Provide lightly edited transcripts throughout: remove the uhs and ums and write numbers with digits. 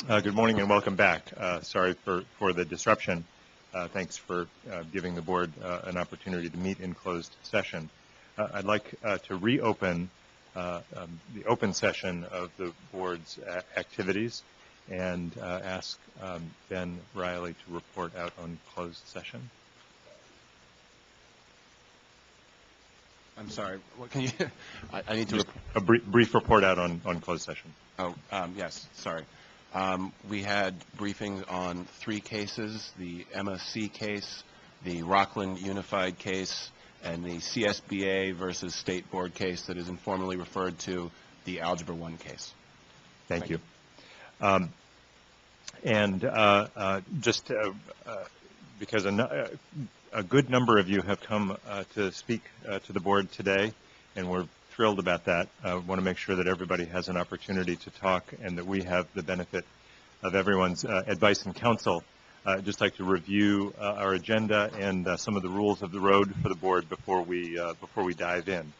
Good morning and welcome back. Sorry for the disruption. Thanks for giving the board an opportunity to meet in closed session. I'd like to reopen the open session of the board's activities and ask Ben Riley to report out on closed session. I'm sorry. What can you? I need to. Just a brief report out on closed session. Oh, yes. Sorry. We had briefings on 3 cases: the MSC case, the Rockland Unified case, and the CSBA versus State Board case that is informally referred to the Algebra 1 case. Thank you. Just because a good number of you have come to speak to the board today, and we're thrilled about that. I want to make sure that everybody has an opportunity to talk and that we have the benefit of everyone's advice and counsel. I'd just like to review our agenda and some of the rules of the road for the board before we dive in.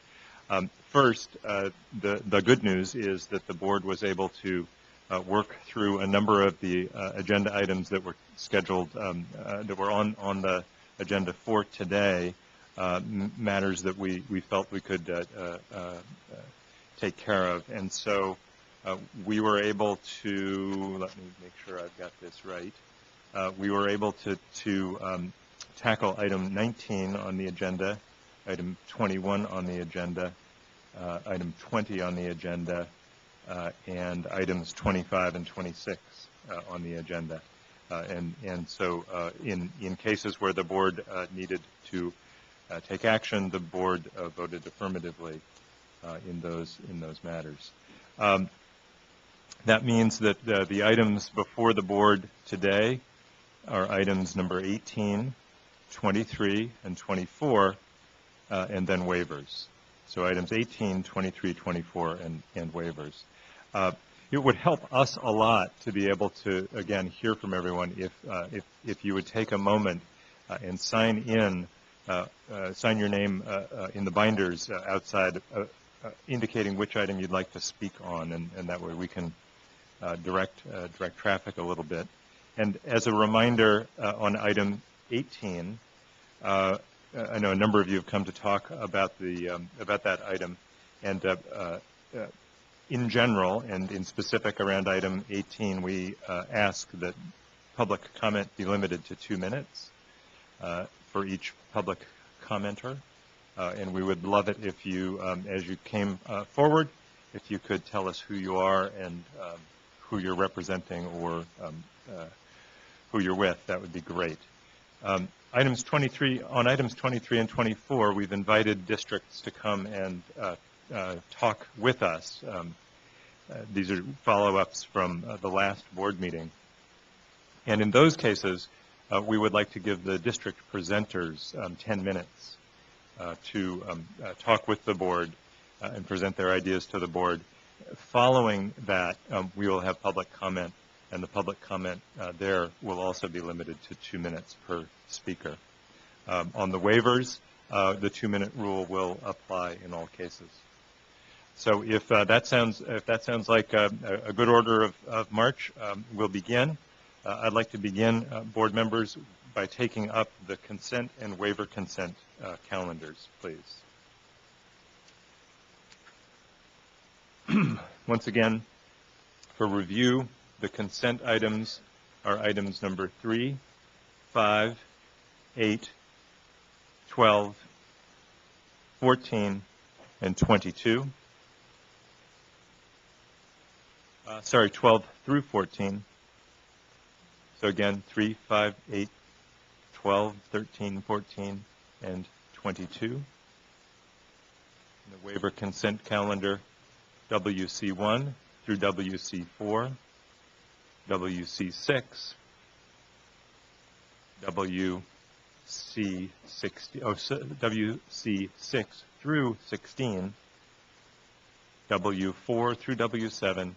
First, the good news is that the board was able to work through a number of the agenda items that were scheduled, that were on the agenda for today, matters that we felt we could take care of. And so we were able to, let me make sure I've got this right, we were able to tackle item 19 on the agenda, item 21 on the agenda, item 20 on the agenda, and items 25 and 26 on the agenda. And so in cases where the board needed to take action, the board voted affirmatively in those matters. That means that the items before the board today are items number 18, 23, and 24, and then waivers. So items 18, 23, 24, and waivers. It would help us a lot to be able to, again, hear from everyone if you would take a moment and sign your name in the binders outside, indicating which item you'd like to speak on, and that way we can direct traffic a little bit. And as a reminder, on item 18, I know a number of you have come to talk about that item, and in general and in specific around item 18, we ask that public comment be limited to 2 minutes for each public commenter. And we would love it if you, as you came forward, if you could tell us who you are and who you're representing or who you're with. That would be great. On items 23 and 24, we've invited districts to come and talk with us. These are follow-ups from the last board meeting. And in those cases, we would like to give the district presenters 10 minutes to talk with the board and present their ideas to the board. Following that, we will have public comment, and the public comment there will also be limited to 2 minutes per speaker. On the waivers, the 2-minute rule will apply in all cases. So if that sounds like a good order of march, we'll begin. I'd like to begin, board members, by taking up the consent and waiver consent calendars, please. Once again, for review, the consent items are items number 3, 5, 8, 12, 14, and 22. 12 through 14. So again, 3, 5, 8, 12, 13, 14, and 22. The waiver consent calendar, WC1 through WC4, WC6, WC6 through 16, W4 through W7,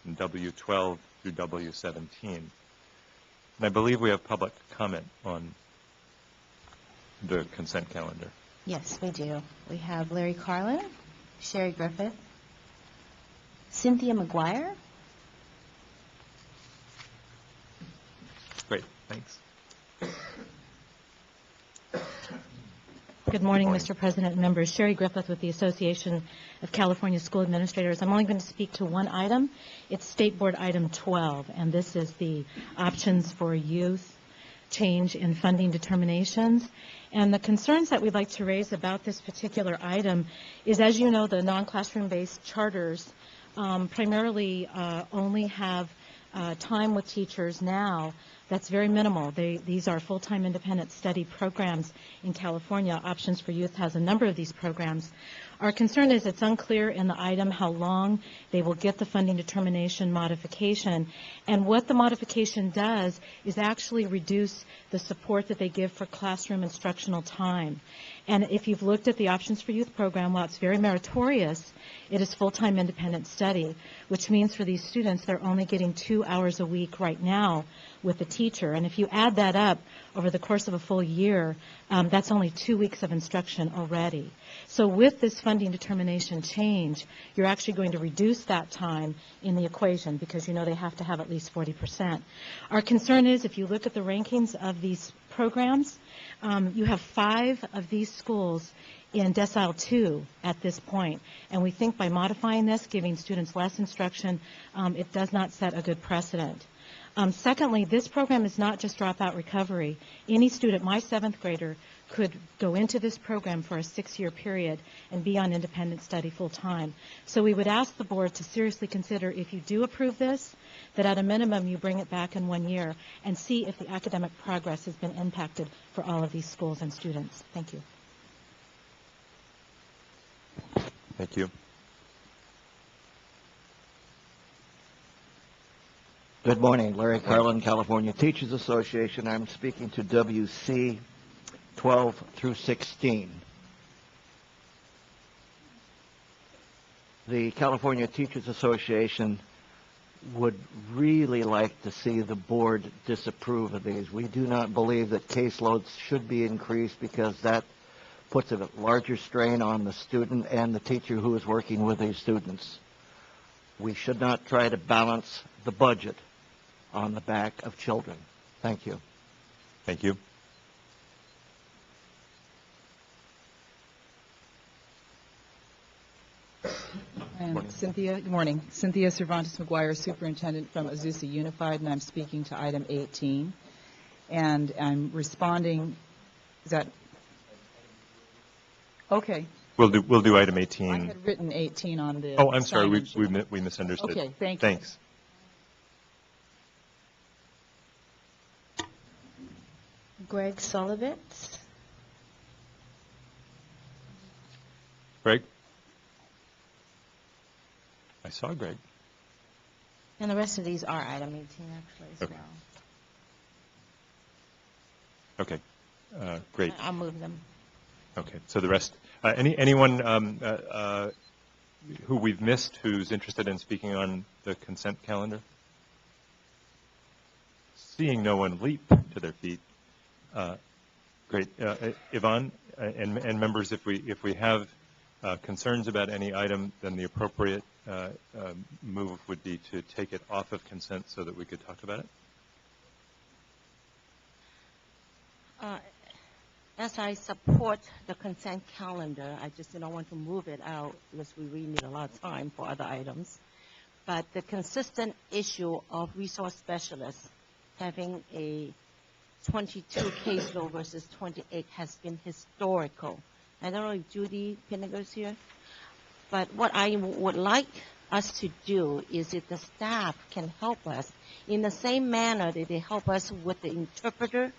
and W12 through W17. And I believe we have public comment on the consent calendar. Yes, we do. We have Larry Carlin, Sherry Griffith, Cynthia McGuire, Thanks. Good morning, Morning. Mr. President and members. Sherry Griffith with the Association of California School Administrators. I'm only going to speak to one item. It's State Board Item 12, and this is the options for youth change in funding determinations. And the concerns that we'd like to raise about this particular item is, as you know, the non-classroom-based charters primarily only have time with teachers now that's very minimal. These are full-time independent study programs in California. Options for Youth has a number of these programs. Our concern is it's unclear in the item how long they will get the funding determination modification, and what the modification does is actually reduce the support that they give for classroom instructional time. And if you've looked at the Options for Youth program, while it's very meritorious, it is full-time independent study, which means for these students they're only getting 2 hours a week right now with the teacher. And if you add that up over the course of a full year, that's only 2 weeks of instruction already. So with this funding determination change, you're actually going to reduce that time in the equation because you know they have to have at least 40%. Our concern is if you look at the rankings of these programs, you have 5 of these schools in decile 2 at this point. And we think by modifying this, giving students less instruction, it does not set a good precedent. Secondly, this program is not just dropout recovery. Any student, my 7th grader, could go into this program for a 6-year period and be on independent study full time. So we would ask the board to seriously consider, if you do approve this, that at a minimum you bring it back in 1 year and see if the academic progress has been impacted for all of these schools and students. Thank you. Thank you. Good morning, Larry Carlin, California Teachers Association. I'm speaking to WC 12 through 16. The California Teachers Association would really like to see the board disapprove of these. We do not believe that caseloads should be increased because that puts a larger strain on the student and the teacher who is working with these students. We should not try to balance the budget on the back of children. Thank you. Thank you. And Cynthia, good morning. Cynthia Cervantes McGuire, Superintendent from Azusa Unified, and I'm speaking to item 18. And I'm responding, is that, okay. We'll do item 18. I had written 18 on the Oh, I'm sorry, assignment. we misunderstood. Okay, thank you. Thanks. Greg Solovitz. Greg? I saw Greg. And the rest of these are item 18 actually as Okay. well. Okay. Great. I'll move them. Okay. So the rest, anyone who we've missed who's interested in speaking on the consent calendar? Seeing no one leap to their feet. Great. Yvonne and members, if we have concerns about any item, then the appropriate move would be to take it off of consent so that we could talk about it. As I support the consent calendar, I just don't want to move it out because we really need a lot of time for other items. But the consistent issue of resource specialists having a 22 caseload versus 28 has been historical. I don't know if Judy Pinniger's here, but what I would like us to do is if the staff can help us in the same manner that they help us with the interpreter,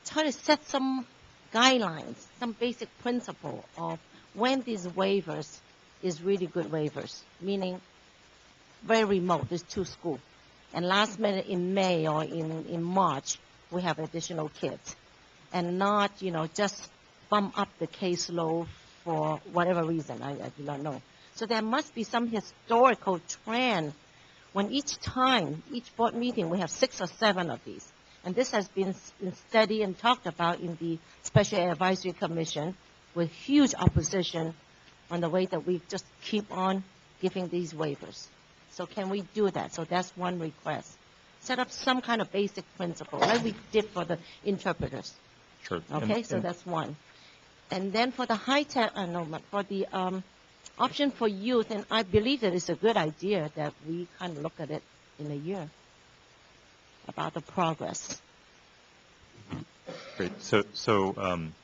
try to set some guidelines, some basic principle of when these waivers is really good waivers, meaning very remote, there's 2 schools. And last minute in May or in March, we have additional kids. And not, just bump up the caseload for whatever reason, I do not know. So there must be some historical trend when each board meeting, we have 6 or 7 of these. And this has been studied and talked about in the Special Advisory Commission with huge opposition on the way that we just keep on giving these waivers. So can we do that? So that's one request. set up some kind of basic principle, like we did for the interpreters. Sure. Okay, so that's one. And then for the high-tech, for the option for youth, and I believe that it's a good idea that we kind of look at it in a year about the progress. Great. So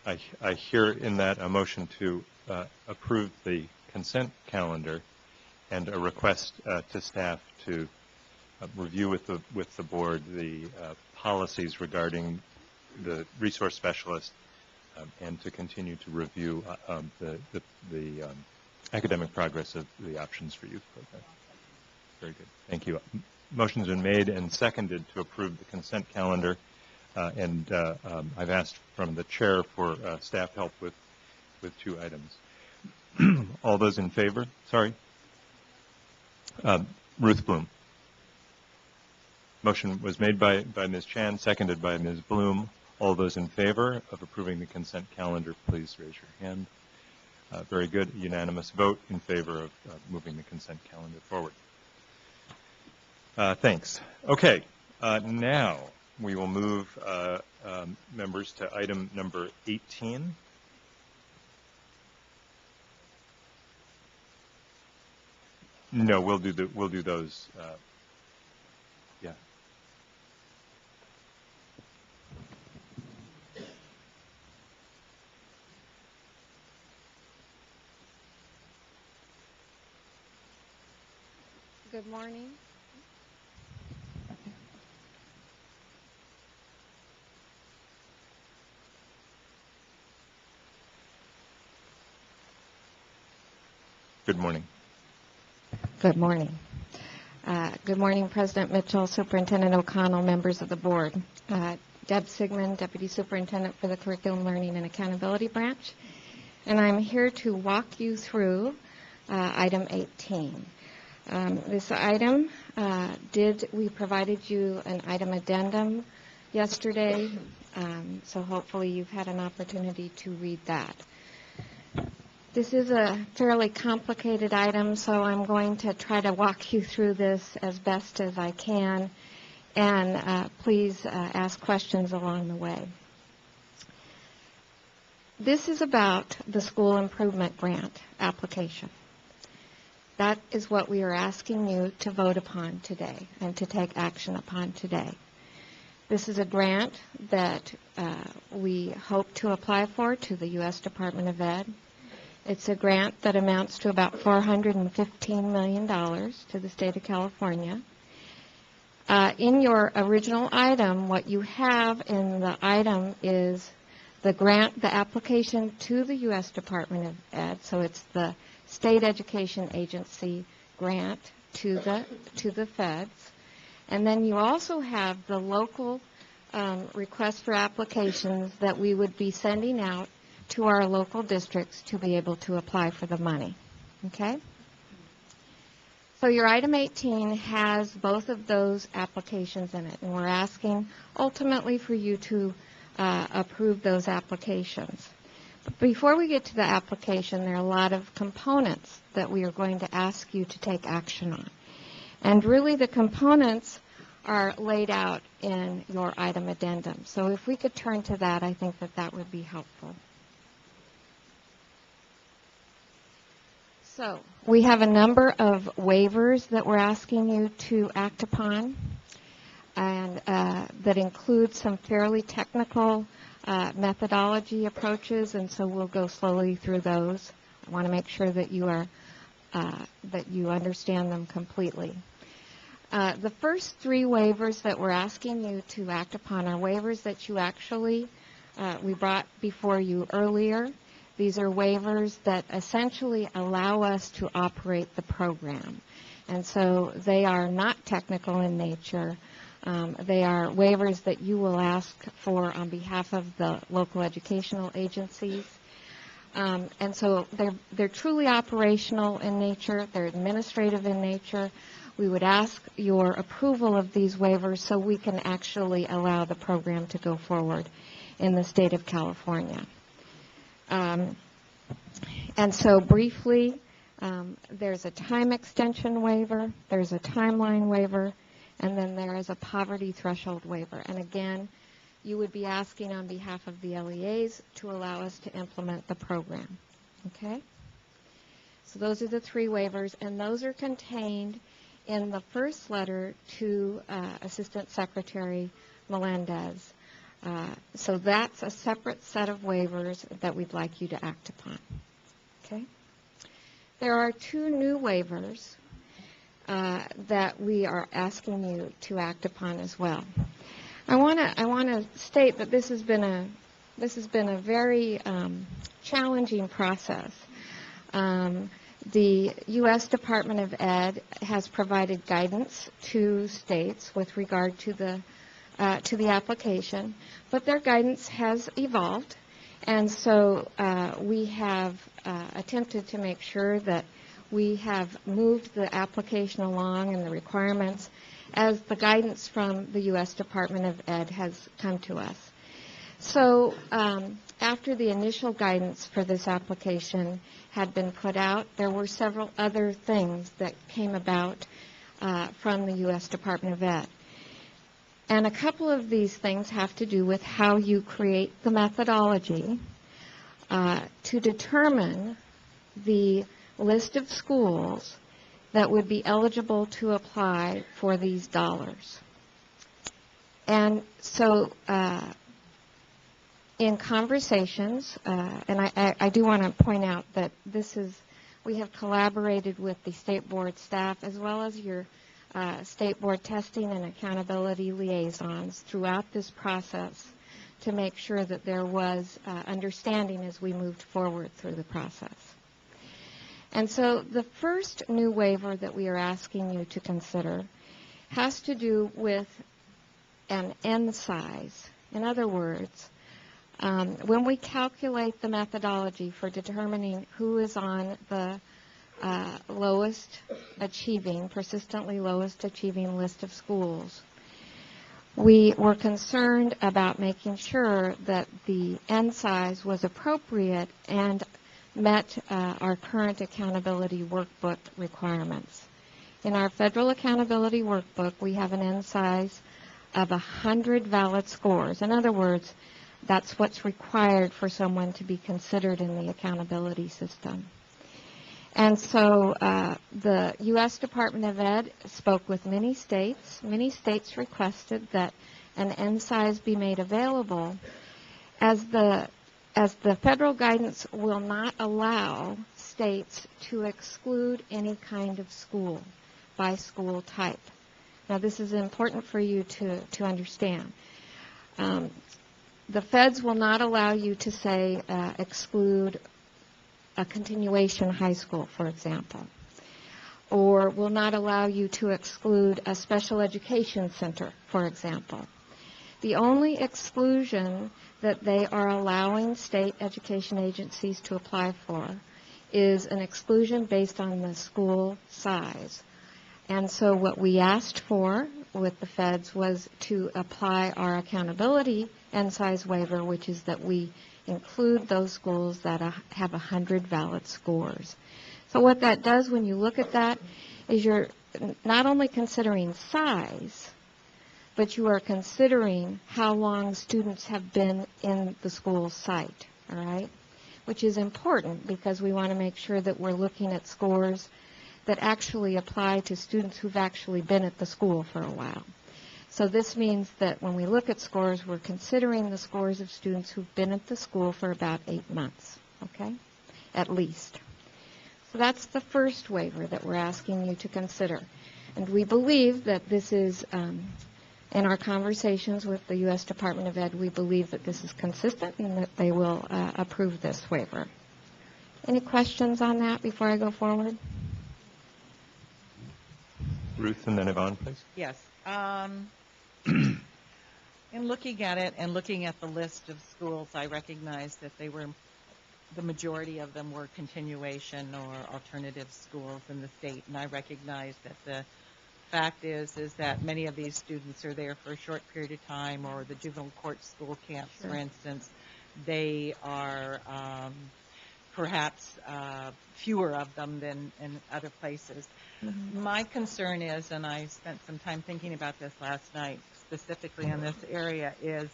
I hear in that a motion to approve the consent calendar and a request to staff to review with the board the policies regarding the resource specialist and to continue to review the academic progress of the Options for Youth program. Very good. Thank you. Motion's been made and seconded to approve the consent calendar, and I've asked from the chair for staff help with two items. All those in favor? Sorry. Ruth Bloom. Motion was made by Ms. Chan, seconded by Ms. Bloom. All those in favor of approving the consent calendar, please raise your hand. Very good. Unanimous vote in favor of moving the consent calendar forward. Thanks. Okay. Now we will move members to item number 18. No, we'll do those. Yeah. Good morning. Good morning. Good morning. Good morning, President Mitchell, Superintendent O'Connell, members of the board. Deb Sigmund, Deputy Superintendent for the Curriculum Learning and Accountability Branch. And I'm here to walk you through item 18. This item, we provided you an item addendum yesterday, so hopefully you've had an opportunity to read that. This is a fairly complicated item, so I'm going to try to walk you through this as best as I can, and please ask questions along the way. This is about the school improvement grant application. That is what we are asking you to vote upon today and to take action upon today. This is a grant that we hope to apply for to the U.S. Department of Ed. It's a grant that amounts to about $415 million to the state of California. In your original item, what you have in the item is the grant, the application to the U.S. Department of Ed, so it's the state education agency grant to the feds. And then you also have the local request for applications that we would be sending out to our local districts to be able to apply for the money. Okay? So your item 18 has both of those applications in it, and we're asking ultimately for you to approve those applications. But before we get to the application, there are a lot of components that we are going to ask you to take action on. And really the components are laid out in your item addendum. So if we could turn to that, I think that would be helpful. So we have a number of waivers that we're asking you to act upon, and that include some fairly technical methodology approaches, and so we'll go slowly through those. I want to make sure that you understand them completely. The first three waivers that we're asking you to act upon are waivers that you actually we brought before you earlier. These are waivers that essentially allow us to operate the program. And so they are not technical in nature. They are waivers that you will ask for on behalf of the local educational agencies. And so they're truly operational in nature. They're administrative in nature. We would ask your approval of these waivers so we can actually allow the program to go forward in the state of California. And so briefly, there's a time extension waiver, there's a timeline waiver, and then there is a poverty threshold waiver. And again, you would be asking on behalf of the LEAs to allow us to implement the program. Okay? So those are the three waivers, and those are contained in the first letter to Assistant Secretary Melendez. So that's a separate set of waivers that we'd like you to act upon. Okay? There are two new waivers that we are asking you to act upon as well. I want to state that this has been a very challenging process. The U.S. Department of Ed has provided guidance to states with regard to the application, but their guidance has evolved, and so we have attempted to make sure that we have moved the application along and the requirements as the guidance from the U.S. Department of Ed has come to us. So after the initial guidance for this application had been put out, there were several other things that came about from the U.S. Department of Ed. And a couple of these things have to do with how you create the methodology to determine the list of schools that would be eligible to apply for these dollars. And so in conversations, and I do want to point out that we have collaborated with the state board staff as well as your state board testing and accountability liaisons throughout this process to make sure that there was understanding as we moved forward through the process. And so the first new waiver that we are asking you to consider has to do with an N size. In other words, when we calculate the methodology for determining who is on the lowest achieving, persistently lowest achieving list of schools, we were concerned about making sure that the N size was appropriate and met our current accountability workbook requirements. In our federal accountability workbook, we have an N size of 100 valid scores. In other words, that's what's required for someone to be considered in the accountability system. And so the U.S. Department of Ed spoke with many states. Many states requested that an N size be made available as the federal guidance will not allow states to exclude any kind of school by school type. Now, this is important for you to understand. The feds will not allow you to say exclude a continuation high school, for example, or will not allow you to exclude a special education center, for example. The only exclusion that they are allowing state education agencies to apply for is an exclusion based on the school size. And so what we asked for with the feds was to apply our accountability N size waiver, which is that we include those schools that have 100 valid scores. So what that does when you look at that is you're not only considering size, but you are considering how long students have been in the school site, all right? Which is important because we want to make sure that we're looking at scores that actually apply to students who've actually been at the school for a while. So this means that when we look at scores, we're considering the scores of students who've been at the school for about 8 months, okay, at least. So that's the first waiver that we're asking you to consider. And we believe that this is, in our conversations with the U.S. Department of Ed, we believe that this is consistent and that they will approve this waiver. Any questions on that before I go forward? Ruth and then Yvonne, please. Yes. In looking at it and looking at the list of schools, I recognize that the majority of them were continuation or alternative schools in the state, and I recognize that the fact is that many of these students are there for a short period of time, or the juvenile court school camps, for instance, they are perhaps fewer of them than in other places. My concern is, and I spent some time thinking about this last night, specifically in this area, is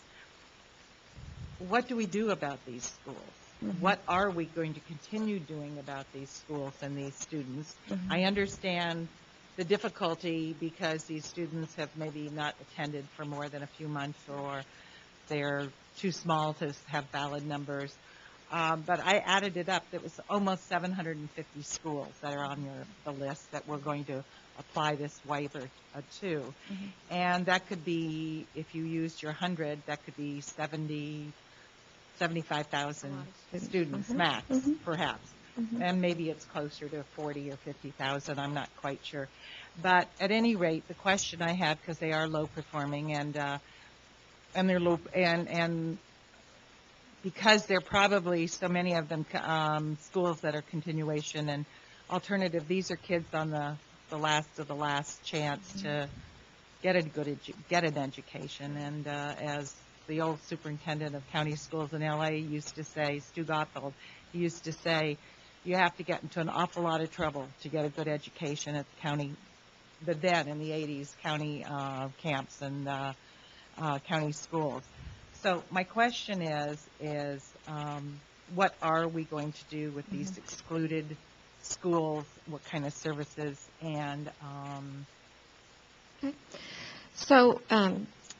what do we do about these schools? What are we going to continue doing about these schools and these students? I understand the difficulty because these students have maybe not attended for more than a few months, or they're too small to have valid numbers. But I added it up. It was almost 750 schools that are on the list that we're going to apply this waiver to. And that could be, if you used your 100, that could be 75,000 students max, perhaps. And maybe it's closer to 40 or 50,000. I'm not quite sure. But at any rate, the question I have, because they are low performing, and they're low, and because there are probably so many of them schools that are continuation and alternative, these are kids on the last of the last chance to get an education. And as the old superintendent of county schools in LA used to say, Stu Gottfeld, he used to say, you have to get into an awful lot of trouble to get a good education at the county, but then in the 80s, county camps and county schools. So my question is what are we going to do with these excluded schools? What kind of services? And Okay. So,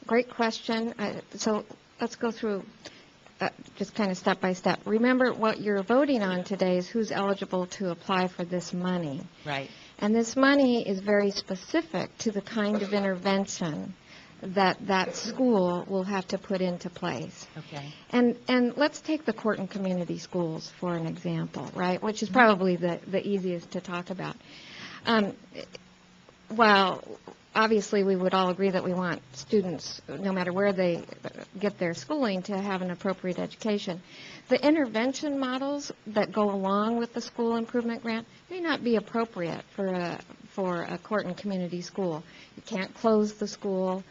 great question. So let's go through just kind of step by step. Remember, what you're voting on today is who's eligible to apply for this money. right. And this money is very specific to the kind of intervention that school will have to put into place. Okay. And let's take the Corton Community Schools for an example, right, which is probably the easiest to talk about. While obviously we would all agree that we want students, no matter where they get their schooling, to have an appropriate education, the intervention models that go along with the school improvement grant may not be appropriate for a Corton Community School. You can't close the school.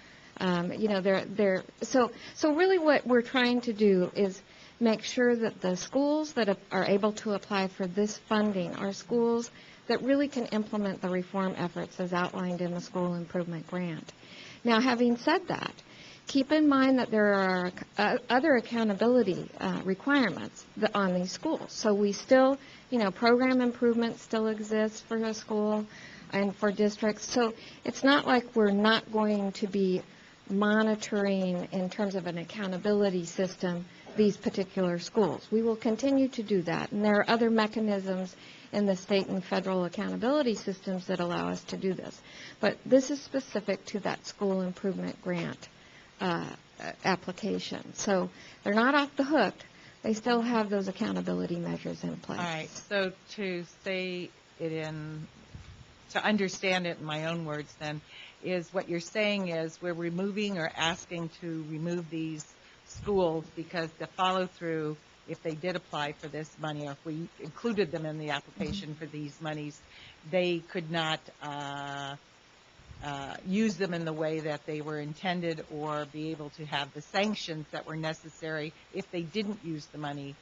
So really what we're trying to do is make sure that the schools that are able to apply for this funding are schools that really can implement the reform efforts as outlined in the school improvement grant. Now, having said that, keep in mind that there are other accountability requirements on these schools. So we still, program improvement still exists for a school and for districts. So it's not like we're not going to be monitoring in terms of an accountability system these particular schools. We will continue to do that, and there are other mechanisms in the state and federal accountability systems that allow us to do this. But this is specific to that school improvement grant application. So they're not off the hook. They still have those accountability measures in place. All right. So to say it to understand it in my own words then, is what you're saying is we're removing or asking to remove these schools because the follow-through, if they did apply for this money, or if we included them in the application for these monies, they could not use them in the way that they were intended or be able to have the sanctions that were necessary if they didn't use the money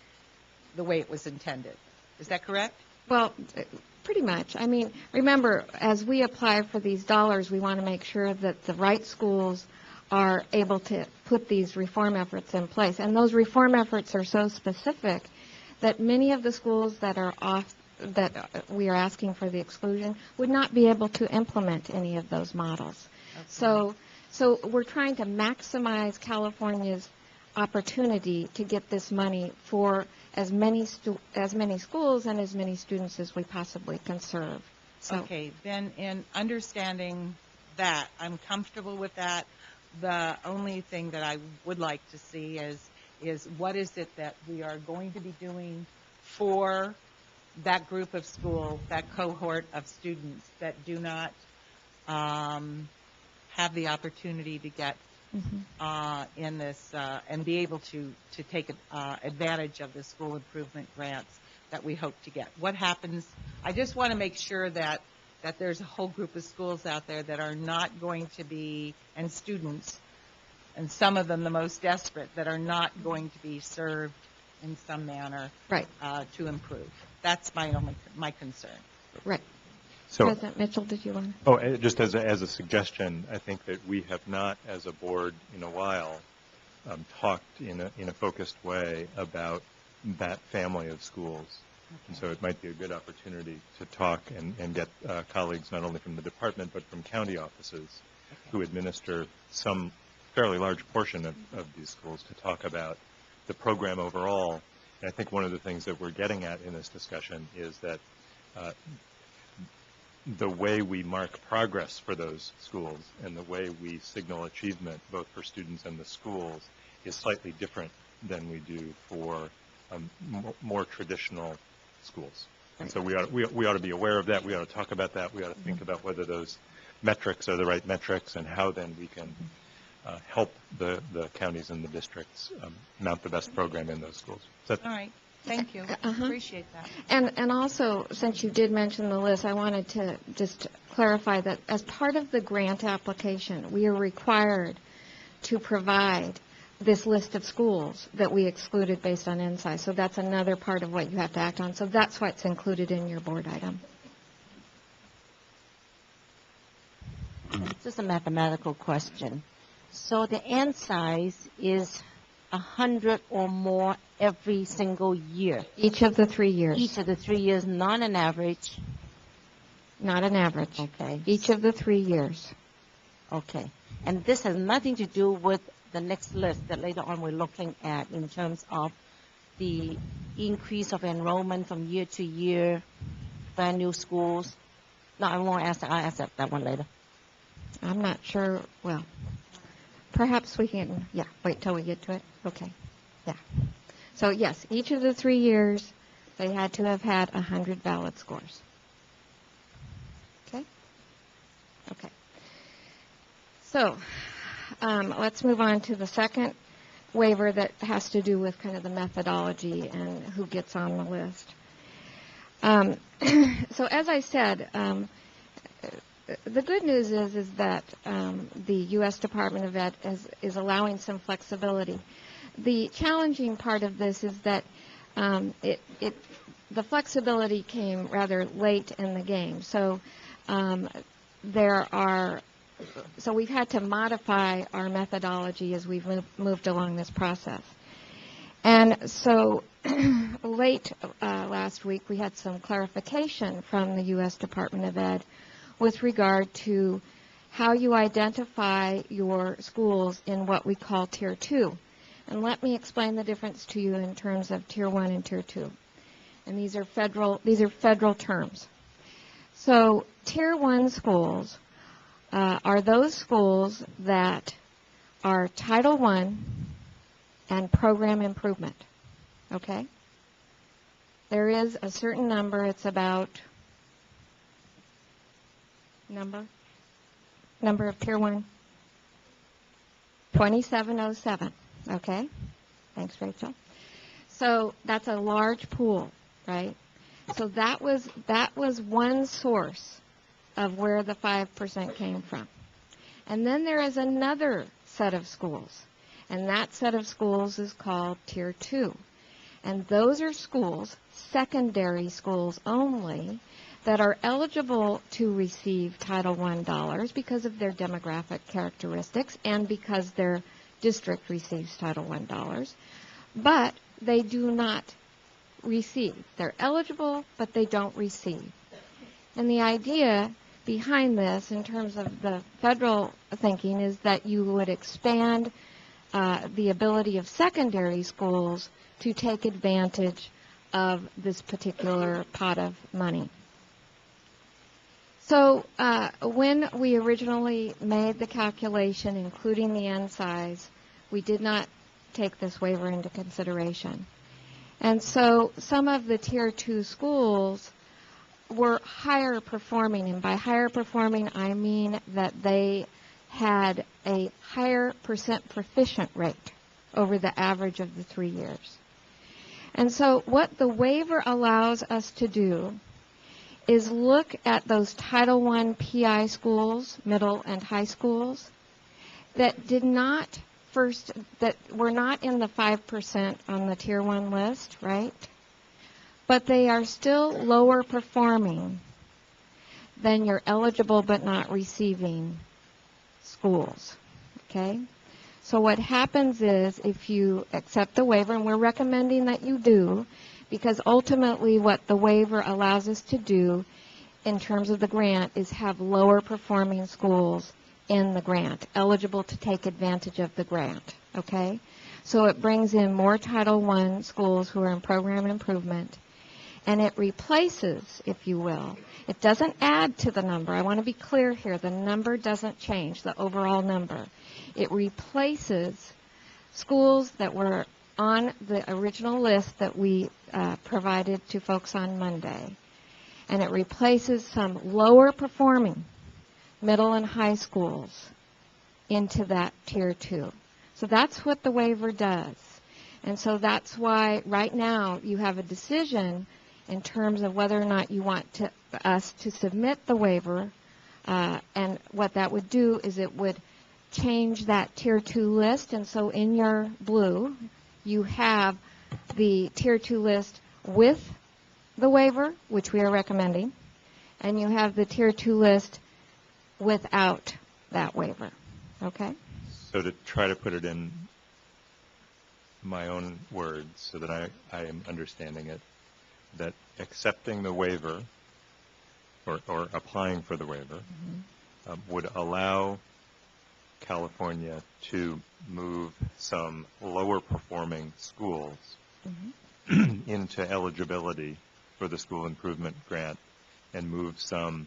the way it was intended. Is that correct? Well, pretty much. I mean, remember, as we apply for these dollars, we want to make sure that the right schools are able to put these reform efforts in place. And those reform efforts are so specific that many of the schools that are that we are asking for the exclusion would not be able to implement any of those models. Okay. So we're trying to maximize California's opportunity to get this money for as many schools and as many students as we possibly can serve. So. Okay, then in understanding that, I'm comfortable with that. The only thing that I would like to see is what is it that we are going to be doing for that group of schools, that cohort of students that do not have the opportunity to get in this and be able to take advantage of the school improvement grants that we hope to get. What happens? I just want to make sure that there's a whole group of schools out there that are not going to be, and students, and some of them the most desperate, that are not going to be served in some manner Right, to improve. That's my concern. right. So, President Mitchell, did you want to? just as a suggestion, I think that we have not, as a board, in a while, talked in a focused way about that family of schools. And so it might be a good opportunity to talk and get colleagues not only from the department but from county offices who administer some fairly large portion of these schools to talk about the program overall. And I think one of the things that we're getting at in this discussion is that the way we mark progress for those schools and the way we signal achievement both for students and the schools is slightly different than we do for more traditional schools. And so we ought to be aware of that. We ought to talk about that. We ought to think about whether those metrics are the right metrics and how then we can help the counties and the districts mount the best program in those schools. All right. Thank you. Appreciate that. And also, since you did mention the list, I wanted to just clarify that as part of the grant application, we are required to provide this list of schools that we excluded based on NSI. So that's another part of what you have to act on. So that's what's included in your board item. Just a mathematical question. So the N size is 100 or more every single year. Each of the 3 years. Each of the 3 years, not an average. Not an average. Okay. Each of the 3 years. Okay. And this has nothing to do with the next list that later on we're looking at in terms of the increase of enrollment from year to year, brand new schools. No, I won't ask that. I'll ask that one later. I'm not sure. Well, perhaps we can, wait till we get to it. Okay. Yeah. So, yes, each of the 3 years, they had to have had 100 valid scores. Okay? Okay. So, let's move on to the second waiver that has to do with kind of the methodology and who gets on the list. So, as I said, the good news is that the U.S. Department of Ed is allowing some flexibility. The challenging part of this is that the flexibility came rather late in the game. So so we've had to modify our methodology as we've moved along this process. And so late last week, we had some clarification from the U.S. Department of Ed with regard to how you identify your schools in what we call Tier 2. And let me explain the difference to you in terms of Tier 1 and Tier 2. And these are federal terms. So Tier 1 schools are those schools that are Title I and program improvement. Okay? There is a certain number. It's about number of Tier 1? 2707. Okay? Thanks, Rachel. So that's a large pool, right? So that was one source of where the 5% came from. And then there is another set of schools, and that set of schools is called Tier 2. And those are schools, secondary schools only, that are eligible to receive Title I dollars because of their demographic characteristics and because their district receives Title I dollars, but they do not receive. They're eligible, but they don't receive. And the idea behind this, in terms of the federal thinking, is that you would expand the ability of secondary schools to take advantage of this particular pot of money. So when we originally made the calculation, including the N size, we did not take this waiver into consideration. And so some of the Tier 2 schools were higher performing, and by higher performing, I mean that they had a higher percent proficient rate over the average of the 3 years. And so what the waiver allows us to do is look at those Title I PI schools, middle and high schools, that did not first, that we're not in the 5% on the Tier 1 list, right? But they are still lower performing than your eligible but not receiving schools, okay? So what happens is if you accept the waiver, and we're recommending that you do, because ultimately what the waiver allows us to do in terms of the grant is have lower performing schools in the grant, eligible to take advantage of the grant, okay? So it brings in more Title I schools who are in program improvement, and it replaces, if you will. It doesn't add to the number. I want to be clear here. The number doesn't change, the overall number. It replaces schools that were on the original list that we provided to folks on Monday. And it replaces some lower performing middle and high schools into that Tier 2. So that's what the waiver does. And so that's why right now you have a decision in terms of whether or not you want us to submit the waiver. And what that would do is it would change that Tier 2 list. And so in your blue, you have the Tier 2 list with the waiver, which we are recommending, and you have the Tier 2 list without that waiver, okay? So to try to put it in my own words so that I am understanding it, that accepting the waiver or applying for the waiver would allow California to move some lower performing schools into eligibility for the school improvement grant and move some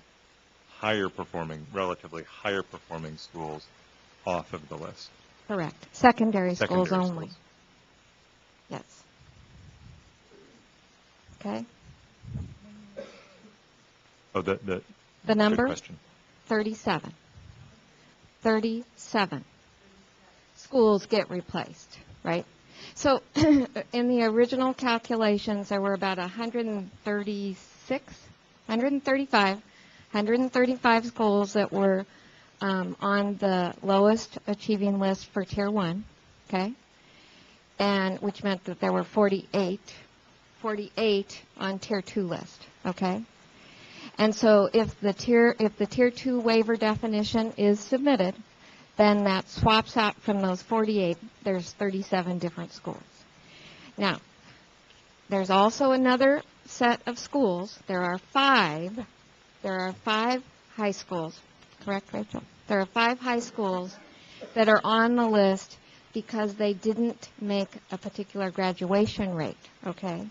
higher performing, relatively higher performing schools off of the list. Correct. Secondary schools Secondary only. schools. Yes. Okay. Oh, the number? Good question. 37. 37 schools get replaced, right? So in the original calculations, there were about 135 schools that were on the lowest achieving list for Tier 1, okay? And which meant that there were 48 on Tier 2 list, okay? And so if the Tier 2 waiver definition is submitted, then that swaps out from those 48, there's 37 different schools. Now, there's also another set of schools. There are five high schools, correct, Rachel? There are 5 high schools that are on the list because they didn't make a particular graduation rate, okay?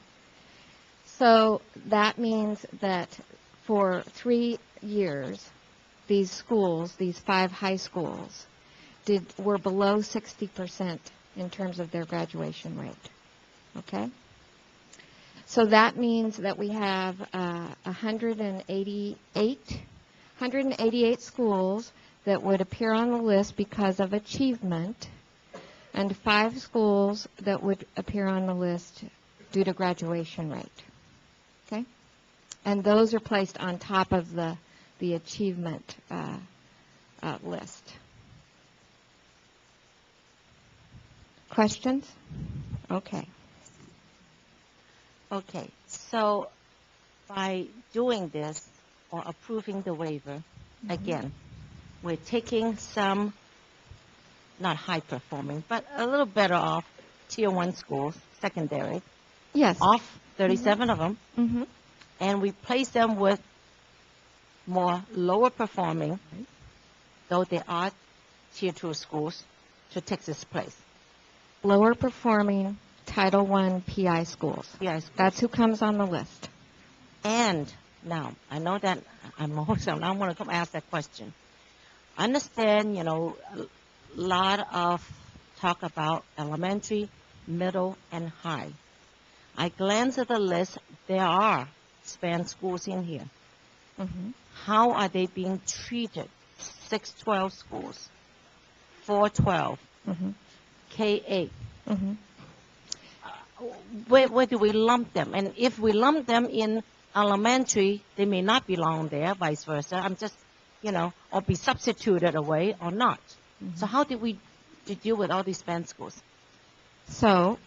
So that means that for 3 years, these schools, these 5 high schools, were below 60% in terms of their graduation rate, okay? So that means that we have 188 schools that would appear on the list because of achievement, and 5 schools that would appear on the list due to graduation rate, okay? And those are placed on top of the achievement list. Questions? Okay. Okay, so by doing this or approving the waiver, again, we're taking some, not high performing, but a little better off Tier 1 schools, secondary, Yes. off 37 of them, Mm-hmm. and we place them with more lower performing, though they are Tier 2 schools, to take this place. Lower performing Title I PI schools. PI schools. That's who comes on the list. And now, I know that I'm also, now I'm going to come ask that question. I understand, a lot of talk about elementary, middle, and high. I glance at the list, there are span schools in here. Mm-hmm. How are they being treated? 612 schools, 412, Mm-hmm. K8. Mm-hmm. Where do we lump them? And if we lump them in elementary, they may not belong there, vice versa. I'm just, or be substituted away or not. Mm-hmm. So how did we to deal with all these band schools? So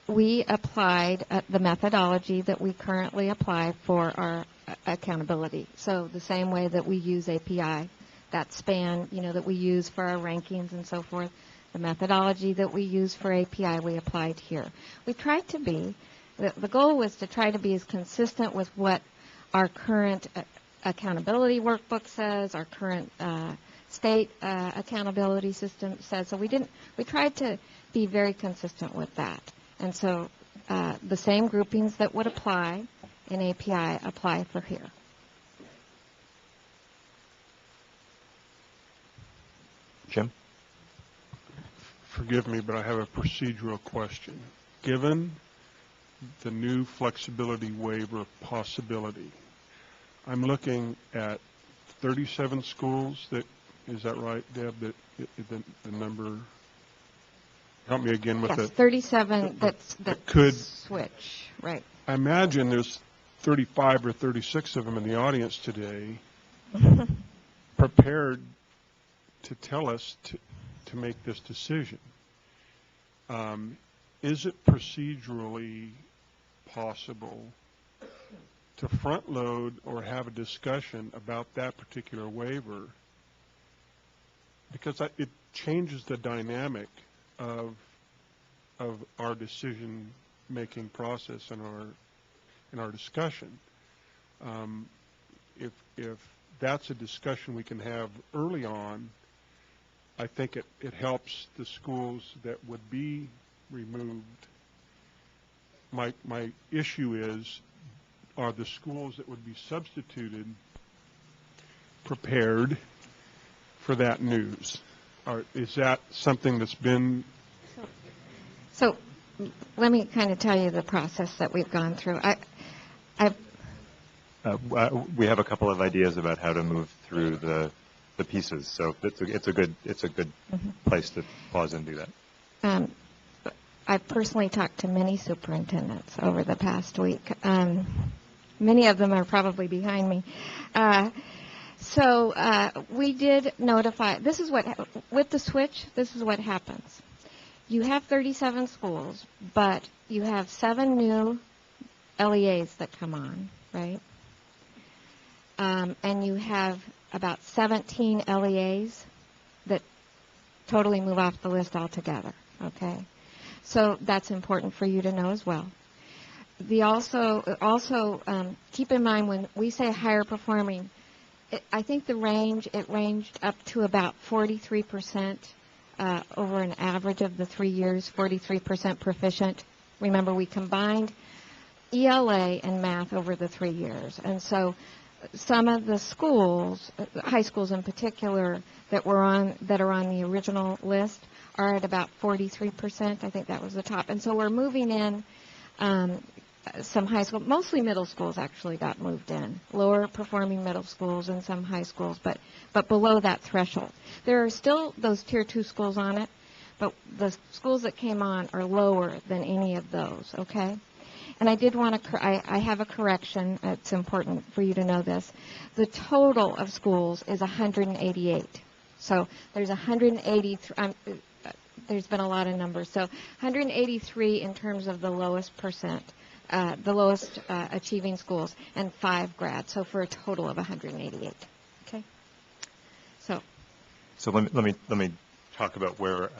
we applied the methodology that we currently apply for our accountability. So the same way that we use API, that span, that we use for our rankings and so forth, the methodology that we use for API, we applied here. We tried to be, the goal was to try to be as consistent with what our current accountability workbook says, our current state accountability system says. So we tried to be very consistent with that. And so the same groupings that would apply in API apply for here. Jim? Forgive me, but I have a procedural question. Given the new flexibility waiver possibility, I'm looking at 37 schools is that right, Deb, the number, help me again with yes, it. 37 that could switch, right. I imagine there's 35 or 36 of them in the audience today prepared to tell us to make this decision. Is it procedurally possible to front load or have a discussion about that particular waiver? Because it changes the dynamic of our decision making process in our discussion. If that's a discussion we can have early on, I think it helps the schools that would be removed. My issue is, are the schools that would be substituted prepared for that news? Is that something that's been... So let me kind of tell you the process that we've gone through. We have a couple of ideas about how to move through the pieces, so it's a good place to pause and do that. I've personally talked to many superintendents over the past week. Many of them are probably behind me. So we did notify. This is what with the switch. This is what happens. You have 37 schools, but you have 7 new LEAs that come on, right? And you have about 17 LEAs that totally move off the list altogether, okay? So that's important for you to know as well. Also keep in mind when we say higher performing, I think it ranged up to about 43% over an average of the 3 years, 43% proficient. Remember, we combined ELA and math over the 3 years. And so some of the schools, high schools in particular, that are on the original list are at about 43%. I think that was the top. And so we're moving in some high schools, mostly middle schools actually got moved in, lower performing middle schools and some high schools, but below that threshold. There are still those tier 2 schools on it, but the schools that came on are lower than any of those, okay? And I did want to, I have a correction. It's important for you to know this. The total of schools is 188. So there's 183, there's been a lot of numbers. So 183 in terms of the lowest percent, the lowest achieving schools, and 5 grads. So for a total of 188. Okay. So let me talk about where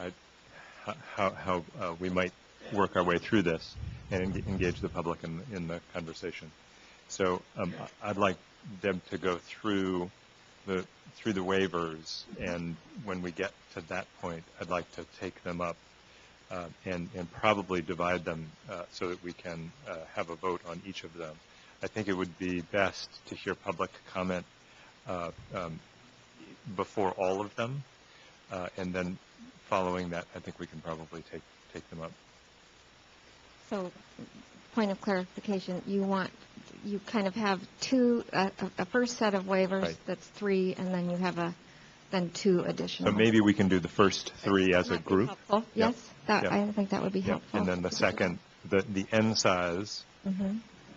how we might work our way through this and engage the public in the conversation. So I'd like them to go through the waivers, and when we get to that point, I'd like to take them up and probably divide them so that we can have a vote on each of them. I think it would be best to hear public comment before all of them, and then following that, I think we can probably take them up. So, point of clarification, you kind of have a first set of waivers, right. That's 3, and then you have then 2 additional. So maybe we can do the first 3 as a group. Helpful. Yes, I think that would be helpful. And then the second, the N size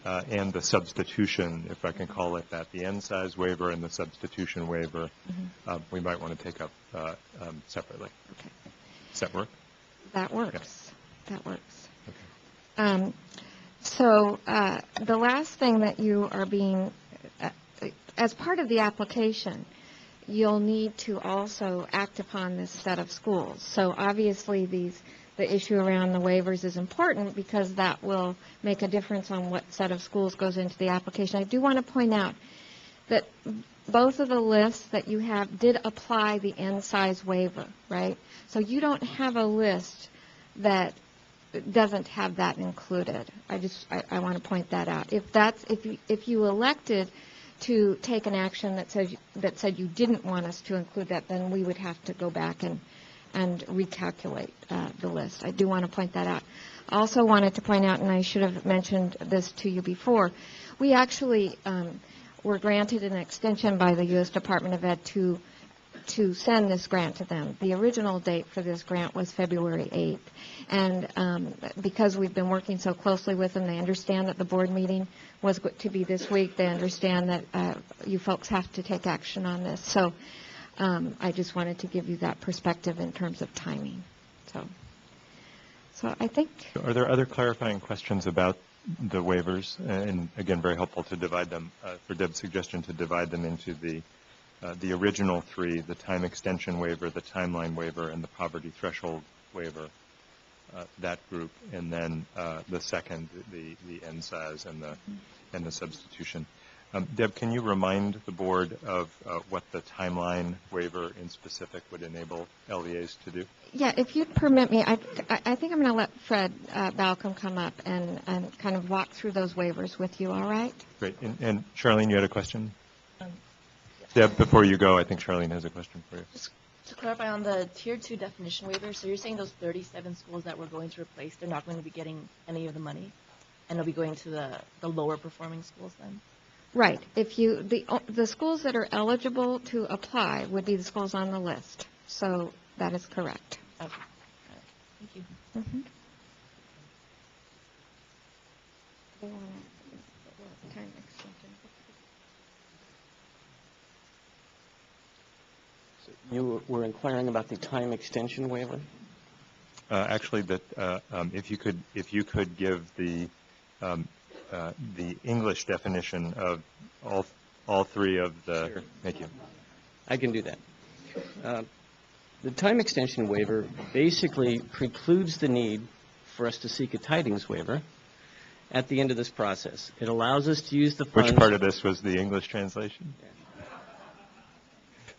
and the substitution, if I can call it that, the N size waiver and the substitution waiver, we might want to take up separately. Okay. Does that work? That works. That works. Okay. So the last thing that you are being, as part of the application, you'll need to also act upon this set of schools. So obviously the issue around the waivers is important because that will make a difference on what set of schools goes into the application. I do want to point out that both of the lists that you have did apply the N size waiver, right? So you don't have a list that doesn't have that included. I want to point that out. If you elected to take an action that said you didn't want us to include that, then we would have to go back and recalculate the list. I do want to point that out. I also wanted to point out, and I should have mentioned this to you before, we actually were granted an extension by the U.S. Department of Ed to send this grant to them. The original date for this grant was February 8th. And because we've been working so closely with them, they understand that the board meeting was to be this week. They understand that you folks have to take action on this. So I just wanted to give you that perspective in terms of timing. So I think... Are there other clarifying questions about the waivers? And again, very helpful to divide them, for Deb's suggestion to divide them into the original three, the time extension waiver, the timeline waiver, and the poverty threshold waiver, that group, and then the second, the NSAS and the substitution. Deb, can you remind the board of what the timeline waiver in specific would enable LEAs to do? Yeah, if you'd permit me, I think I'm going to let Fred Balcom come up and kind of walk through those waivers with you, all right? Great. And Charlene, you had a question? Deb, before you go, I think Charlene has a question for you. Just to clarify on the Tier 2 definition waiver, so you're saying those 37 schools that we're going to replace, they're not going to be getting any of the money, and they'll be going to the lower performing schools then? Right. The schools that are eligible to apply would be the schools on the list. So that is correct. Okay. Got it. Thank you. Mm-hmm. You were inquiring about the time extension waiver? Actually, that if you could give the English definition of all three of the. Sure. Thank you. I can do that. The time extension waiver basically precludes the need for us to seek a tidings waiver at the end of this process. It allows us to use the funds. Which part of this was the English translation? Yeah.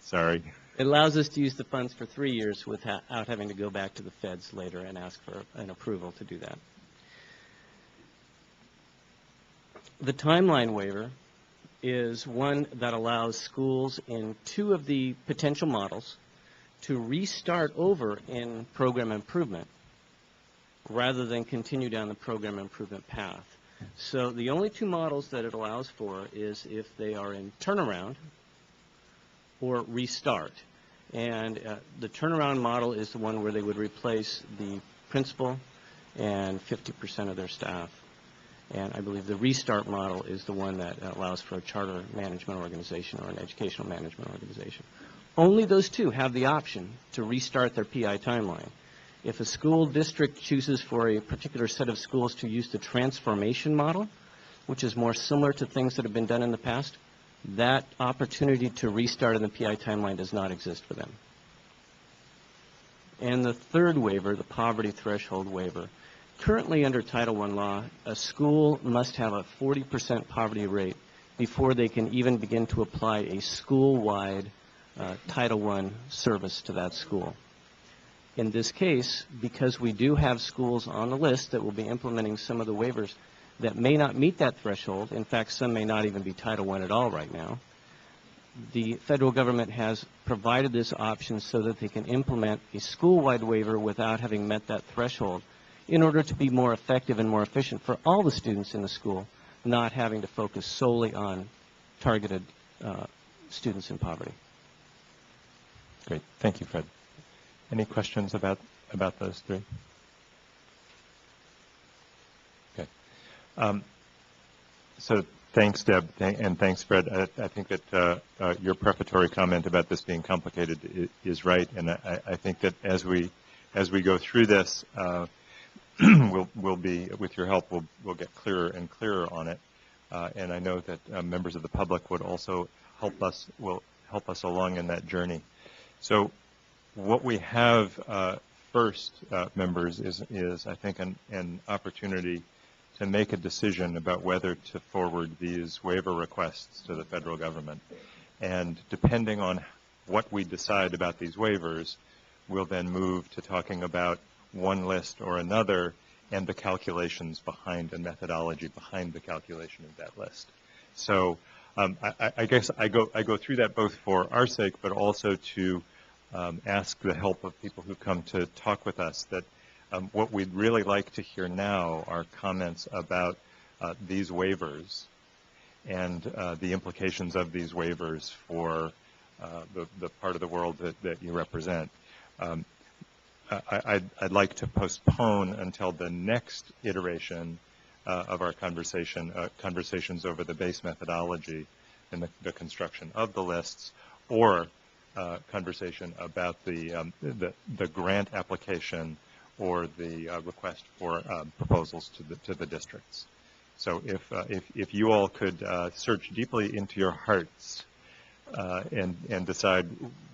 Sorry. It allows us to use the funds for 3 years without having to go back to the feds later and ask for an approval to do that. The timeline waiver is one that allows schools in 2 of the potential models to restart over in program improvement rather than continue down the program improvement path. So the only 2 models that it allows for is if they are in turnaround or restart. And the turnaround model is the one where they would replace the principal and 50% of their staff. And I believe the restart model is the one that allows for a charter management organization or an educational management organization. Only those 2 have the option to restart their PI timeline. If a school district chooses for a particular set of schools to use the transformation model, which is more similar to things that have been done in the past, that opportunity to restart in the PI timeline does not exist for them. And the third waiver, the poverty threshold waiver, currently under Title I law, a school must have a 40% poverty rate before they can even begin to apply a school-wide Title I service to that school. In this case, because we do have schools on the list that will be implementing some of the waivers that may not meet that threshold, in fact, some may not even be Title I at all right now, the federal government has provided this option so that they can implement a school-wide waiver without having met that threshold in order to be more effective and more efficient for all the students in the school, not having to focus solely on targeted students in poverty. Great. Thank you, Fred. Any questions about those 3? Okay. So thanks, Deb, and thanks, Fred. I think that your prefatory comment about this being complicated is right, and I think that as we as we go through this, we'll be, with your help, we'll get clearer and clearer on it. And I know that members of the public would also will help us along in that journey. So what we have first, members, is I think an opportunity to make a decision about whether to forward these waiver requests to the federal government. And depending on what we decide about these waivers, we'll then move to talking about one list or another and the calculations behind and methodology behind the calculation of that list. So I guess I go through that both for our sake, but also to ask the help of people who come to talk with us, that what we'd really like to hear now are comments about these waivers and the implications of these waivers for the part of the world that you represent. I'd like to postpone until the next iteration of our conversations over the base methodology and the construction of the lists, or conversation about the grant application or the request for proposals to the districts. So if you all could search deeply into your hearts and decide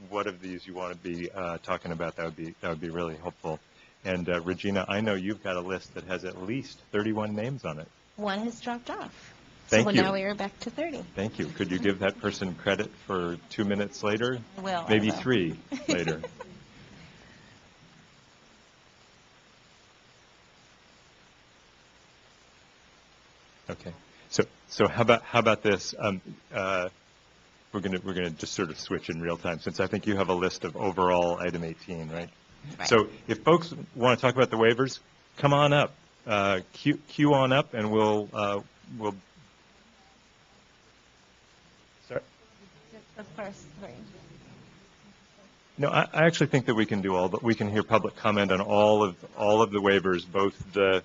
what of these you want to be talking about, that would be really helpful. And Regina, I know you've got a list that has at least 31 names on it. One has dropped off. Thank so you. Now we are back to 30. Thank you. Could you give that person credit for 2 minutes later? I will. Maybe 3 later. Okay. So how about this? We're gonna just sort of switch in real time, since I think you have a list of overall item 18, right? Right. So if folks want to talk about the waivers, come on up, queue on up, and we'll. Sorry. The first three. No, I actually think that we can do all. We can hear public comment on all of the waivers, both the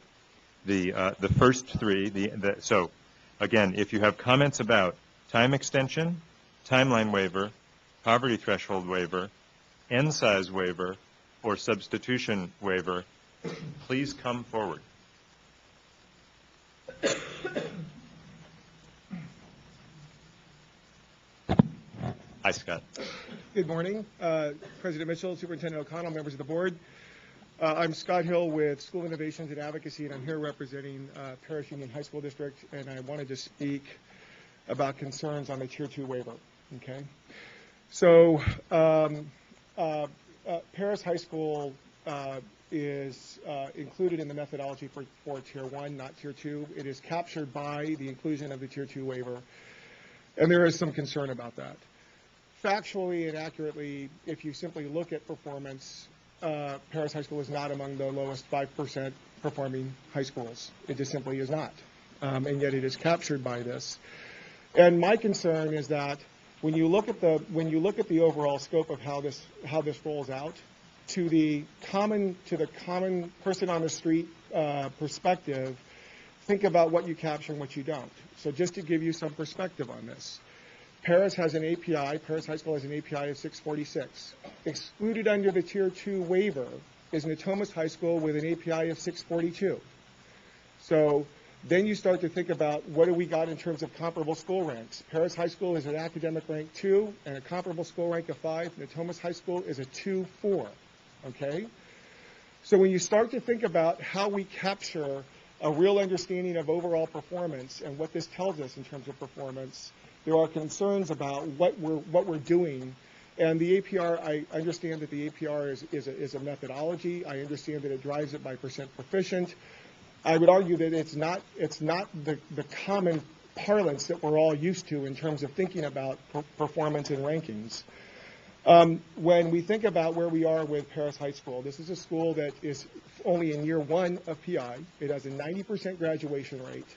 first 3. So again, if you have comments about time extension, timeline waiver, poverty threshold waiver, N size waiver, or substitution waiver, please come forward. Hi, Scott. Good morning, President Mitchell, Superintendent O'Connell, members of the board. I'm Scott Hill with School Innovations and Advocacy, and I'm here representing Paris Union High School District, and I wanted to speak about concerns on the Tier 2 waiver. Okay, so Paris High School is included in the methodology for Tier 1, not Tier 2. It is captured by the inclusion of the Tier 2 waiver, and there is some concern about that. Factually and accurately, if you simply look at performance, Paris High School is not among the lowest 5% performing high schools. It just simply is not, and yet it is captured by this. And my concern is that when you look at the overall scope of how this rolls out, to the common person on the street perspective, think about what you capture and what you don't. So just to give you some perspective on this, Paris has an API, Paris High School has an API of 646. Excluded under the Tier 2 waiver is Natomas High School with an API of 642. So then you start to think about what do we got in terms of comparable school ranks. Paris High School is an academic rank 2 and a comparable school rank of 5. Natomas High School is a 2-4, okay? So when you start to think about how we capture a real understanding of overall performance and what this tells us in terms of performance, there are concerns about what we're doing. And the APR, I understand that the APR is a methodology. I understand that it drives it by percent proficient. I would argue that it's not the common parlance that we're all used to in terms of thinking about performance and rankings. When we think about where we are with Paris High School, this is a school that is only in year 1 of PI. It has a 90% graduation rate,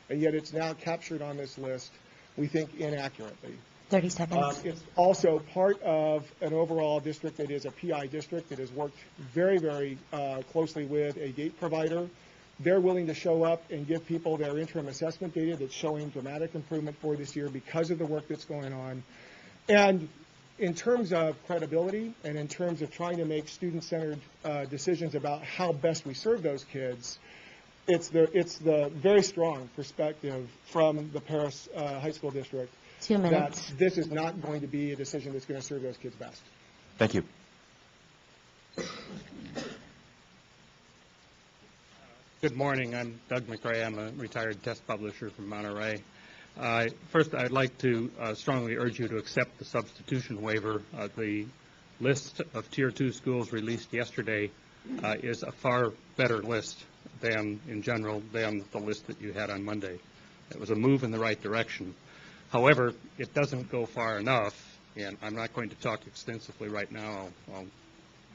and yet it's now captured on this list, we think, inaccurately. 30 seconds. It's also part of an overall district that is a PI district that has worked very, very closely with a gate provider. They're willing to show up and give people their interim assessment data that's showing dramatic improvement for this year because of the work that's going on. And in terms of credibility and in terms of trying to make student-centered decisions about how best we serve those kids, it's the very strong perspective from the Paris High School District 2 minutes. that this is not going to be a decision that's going to serve those kids best. Thank you. Good morning. I'm Doug McRae. I'm a retired test publisher from Monterey. First, I'd like to strongly urge you to accept the substitution waiver. The list of Tier 2 schools released yesterday is a far better list than, in general, than the list that you had on Monday. It was a move in the right direction. However, it doesn't go far enough, and I'm not going to talk extensively right now. I'll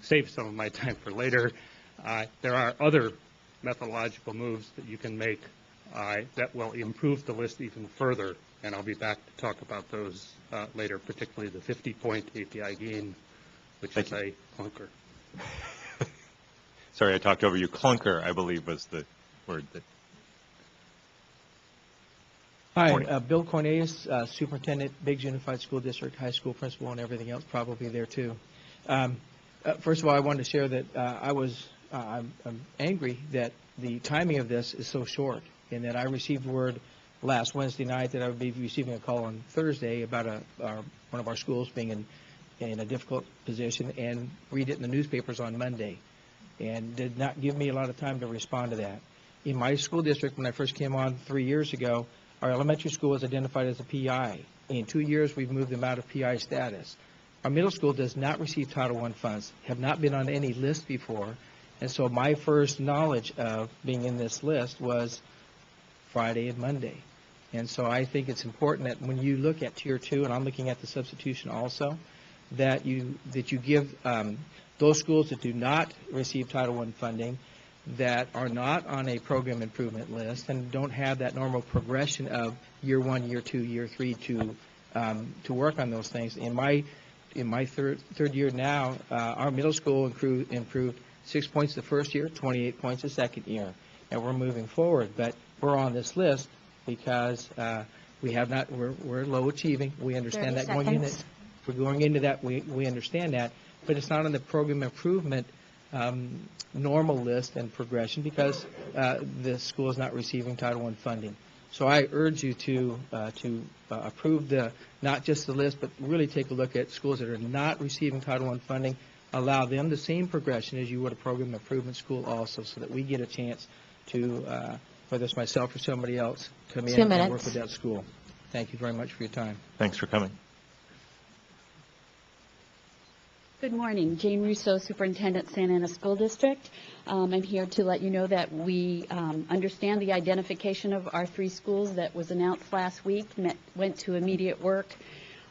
save some of my time for later. There are other methodological moves that you can make that will improve the list even further, and I'll be back to talk about those later, particularly the 50-point API gain, which is a clunker. Sorry, I talked over you. Clunker, I believe, was the word that... Hi, Bill Cornelius, Superintendent, Biggs Unified School District, high school principal, and everything else probably there too. First of all, I wanted to share that I'm angry that the timing of this is so short, and that I received word last Wednesday night that I would be receiving a call on Thursday about one of our schools being in a difficult position, and read it in the newspapers on Monday, and did not give me a lot of time to respond to that. In my school district, when I first came on 3 years ago, our elementary school was identified as a PI. In 2 years, we've moved them out of PI status. Our middle school does not receive Title I funds, have not been on any list before, and so my first knowledge of being in this list was Friday and Monday. And so I think it's important that when you look at Tier 2, and I'm looking at the substitution also, that you give those schools that do not receive Title I funding, that are not on a program improvement list and don't have that normal progression of year 1, year 2, year 3 to work on those things. In my third year now, our middle school improved 6 points the first year, 28 points the second year, and we're moving forward. But we're on this list because we have not. We're low achieving. We understand that going in. If we're going into that, we understand that, but it's not on the program improvement normal list and progression because the school is not receiving Title I funding. So I urge you to approve not just the list, but really take a look at schools that are not receiving Title I funding. Allow them the same progression as you would a program improvement school also, so that we get a chance to, whether it's myself or somebody else, come in and work with that school. Thank you very much for your time. Thanks for coming. Good morning. Jane Russo, Superintendent, Santa Ana School District. I'm here to let you know that we understand the identification of our 3 schools that was announced last week, went to immediate work,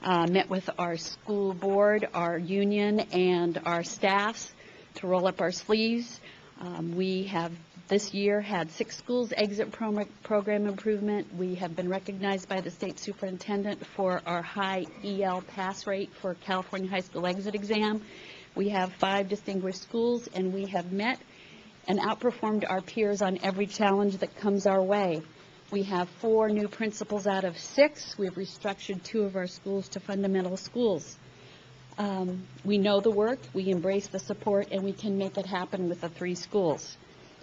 met with our school board, our union, and our staffs to roll up our sleeves. We have this year had 6 schools exit program improvement. We have been recognized by the state superintendent for our high EL pass rate for California high school exit exam. We have 5 distinguished schools, and we have met and outperformed our peers on every challenge that comes our way. We have 4 new principals out of 6. We've restructured 2 of our schools to fundamental schools. We know the work, we embrace the support, and we can make it happen with the 3 schools.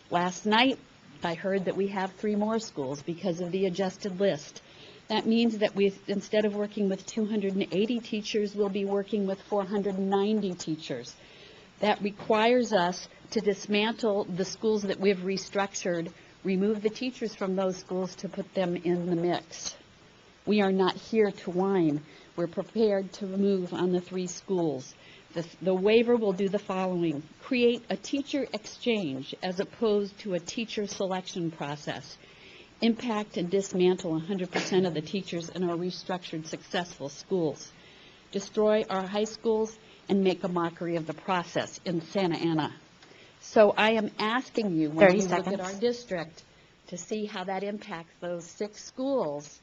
Last night, I heard that we have 3 more schools because of the adjusted list. That means that instead of working with 280 teachers, we'll be working with 490 teachers. That requires us to dismantle the schools that we've restructured, remove the teachers from those schools to put them in the mix. We are not here to whine. We're prepared to move on the 3 schools. The waiver will do the following: create a teacher exchange as opposed to a teacher selection process. Impact and dismantle 100% of the teachers in our restructured successful schools. Destroy our high schools and make a mockery of the process in Santa Ana. So I am asking you, when you look at our district, to see how that impacts those 6 schools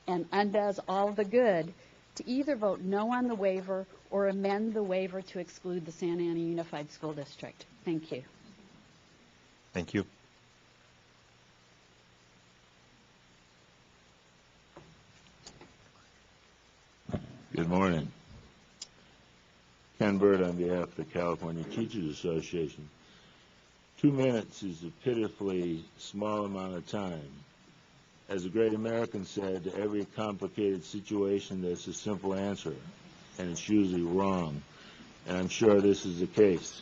and undoes all the good, to either vote no on the waiver or amend the waiver to exclude the Santa Ana Unified School District. Thank you. Thank you. Good morning. Ken Bird on behalf of the California Teachers Association. 2 minutes is a pitifully small amount of time. As a great American said, to every complicated situation there's a simple answer, and it's usually wrong. And I'm sure this is the case.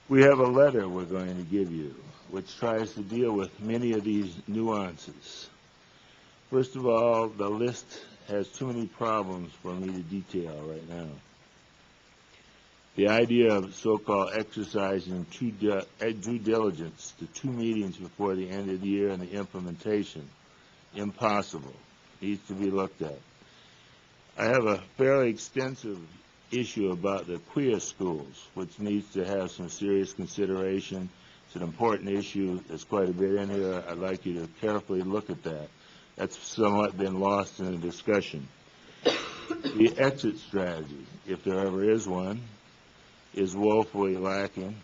We have a letter we're going to give you, which tries to deal with many of these nuances. First of all, the list has too many problems for me to detail right now. The idea of so-called exercising due diligence to 2 meetings before the end of the year and the implementation, impossible, needs to be looked at. I have a fairly extensive issue about the queer schools, which needs to have some serious consideration. It's an important issue. There's quite a bit in here. I'd like you to carefully look at that. That's somewhat been lost in the discussion. The exit strategy, if there ever is one, is woefully lacking.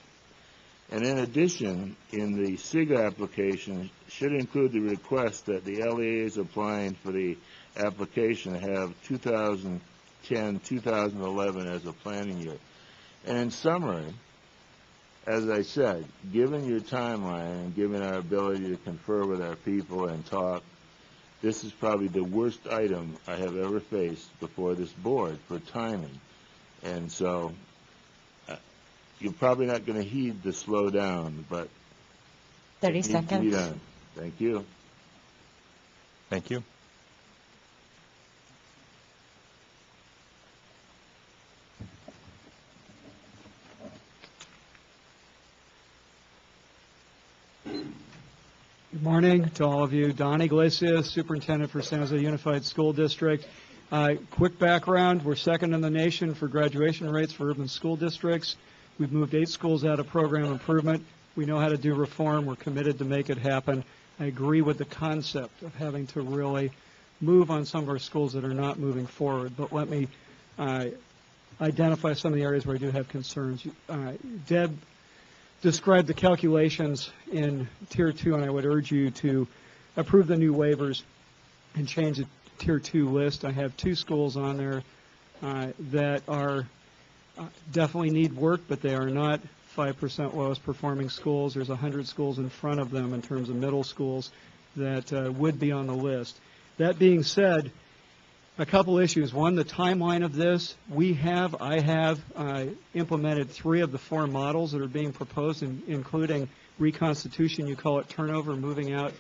And in addition, in the SIG application, should include the request that the LEAs applying for the application have 2010-2011 as a planning year. And in summary, as I said, given your timeline and given our ability to confer with our people and talk, this is probably the worst item I have ever faced before this board for timing. And so you're probably not going to heed the slow down, but 30 it needs to be seconds. done. Thank you. Thank you. Good morning to all of you. Don Iglesias, Superintendent for San Jose Unified School District. Quick background, we're second in the nation for graduation rates for urban school districts. We've moved 8 schools out of program improvement. We know how to do reform. We're committed to make it happen. I agree with the concept of having to really move on some of our schools that are not moving forward. But let me identify some of the areas where I do have concerns. Deb described the calculations in Tier 2, and I would urge you to approve the new waivers and change the Tier 2 list. I have 2 schools on there that are definitely need work, but they are not 5% lowest performing schools. There's 100 schools in front of them in terms of middle schools that would be on the list. That being said, a couple issues. One, the timeline of this. I have implemented 3 of the 4 models that are being proposed, including reconstitution. You call it turnover, moving out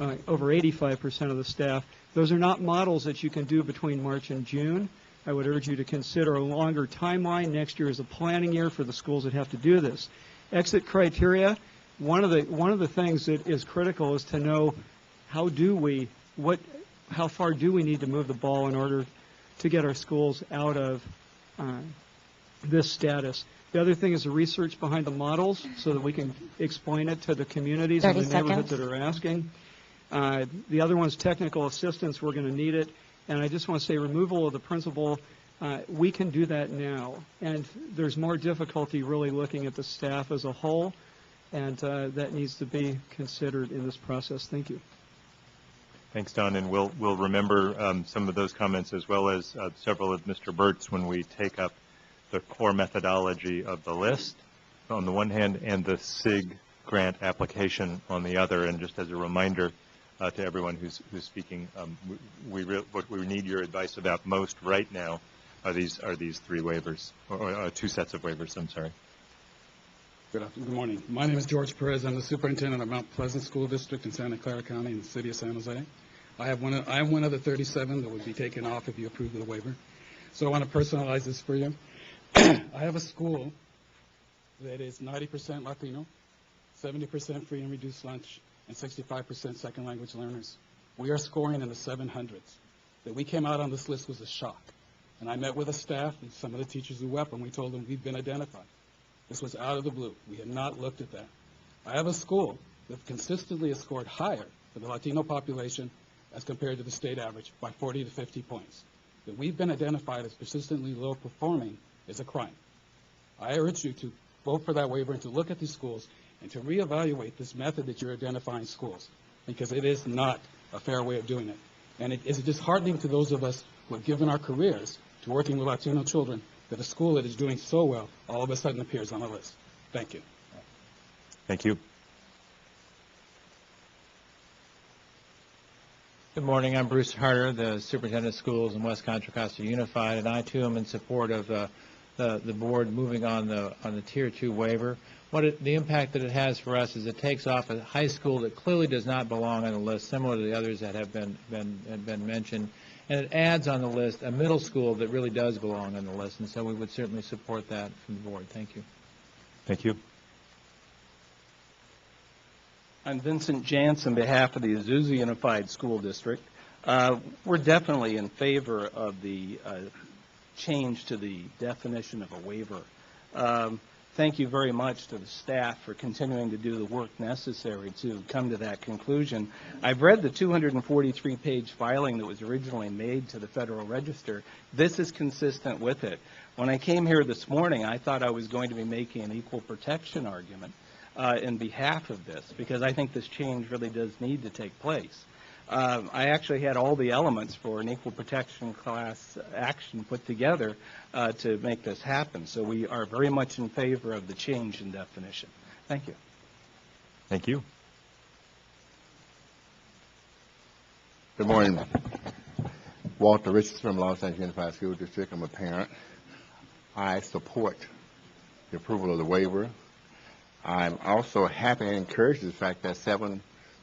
over 85% of the staff. Those are not models that you can do between March and June. I would urge you to consider a longer timeline. Next year is a planning year for the schools that have to do this. Exit criteria. One of the things that is critical is to know how far do we need to move the ball in order to get our schools out of this status. The other thing is the research behind the models so that we can explain it to the communities and the neighborhoods that are asking. The other one is technical assistance. We're going to need it. And I just want to say removal of the principal, we can do that now. And there's more difficulty really looking at the staff as a whole, and that needs to be considered in this process. Thank you. Thanks, Don, and we'll remember some of those comments as well as several of Mr. Burt's when we take up the core methodology of the list on the one hand and the SIG grant application on the other. And just as a reminder to everyone who's speaking, what we need your advice about most right now are these 3 waivers, or 2 sets of waivers. I'm sorry. Good morning. My name is George Perez. I'm the superintendent of Mount Pleasant School District in Santa Clara County in the city of San Jose. I am one of the 37 that would be taken off if you approve of the waiver. So I want to personalize this for you. I have a school that is 90% Latino, 70% free and reduced lunch, and 65% second language learners. We are scoring in the 700s. That we came out on this list was a shock. And I met with the staff and some of the teachers who wept, and we told them we've been identified. This was out of the blue. We had not looked at that. I have a school that consistently has scored higher for the Latino population as compared to the state average by 40 to 50 points. That we've been identified as persistently low performing is a crime. I urge you to vote for that waiver and to look at these schools and to reevaluate this method that you're identifying schools, because it is not a fair way of doing it. And it is disheartening to those of us who have given our careers to working with Latino children that a school that is doing so well all of a sudden appears on the list. Thank you. Thank you. Good morning. I'm Bruce Harder, the Superintendent of Schools in West Contra Costa Unified, and I too am in support of the board moving on the Tier 2 waiver. The impact that it has for us is it takes off a high school that clearly does not belong on the list, similar to the others that have been mentioned, and it adds on the list a middle school that really does belong on the list, and so we would certainly support that from the board. Thank you. Thank you. I'm Vincent Jantz on behalf of the Azusa Unified School District. We're definitely in favor of the change to the definition of a waiver. Thank you very much to the staff for continuing to do the work necessary to come to that conclusion. I've read the 243-page filing that was originally made to the Federal Register. This is consistent with it. When I came here this morning, I thought I was going to be making an equal protection argument in behalf of this, because I think this change really does need to take place. I actually had all the elements for an equal protection class action put together to make this happen. So we are very much in favor of the change in definition. Thank you. Thank you. Good morning. Walter Richards from Los Angeles Unified School District. I'm a parent. I support the approval of the waiver. I'm also happy and encouraged the fact that 7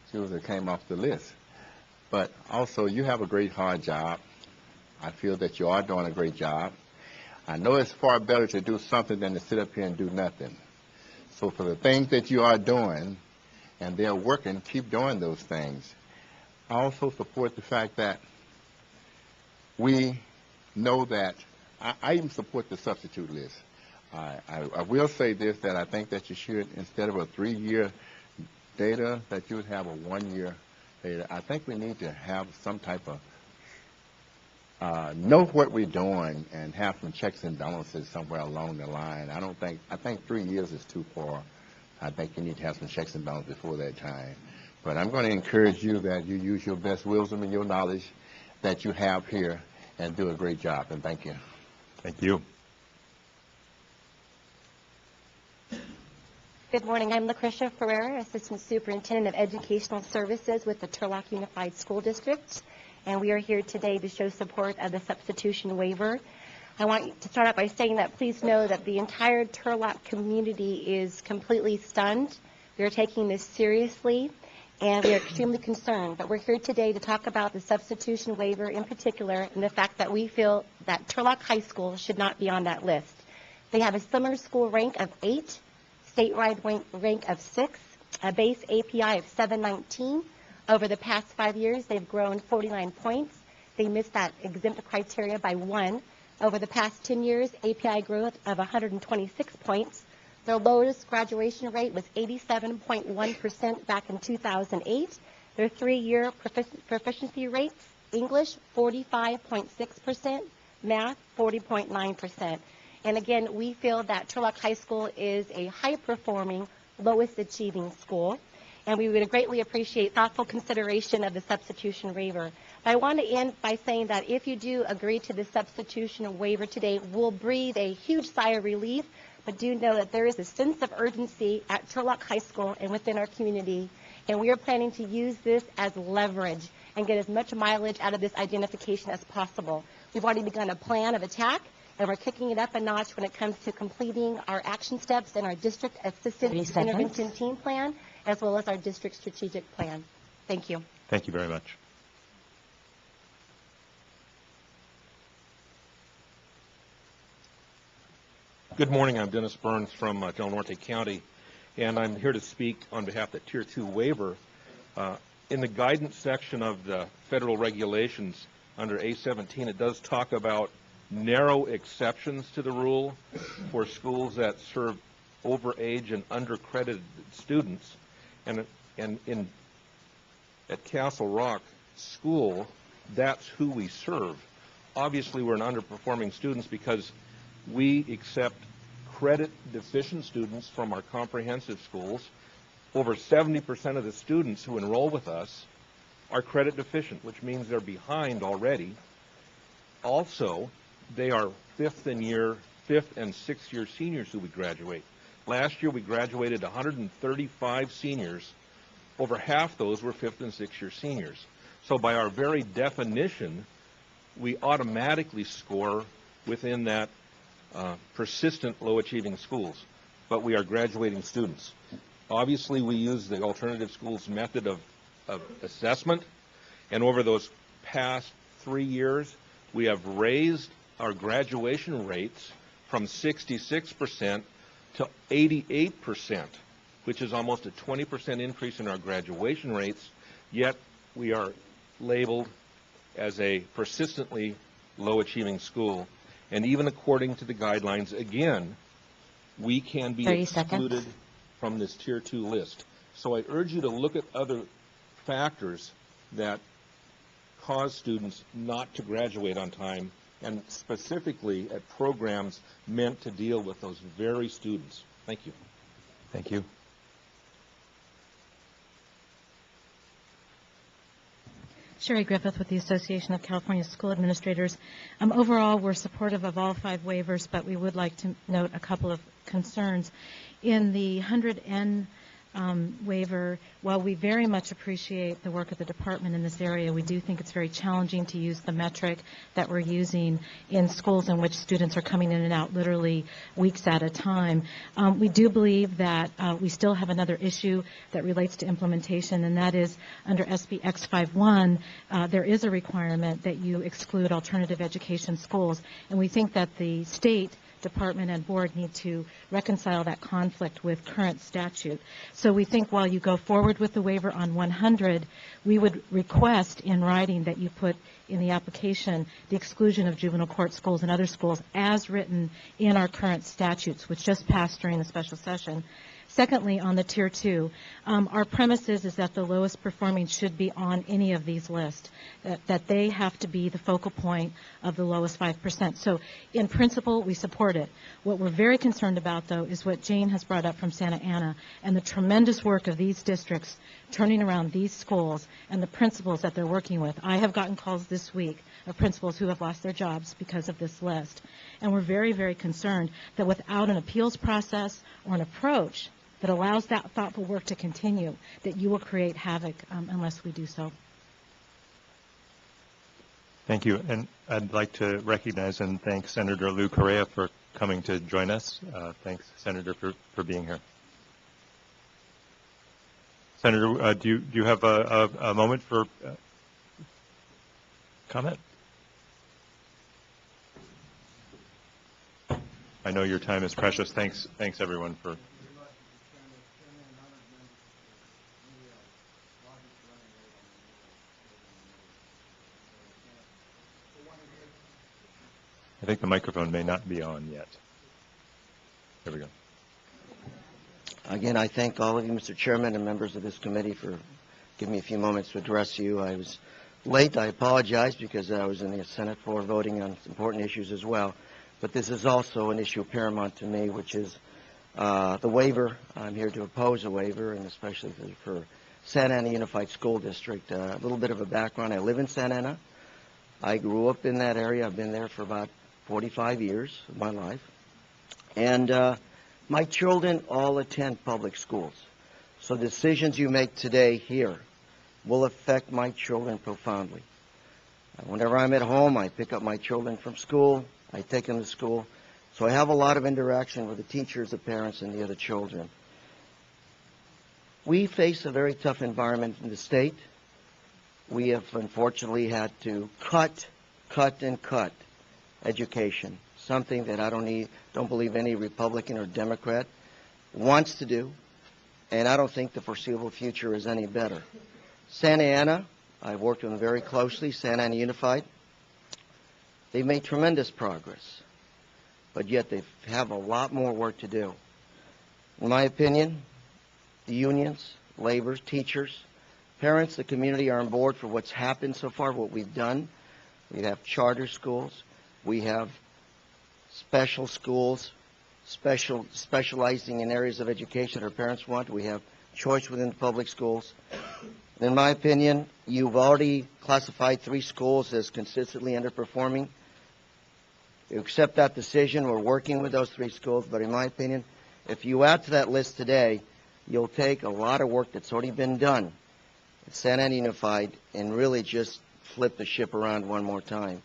schools that came off the list. But also, you have a great, hard job. I feel that you are doing a great job. I know it's far better to do something than to sit up here and do nothing. So for the things that you are doing, and they're working, keep doing those things. I also support the fact that we know that, I even support the substitute list. I will say this, that I think that you should, instead of a 3-year data, that you would have a 1-year data. I think we need to have some type of, know what we're doing and have some checks and balances somewhere along the line. I think 3 years is too far. I think you need to have some checks and balances before that time. But I'm going to encourage you that you use your best wisdom and your knowledge that you have here and do a great job. And thank you. Thank you. Good morning. I'm Lucretia Ferreira, Assistant Superintendent of Educational Services with the Turlock Unified School District, and we are here today to show support of the substitution waiver. I want to start out by saying that please know that the entire Turlock community is completely stunned. We are taking this seriously, and we are extremely concerned. But we're here today to talk about the substitution waiver in particular and the fact that we feel that Turlock High School should not be on that list. They have a summer school rank of 8, statewide rank of 6, a base API of 719. Over the past 5 years, they've grown 49 points. They missed that exempt criteria by 1. Over the past 10 years, API growth of 126 points. Their lowest graduation rate was 87.1% back in 2008. Their 3-year proficiency rates, English 45.6%, math 40.9%. And again, we feel that Turlock High School is a high-performing, lowest-achieving school, and we would greatly appreciate thoughtful consideration of the substitution waiver. But I want to end by saying that if you do agree to the substitution waiver today, we'll breathe a huge sigh of relief, but do know that there is a sense of urgency at Turlock High School and within our community, and we are planning to use this as leverage and get as much mileage out of this identification as possible. We've already begun a plan of attack, and we're kicking it up a notch when it comes to completing our action steps in our district assistance intervention team plan, as well as our district strategic plan. Thank you. Thank you very much. Good morning. I'm Dennis Burns from Del Norte County, and I'm here to speak on behalf of the Tier 2 waiver. In the guidance section of the federal regulations under A17, it does talk about narrow exceptions to the rule for schools that serve overage and undercredited students. And at Castle Rock School, that's who we serve. Obviously, we're an underperforming students because we accept credit deficient students from our comprehensive schools. Over 70% of the students who enroll with us are credit deficient, which means they're behind already. Also, they are fifth in year fifth and sixth year seniors who would graduate. Last year we graduated 135 seniors. Over half those were fifth and sixth year seniors. So by our very definition, we automatically score within that persistent low achieving schools, but we are graduating students. Obviously, we use the alternative schools method of assessment, and over those past 3 years, we have raised our graduation rates from 66% to 88%, which is almost a 20% increase in our graduation rates, yet we are labeled as a persistently low achieving school. And even according to the guidelines, again, we can be excluded from this Tier 2 list. So I urge you to look at other factors that cause students not to graduate on time, and specifically at programs meant to deal with those very students. Thank you. Thank you. Sherry Griffith with the Association of California School Administrators. Overall, we're supportive of all 5 waivers, but we would like to note a couple of concerns. In the 100N waiver, while we very much appreciate the work of the department in this area, we do think it's very challenging to use the metric that we're using in schools in which students are coming in and out literally weeks at a time. We do believe that we still have another issue that relates to implementation, and that is under SB X51, there is a requirement that you exclude alternative education schools, and we think that the state department and board need to reconcile that conflict with current statute. So we think while you go forward with the waiver on 100, we would request in writing that you put in the application the exclusion of juvenile court schools and other schools as written in our current statutes, which just passed during the special session. Secondly, on the Tier 2, our premise is that the lowest performing should be on any of these lists, that they have to be the focal point of the lowest 5%. So in principle, we support it. What we're very concerned about, though, is what Jane has brought up from Santa Ana and the tremendous work of these districts turning around these schools and the principals that they're working with. I have gotten calls this week of principals who have lost their jobs because of this list. And we're very, very concerned that without an appeals process or an approach that allows that thoughtful work to continue, that you will create havoc unless we do so. Thank you. And I'd like to recognize and thank Senator Lou Correa for coming to join us. Thanks, Senator, for being here. Senator, do you have a moment for comment? I know your time is precious. Thanks everyone for. I think the microphone may not be on yet. There we go. Again, I thank all of you, Mr. Chairman, and members of this committee for giving me a few moments to address you. I was late. I apologize because I was in the Senate floor voting on important issues as well. But this is also an issue paramount to me, which is the waiver. I'm here to oppose a waiver, and especially for Santa Ana Unified School District. A little bit of a background. I live in Santa Ana. I grew up in that area. I've been there for about 45 years of my life. And my children all attend public schools. So decisions you make today here will affect my children profoundly. Whenever I'm at home, I pick up my children from school. I take them to school. So I have a lot of interaction with the teachers, the parents, and the other children. We face a very tough environment in the state. We have unfortunately had to cut education, something that I don't believe any Republican or Democrat wants to do, and I don't think the foreseeable future is any better. Santa Ana, I've worked with them very closely, Santa Ana Unified. They've made tremendous progress, but yet they have a lot more work to do. In my opinion, the unions, labor, teachers, parents, the community are on board for what's happened so far, what we've done. We have charter schools. We have special schools, specializing in areas of education our parents want. We have choice within the public schools. In my opinion, you've already classified 3 schools as consistently underperforming. You accept that decision. We're working with those 3 schools, but in my opinion, if you add to that list today, you'll take a lot of work that's already been done at Santa Ana Unified and really just flip the ship around one more time.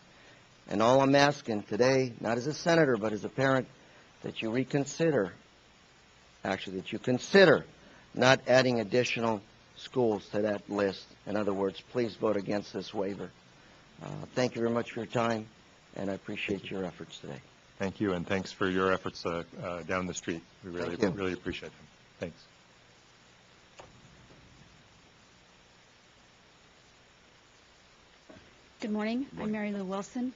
And all I'm asking today, not as a senator, but as a parent, that you reconsider, actually, that you consider not adding additional schools to that list. In other words, please vote against this waiver. Thank you very much for your time, and I appreciate your efforts today. Thank you, and thanks for your efforts down the street. We really appreciate them. Thanks. Good morning. I'm Mary Lou Wilson,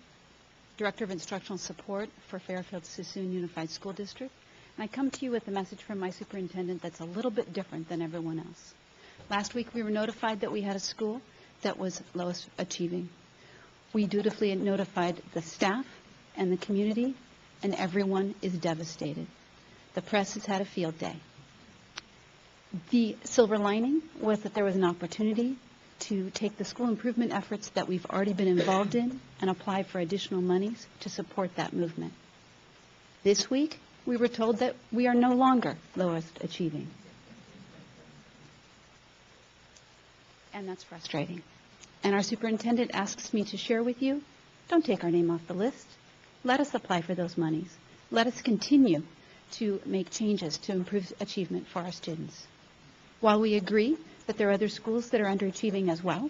Director of Instructional Support for Fairfield-Sassoon Unified School District. And I come to you with a message from my superintendent that's a little bit different than everyone else. Last week we were notified that we had a school that was lowest achieving. We dutifully notified the staff and the community, and everyone is devastated. The press has had a field day. The silver lining was that there was an opportunity to take the school improvement efforts that we've already been involved in and apply for additional monies to support that movement. This week, we were told that we are no longer lowest achieving. And that's frustrating. And our superintendent asks me to share with you, don't take our name off the list. Let us apply for those monies. Let us continue to make changes to improve achievement for our students. While we agree that there are other schools that are underachieving as well,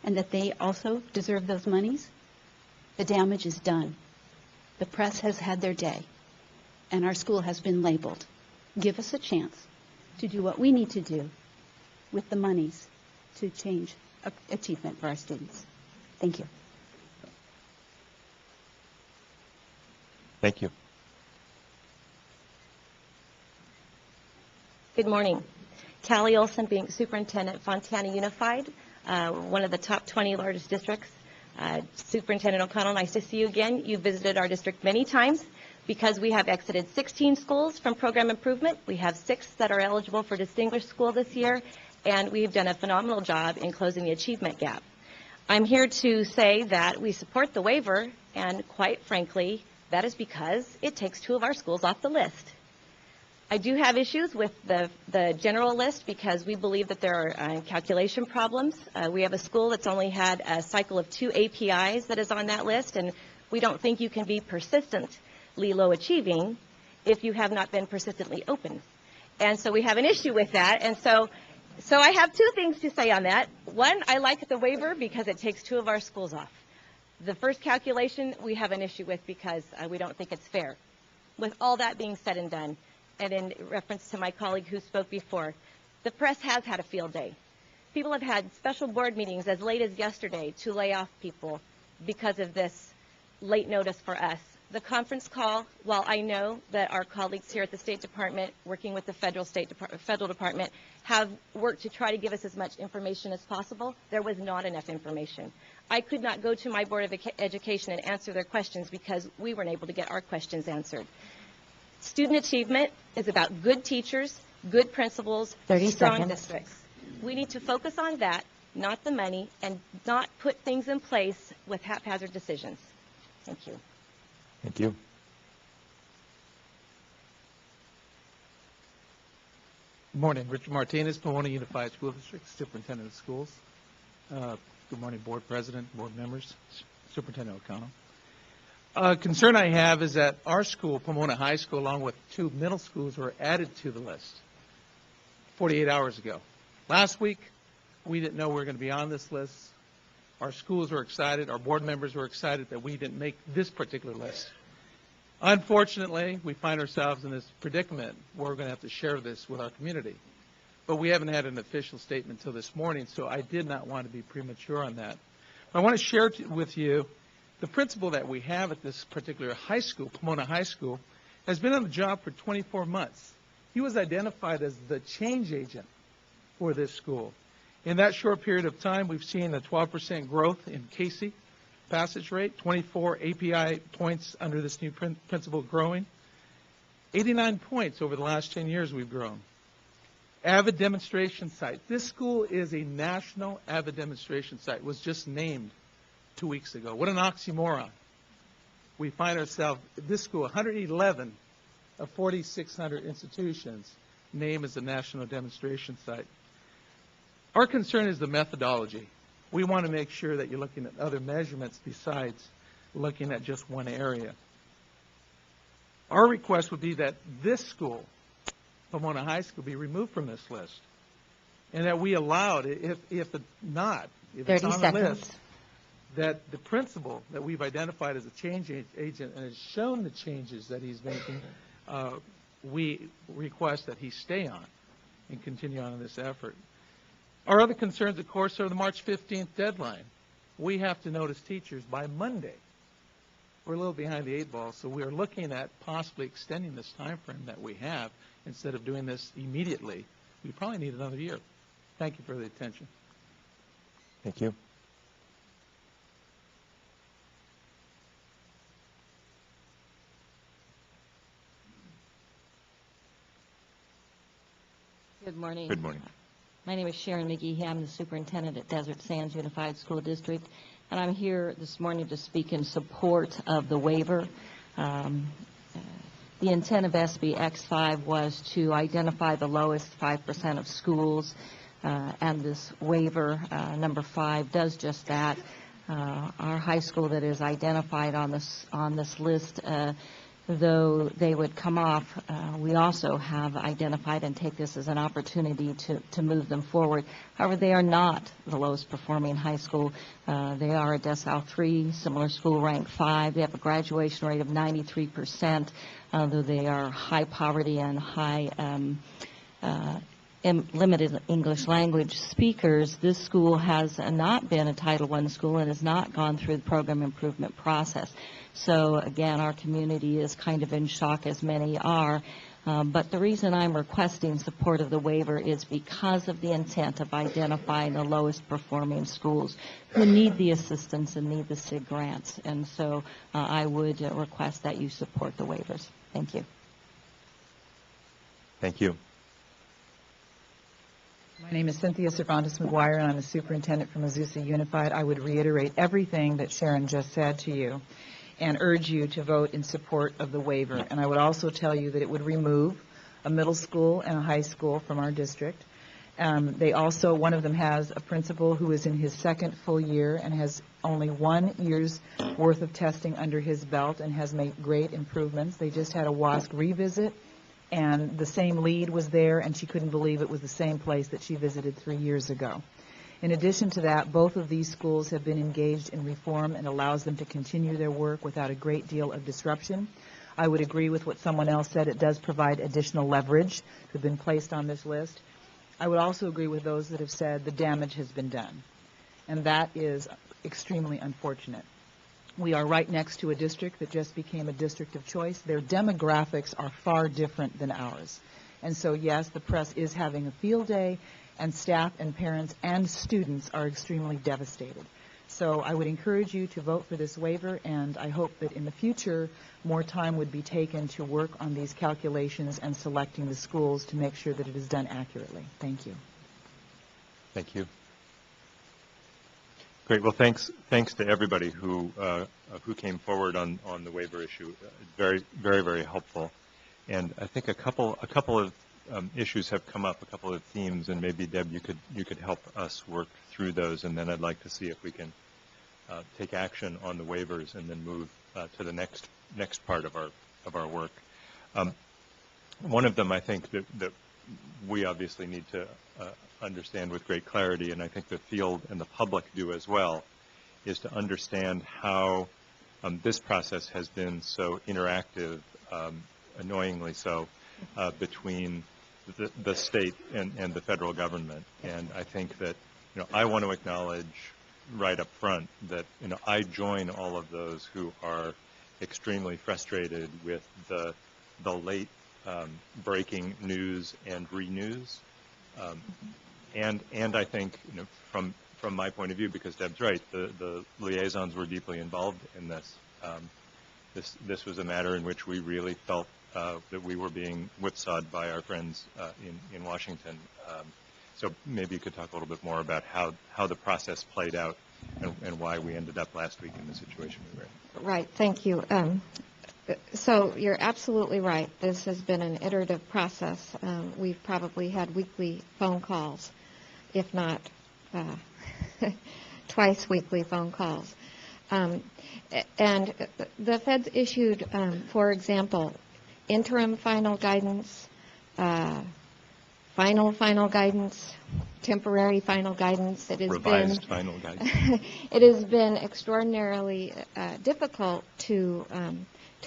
and that they also deserve those monies, the damage is done. The press has had their day, and our school has been labeled. Give us a chance to do what we need to do with the monies to change achievement for our students. Thank you. Thank you. Good morning. Callie Olson, being Superintendent, Fontana Unified, one of the top 20 largest districts. Superintendent O'Connell, nice to see you again. You visited our district many times. Because we have exited 16 schools from program improvement, we have 6 that are eligible for distinguished school this year, and we've done a phenomenal job in closing the achievement gap. I'm here to say that we support the waiver, and quite frankly, that is because it takes 2 of our schools off the list. I do have issues with the general list because we believe that there are calculation problems. We have a school that's only had a cycle of 2 APIs that is on that list, and we don't think you can be persistently low achieving if you have not been persistently open. And so we have an issue with that. And so I have 2 things to say on that. One, I like the waiver because it takes 2 of our schools off. The first calculation we have an issue with because we don't think it's fair. With all that being said and done, and in reference to my colleague who spoke before, the press has had a field day. People have had special board meetings as late as yesterday to lay off people because of this late notice for us. The conference call, while I know that our colleagues here at the State Department, working with the federal department, have worked to try to give us as much information as possible, there was not enough information. I could not go to my Board of Education and answer their questions because we weren't able to get our questions answered. Student achievement is about good teachers, good principals, 30 strong seconds. districts. We need to focus on that, not the money, and not put things in place with haphazard decisions. Thank you. Thank you. Good morning. Richard Martinez, Pomona Unified School District, Superintendent of Schools. Good morning, Board President, Board members, Superintendent O'Connell. Concern I have is that our school, Pomona High School, along with 2 middle schools, were added to the list 48 hours ago. Last week, we didn't know we were going to be on this list. Our schools were excited, our board members were excited that we didn't make this particular list. Unfortunately, we find ourselves in this predicament where we're going to have to share this with our community. But we haven't had an official statement until this morning, so I did not want to be premature on that. I want to share with you the principal that we have at this particular high school, Pomona High School, has been on the job for 24 months. He was identified as the change agent for this school. In that short period of time, we've seen a 12% growth in Casey passage rate, 24 API points under this new principal growing, 89 points over the last 10 years we've grown. Avid demonstration site. This school is a national avid demonstration site. It was just named 2 weeks ago. What an oxymoron. we find ourselves, this school, 111 of 4,600 institutions named as a national demonstration site. Our concern is the methodology. We want to make sure that you're looking at other measurements besides looking at just one area. Our request would be that this school, Pomona High School, be removed from this list, and that we allowed, if it's not on the list, that the principal that we've identified as a change agent and has shown the changes that he's making, we request that he stay on and continue on in this effort. Our other concerns, of course, are the March 15th deadline. We have to notice teachers by Monday. We're a little behind the 8 ball, so we are looking at possibly extending this time frame that we have instead of doing this immediately. We probably need another year. Thank you for the attention. Thank you. Good morning. Good morning. My name is Sharon McGee. I'm the superintendent at Desert Sands Unified School District, and I'm here this morning to speak in support of the waiver. The intent of SB X5 was to identify the lowest 5% of schools, and this waiver, number 5, does just that. Our high school that is identified on this list, though they would come off, we also have identified and take this as an opportunity to move them forward. However, they are not the lowest performing high school. They are a decile 3, similar school rank 5. They have a graduation rate of 93%, though they are high poverty and high limited English language speakers. This school has not been a Title I school and has not gone through the program improvement process. So again, our community is kind of in shock, as many are. But the reason I'm requesting support of the waiver is because of the intent of identifying the lowest performing schools who need the assistance and need the SIG grants. And so I would request that you support the waivers. Thank you. Thank you. My name is Cynthia Cervantes McGuire, and I'm a superintendent from Azusa Unified. I would reiterate everything that Sharon just said to you and urge you to vote in support of the waiver. And I would also tell you that it would remove a middle school and a high school from our district. They also, one of them has a principal who is in his second full year and has only 1 year's worth of testing under his belt and has made great improvements. They just had a WASC revisit, and the same lead was there, and she couldn't believe it was the same place that she visited 3 years ago. In addition to that, both of these schools have been engaged in reform and allows them to continue their work without a great deal of disruption. I would agree with what someone else said. It does provide additional leverage to have been placed on this list. I would also agree with those that have said the damage has been done, and that is extremely unfortunate. We are right next to a district that just became a district of choice. Their demographics are far different than ours. And so, yes, the press is having a field day, and staff and parents and students are extremely devastated. So I would encourage you to vote for this waiver, and I hope that in the future more time would be taken to work on these calculations and selecting the schools to make sure that it is done accurately. Thank you. Thank you. Great. Well, thanks to everybody who came forward on the waiver issue. Very, very, very helpful. And I think a couple of issues have come up, a couple of themes, and maybe Deb, you could help us work through those, and then I'd like to see if we can take action on the waivers and then move to the next part of our work. One of them, I think, that we obviously need to understand with great clarity, and I think the field and the public do as well, is to understand how this process has been so interactive, annoyingly so, between the state and the federal government. And I think that, I want to acknowledge right up front that, I join all of those who are extremely frustrated with the late breaking news and re-news. And I think, from my point of view, because Deb's right, the liaisons were deeply involved in this. This was a matter in which we really felt that we were being whipsawed by our friends in Washington. So maybe you could talk a little bit more about how the process played out and why we ended up last week in the situation we were in. Right, thank you. So you're absolutely right. This has been an iterative process. We've probably had weekly phone calls, if not twice weekly phone calls. And the feds issued, for example, interim final guidance, final guidance, temporary final guidance. It has Revised final guidance. It has been extraordinarily difficult to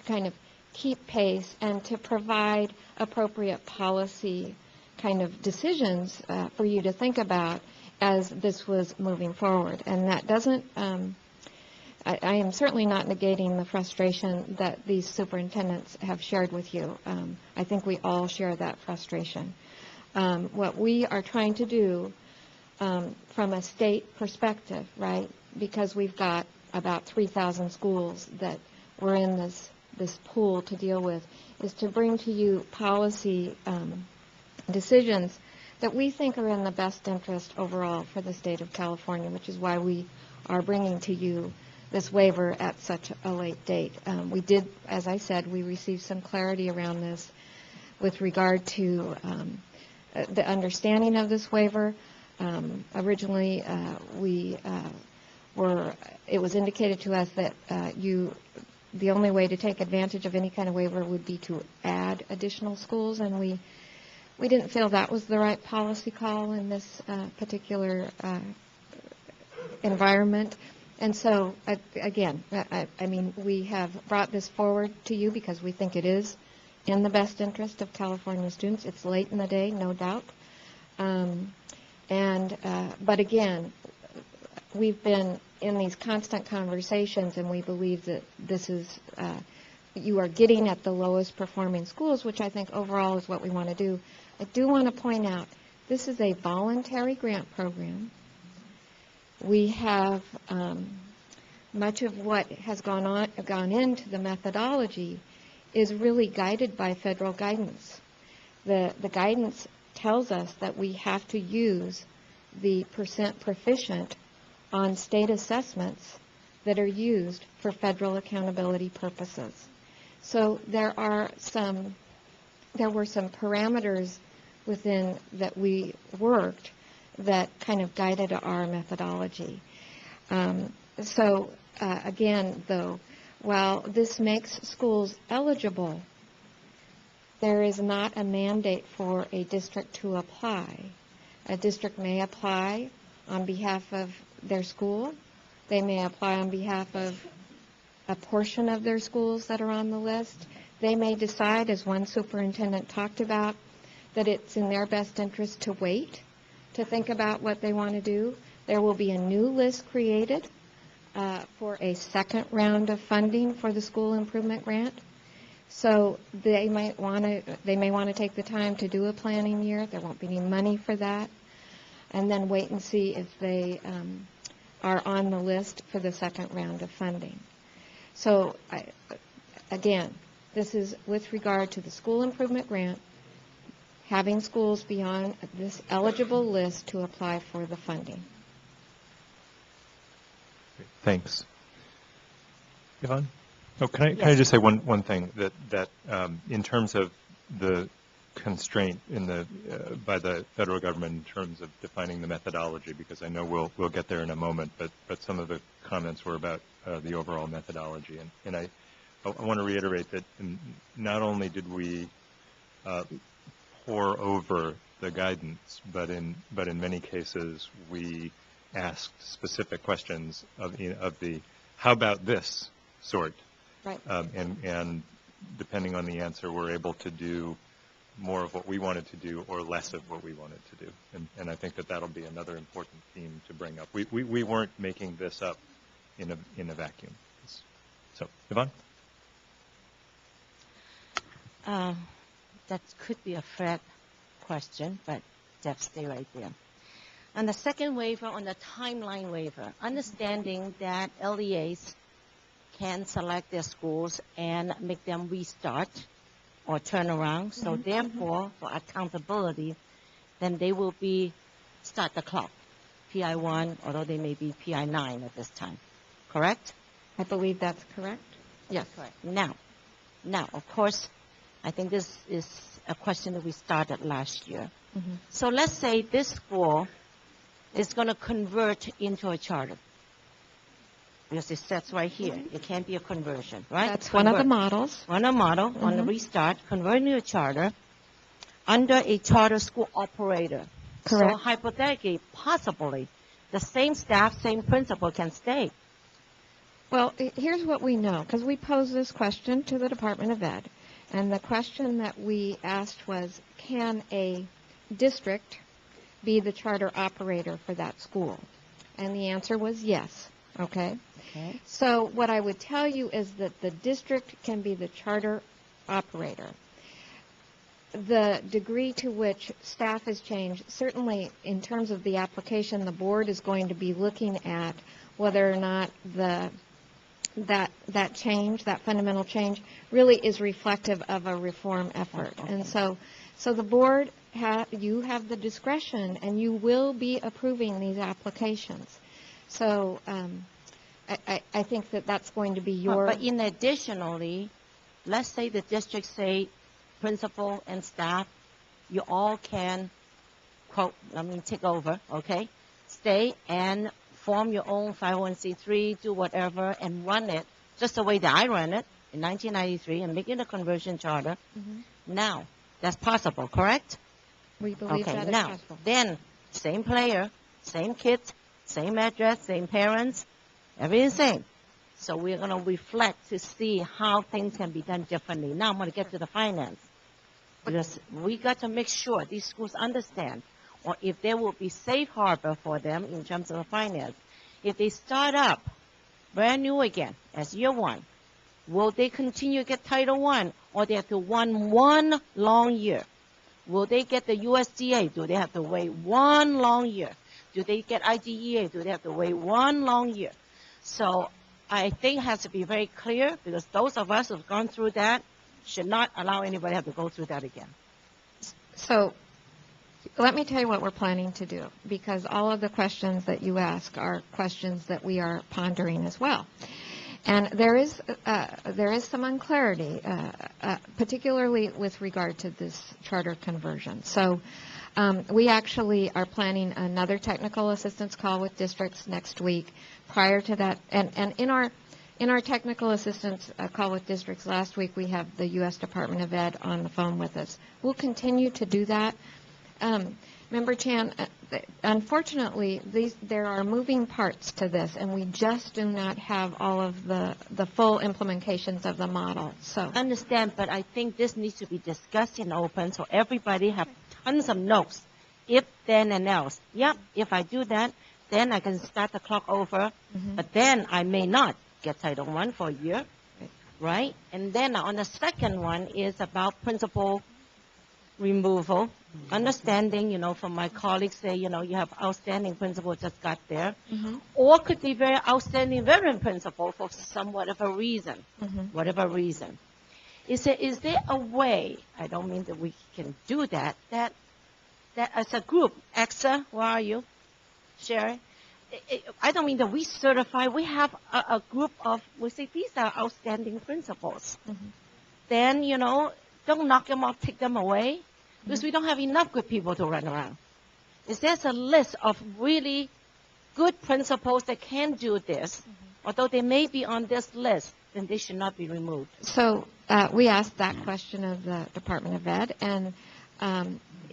kind of keep pace and to provide appropriate policy kind of decisions for you to think about as this was moving forward. And that doesn't, I am certainly not negating the frustration that these superintendents have shared with you. I think we all share that frustration. What we are trying to do from a state perspective, right, because we've got about 3,000 schools that we're in this pool to deal with, is to bring to you policy decisions that we think are in the best interest overall for the state of California, which is why we are bringing to you this waiver at such a late date. We did, as I said, we received some clarity around this with regard to the understanding of this waiver. Originally, it was indicated to us that the only way to take advantage of any kind of waiver would be to add additional schools, and we didn't feel that was the right policy call in this particular environment. And so, again, I mean, we have brought this forward to you because we think it is in the best interest of California students. It's late in the day, no doubt. But again, we've been in these constant conversations, and we believe that this is, you are getting at the lowest performing schools, which I think overall is what we want to do. I do want to point out, this is a voluntary grant program. We have much of what has gone into the methodology is really guided by federal guidance. The guidance tells us that we have to use the percent proficient on state assessments that are used for federal accountability purposes. So there were some parameters within that we worked that kind of guided our methodology. Again, though, while this makes schools eligible, there is not a mandate for a district to apply. A district may apply on behalf of their school. They may apply on behalf of a portion of their schools that are on the list. They may decide, as one superintendent talked about, that it's in their best interest to wait, to think about what they want to do. There will be a new list created for a second round of funding for the school improvement grant. So they may want to take the time to do a planning year. There won't be any money for that. And then wait and see if they are on the list for the second round of funding. So again, this is with regard to the school improvement grant, having schools beyond this eligible list to apply for the funding. Thanks. Yvonne? Oh, can I just say one thing, that in terms of the constraint by the federal government in terms of defining the methodology, because I know we'll get there in a moment, but some of the comments were about the overall methodology, and I want to reiterate that not only did we pore over the guidance, but in many cases we asked specific questions of the how about this sort. Right. And depending on the answer, we're able to do more of what we wanted to do or less of what we wanted to do. And I think that'll be another important theme to bring up. We weren't making this up in a vacuum. So, Yvonne? That could be a Fred question, but Jeff, stay right there. On the second waiver, on the timeline waiver, understanding that LEAs can select their schools and make them restart or turn around. So therefore, for accountability, then they will start the clock. PI1, although they may be PI9 at this time. Correct? I believe that's correct. Yes. Correct. Now, of course, I think this is a question that we started last year. Mm-hmm. So let's say this school is going to convert into a charter. Because it says right here, it can't be a conversion, right? That's one of the models. On a model, on the restart, convert into a charter under a charter school operator. Correct. So hypothetically, possibly, the same staff, same principal can stay. Well, here's what we know, because we posed this question to the Department of Ed, and the question that we asked was, can a district be the charter operator for that school? And the answer was yes. Okay? Okay. So what I would tell you is that the district can be the charter operator. The degree to which staff has changed, certainly in terms of the application, the board is going to be looking at whether or not that change, that fundamental change, really is reflective of a reform effort. Okay. And so the board, you have the discretion, and you will be approving these applications. So I think that that's going to be your... But in additionally, let's say the district say, principal and staff, you all can, quote, take over, okay? Stay and form your own 501c3, do whatever, and run it just the way that I ran it in 1993 and make it a conversion charter. Mm-hmm. Now, that's possible, correct? We believe that is possible. Then, same player, same kids, same address, same parents, everything same. So we're going to reflect to see how things can be done differently. Now I'm going to get to the finance. Because we got to make sure these schools understand, or if there will be safe harbor for them in terms of the finance. If they start up brand new again as year one, will they continue to get Title I, or they have to run one long year? Will they get the USDA? Do they have to wait one long year? Do they get IDEA? Do they have to wait one long year? So I think it has to be very clear, because those of us who have gone through that should not allow anybody to have to go through that again. So let me tell you what we're planning to do, because all of the questions that you ask are questions that we are pondering as well. And there is some unclarity, particularly with regard to this charter conversion. So we actually are planning another technical assistance call with districts next week. Prior to that, and in our technical assistance call with districts last week, we have the U.S. Department of Ed on the phone with us. We'll continue to do that. Member Chan, unfortunately, there are moving parts to this, and we just do not have all of the full implementations of the model. So I understand, but I think this needs to be discussed in open so everybody have tons of notes. If, then, and else. Yep, if I do that, then I can start the clock over, but then I may not get Title I for a year, right? And then on the second one is about principal removal, understanding, from my colleagues say, you have outstanding principal just got there, or could be very outstanding veteran principal for some whatever reason, Is there a way, I don't mean that we can do that as a group, EXA, where are you? Sherry? I don't mean that we certify, we have a group of, we say these are outstanding principals. Then, don't knock them off, take them away, because we don't have enough good people to run around. Is there a list of really good principals that can do this, although they may be on this list, then they should not be removed? So we asked that question of the Department of Ed, and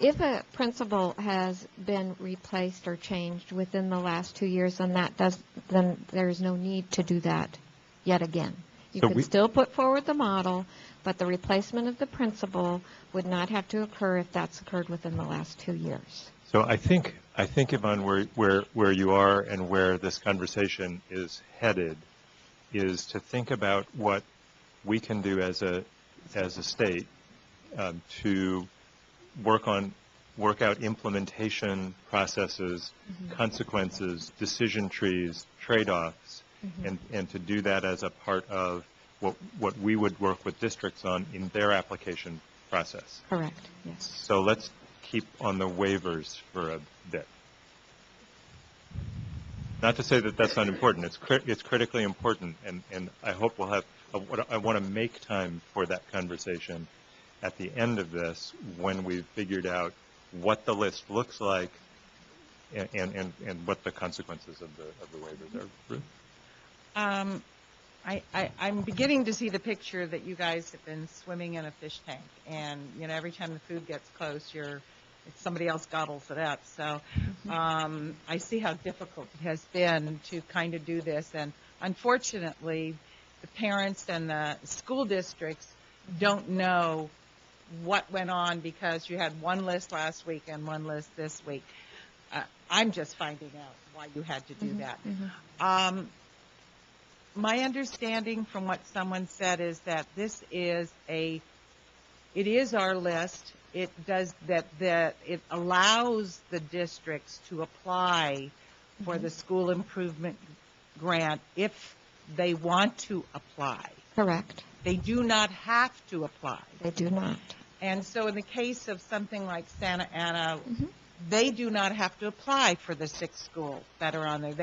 if a principal has been replaced or changed within the last 2 years, then there's no need to do that yet again. You can still put forward the model, but the replacement of the principal would not have to occur if that's occurred within the last 2 years. So I think Yvonne, where you are and where this conversation is headed is to think about what we can do as a state to work out implementation processes, consequences, decision trees, trade-offs, and to do that as a part of what we would work with districts on in their application process. Not to say that that's not important. It's critically important, and I hope we'll have. I want to make time for that conversation at the end of this when we've figured out what the list looks like and what the consequences of the waivers are. Ruth? I'm beginning to see the picture that you guys have been swimming in a fish tank, and every time the food gets close, somebody else gobbles it up. So I see how difficult it has been to kind of do this, and unfortunately, the parents and the school districts don't know what went on because you had one list last week and one list this week. I'm just finding out why you had to do that. My understanding from what someone said is that it is our list. It does that. It allows the districts to apply for the school improvement grant if they want to apply. Correct. They do not have to apply. They do not. And so in the case of something like Santa Ana, they do not have to apply for the 6 schools that are on there.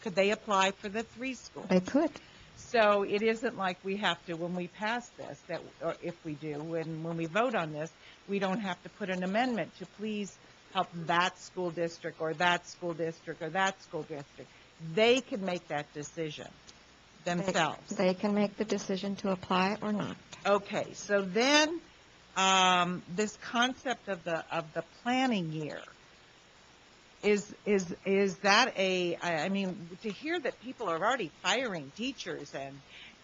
Could they apply for the 3 schools? They could. So it isn't like we have to, when we pass this, or if we do, when we vote on this, we don't have to put an amendment to please help that school district or that school district or that school district. They can make that decision themselves. They can make the decision to apply or not. Okay, so then this concept of the planning year, is that I mean, to hear that people are already firing teachers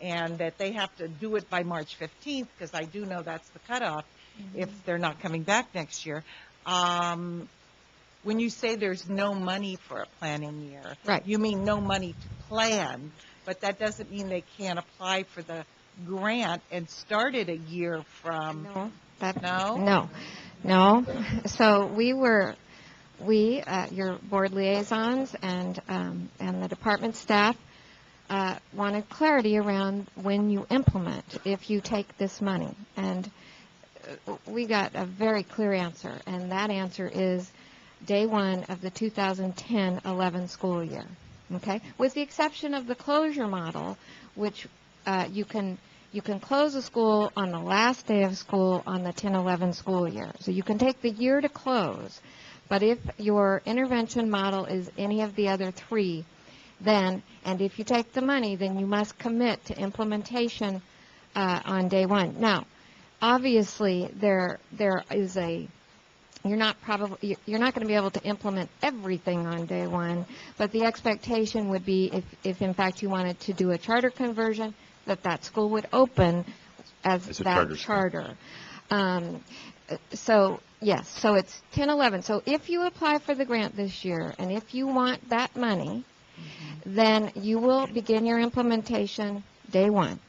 and that they have to do it by March 15th, because I do know that's the cutoff if they're not coming back next year. When you say there's no money for a planning year, right, you mean no money to plan, but that doesn't mean they can't apply for the grant and start it a year from. No. So we, your board liaisons and the department staff wanted clarity around when you implement, if you take this money. And we got a very clear answer, and that answer is day 1 of the 2010-11 school year. Okay? With the exception of the closure model, which you can close a school on the last day of school on the 10-11 school year. So you can take the year to close. But if your intervention model is any of the other 3, and if you take the money, then you must commit to implementation on day 1. Now, obviously, there is you're not going to be able to implement everything on day 1, but the expectation would be if in fact you wanted to do a charter conversion, that school would open as that charter. So yes, so it's 10-11. So if you apply for the grant this year, and if you want that money, then you will begin your implementation day 1.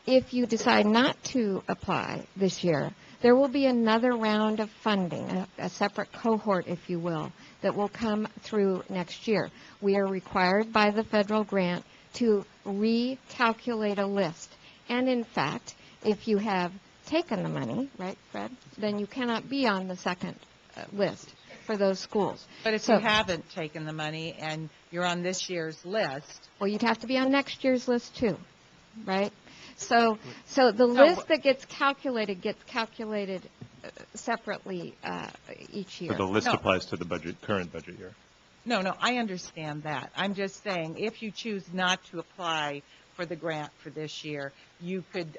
If you decide not to apply this year, there will be another round of funding, a separate cohort, if you will, that will come through next year. We are required by the federal grant to recalculate a list. And in fact, if you have taken the money, right, Fred, then you cannot be on the second list for those schools. But if you haven't taken the money and you're on this year's list. Well, you'd have to be on next year's list too, right? So the list that gets calculated separately each year. So the list applies to the current budget year. No, I understand that. I'm just saying, if you choose not to apply for the grant for this year, you could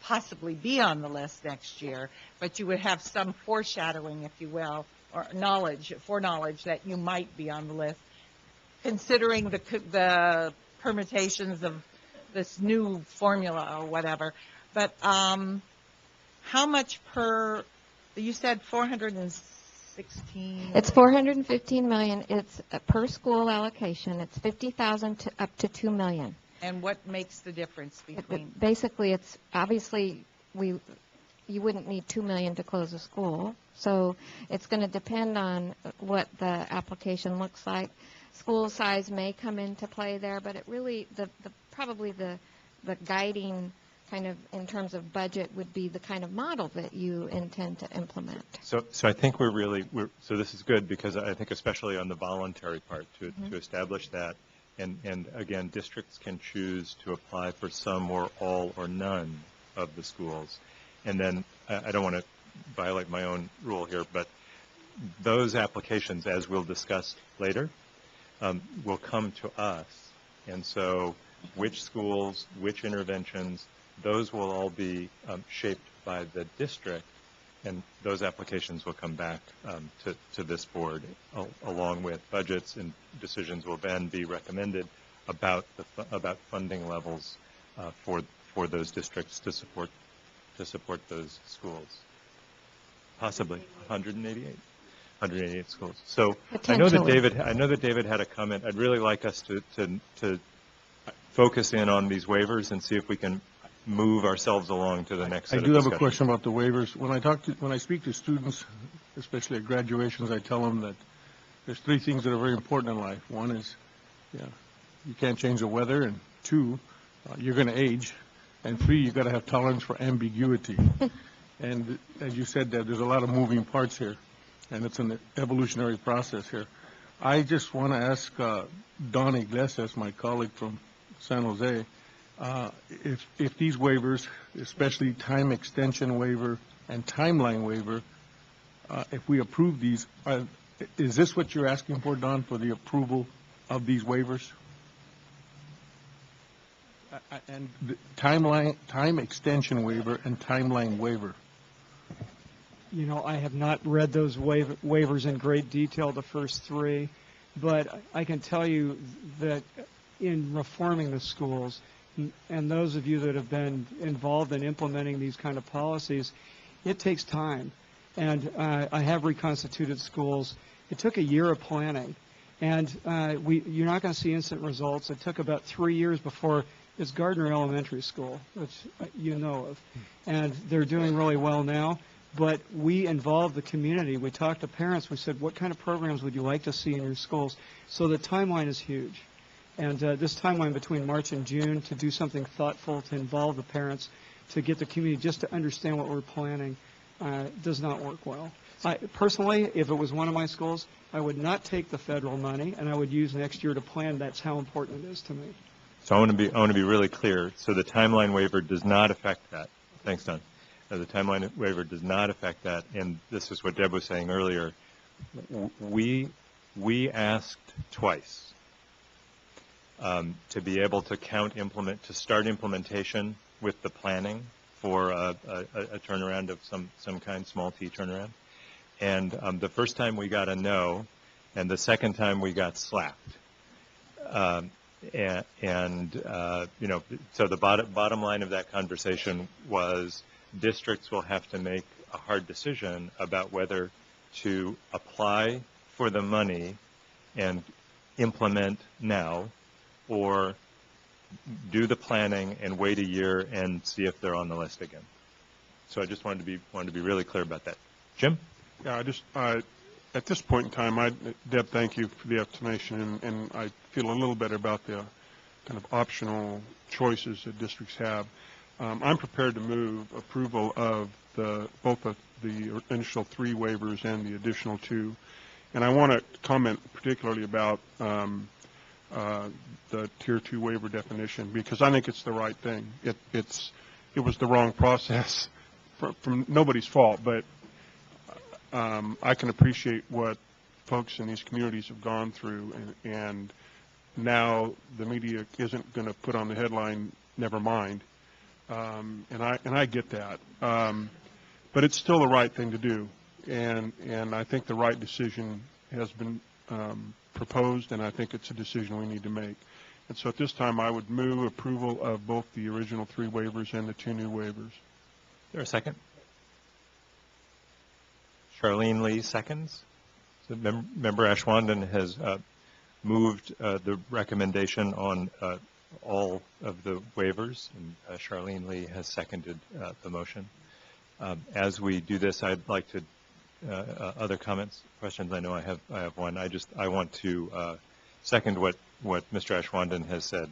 possibly be on the list next year, but you would have some foreshadowing, if you will, or foreknowledge that you might be on the list, considering the permutations of this new formula or whatever. But how much per, you said 416? It's $415 million. It's a per school allocation. It's $50,000 to up to $2 million. And what makes the difference between? Basically, it's obviously you wouldn't need $2 million to close a school. So it's going to depend on what the application looks like. School size may come into play there, but it really probably the guiding kind of in terms of budget would be the kind of model that you intend to implement. So I think so this is good, because I think especially on the voluntary part to establish that And again, districts can choose to apply for some or all or none of the schools. And then I don't want to violate my own rule here, but those applications, as we'll discuss later, will come to us. And so which schools, which interventions, those will all be shaped by the district, and those applications will come back to this board along with budgets, and decisions will then be recommended about funding levels for those districts to support those schools. Possibly 188 schools. So I know that David had a comment. I'd really like us to focus in on these waivers and see if we can move ourselves along to the next set I of do have a discussion. question about the waivers. When I speak to students, especially at graduations, I tell them that there's three things that are very important in life. One is, you can't change the weather, and two, you're going to age, and three, you've got to have tolerance for ambiguity. And as you said, there's a lot of moving parts here, and it's an evolutionary process here. I just want to ask Don Iglesias, my colleague from San Jose, if these waivers, especially time extension waiver and timeline waiver, if we approve these, is this what you're asking for, Don, for the approval of these waivers? And the time extension waiver and timeline waiver. You know, I have not read those waivers in great detail, the first three, but I can tell you that in reforming the schools, and those of you that have been involved in implementing these kind of policies, it takes time. And I have reconstituted schools. It took a year of planning. And you're not going to see instant results. It took about 3 years before it's Gardner Elementary School, which you know of. And they're doing really well now. But we involved the community. We talked to parents. We said, what kind of programs would you like to see in your schools? So the timeline is huge. And this timeline between March and June to do something thoughtful, to involve the parents, to get the community just to understand what we're planning does not work well. Personally, if it was one of my schools, I would not take the federal money, and I would use next year to plan. That's how important it is to me. So I want to be really clear. So the timeline waiver does not affect that. Thanks, Don. The timeline waiver does not affect that, and this is what Deb was saying earlier. We asked twice to be able to start implementation with the planning for a turnaround of some kind, small T turnaround. And the first time we got a no, and the second time we got slapped. So the bottom line of that conversation was districts will have to make a hard decision about whether to apply for the money and implement now, or do the planning and wait a year and see if they're on the list again. So I just wanted to be really clear about that. Jim? Yeah, at this point in time, Deb, thank you for the explanation, and I feel a little better about the kind of optional choices that districts have. I'm prepared to move approval of both of the initial 3 waivers and the additional 2. And I want to comment particularly about the Tier 2 waiver definition, because I think it's the right thing. It was the wrong process from nobody's fault, but I can appreciate what folks in these communities have gone through, and now the media isn't going to put on the headline, never mind. And I get that, but it's still the right thing to do, and I think the right decision has been proposed, and I think it's a decision we need to make. And so at this time, I would move approval of both the original 3 waivers and the 2 new waivers. Is there a second? Charlene Lee seconds. So Member Ashwaubenon has moved the recommendation on all of the waivers, and Charlene Lee has seconded the motion. As we do this, I'd like to other comments, questions. I know I have one. I want to second what Mr. Ashwaubenon has said.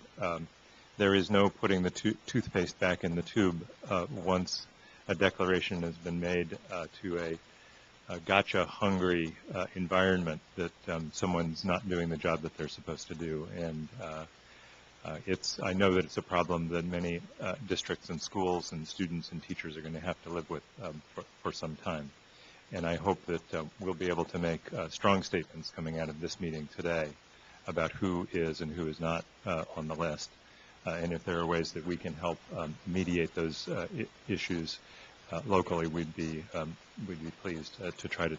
There is no putting the toothpaste back in the tube once a declaration has been made to gotcha-hungry environment that someone's not doing the job that they're supposed to do. And I know that it's a problem that many districts and schools and students and teachers are going to have to live with for some time. And I hope that we'll be able to make strong statements coming out of this meeting today about who is and who is not on the list. And if there are ways that we can help mediate those issues locally, we'd be pleased to try to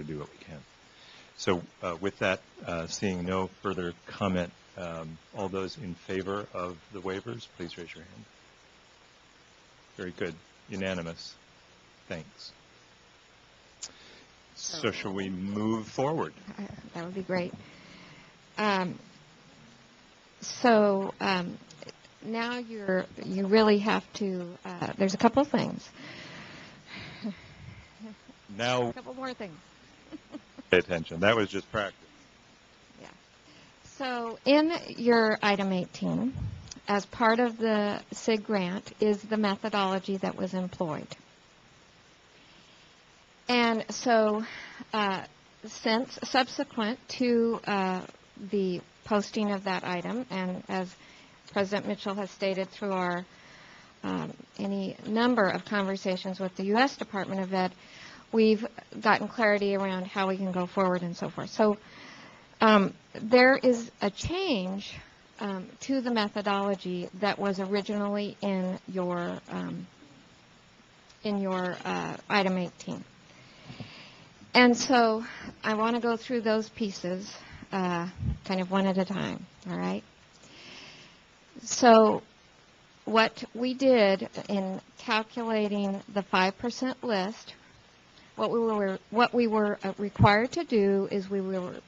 do what we can. So with that, seeing no further comment, all those in favor of the waivers, please raise your hand. Very good. Unanimous. Thanks. So shall we move forward? That would be great. Now you really have to, there's a couple things. Now, a couple more things. Pay attention. That was just practice. Yeah. So in your item 18, as part of the SIG grant, is the methodology that was employed. And so since subsequent to the posting of that item, and as President Mitchell has stated through our any number of conversations with the U.S. Department of Ed, we've gotten clarity around how we can go forward and so forth. So there is a change to the methodology that was originally in your item 18. And so I want to go through those pieces kind of one at a time, all right? So what we did in calculating the 5% list, what we were required to do is we were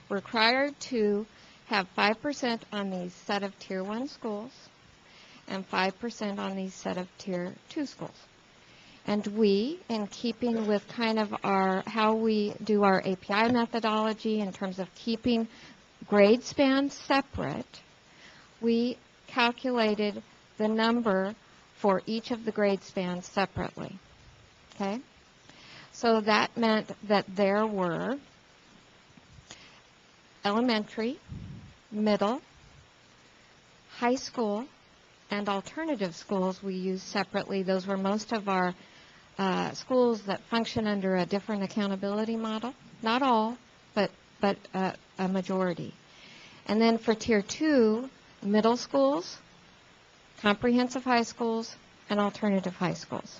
required to have 5% on these set of Tier 1 schools and 5% on these set of Tier 2 schools. And we, in keeping with kind of how we do our API methodology in terms of keeping grade spans separate, we calculated the number for each of the grade spans separately. Okay? So that meant that there were elementary, middle, high school, and alternative schools we used separately. Those were most of our schools that function under a different accountability model. Not all, but a majority. And then for Tier 2, middle schools, comprehensive high schools, and alternative high schools.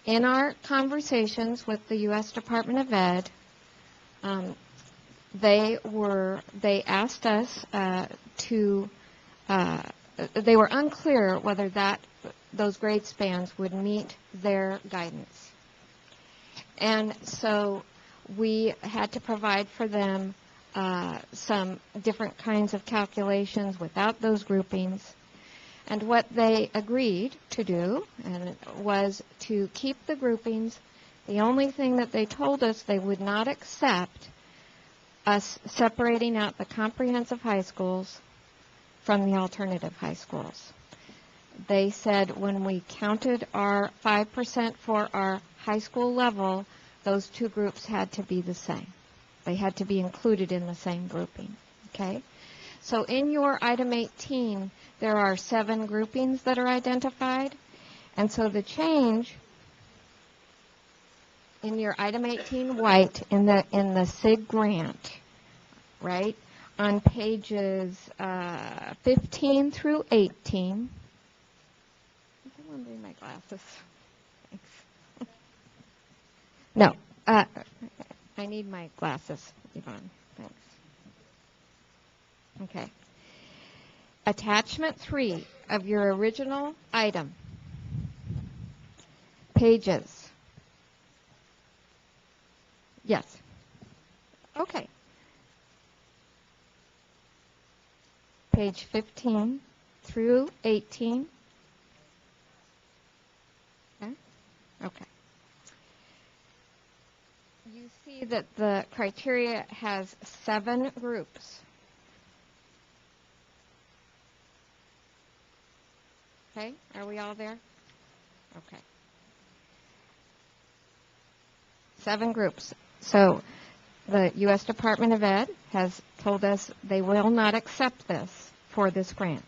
In our conversations with the U.S. Department of Ed, they asked us they were unclear whether those grade spans would meet their guidance. And so we had to provide for them some different kinds of calculations without those groupings. And what they agreed to do was to keep the groupings. The only thing that they told us they would not accept us separating out the comprehensive high schools from the alternative high schools. They said when we counted our 5% for our high school level, those two groups had to be the same. They had to be included in the same grouping. Okay? So in your item 18, there are 7 groupings that are identified. And so the change in your item 18 white in the SIG grant, right, on pages 15 through 18. Someone bring my glasses. Thanks. No, I need my glasses, Yvonne. Thanks. Okay. Attachment 3 of your original item. Pages. Yes. Okay. Page 15 through 18. Okay. Okay. You see that the criteria has 7 groups. Okay, are we all there? Okay. 7 groups. So the U.S. Department of Ed has told us they will not accept this for this grant.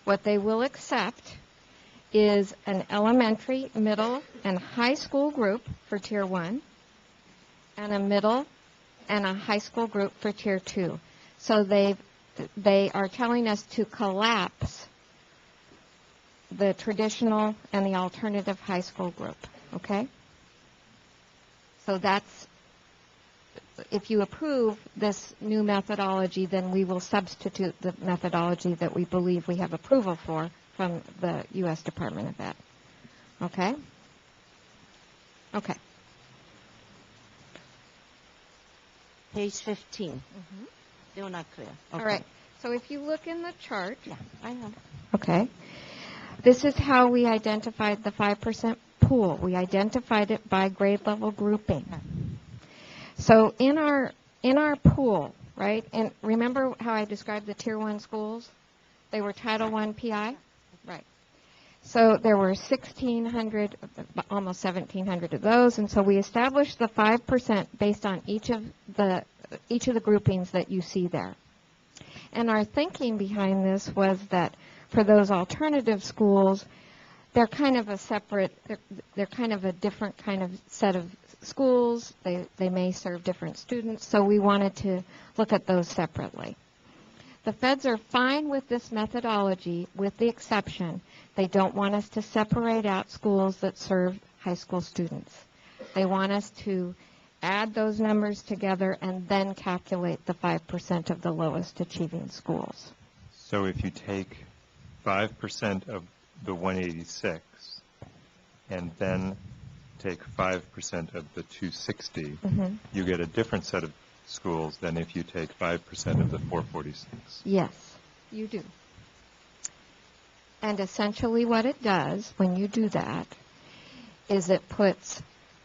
What they will accept is an elementary, middle, and high school group for Tier 1, and a middle and a high school group for Tier 2. So they are telling us to collapse the traditional and the alternative high school group, okay? So that's, if you approve this new methodology, then we will substitute the methodology that we believe we have approval for from the U.S. Department of Ed. Okay? Okay. Page 15. Still not clear. Okay. All right. So if you look in the chart. Yeah, I know. Okay. This is how we identified the 5% pool. We identified it by grade level grouping. So in our pool, right, and remember how I described the Tier 1 schools? They were Title I PI? Right. So there were 1,600, almost 1,700 of those, and so we established the 5% based on each of the groupings that you see there. And our thinking behind this was that for those alternative schools, they're kind of a separate, they're kind of a different kind of set of schools. They may serve different students, so we wanted to look at those separately. The feds are fine with this methodology, with the exception they don't want us to separate out schools that serve high school students. They want us to add those numbers together and then calculate the 5% of the lowest achieving schools. So if you take 5% of the 186 and then take 5% of the 260, you get a different set of schools than if you take 5% of the 446. Yes, you do. And essentially what it does when you do that is it puts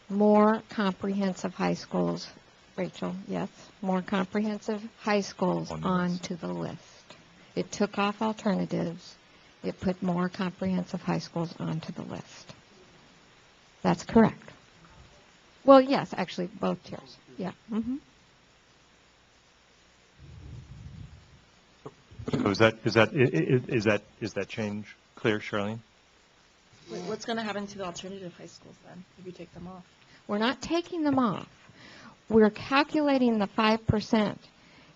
more comprehensive high schools, Rachel, yes, more comprehensive high schools onto the list. It took off alternatives. It put more comprehensive high schools onto the list. That's correct. Well, yes, actually, both tiers. Yeah. So is that change clear, Charlene? What's going to happen to the alternative high schools then, if you take them off? We're not taking them off. We're calculating the 5%.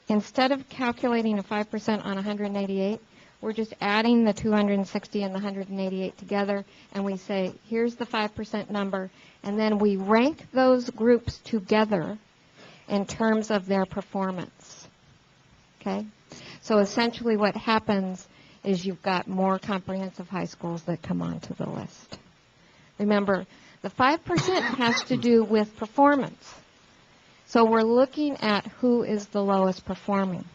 Instead of calculating a 5% on 188, we're just adding the 260 and the 188 together, and we say, here's the 5% number, and then we rank those groups together in terms of their performance. Okay? So essentially what happens is you've got more comprehensive high schools that come onto the list. Remember, the 5% has to do with performance. So we're looking at who is the lowest performing.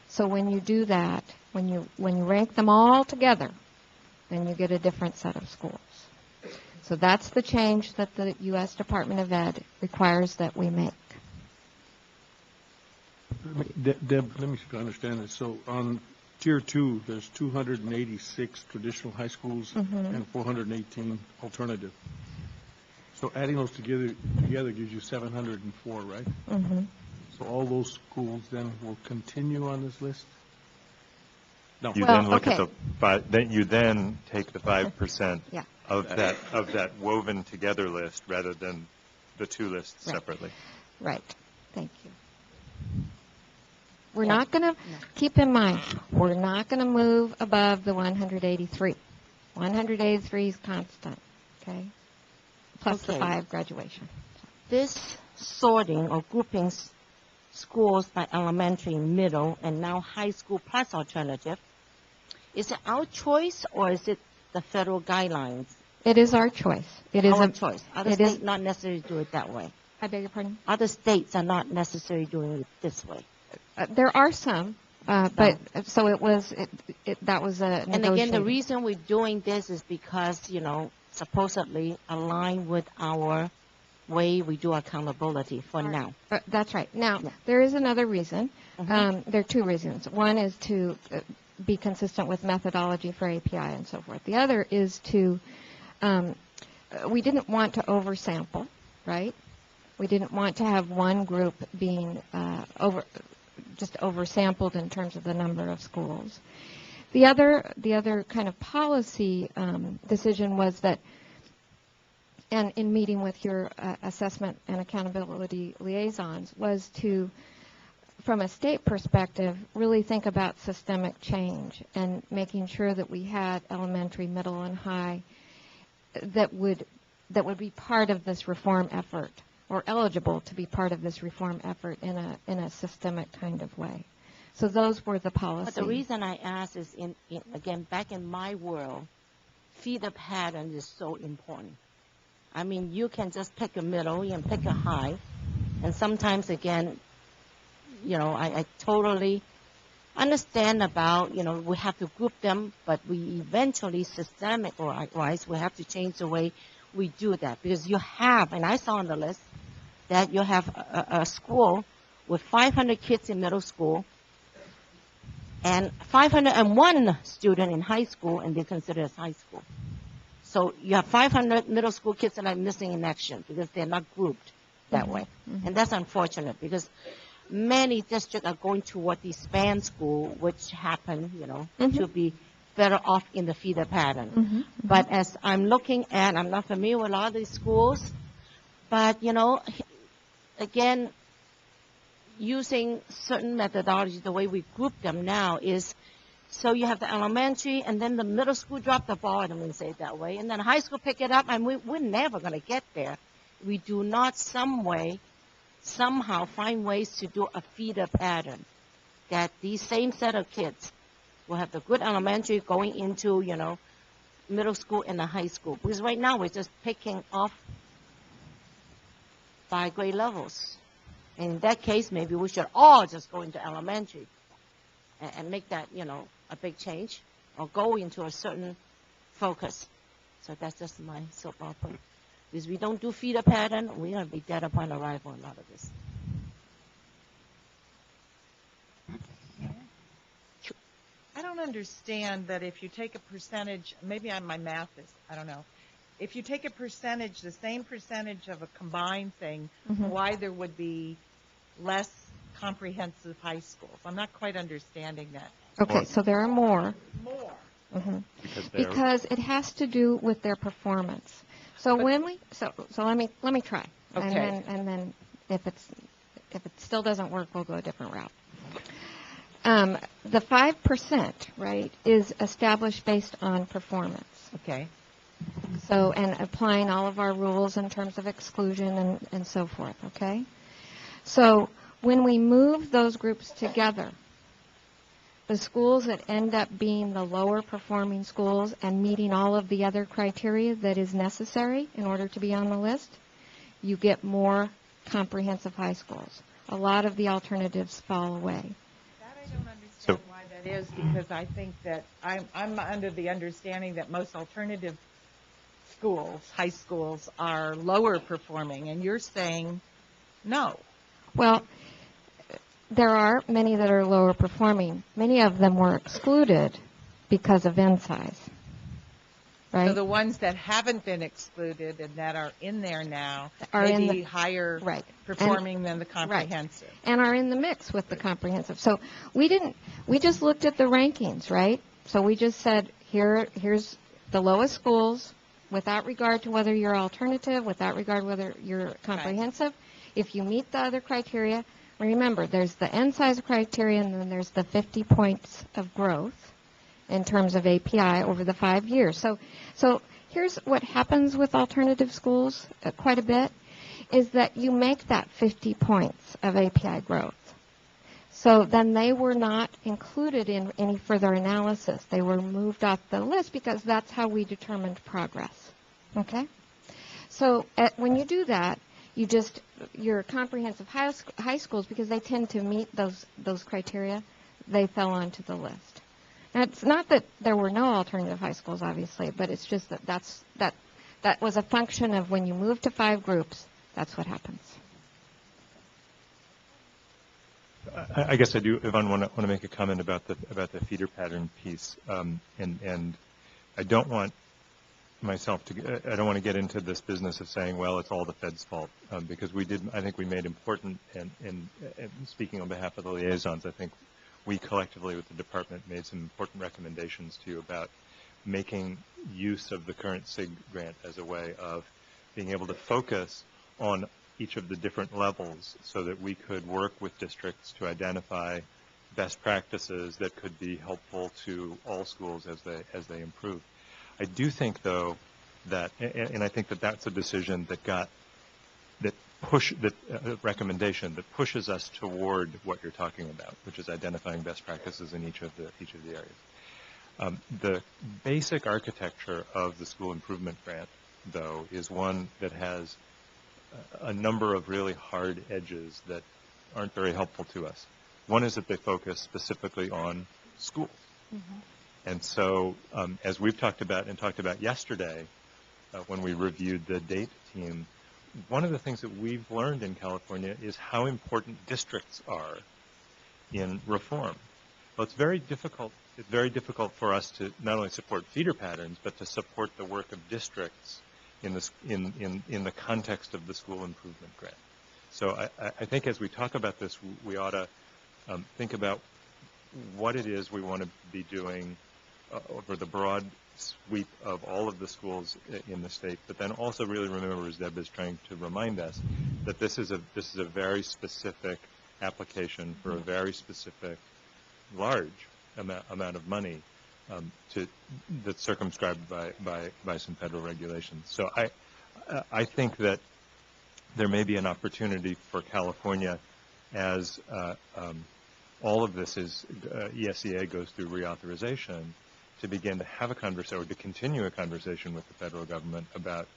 So when you do that, when you rank them all together, then you get a different set of schools. So that's the change that the U.S. Department of Ed requires that we make. Deb, let me understand this. So on Tier 2, there's 286 traditional high schools and 418 alternative. So adding those together gives you 704, right? So all those schools then will continue on this list? No. You then look at then you then take the 5% of that woven together list rather than the two lists separately. Right. Thank you. We're not going to, keep in mind, we're not going to move above the 183. 183 is constant, okay? Plus the 5 graduation. This sorting or grouping schools by elementary, middle, and now high school plus alternative, is it our choice or is it the federal guidelines? It is our choice. It is our choice. Other states not necessarily do it that way. I beg your pardon? Other states are not necessarily doing it this way. There are some, but so it was. That was a negotiation. And again, the reason we're doing this is because supposedly aligned with our way we do accountability for now. That's right. Now there is another reason. There are two reasons. One is to be consistent with methodology for API and so forth. The other is to we didn't want to oversample, right? We didn't want to have one group being oversampled in terms of the number of schools. The other kind of policy decision was that, and in meeting with your assessment and accountability liaisons, was to, from a state perspective, really think about systemic change and making sure that we had elementary, middle, and high that would be part of this reform effort, or eligible to be part of this reform effort in a systemic kind of way. So those were the policies. But the reason I ask is, again, back in my world, feeder pattern is so important. I mean, you can just pick a middle, you can pick a high, and sometimes, again, I totally understand about, we have to group them, but we eventually, systemic-wise, we have to change the way we do that. Because you have, and I saw on the list, that you have a school with 500 kids in middle school and 501 students in high school, and they consider as high school. So you have 500 middle school kids that are missing in action because they're not grouped that way. And that's unfortunate because many districts are going toward the span school, which happen, to be better off in the feeder pattern. But as I'm looking at, I'm not familiar with a lot of these schools, but, again, using certain methodology, the way we group them now is, so you have the elementary, and then the middle school drop the ball, I don't mean to say it that way, and then high school pick it up, and we're never going to get there. We do not somehow find ways to do a feeder pattern, that these same set of kids will have the good elementary going into, middle school and the high school. Because right now we're just picking off by grade levels. In that case, maybe we should all just go into elementary and make that, a big change, or go into a certain focus. So that's just my soapbox point. Because we don't do feeder pattern, we're going to be dead upon arrival in a lot of this. I don't understand that if you take a percentage, maybe my math is, I don't know. If you take a percentage, the same percentage of a combined thing, why there would be less comprehensive high schools. I'm not quite understanding that. Okay, so there are more. More. Because it has to do with their performance. So when we, so let me try. Okay. And then if it still doesn't work, we'll go a different route. The 5%, right, is established based on performance. Okay. So, and applying all of our rules in terms of exclusion and so forth, okay? So when we move those groups together, the schools that end up being the lower performing schools and meeting all of the other criteria that is necessary in order to be on the list, you get more comprehensive high schools. A lot of the alternatives fall away. That I don't understand why that is, because I think that I'm under the understanding that most alternative schools, high schools, are lower performing, and you're saying no. Well, there are many that are lower performing. Many of them were excluded because of N size, right? So the ones that haven't been excluded and that are in there now Are may in be the- higher right. performing than the comprehensive. And are in the mix with the comprehensive. So we just looked at the rankings, right? So we just said, here's the lowest schools without regard to whether you're alternative, without regard whether you're comprehensive. If you meet the other criteria, remember, there's the N size criteria, and then there's the 50 points of growth in terms of API over the 5 years. So here's what happens with alternative schools quite a bit, is that you make that 50 points of API growth. So then they were not included in any further analysis. They were moved off the list because that's how we determined progress. Okay? So when you do that, your comprehensive high schools, because they tend to meet those criteria, they fell onto the list. Now, it's not that there were no alternative high schools, obviously, but it's just that was a function of when you move to 5 groups, that's what happens. I guess I do, Yvonne, want to make a comment about the feeder pattern piece, and I don't want myself to, I don't want to get into this business of saying, well, it's all the Fed's fault, because I think we made important, and speaking on behalf of the liaisons, I think we collectively with the department made some important recommendations to you about making use of the current SIG grant as a way of being able to focus on each of the different levels so that we could work with districts to identify best practices that could be helpful to all schools as they improve. I do think, though, that, and I think that that's a decision that recommendation that pushes us toward what you're talking about, which is identifying best practices in each of the areas. The basic architecture of the school improvement grant, though, is one that has a number of really hard edges that aren't very helpful to us. One is that they focus specifically on schools. Mm-hmm. And so, as we've talked about yesterday, when we reviewed the DATE team, one of the things that we've learned in California is how important districts are in reform. Well, it's very difficult for us to not only support feeder patterns, but to support the work of districts in the context of the school improvement grant. So I think as we talk about this, we ought to think about what it is we want to be doing over the broad sweep of all of the schools in the state, but then also really remember, as Deb is trying to remind us, that this is a very specific application for a very specific, large amount of money that's circumscribed by some federal regulations. So I think that there may be an opportunity for California as all of this is ESEA goes through reauthorization to begin to have a conversation or to continue a conversation with the federal government about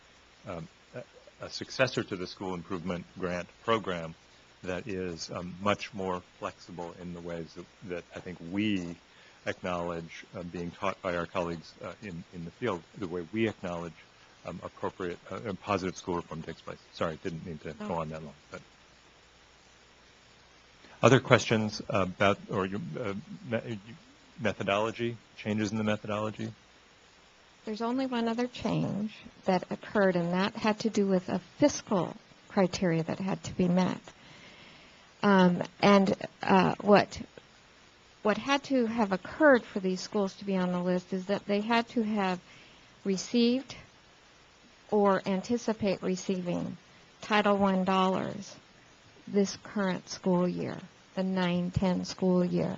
a successor to the school improvement grant program that is much more flexible in the ways that I think we acknowledge being taught by our colleagues in the field, the way we acknowledge appropriate positive school reform takes place. Sorry, didn't mean to go on that long. But other questions about or your methodology, changes in the methodology? There's only one other change that occurred, and that had to do with a fiscal criteria that had to be met. What had to have occurred for these schools to be on the list is that they had to have received or anticipate receiving Title I dollars this current school year, the 9-10 school year.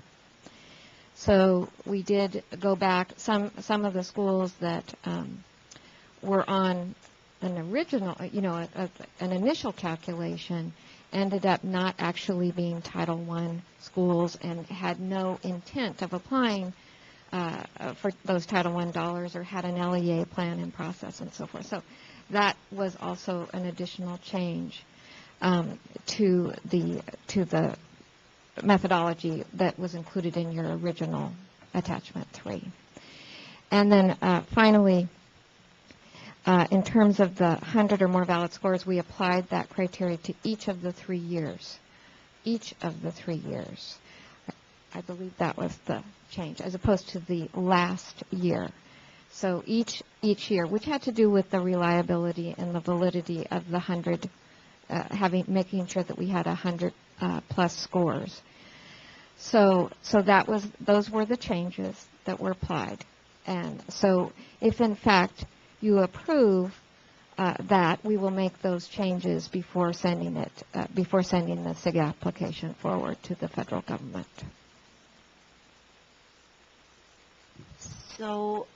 So we did go back. Some of the schools that were on an original, an initial calculation ended up not actually being Title I schools and had no intent of applying for those Title I dollars or had an LEA plan in process and so forth. So that was also an additional change to the methodology that was included in your original attachment 3. And then finally, in terms of the 100 or more valid scores, we applied that criteria to each of the 3 years. Each of the 3 years. I believe that was the change, as opposed to the last year. So each year, which had to do with the reliability and the validity of the 100, making sure that we had 100 plus scores. So those were the changes that were applied. And so if in fact you approve that, we will make those changes before sending the SIG application forward to the federal government. So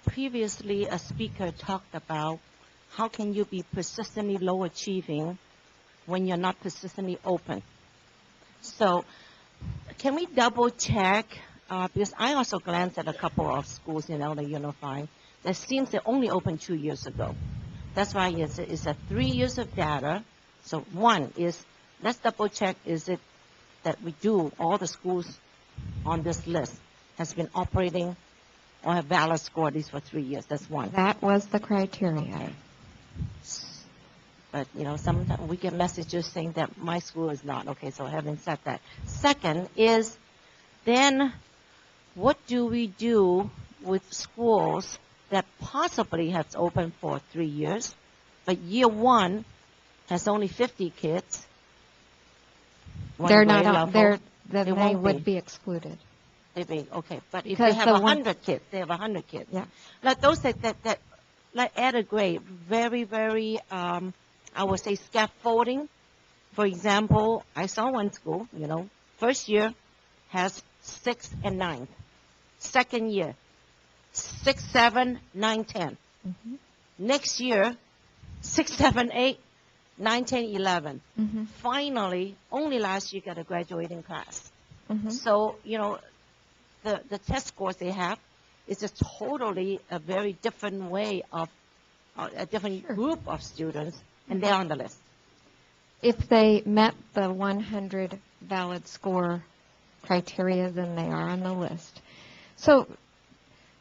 previously a speaker talked about how can you be persistently low achieving when you're not persistently open. So can we double check, because I also glanced at a couple of schools in LA Unified that seems they only opened 2 years ago. That's why it's a 3 years of data. So one is, let's double check, is it that we do all the schools on this list has been operating or have valid score at least for 3 years. That's one. That was the criteria. Okay. But, sometimes we get messages saying that my school is not. Okay, so having said that. Second is then what do we do with schools that possibly has opened for 3 years, but year one has only 50 kids. They're not, then They they won't would be excluded. They may, okay, but if Because they have the 100 kids, they have 100 kids. Yeah. Like those that like add a grade, very, I would say scaffolding. For example, I saw one school, first year has 6 and 9. Second year, 6, 7, 9, 10. Mm-hmm. Next year, 6, 7, 8, 9, 10, 11. Mm-hmm. Finally, only last year got a graduating class. Mm-hmm. So, the test scores they have is just totally a very different way of, a different group of students, and they're on the list. If they met the 100 valid score criteria, then they are on the list. So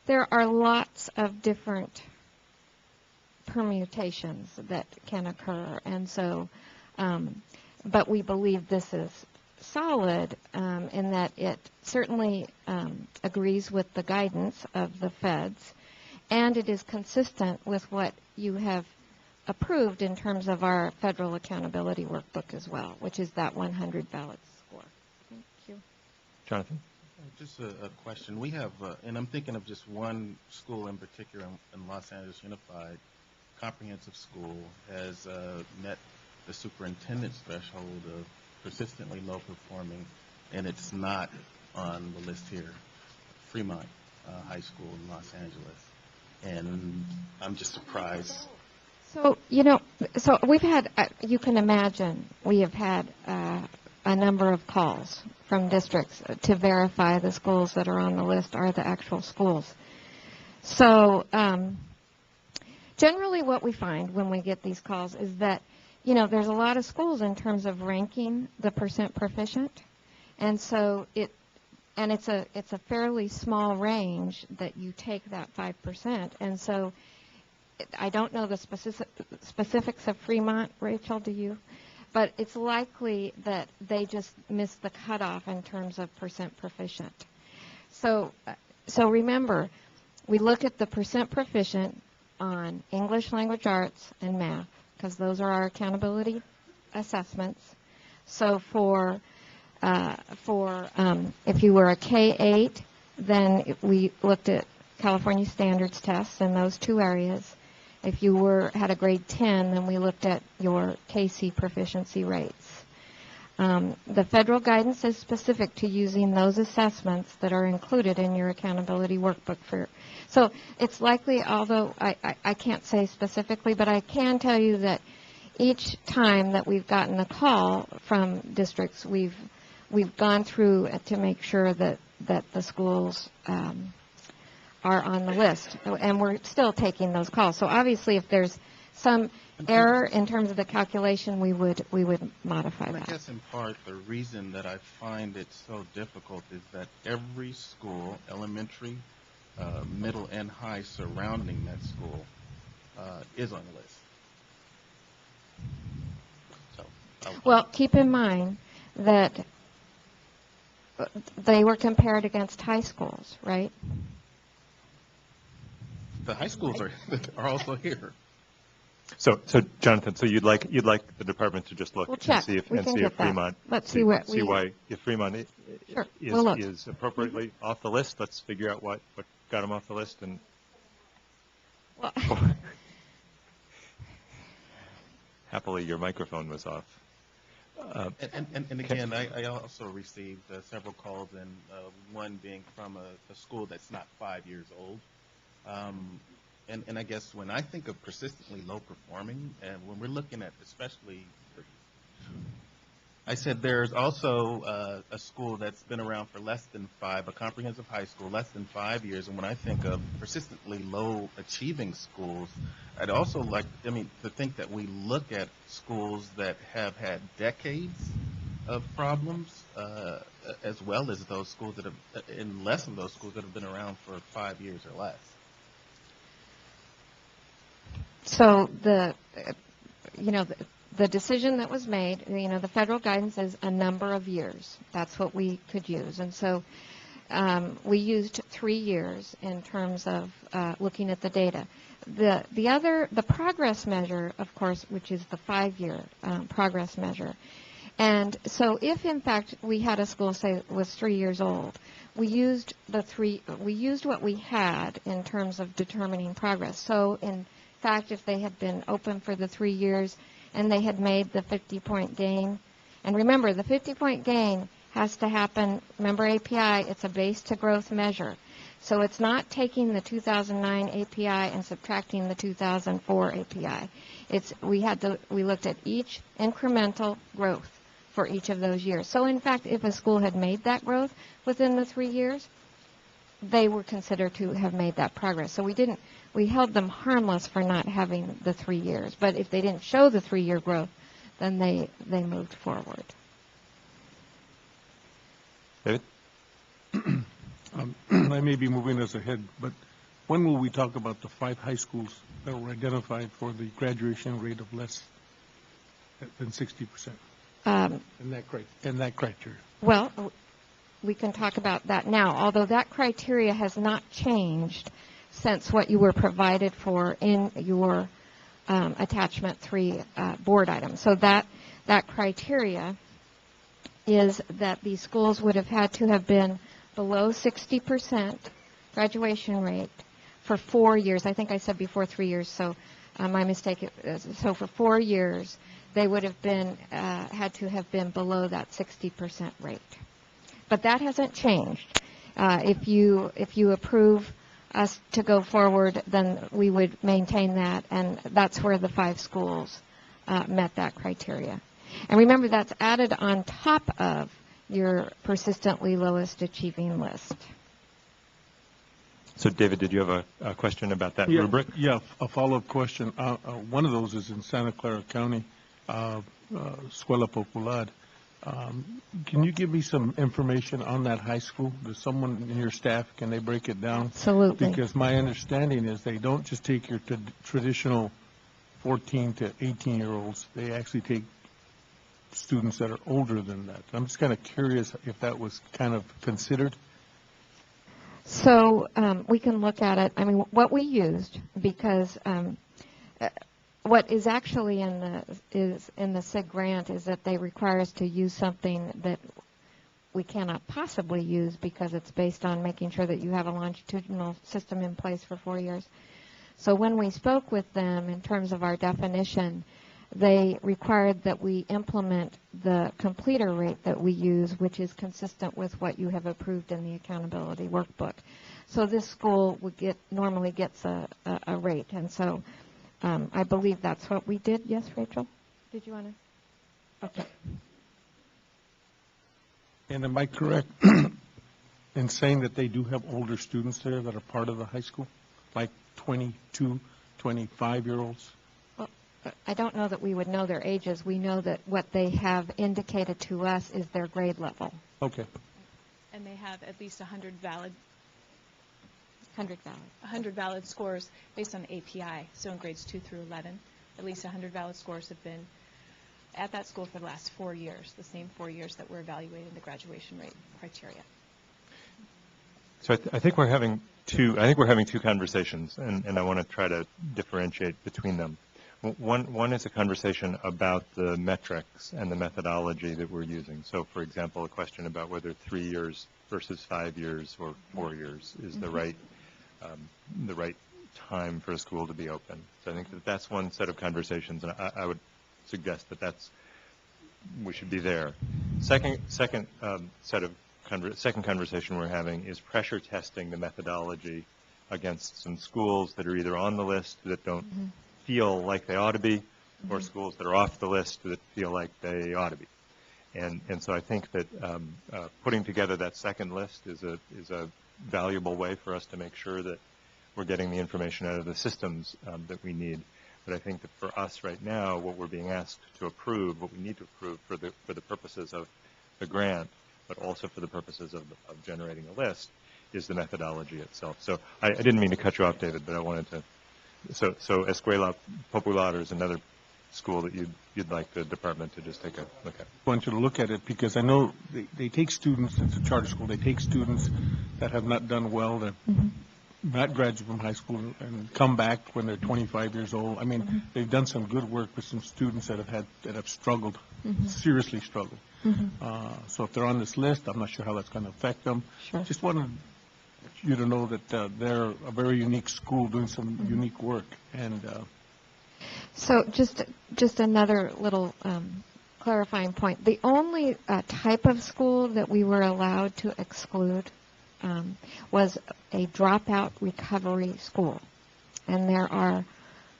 there are lots of different permutations that can occur, and so, but we believe this is solid in that it certainly agrees with the guidance of the feds, and it is consistent with what you have approved in terms of our federal accountability workbook as well, which is that 100 valid score. Thank you. Jonathan? Just a question. We have, and I'm thinking of just one school in particular in Los Angeles Unified, comprehensive school, has met the superintendent's threshold of persistently low performing, and it's not on the list here, Fremont High School in Los Angeles. And I'm just surprised. So, so we've had, you can imagine, we have had a number of calls from districts to verify the schools that are on the list are the actual schools. So, generally what we find when we get these calls is that, there's a lot of schools in terms of ranking the percent proficient. And so it's a fairly small range that you take that 5%. And so I don't know the specifics of Fremont, Rachel, do you? But it's likely that they just missed the cutoff in terms of percent proficient. So remember, we look at the percent proficient on English, language arts, and math, because those are our accountability assessments. So for if you were a K-8, then we looked at California standards tests in those two areas. If you had a grade 10, then we looked at your KC proficiency rates. The federal guidance is specific to using those assessments that are included in your accountability workbook. So it's likely, although I can't say specifically, but I can tell you that each time that we've gotten a call from districts, we've gone through to make sure that the schools are on the list, and we're still taking those calls. So obviously, if there's some error in terms of the calculation, we would modify that. I guess in part the reason that I find it so difficult is that every school, elementary, middle, and high surrounding that school is on the list. Well, keep in mind that they were compared against high schools, right? The high schools are also here. So Jonathan, so you'd like the department to just look We'll and check. see if We can get that. Fremont, Let's see why if Fremont Sure. We'll look. is appropriately off the list. Let's figure out what got them off the list and. Well, Happily, your microphone was off. And again, I also received several calls, and one being from a school that's not 5 years old. And I guess when I think of persistently low performing, and when we're looking at especially, I said there's also a school that's been around for less than 5, a comprehensive high school, less than 5 years. And when I think of persistently low achieving schools, I'd also like, to think that we look at schools that have had decades of problems, as well as those schools that have, and less of those schools that have been around for 5 years or less. So the decision that was made, the federal guidance is a number of years. That's what we could use. And so We used 3 years in terms of looking at the data. The progress measure, of course, which is the 5-year progress measure. And so if, in fact, we had a school, say, that was 3 years old, we used what we had in terms of determining progress. So, in fact, if they had been open for the 3 years and they had made the 50-point gain, and remember, the 50-point gain has to happen, remember API, it's a base to growth measure. So it's not taking the 2009 API and subtracting the 2004 API. We looked at each incremental growth for each of those years. So in fact, if a school had made that growth within the 3 years, they were considered to have made that progress. So we held them harmless for not having the 3 years. But if they didn't show the 3-year growth, then they moved forward. David? I may be moving us ahead, but when will we talk about the 5 high schools that were identified for the graduation rate of less than 60%? In that criteria. Well, we can talk about that now, although that criteria has not changed since what you were provided for in your attachment 3 board item. So that criteria is that these schools would have had to have been below 60% graduation rate for 4 years. I think I said before 3 years, so my mistake. So for 4 years, they would have been had to have been below that 60% rate. But that hasn't changed. If you approve us to go forward, then we would maintain that, and that's where the 5 schools met that criteria. And remember, that's added on top of your persistently lowest achieving list. So, David, did you have a question about that rubric? Yeah, a follow-up question. One of those is in Santa Clara County, Escuela Popular. Can you give me some information on that high school? Does someone in your staff, can they break it down? Absolutely. Because my understanding is they don't just take your traditional 14 to 18-year-olds. They actually take students that are older than that. I'm just kind of curious if that was kind of considered. So we can look at it. I mean, what we used, because what is actually in the SIG grant is that they require us to use something that we cannot possibly use because it's based on making sure that you have a longitudinal system in place for 4 years. So when we spoke with them in terms of our definition, they required that we implement the completer rate that we use, which is consistent with what you have approved in the accountability workbook. So this school normally gets a rate, and so I believe that's what we did. Yes, Rachel? Did you want to? Okay. And am I correct in saying that they do have older students there that are part of the high school, like 22, 25-year-olds? I don't know that we would know their ages. We know that what they have indicated to us is their grade level. Okay. And they have at least 100 valid 100 valid scores based on API. So in grades 2 through 11, at least 100 valid scores have been at that school for the last 4 years, the same 4 years that we're evaluating the graduation rate criteria. So I think we're having two conversations, and I want to try to differentiate between them. One is a conversation about the metrics and the methodology that we're using. So, for example, a question about whether 3 years versus 5 years or 4 years is the right time for a school to be open. So I think that's one set of conversations, and I would suggest that we should be there. Second conversation we're having is pressure testing the methodology against some schools that are either on the list that don't feel like they ought to be, or schools that are off the list that feel like they ought to be. And so I think that putting together that second list is a valuable way for us to make sure that we're getting the information out of the systems that we need. But I think that for us right now, what we're being asked to approve, what we need to approve for the purposes of the grant, but also for the purposes of generating a list, is the methodology itself. So I didn't mean to cut you off, David, but I wanted to. So Escuela Popular is another school that you'd like the department to just take a look at? I want you to look at it because I know they take students, it's a charter school, they take students that have not done well, that not graduate from high school and come back when they're 25 years old. I mean, they've done some good work with some students that have struggled, seriously struggled. So if they're on this list, I'm not sure how that's going to affect them. Just wanted you to know that they're a very unique school doing some unique work. And so just another little clarifying point. The only type of school that we were allowed to exclude was a dropout recovery school, and there are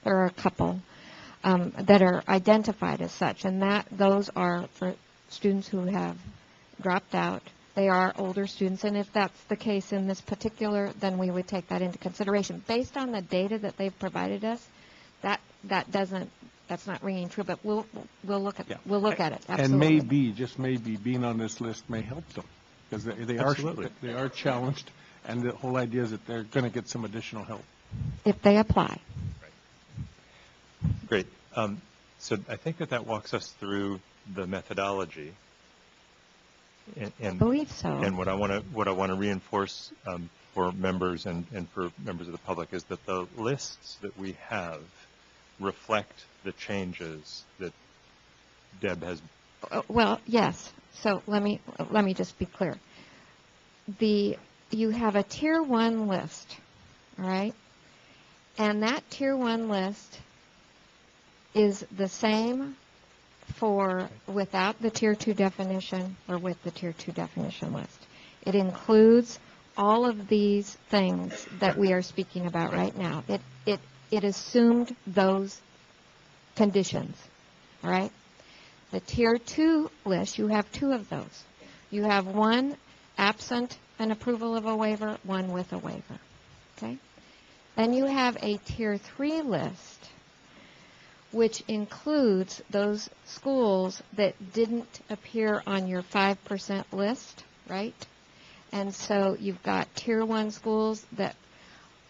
a couple that are identified as such, and those are for students who have dropped out. They are older students, and if that's the case in this particular, then we would take that into consideration. Based on the data that they've provided us, that's not ringing true, but we'll look at we'll look at it. Absolutely. And just maybe being on this list may help them. Because they are challenged, and the whole idea is that they're going to get some additional help. If they apply. Great. So I think that walks us through the methodology. And I believe so. And what I want to reinforce for members and for members of the public is that the lists that we have reflect the changes that Deb has. Well, yes. So let me just be clear. You have a Tier 1 list, all right? And that Tier 1 list is the same for without the Tier 2 definition or with the Tier 2 definition list. It includes all of these things that we are speaking about right now. It assumed those conditions, all right? The Tier 2 list, you have two of those. You have one absent an approval of a waiver, one with a waiver, okay? Then you have a Tier 3 list, which includes those schools that didn't appear on your 5% list, right? And so you've got Tier 1 schools that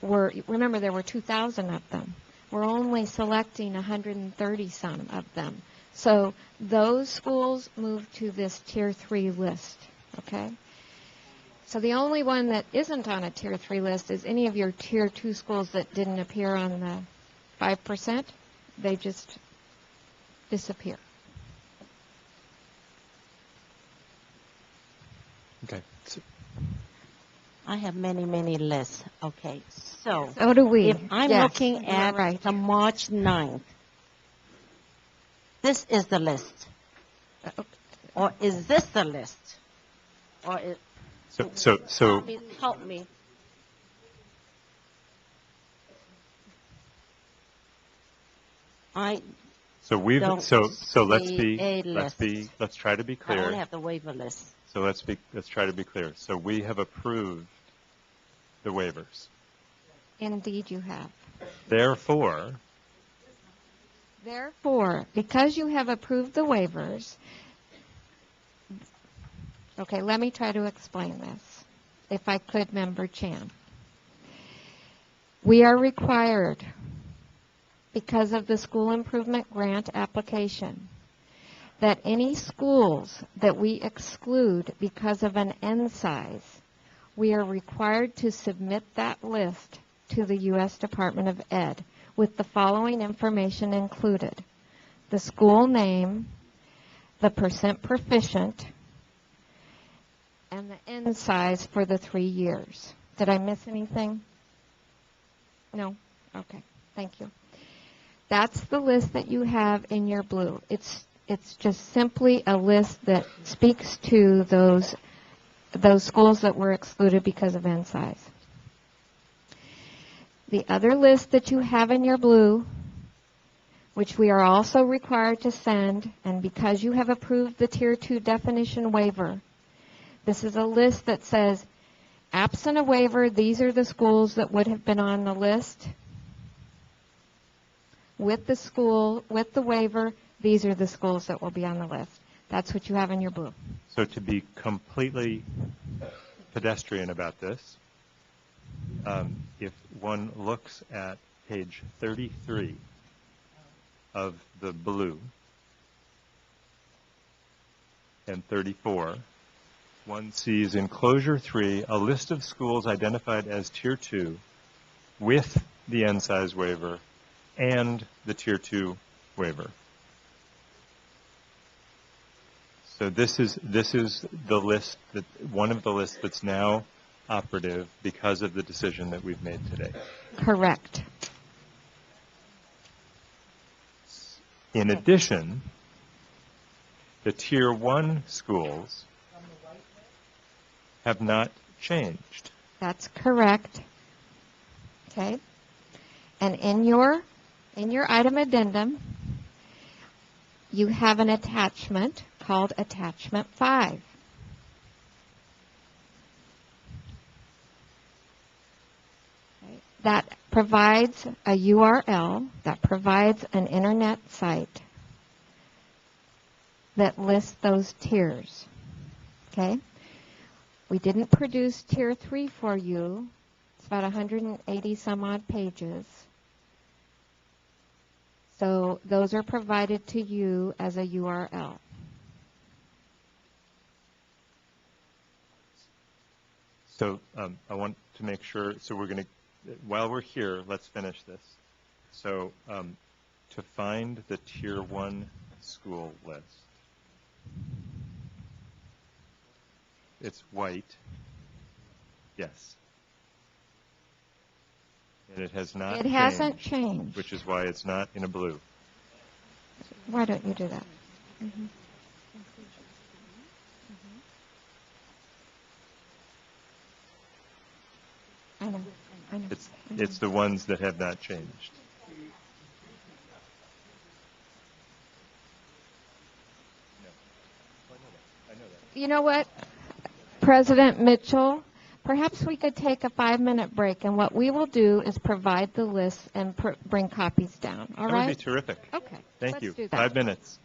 were, remember there were 2,000 of them. We're only selecting 130-some of them. So those schools move to this Tier 3 list, okay? So the only one that isn't on a Tier 3 list is any of your Tier 2 schools that didn't appear on the 5%. They just disappear. Okay. I have many, many lists. Okay, so do we. If I'm Yes, looking at right. the March 9th, this is the list. Or is this the list? Or is, So help me. So we've don't so let's see a list. let's try to be I clear. only have the waiver list. So let's try to be clear. So we have approved the waivers. Indeed you have. Therefore, because you have approved the waivers, okay, let me try to explain this, if I could, Member Chan. We are required, because of the school improvement grant application, that any schools that we exclude because of an N size, we are required to submit that list to the U.S. Department of Ed with the following information included: the school name, the percent proficient, and the N size for the 3 years. Did I miss anything? No? Okay, thank you. That's the list that you have in your blue. It's just simply a list that speaks to those schools that were excluded because of N size. The other list that you have in your blue, which we are also required to send, and because you have approved the Tier 2 definition waiver, this is a list that says, absent a waiver, these are the schools that would have been on the list. With the waiver, these are the schools that will be on the list. That's what you have in your blue. so to be completely pedestrian about this, if one looks at page 33 of the blue and 34, one sees in Closure 3 a list of schools identified as Tier 2 with the N-size waiver and the Tier 2 waiver. So this is the list, one of the lists that's now operative because of the decision that we've made today. Correct. In addition, the Tier 1 schools have not changed. That's correct. Okay. And in your item addendum, you have an attachment called Attachment 5. Okay. That provides a URL, that provides an internet site that lists those tiers. Okay? We didn't produce Tier 3 for you. It's about 180 some odd pages. So those are provided to you as a URL. So I want to make sure, so we're going to, while we're here, let's finish this. So to find the Tier 1 school list, it's white, yes. And it has not changed. It hasn't changed. Which is why it's not in a blue. Why don't you do that? Mm-hmm. I know. It's the ones that have not changed. You know what, President Mitchell, perhaps we could take a 5-minute break, and what we will do is provide the list and bring copies down. All right? That would be terrific. Okay. Thank let's you. do that. 5 minutes.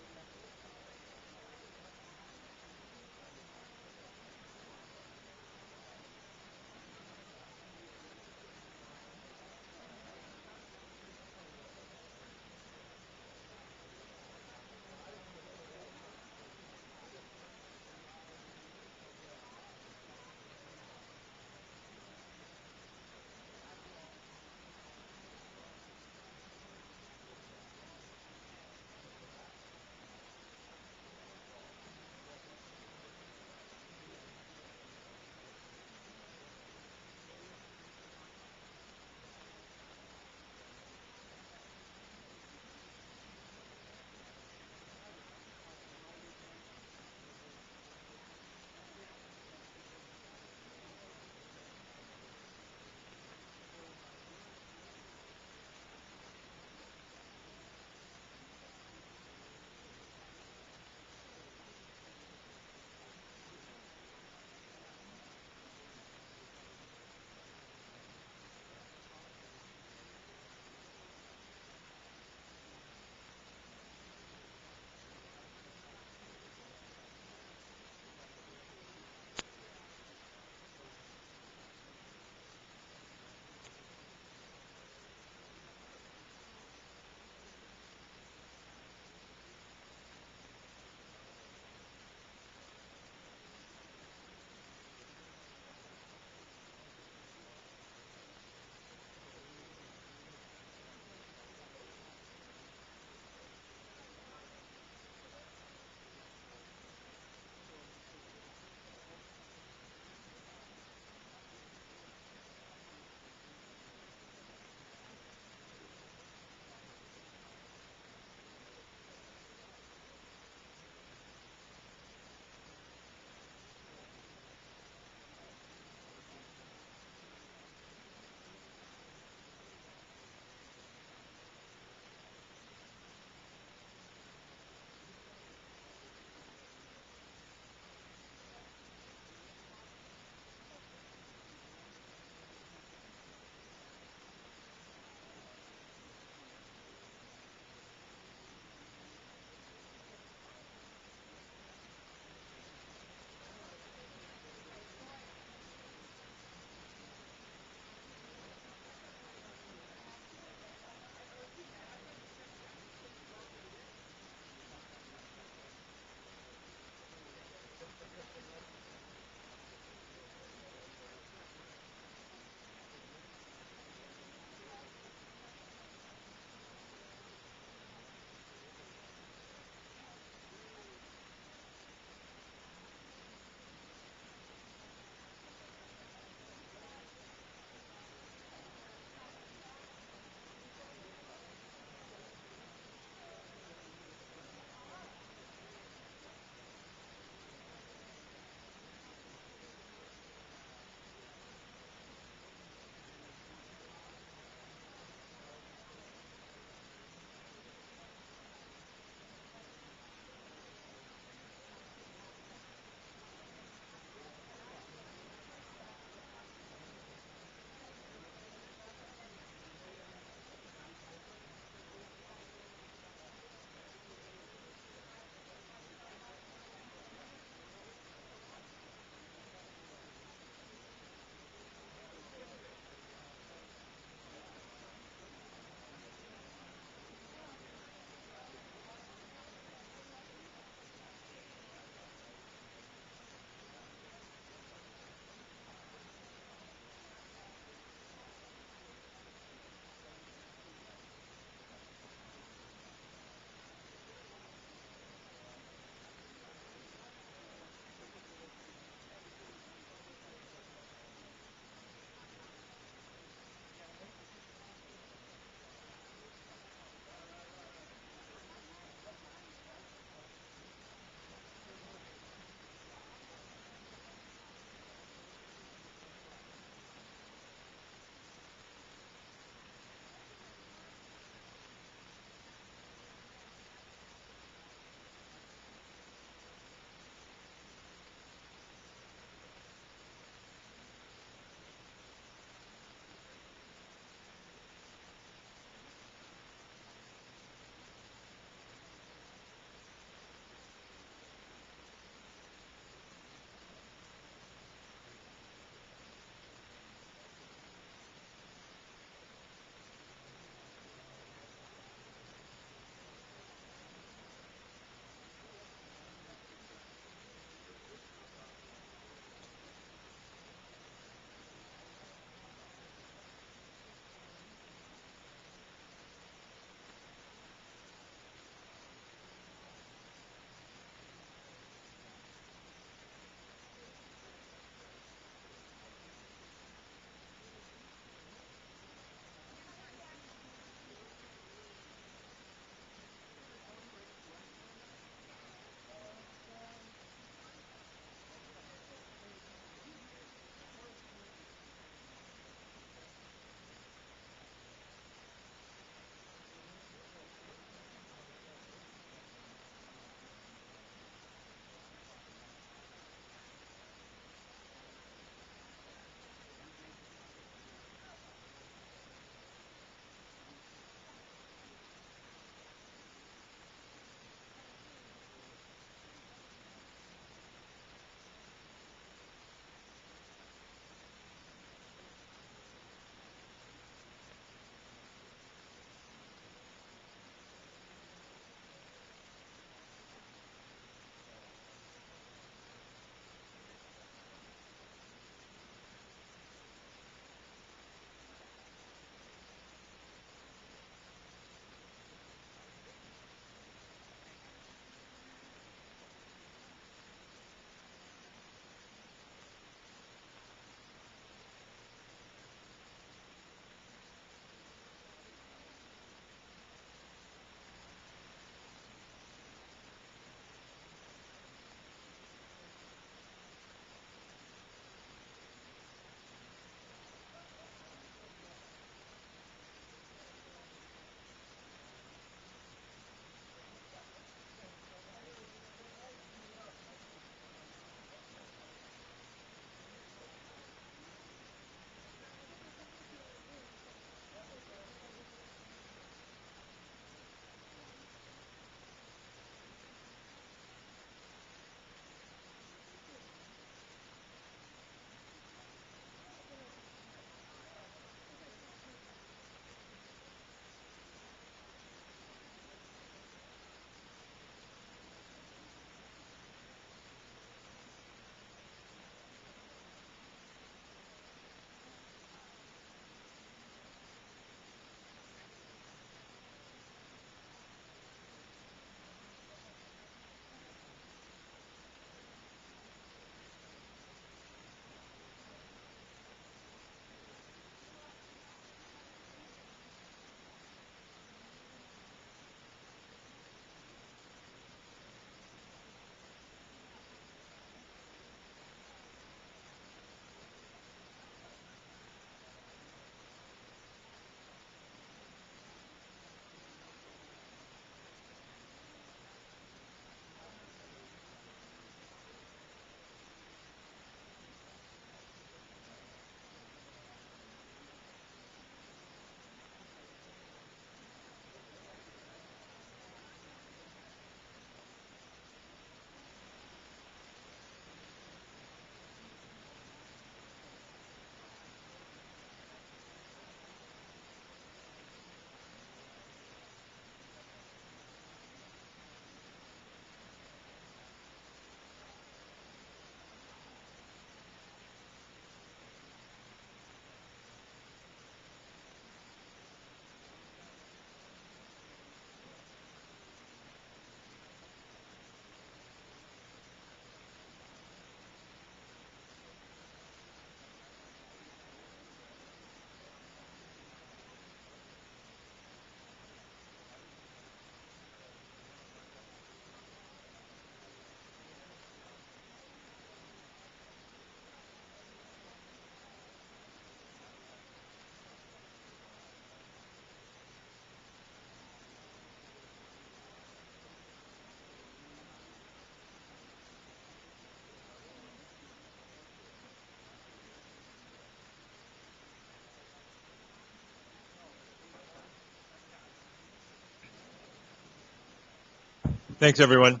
Thanks, everyone.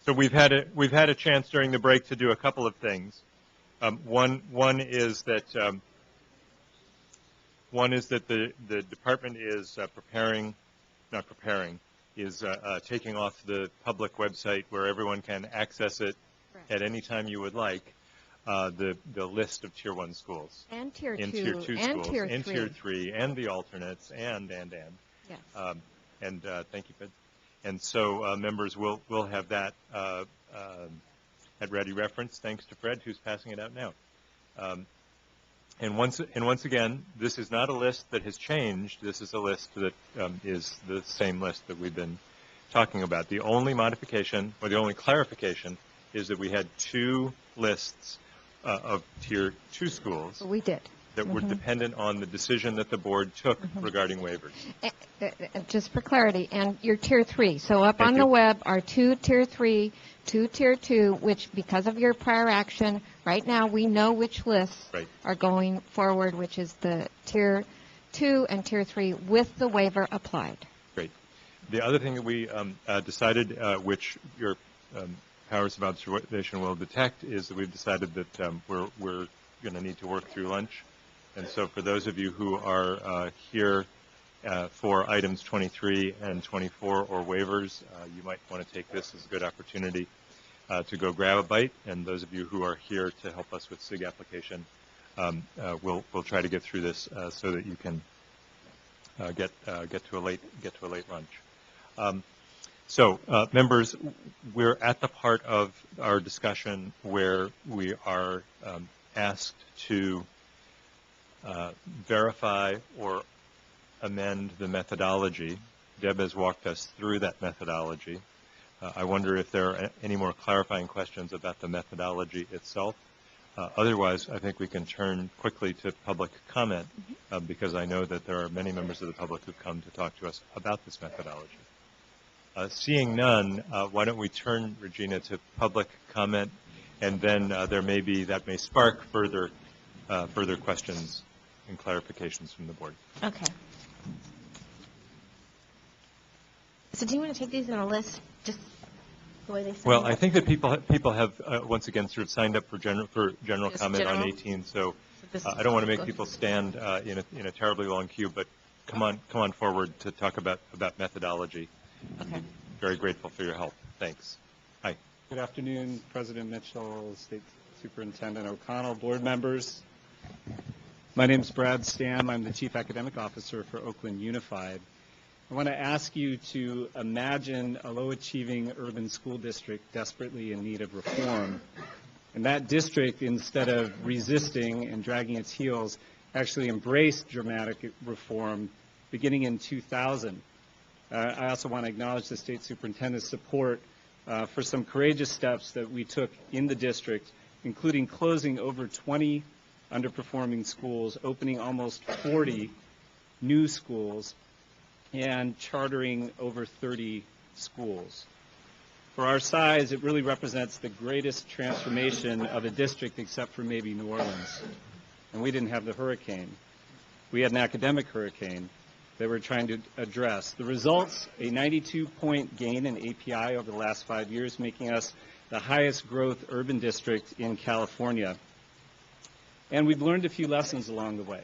So we've had a chance during the break to do a couple of things. One is that the department is taking off the public website where everyone can access it at any time you would like, the list of Tier 1 schools. And Tier 2. And Tier 2 and schools. Tier 3. And Tier 3, and the alternates, and. Yes. Thank you, Fred. And so members will have that at ready reference, thanks to Fred, who's passing it out now. And once again, this is not a list that has changed. This is a list that is the same list that we've been talking about. The only modification, or the only clarification, is that we had two lists of Tier 2 schools. We did. That were dependent on the decision that the board took regarding waivers. Just for clarity, and your Tier 3. So up on the web are 2 Tier 3, 2 Tier 2, which because of your prior action, right now we know which lists are going forward, which is the Tier 2 and Tier 3 with the waiver applied. Great. The other thing that we decided, which your powers of observation will detect, is that we've decided that we're going to need to work through lunch. And so for those of you who are here for items 23 and 24 or waivers, you might want to take this as a good opportunity to go grab a bite. And those of you who are here to help us with SIG application, we'll try to get through this so that you can get to a late lunch. So members, we're at the part of our discussion where we are asked to verify or amend the methodology. Deb has walked us through that methodology. I wonder if there are any more clarifying questions about the methodology itself. Otherwise, I think we can turn quickly to public comment because I know that there are many members of the public who've come to talk to us about this methodology. Seeing none, why don't we turn, Regina, to public comment, and then that may spark further questions and clarifications from the board. Okay. So do you want to take these in a list, just the way they sound? Well, I think that people have once again sort of signed up for general comment on 18. So I don't want to make people stand in a terribly long queue, but come on forward to talk about methodology. Okay. Very grateful for your help. Thanks. Hi. Good afternoon, President Mitchell, State Superintendent O'Connell, board members. My name is Brad Stam. I'm the Chief Academic Officer for Oakland Unified. I want to ask you to imagine a low-achieving urban school district desperately in need of reform. And that district, instead of resisting and dragging its heels, actually embraced dramatic reform beginning in 2000. I also want to acknowledge the State Superintendent's support for some courageous steps that we took in the district, including closing over 20 underperforming schools, opening almost 40 new schools, and chartering over 30 schools. For our size, it really represents the greatest transformation of a district except for maybe New Orleans. And we didn't have the hurricane. We had an academic hurricane that we're trying to address. The results, a 92-point gain in API over the last 5 years, making us the highest growth urban district in California. And we've learned a few lessons along the way.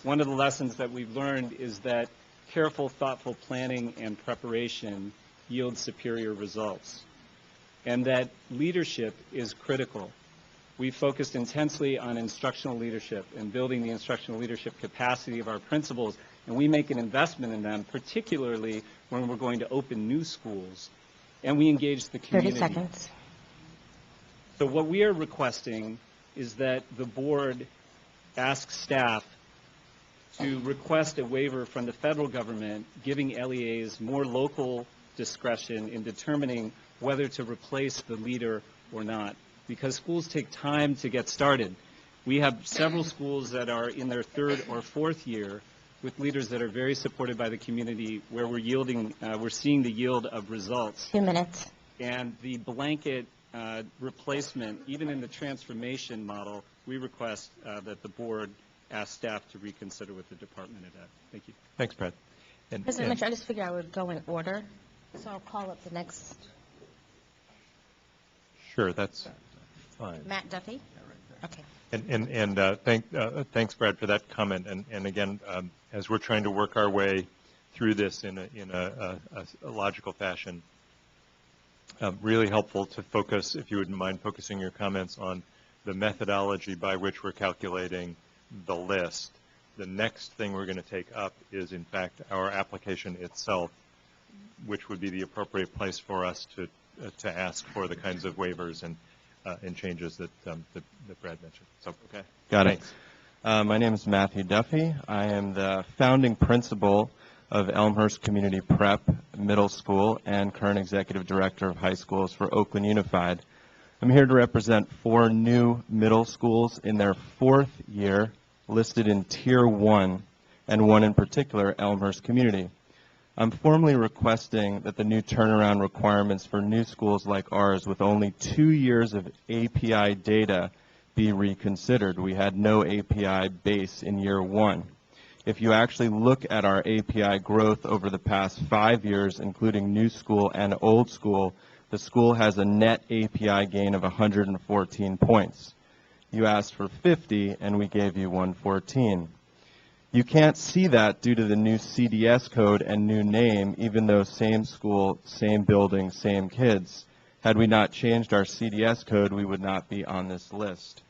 One of the lessons that we've learned is that careful, thoughtful planning and preparation yield superior results, and that leadership is critical. We focused intensely on instructional leadership and building the instructional leadership capacity of our principals, and we make an investment in them, particularly when we're going to open new schools, and we engage the community. 30 seconds. So what we are requesting is that the board ask staff to request a waiver from the federal government, giving LEAs more local discretion in determining whether to replace the leader or not, because schools take time to get started. We have several schools that are in their third or fourth year with leaders that are very supported by the community, where we're seeing the yield of results. 2 minutes. And the blanket replacement, even in the transformation model, we request that the board ask staff to reconsider with the department of that. Thank you. Thanks, Brad. President Mitchell, I just figured I would go in order. So I'll call up the next, Sure, that's fine. Matt Duffy. Okay. Thanks, Brad, for that comment. And again, as we're trying to work our way through this in a logical fashion, really helpful to focus, if you wouldn't mind focusing your comments on the methodology by which we're calculating the list. The next thing we're going to take up is, in fact, our application itself, which would be the appropriate place for us to ask for the kinds of waivers and changes that Brad mentioned. So, okay. Got Thanks. it. My name is Matthew Duffy. I am the founding principal of Elmhurst Community Prep Middle School and current executive director of high schools for Oakland Unified. I'm here to represent 4 new middle schools in their 4th year listed in Tier 1, and one in particular, Elmhurst Community. I'm formally requesting that the new turnaround requirements for new schools like ours with only 2 years of API data be reconsidered. We had no API base in year 1. If you actually look at our API growth over the past 5 years, including new school and old school, the school has a net API gain of 114 points. You asked for 50, and we gave you 114. You can't see that due to the new CDS code and new name, even though same school, same building, same kids. Had we not changed our CDS code, we would not be on this list.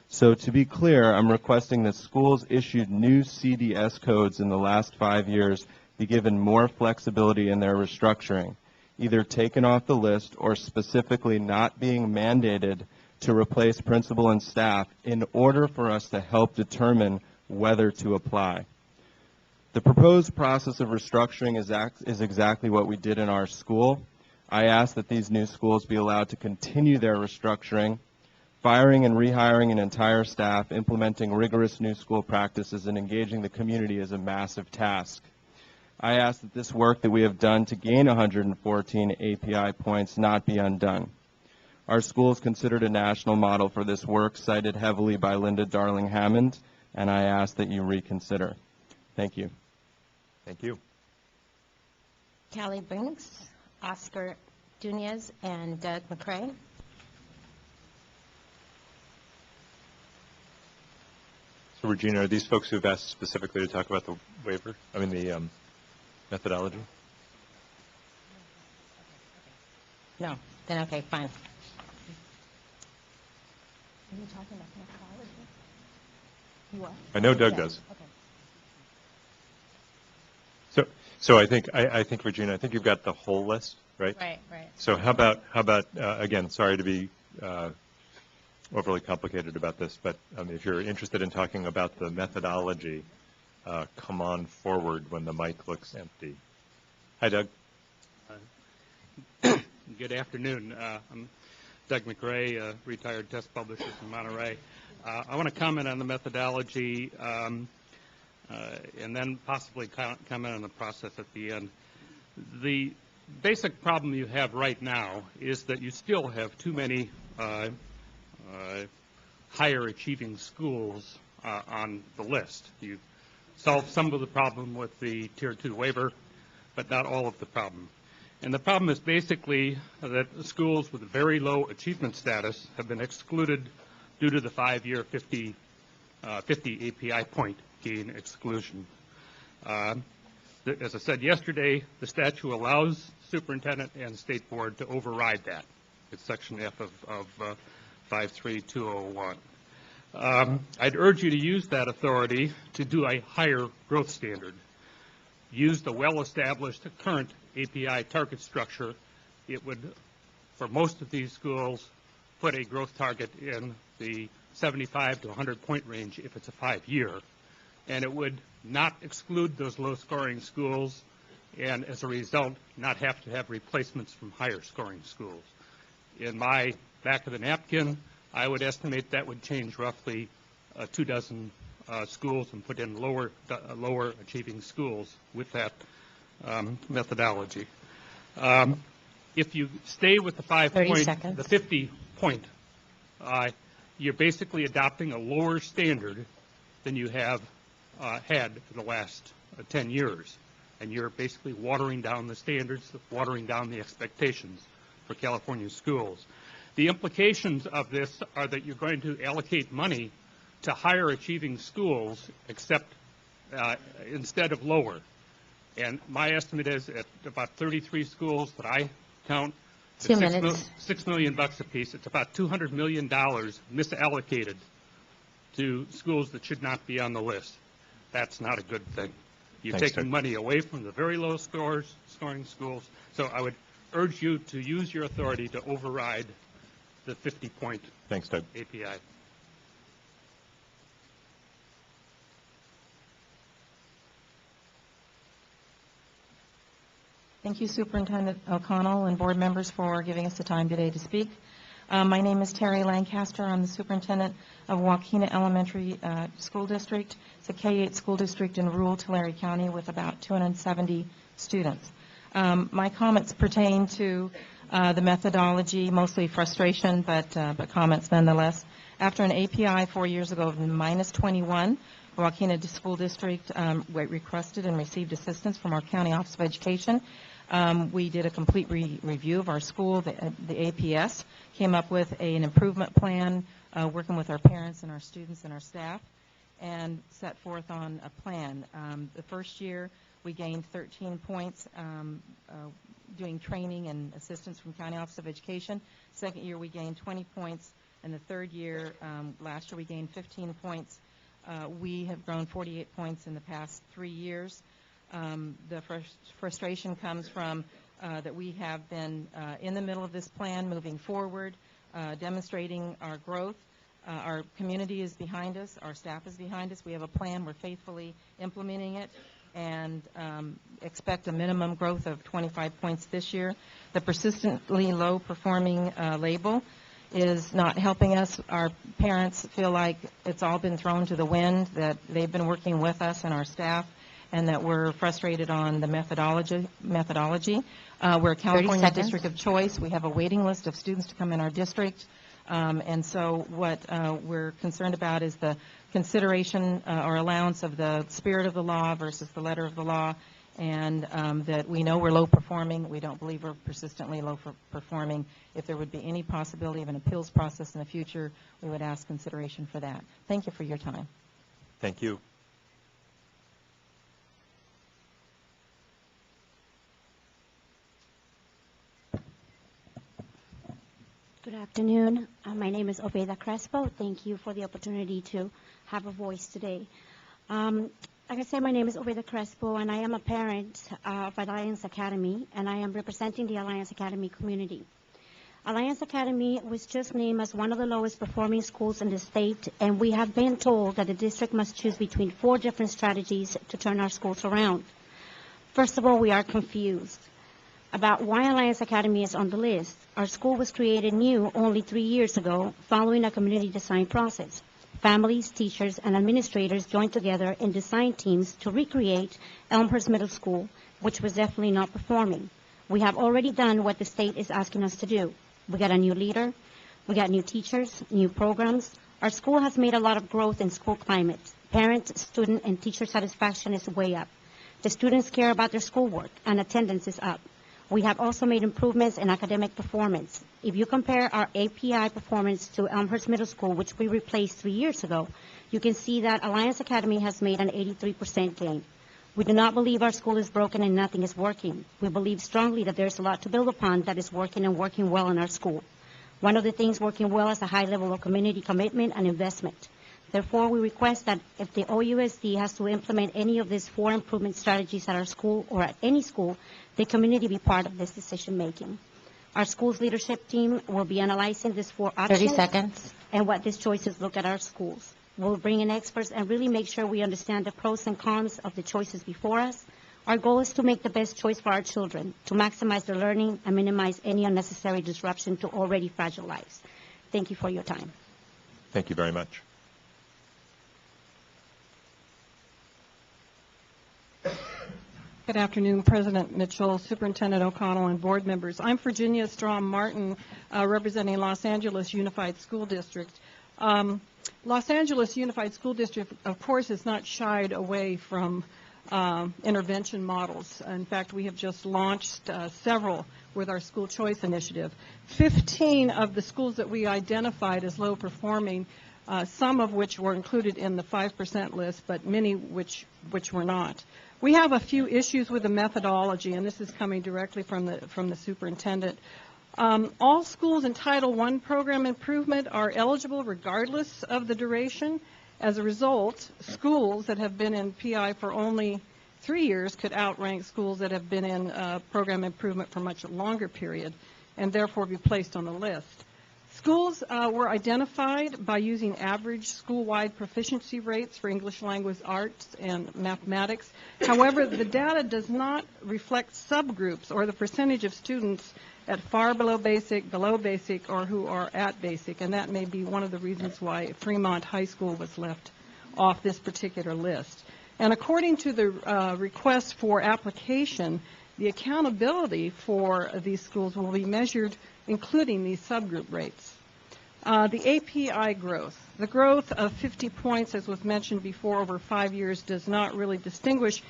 So to be clear, I'm requesting that schools issued new CDS codes in the last 5 years be given more flexibility in their restructuring, either taken off the list or specifically not being mandated to replace principal and staff in order for us to help determine whether to apply. The proposed process of restructuring is exactly what we did in our school. I ask that these new schools be allowed to continue their restructuring, firing and rehiring an entire staff, implementing rigorous new school practices, and engaging the community is a massive task. I ask that this work that we have done to gain 114 API points not be undone. Our school is considered a national model for this work, cited heavily by Linda Darling-Hammond, and I ask that you reconsider. Thank you. Thank you. Callie Brinks, Oscar Dunez, and Doug McCray. So, Regina, are these folks who've asked specifically to talk about the waiver? I mean, the methodology? No. Then okay, fine. Are you talking about methodology? You are? I know Doug does. Okay. So I think Regina, I think you've got the whole list, right? Right. So how about again, sorry to be overly complicated about this, but if you're interested in talking about the methodology, come on forward when the mic looks empty. Hi, Doug. Good afternoon. I'm Doug McRae, retired test publisher from Monterey. I want to comment on the methodology and then possibly comment on the process at the end. The basic problem you have right now is that you still have too many higher achieving schools on the list. You solved some of the problem with the Tier 2 waiver, but not all of the problem. And the problem is basically that schools with very low achievement status have been excluded due to the 5-year 50 API point gain exclusion. As I said yesterday, the statute allows superintendent and state board to override that. It's Section F of 53201. I'd urge you to use that authority to do a higher growth standard. Use the well-established current API target structure. It would, for most of these schools, put a growth target in the 75 to 100 point range if it's a 5-year. And it would not exclude those low-scoring schools, and as a result, not have to have replacements from higher-scoring schools. In my back of the napkin, I would estimate that would change roughly 2 dozen schools and put in lower achieving schools with that methodology. If you stay with the 50 point, you're basically adopting a lower standard than you have had for the last 10 years. and you're basically watering down the standards, watering down the expectations for California schools. The implications of this are that you're going to allocate money to higher achieving schools instead of lower. And my estimate is at about 33 schools that I count, $6 million apiece. It's about $200 million misallocated to schools that should not be on the list. That's not a good thing. You're taking money away from the very low scoring schools. So I would urge you to use your authority to override the 50-point API. Thank you, Superintendent O'Connell and board members, for giving us the time today to speak. My name is Terry Lancaster. I'm the superintendent of Joaquina Elementary School District. It's a K-8 school district in rural Tulare County with about 270 students. My comments pertain to the methodology, mostly frustration, but comments nonetheless. After an API 4 years ago of -21, Joaquina School District requested and received assistance from our County Office of Education. We did a complete review of our school. The APS came up with an improvement plan, working with our parents and our students and our staff, and set forth on a plan. The first year, we gained 13 points doing training and assistance from County Office of Education. Second year, we gained 20 points. And the third year, last year, we gained 15 points. We have grown 48 points in the past 3 years. The frustration comes from that we have been in the middle of this plan, moving forward, demonstrating our growth. Our community is behind us. Our staff is behind us. We have a plan. We're faithfully implementing it, and expect a minimum growth of 25 points this year. The persistently low performing label is not helping us. Our parents feel like it's all been thrown to the wind, that they've been working with us and our staff, and that we're frustrated on the methodology. We're a California district of choice. We have a waiting list of students to come in our district. And so what we're concerned about is the consideration or allowance of the spirit of the law versus the letter of the law, and that we know we're low performing. We don't believe we're persistently low performing. If there would be any possibility of an appeals process in the future, we would ask consideration for that. Thank you for your time. Thank you. Good afternoon. My name is Obeda Crespo. Thank you for the opportunity to have a voice today. Like I said, my name is Obeda Crespo, and I am a parent of Alliance Academy, and I am representing the Alliance Academy community. Alliance Academy was just named as one of the lowest performing schools in the state, and we have been told that the district must choose between 4 different strategies to turn our schools around. First of all, we are confused about why Alliance Academy is on the list. Our school was created new only 3 years ago following a community design process. Families, teachers, and administrators joined together in design teams to recreate Elmhurst Middle School, which was definitely not performing. We have already done what the state is asking us to do. We got a new leader, we got new teachers, new programs. Our school has made a lot of growth in school climate. Parent, student, and teacher satisfaction is way up. The students care about their schoolwork, and attendance is up. We have also made improvements in academic performance. If you compare our API performance to Elmhurst Middle School, which we replaced 3 years ago, you can see that Alliance Academy has made an 83% gain. We do not believe our school is broken and nothing is working. We believe strongly that there's a lot to build upon that is working and working well in our school. One of the things working well is a high level of community commitment and investment. Therefore, we request that if the OUSD has to implement any of these 4 improvement strategies at our school or at any school, the community be part of this decision making. Our school's leadership team will be analyzing these 4 options 30 seconds. And what these choices look at our schools. We'll bring in experts and really make sure we understand the pros and cons of the choices before us. Our goal is to make the best choice for our children, to maximize their learning and minimize any unnecessary disruption to already fragile lives. Thank you for your time. Thank you very much. Good afternoon, President Mitchell, Superintendent O'Connell, and board members. I'm Virginia Strom Martin, representing Los Angeles Unified School District. Los Angeles Unified School District, of course, has not shied away from intervention models. In fact, we have just launched several with our school choice initiative. 15 of the schools that we identified as low performing, some of which were included in the 5% list, but many which were not. We have a few issues with the methodology, and this is coming directly from the superintendent. All schools in Title I program improvement are eligible regardless of the duration. As a result, schools that have been in PI for only 3 years could outrank schools that have been in program improvement for a much longer period and therefore be placed on the list. Schools were identified by using average school-wide proficiency rates for English language arts and mathematics. However, the data does not reflect subgroups or the percentage of students at far below basic, or who are at basic, and that may be one of the reasons why Fremont High School was left off this particular list. And according to the request for application, the accountability for these schools will be measured including these subgroup rates. The API growth. The growth of 50 points, as was mentioned before, over 5 years does not really distinguish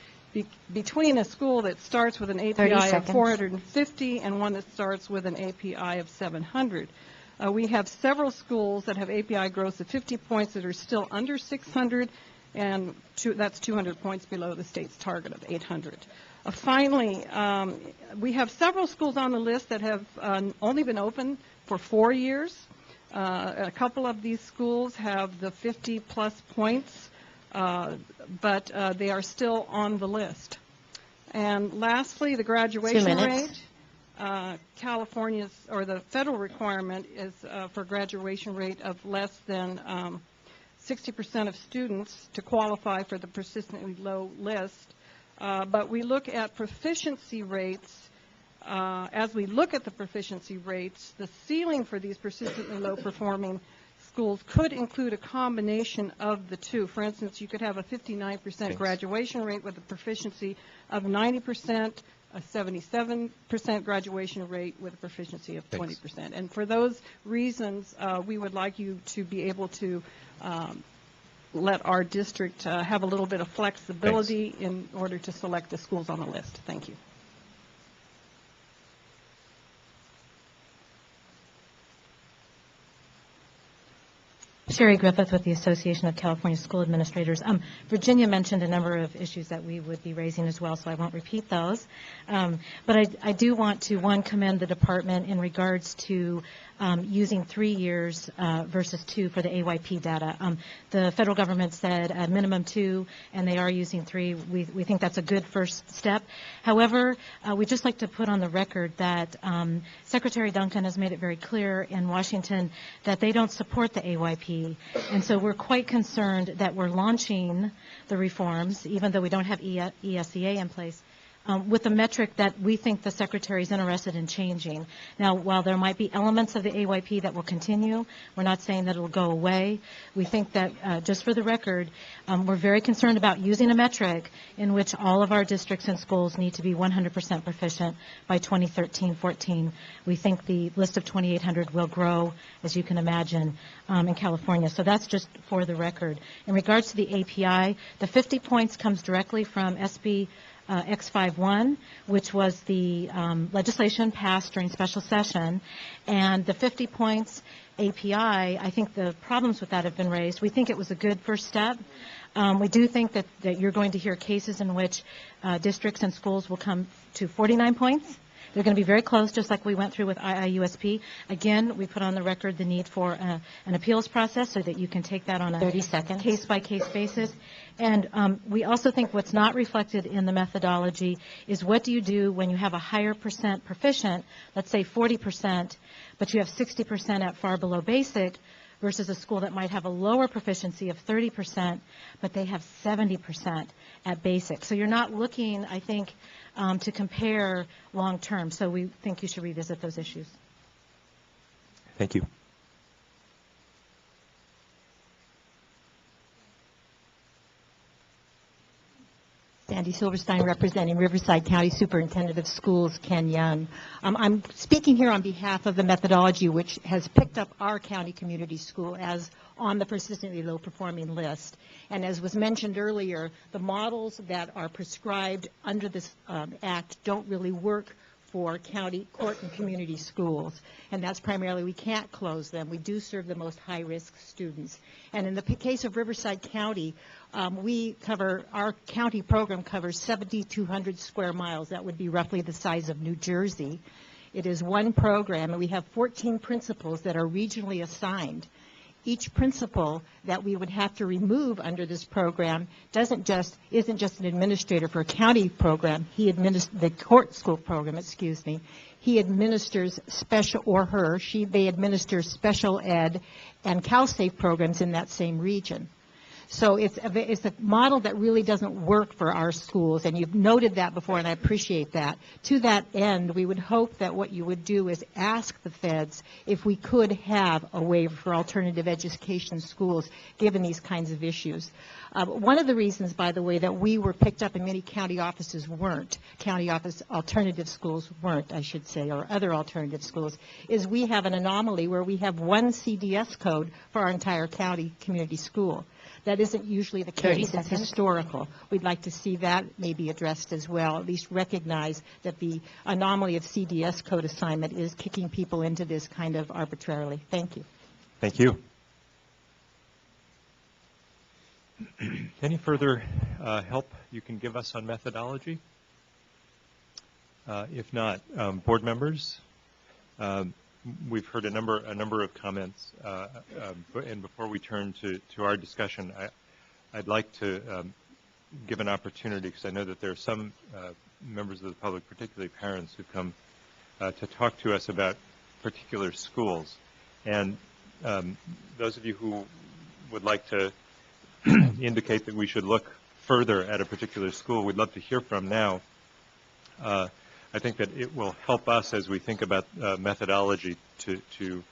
between a school that starts with an API of 450 and one that starts with an API of 700. We have several schools that have API growth of 50 points that are still under 600, and that's 200 points below the state's target of 800. Finally, we have several schools on the list that have only been open for 4 years. A couple of these schools have the 50-plus points, but they are still on the list. And lastly, the graduation rate. California's, or the federal requirement is for graduation rate of less than 60% of students to qualify for the persistently low list. But we look at proficiency rates. As we look at the proficiency rates, the ceiling for these persistently low performing schools could include a combination of the two. For instance, you could have a 59% graduation rate with a proficiency of 90%, a 77% graduation rate with a proficiency of 20%. And for those reasons, we would like you to be able to let our district have a little bit of flexibility in order to select the schools on the list. Thank you. Sherry Griffith with the Association of California School Administrators. Virginia mentioned a number of issues that we would be raising as well, so I won't repeat those. But I do want to, one, commend the department in regards to using 3 years versus 2 for the AYP data. The federal government said a minimum 2, and they are using 3. We think that's a good first step. However, we'd just like to put on the record that Secretary Duncan has made it very clear in Washington that they don't support the AYP. And so we're quite concerned that we're launching the reforms, even though we don't have ESEA in place, with a metric that we think the Secretary is interested in changing. Now, while there might be elements of the AYP that will continue, we're not saying that it will go away. We think that, just for the record, we're very concerned about using a metric in which all of our districts and schools need to be 100% proficient by 2013-14. We think the list of 2,800 will grow, as you can imagine, in California. So that's just for the record. In regards to the API, the 50 points comes directly from SB X51, which was the legislation passed during special session, and the 50 points API, I think the problems with that have been raised. We think it was a good first step. We do think that you're going to hear cases in which districts and schools will come to 49 points. They're going to be very close, just like we went through with IIUSP. Again, we put on the record the need for an appeals process so that you can take that on a 30-second case-by-case basis. And we also think what's not reflected in the methodology is what do you do when you have a higher percent proficient, let's say 40%, but you have 60% at far below basic, versus a school that might have a lower proficiency of 30%, but they have 70% at basic. So you're not looking, I think, to compare long term. So we think you should revisit those issues. Thank you. Sandy Silverstein, representing Riverside County Superintendent of Schools, Ken Young. I'm speaking here on behalf of the methodology which has picked up our county community school, as on the persistently low performing list. And as was mentioned earlier, the models that are prescribed under this act don't really work for county, court, and community schools. And that's primarily, we can't close them. We do serve the most high-risk students. And in the case of Riverside County, our county program covers 7,200 square miles. That would be roughly the size of New Jersey. It is one program, and we have 14 principals that are regionally assigned. Each principal that we would have to remove under this program isn't just an administrator for a county program. He administers the court school program, He administers they administer special ed and CalSafe programs in that same region. So it's a model that really doesn't work for our schools, and you've noted that before, and I appreciate that. To that end, we would hope that what you would do is ask the feds if we could have a waiver for alternative education schools, given these kinds of issues. One of the reasons, by the way, that we were picked up and many county offices weren't, alternative schools weren't, I should say, or other alternative schools, is we have an anomaly where we have one CDS code for our entire county community school. That isn't usually the case. It's historical. We'd like to see that maybe addressed as well, at least recognize that the anomaly of CDS code assignment is kicking people into this kind of arbitrarily. Thank you. Thank you. Any further help you can give us on methodology? If not, board members, we've heard a number of comments, and before we turn to our discussion, I'd like to give an opportunity, because I know that there are some members of the public, particularly parents, who've come to talk to us about particular schools. And those of you who would like to indicate that we should look further at a particular school, we'd love to hear from now. I think that it will help us as we think about methodology to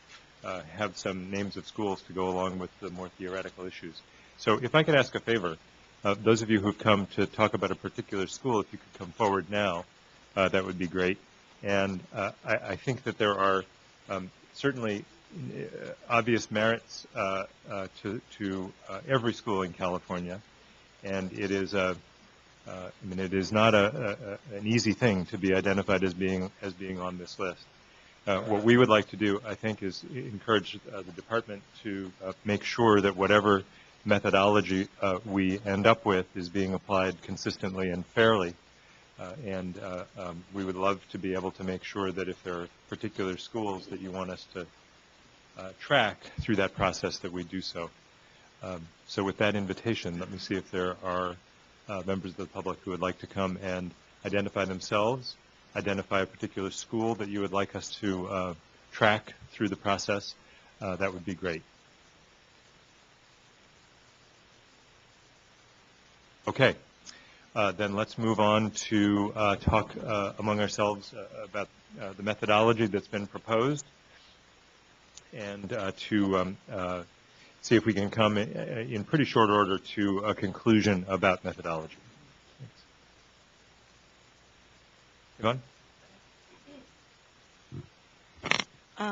have some names of schools to go along with the more theoretical issues. So if I could ask a favor, those of you who've come to talk about a particular school, if you could come forward now, that would be great. And I think that there are certainly obvious merits to every school in California, and it is it is not an easy thing to be identified as being on this list. What we would like to do, I think, is encourage the department to make sure that whatever methodology we end up with is being applied consistently and fairly. And we would love to be able to make sure that if there are particular schools that you want us to track through that process, that we do so. So with that invitation, let me see if there are members of the public who would like to come and identify themselves, identify a particular school that you would like us to track through the process. That would be great. Okay. Then let's move on to talk among ourselves about the methodology that's been proposed, and to see if we can come in pretty short order to a conclusion about methodology. Yvonne?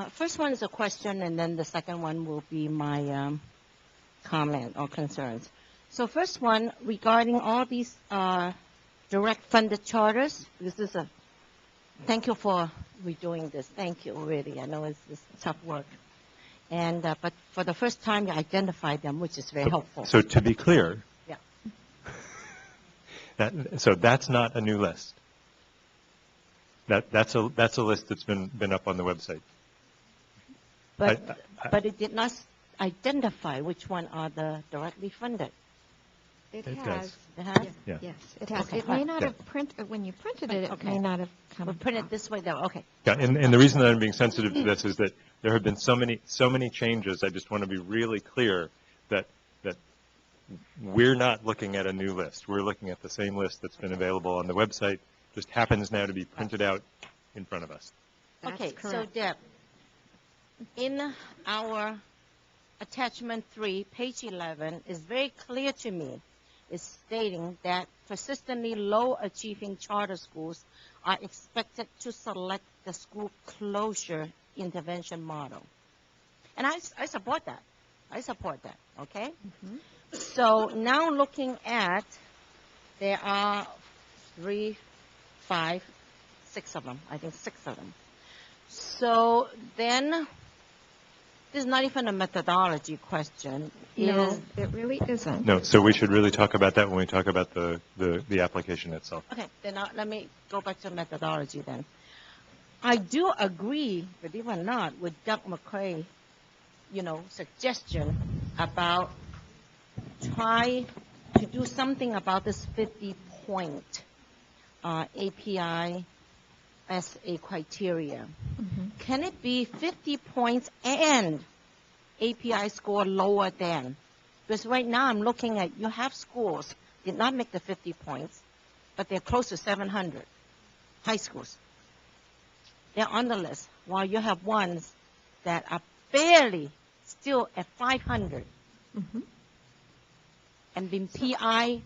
First one is a question, and then the second one will be my comment or concerns. So first one, regarding all these direct funded charters, thank you for redoing this. Thank you, really. I know it's tough work. And but for the first time, you identified them, which is very helpful. So to be clear, yeah. So that's not a new list. That's a list that's been up on the website. But it did not identify which one are the directly funded. It has. has. It has? Yeah. Yes, it has. Okay, It may fine. not have when you printed it, it may not have come. We'll print it this way, though. Okay. Yeah, and the reason that I'm being sensitive to this is that there have been so many changes. I just want to be really clear that we're not looking at a new list. We're looking at the same list that's been available on the website. Just happens now to be printed out in front of us. Okay, so Deb, in our attachment 3, page 11, is very clear to me. Is stating that persistently low achieving charter schools are expected to select the school closure intervention model. And I support that. I support that, okay? So now looking at, there are 3, 5, 6 of them. I think 6 of them. So then, this is not even a methodology question. No, it really isn't. No, so we should really talk about that when we talk about the application itself. Okay, then let me go back to methodology then. I do agree, believe it or not, with Doug McCray, suggestion about try to do something about this 50-point API as a criteria. Can it be 50 points and API score lower than? Because right now I'm looking at, you have schools did not make the 50 points, but they're close to 700, high schools. They're on the list, while you have ones that are barely still at 500 and been PI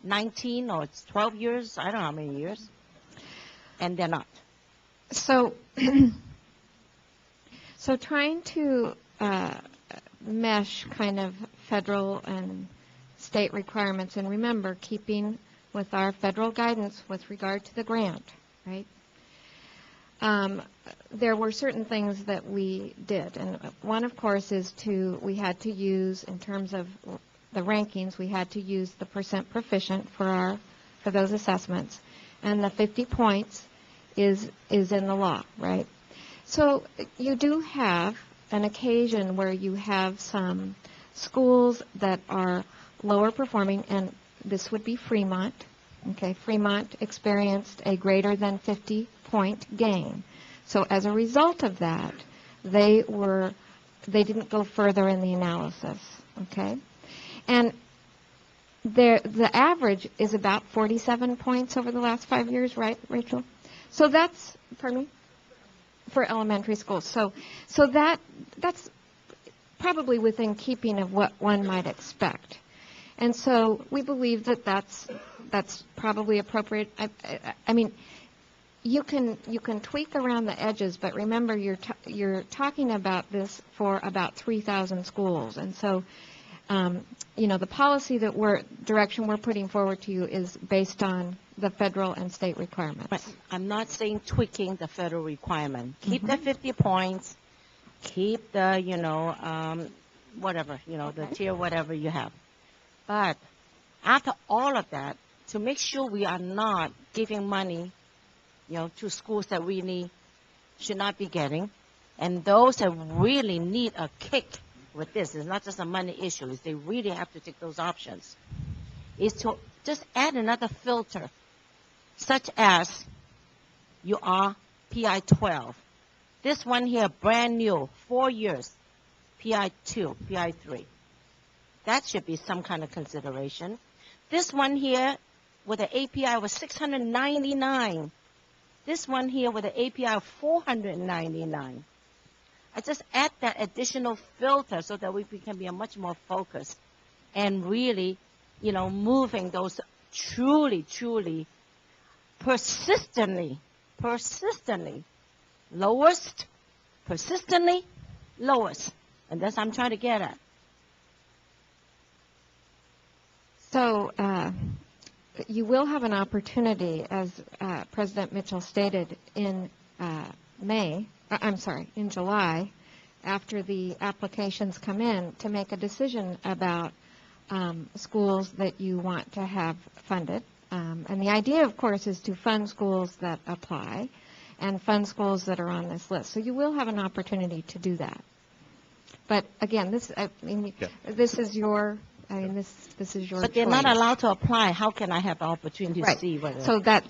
19 or 12 years, I don't know how many years, and they're not. So, so trying to mesh kind of federal and state requirements, and remember, keeping with our federal guidance with regard to the grant, right? There were certain things that we did, and one, of course, is we had to use, in terms of the rankings, we had to use the percent proficient for those assessments, and the 50 points is in the law, right? So you do have an occasion where you have some schools that are lower performing, and this would be Fremont. Okay, Fremont experienced a greater than 50-point gain. So as a result of that, they didn't go further in the analysis. Okay, and the average is about 47 points over the last 5 years, right, Rachel? So that's, pardon me, for elementary schools. So that's probably within keeping of what one might expect. And so we believe that that's probably appropriate. I mean, you can tweak around the edges, but remember, you're talking about this for about 3,000 schools, and so the policy direction we're putting forward to you is based on the federal and state requirements. But I'm not saying tweaking the federal requirement. Keep the 50 points. Keep the whatever the tier whatever you have. But after all of that, to make sure we are not giving money, to schools that really should not be getting, and those that really need a kick with this, it's not just a money issue, is they really have to take those options, is to just add another filter, such as you are PI 12. This one here, brand new, 4 years, PI 2, PI 3. That should be some kind of consideration. This one here with an API of 699. This one here with an API of 499. I just add that additional filter so that we can be much more focused and really, moving those truly, persistently lowest, persistently lowest. And that's what I'm trying to get at. So you will have an opportunity, as President Mitchell stated, in July, after the applications come in, to make a decision about schools that you want to have funded. And the idea, of course, is to fund schools that apply and fund schools that are on this list. So you will have an opportunity to do that. But again, this is your... this is your But they're choice. not allowed to apply. How can I have the opportunity to see whether... So that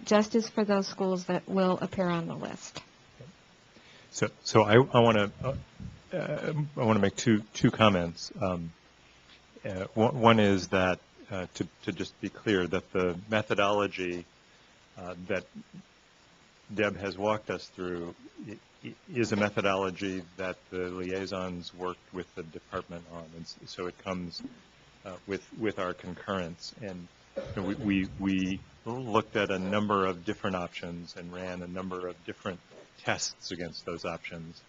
just is for those schools that will appear on the list. So I want to make two comments. One is that to just be clear that the methodology that Deb has walked us through is a methodology that the liaisons worked with the department on, and so it comes with our concurrence. And we looked at a number of different options and ran a number of different tests against those options.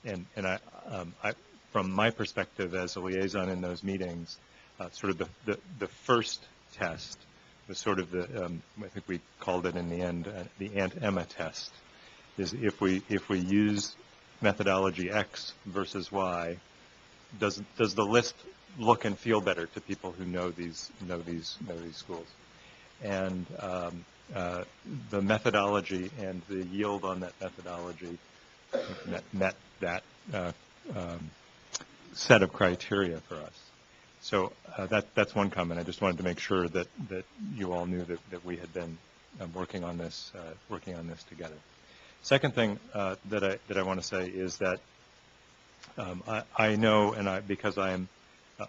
And from my perspective as a liaison in those meetings, sort of the first test was sort of the, I think we called it in the end, the Aunt Emma test, is if we use methodology X versus Y, does the list look and feel better to people who know these schools? And the methodology and the yield on that methodology met that set of criteria for us. So that's one comment. I just wanted to make sure that you all knew that we had been working on this together. Second thing that I want to say is that I know, and because I am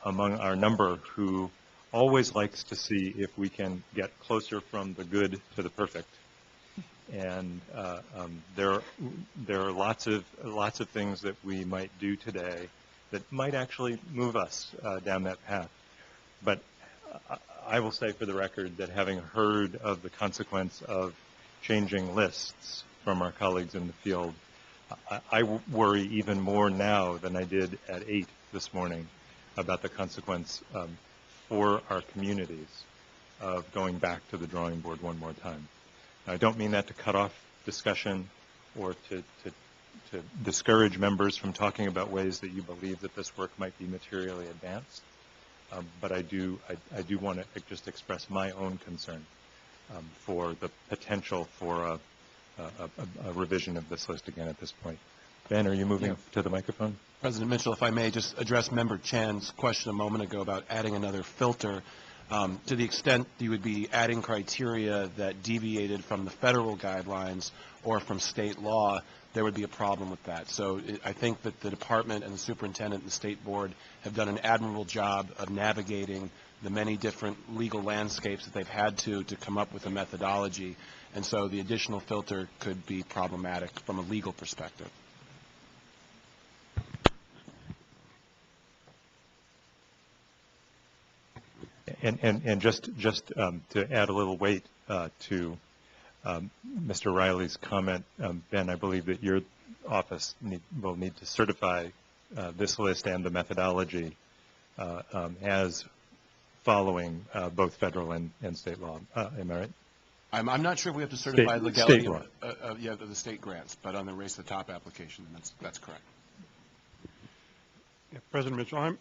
among our number who always likes to see if we can get closer from the good to the perfect. And there are lots of things that we might do today that might actually move us down that path. But I will say for the record that having heard of the consequence of changing lists from our colleagues in the field, I worry even more now than I did at 8 this morning about the consequence for our communities of going back to the drawing board one more time. Now, I don't mean that to cut off discussion or to discourage members from talking about ways that you believe that this work might be materially advanced, but I do want to just express my own concern for the potential for a revision of this list again at this point. Ben, are you moving to the microphone? President Mitchell, if I may just address Member Chan's question a moment ago about adding another filter. To the extent you would be adding criteria that deviated from the federal guidelines or from state law, there would be a problem with that. So I think that the department and the superintendent and the state board have done an admirable job of navigating the many different legal landscapes that they've had to come up with a methodology. And so the additional filter could be problematic from a legal perspective. And just to add a little weight to Mr. Riley's comment, Ben, I believe that your office will need to certify this list and the methodology as following both federal and state law. Am I right? I'm not sure if we have to certify the legality of the state grants, but on the Race to the Top application, that's correct. Yeah, President Mitchell,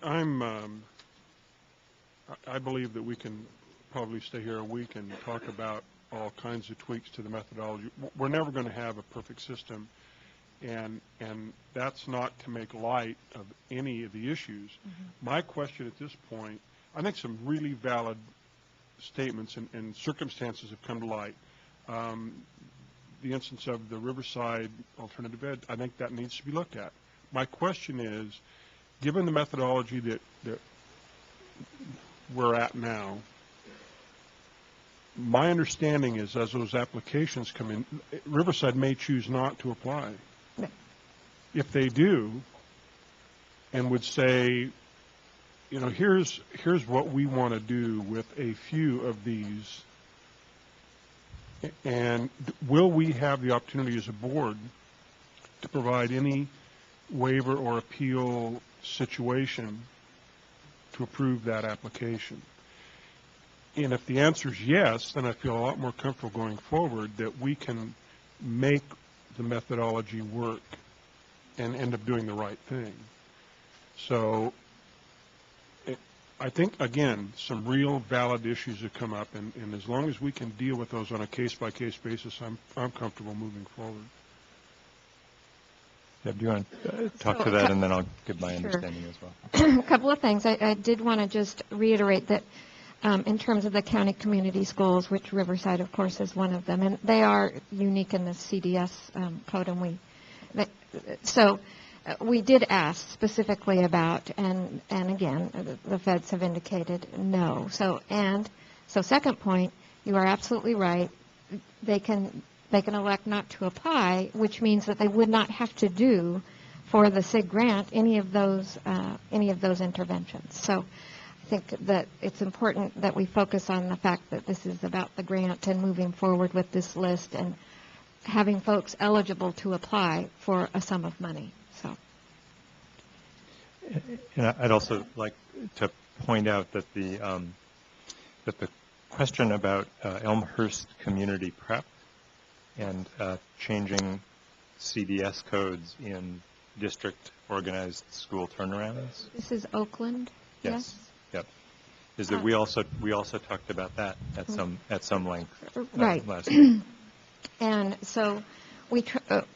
I believe that we can probably stay here a week and talk about all kinds of tweaks to the methodology. We're never going to have a perfect system, and that's not to make light of any of the issues. Mm-hmm. My question at this point, I think some really valid statements and circumstances have come to light. The instance of the Riverside alternative ed, I think that needs to be looked at. My question is, given the methodology that we're at now, my understanding is as those applications come in, Riverside may choose not to apply. If they do, and would say, you know, here's what we want to do with a few of these, and will we have the opportunity as a board to provide any waiver or appeal situation to approve that application? And if the answer is yes, then I feel a lot more comfortable going forward that we can make the methodology work and end up doing the right thing. So I think, again, some real valid issues have come up, and as long as we can deal with those on a case-by-case basis, I'm comfortable moving forward. Deb, do you want to talk to that, and then I'll give my understanding as well? A couple of things. I did want to just reiterate that in terms of the county community schools, which Riverside, of course, is one of them, and they are unique in the CDS code, and we did ask specifically about, and again, the feds have indicated no. So second point, you are absolutely right. They can elect not to apply, which means that they would not have to do for the SIG grant any of those interventions. So I think that it's important that we focus on the fact that this is about the grant and moving forward with this list and having folks eligible to apply for a sum of money. So. And I'd also like to point out that the question about Elmhurst Community Prep and changing CDS codes in district organized school turnarounds. This is Oakland? Yes. Yep. Is that we also talked about that at some length right. last week. And so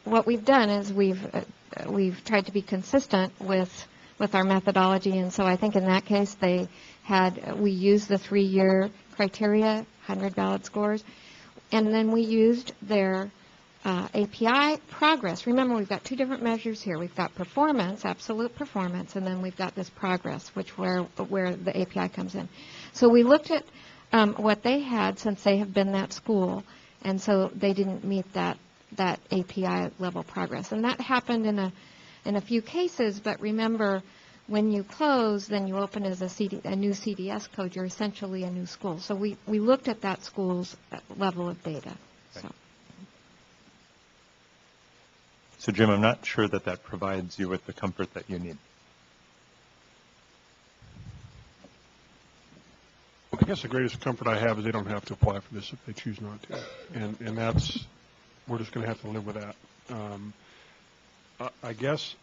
what we've done is we've tried to be consistent with our methodology, and so I think in that case we used the 3-year criteria, 100 valid scores, and then we used their API progress. Remember, we've got 2 different measures here. We've got performance, absolute performance, and then we've got this progress, where the API comes in. So we looked at what they had since they have been that school, and so they didn't meet that API level progress. And that happened in a few cases, but remember, when you close, then you open as a new CDS code, you're essentially a new school. So we looked at that school's level of data. So, Jim, I'm not sure that provides you with the comfort that you need. I guess the greatest comfort I have is they don't have to apply for this if they choose not to. And that's, we're just going to have to live with that. I guess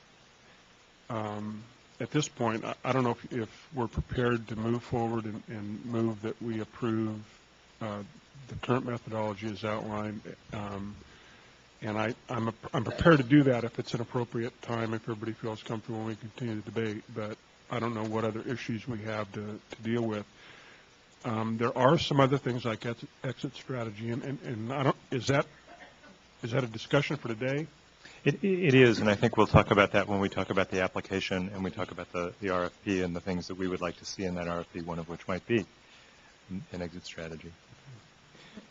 at this point, I don't know if we're prepared to move forward and move that we approve the current methodology as outlined. And I'm prepared to do that if it's an appropriate time, if everybody feels comfortable and we continue the debate. But I don't know what other issues we have to deal with. There are some other things like exit strategy, and I don't. Is that a discussion for today? It is, and I think we'll talk about that when we talk about the application and we talk about the RFP and the things that we would like to see in that RFP, one of which might be an exit strategy.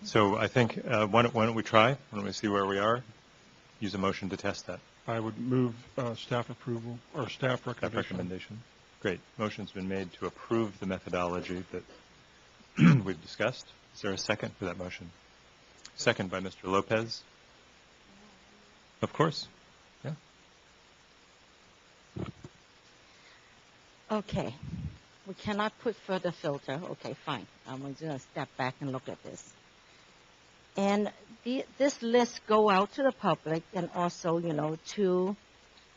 So I think, why don't we try? Why don't we see where we are? Use a motion to test that. I would move staff approval or staff recommendation. Great. Motion's been made to approve the methodology that we've discussed. Is there a second for that motion? Second by Mr. Lopez. Of course. Yeah. Okay. We cannot put further filter. Okay, fine. I'm going to step back and look at this. And this list go out to the public and also, to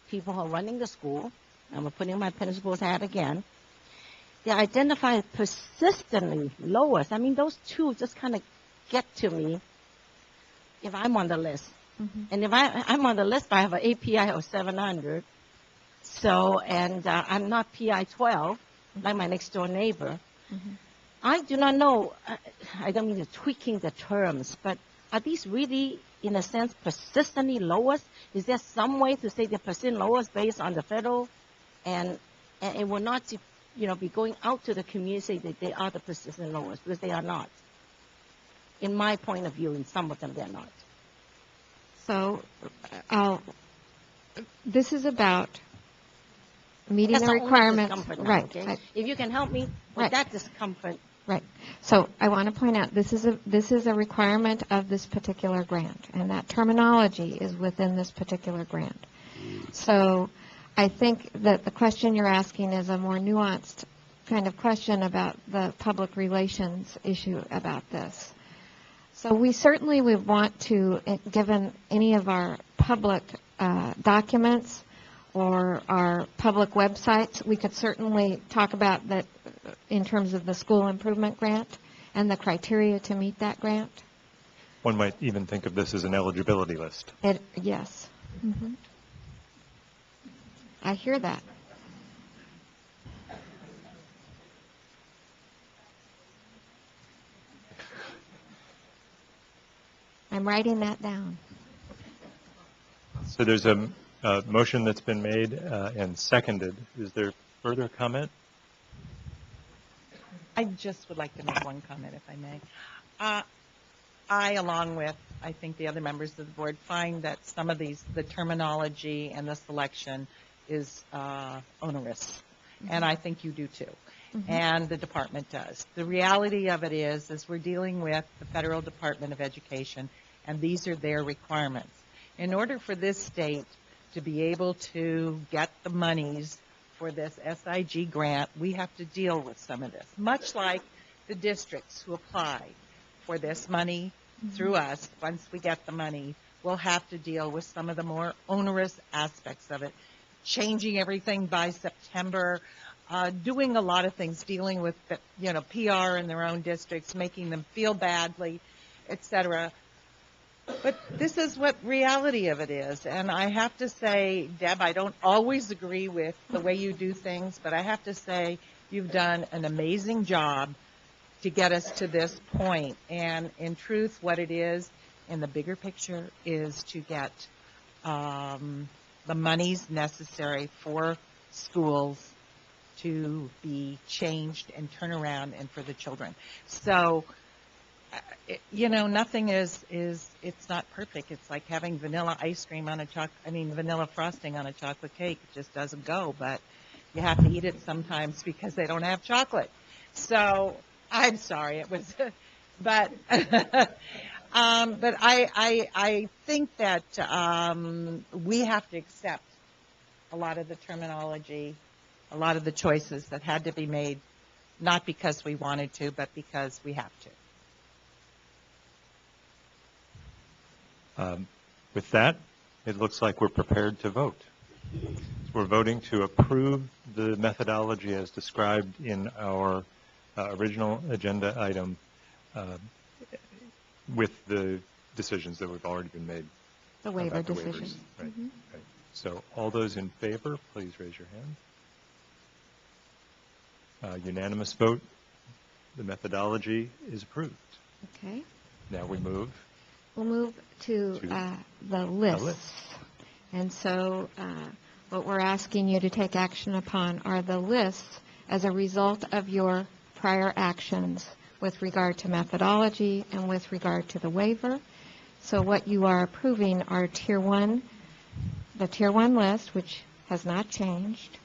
people who are running the school. I'm putting my principal's hat again. They identify persistently lowest. I mean, those 2 just kind of get to me if I'm on the list. Mm-hmm. And if I'm on the list, I have an API of 700. So, and I'm not PI 12, like my next door neighbor. Mm-hmm. I do not know, I don't mean to tweaking the terms, but are these really, in a sense, persistently lowest? Is there some way to say they're persistent lowest based on the federal? And it will not, be going out to the community that they are the persistent lowest, because they are not. In my point of view, in some of them, they're not. So this is about meeting the requirements. Right. Okay? If you can help me with that discomfort. Right. So I want to point out this is a requirement of this particular grant, and that terminology is within this particular grant. So I think that the question you're asking is a more nuanced kind of question about the public relations issue about this. So we certainly would want to, given any of our public documents or our public websites, we could certainly talk about that in terms of the school improvement grant and the criteria to meet that grant. One might even think of this as an eligibility list. Yes. Mm-hmm. I hear that. I'm writing that down. So there's a motion that's been made and seconded. Is there further comment? I just would like to make one comment, if I may. I, along with, I think, the other members of the board, find that some of the terminology and the selection is onerous. Mm-hmm. And I think you do too. Mm-hmm. And the department does. The reality of it is we're dealing with the Federal Department of Education, and these are their requirements. In order for this state to be able to get the monies for this SIG grant, we have to deal with some of this, much like the districts who apply for this money through us. Once we get the money, we'll have to deal with some of the more onerous aspects of it, changing everything by September, doing a lot of things, dealing with PR in their own districts, making them feel badly, etc. But this is what reality of it is. And I have to say, Deb, I don't always agree with the way you do things, but I have to say you've done an amazing job to get us to this point. And in truth, what it is in the bigger picture is to get the monies necessary for schools to be changed and turn around and for the children. So, nothing it's not perfect. It's like having vanilla ice cream on vanilla frosting on a chocolate cake. It just doesn't go, but you have to eat it sometimes because they don't have chocolate. So, I'm sorry, it was, but, but I think that we have to accept a lot of the terminology, a lot of the choices that had to be made, not because we wanted to, but because we have to. With that, it looks like we're prepared to vote. We're voting to approve the methodology as described in our original agenda item with the decisions that have already been made. The waiver about the decisions. waivers. Right. Right. So all those in favor, please raise your hand. Unanimous vote. The methodology is approved. Okay. Now we move. We'll move to the lists. And so what we're asking you to take action upon are the lists as a result of your prior actions with regard to methodology and with regard to the waiver. So what you are approving are Tier 1, the Tier 1 list, which has not changed,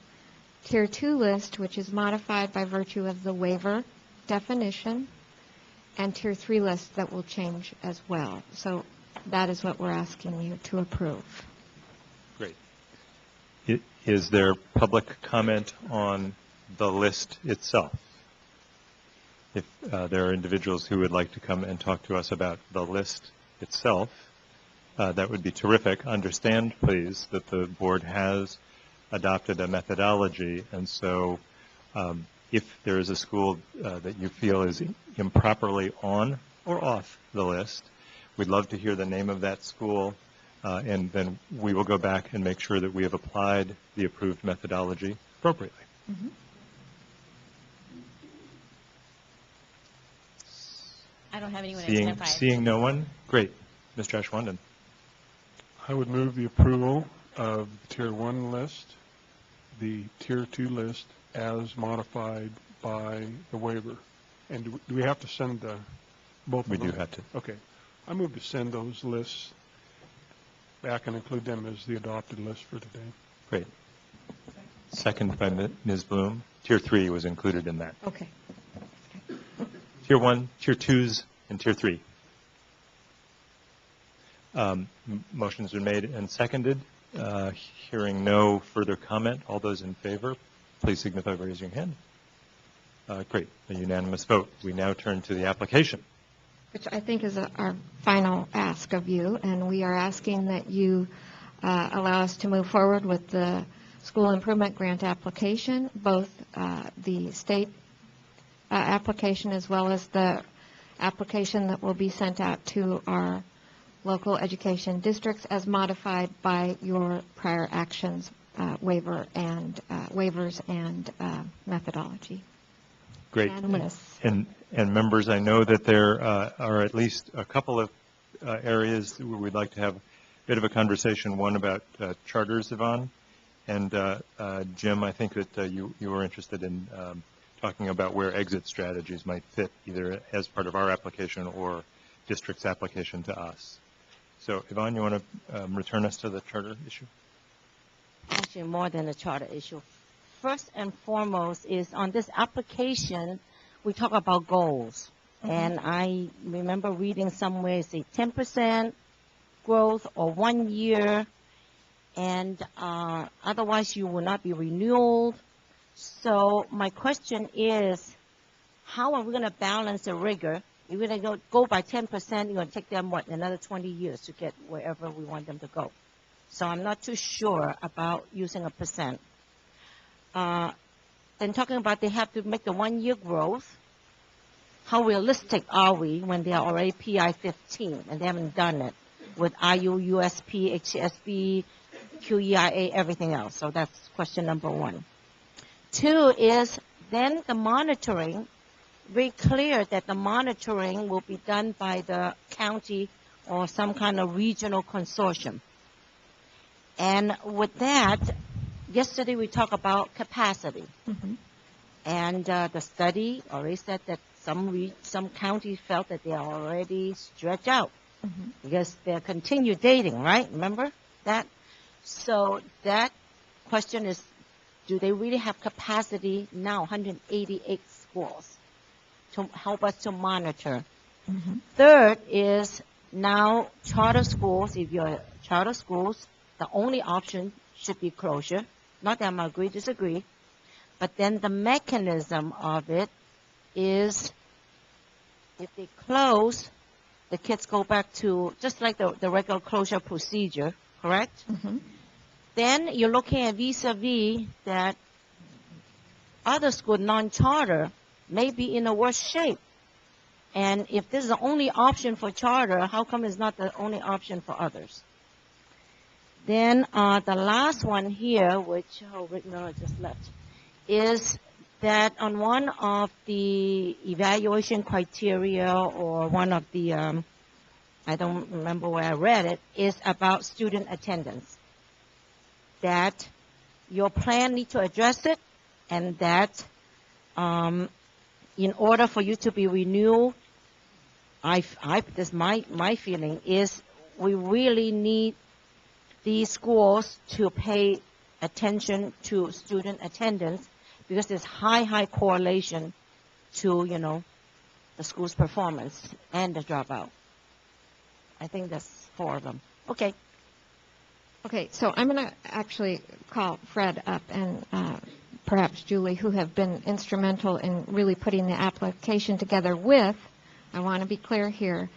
Tier 2 list, which is modified by virtue of the waiver definition, and Tier 3 list that will change as well. So that is what we're asking you to approve. Great. Is there public comment on the list itself? If there are individuals who would like to come and talk to us about the list itself, that would be terrific. Understand, please, that the board has adopted a methodology, and so if there is a school that you feel is improperly on or off the list, we'd love to hear the name of that school, and then we will go back and make sure that we have applied the approved methodology appropriately. Mm-hmm. I don't have anyone Seeing identified. no one, great. Mr. Ashwandon. I would move the approval of the Tier 1 list, the Tier 2 list as modified by the waiver. And do we have to send both of them? We do have to. Okay. I move to send those lists back and include them as the adopted list for today. Great. Second by Ms. Bloom. Tier 3 was included in that. Okay. Tier 1, Tier 2s, and Tier 3. Motions are made and seconded. Hearing no further comment, all those in favor, please signify by raising your hand. Great, a unanimous vote. We now turn to the application. Which I think is our final ask of you, and we are asking that you allow us to move forward with the school improvement grant application, both the state application as well as the application that will be sent out to our local education districts as modified by your prior actions, waivers and methodology. Great. And lists. And members, I know that there are at least a couple of areas where we'd like to have a bit of a conversation. One about charters, Yvonne, and Jim, I think that you were interested in talking about where exit strategies might fit either as part of our application or district's application to us. So, Yvonne, you want to return us to the charter issue? Actually, more than a charter issue. First and foremost is on this application, we talk about goals. Mm-hmm. And I remember reading somewhere, say 10% growth or 1 year and otherwise you will not be renewed. So my question is, how are we going to balance the rigor? If we're going to go by 10%, you're going to take them, what, another 20 years to get wherever we want them to go. So I'm not too sure about using a percent. Then talking about they have to make the 1 year growth, how realistic are we when they are already PI 15 and they haven't done it with IU, USP, HSB, QEIA, everything else? So that's question number 1. 2 is then the monitoring. Very clear that the monitoring will be done by the county or some kind of regional consortium. And with that, yesterday we talked about capacity. And the study already said that some counties felt that they are already stretched out because they're continued dating, right? Remember that? So that question is, do they really have capacity now, 188 schools, to help us to monitor? Third is now charter schools. If you're charter schools, the only option should be closure. Not that I'm disagree, but then the mechanism of it is if they close, the kids go back to just like the regular closure procedure, correct? Then you're looking at vis-a-vis that other school, non-charter, may be in a worse shape. And if this is the only option for charter, how come it's not the only option for others? Then the last one here, which Rick Miller just left, is that on one of the evaluation criteria or one of the, I don't remember where I read it, is about student attendance. That your plan needs to address it, and that in order for you to be renewed, my feeling is we really need these schools to pay attention to student attendance because there's high correlation to, the school's performance and the dropout. I think that's 4 of them. Okay. Okay, so I'm going to actually call Fred up and perhaps Julie, who have been instrumental in really putting the application together with, I want to be clear here,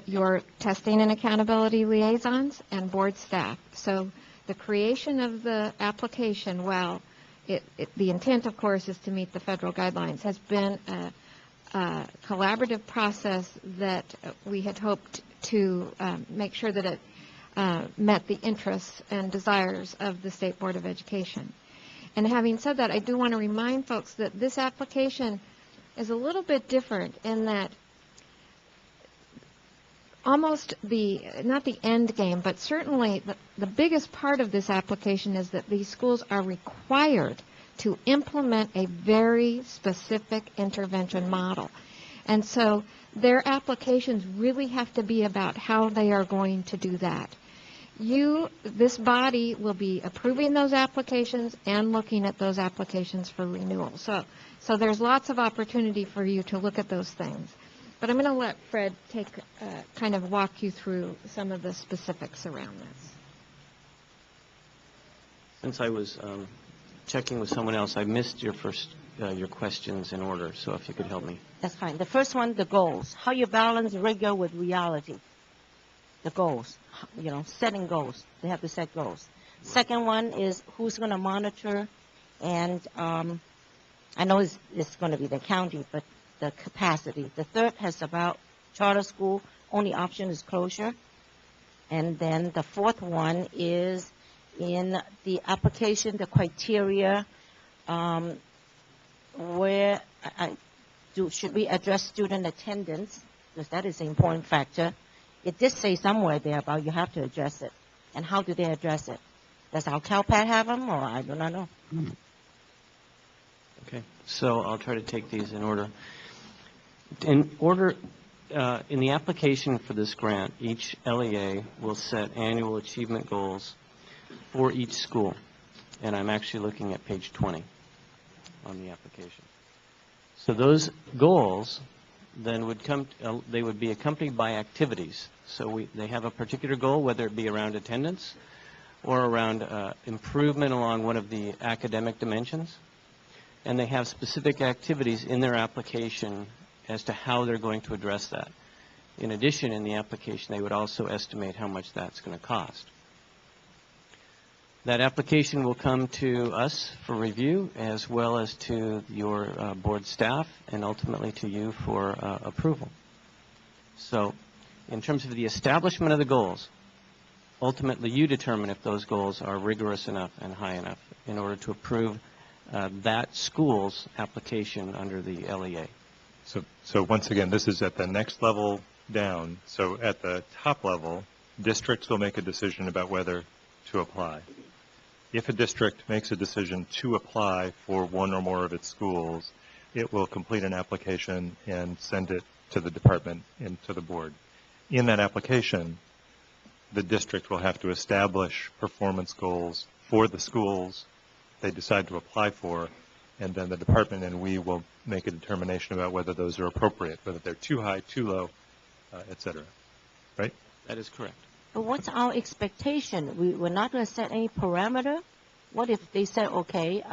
your testing and accountability liaisons and board staff. So the creation of the application, while the intent, of course, is to meet the federal guidelines, has been a collaborative process that we had hoped to make sure that it met the interests and desires of the State Board of Education. And having said that, I do want to remind folks that this application is a little bit different in that almost not the end game, but certainly the biggest part of this application is that these schools are required to implement a very specific intervention model. And so their applications really have to be about how they are going to do that. This body will be approving those applications and looking at those applications for renewal. So there's lots of opportunity for you to look at those things. But I'm going to let Fred kind of walk you through some of the specifics around this. Since I was checking with someone else, I missed your questions in order, so if you could help me. That's fine. The first one, the goals. How you balance rigor with reality. The goals, setting goals. They have to set goals. Second one is who's going to monitor, and I know it's going to be the county, but the capacity. The third has about charter school, only option is closure. And then the fourth one is in the application, the criteria, where should we address student attendance, because that is an important factor. It did say somewhere there about you have to address it. And how do they address it? Does our CalPAT have them, or I do not know? Okay, so I'll try to take these in order. In the application for this grant, each LEA will set annual achievement goals for each school. And I'm actually looking at page 20 on the application. So those goals then they would be accompanied by activities. So they have a particular goal, whether it be around attendance, or around improvement along one of the academic dimensions, and they have specific activities in their application as to how they're going to address that. In addition, in the application, they would also estimate how much that's going to cost. That application will come to us for review, as well as to your board staff, and ultimately to you for approval. So, in terms of the establishment of the goals, ultimately you determine if those goals are rigorous enough and high enough in order to approve that school's application under the LEA. So once again, this is at the next level down. So at the top level, districts will make a decision about whether to apply. If a district makes a decision to apply for one or more of its schools, it will complete an application and send it to the department and to the board. In that application, the district will have to establish performance goals for the schools they decide to apply for, and then the department and we will make a determination about whether those are appropriate, whether they're too high, too low, et cetera. Right? That is correct. But what's our expectation? We're not going to set any parameter? What if they say, okay,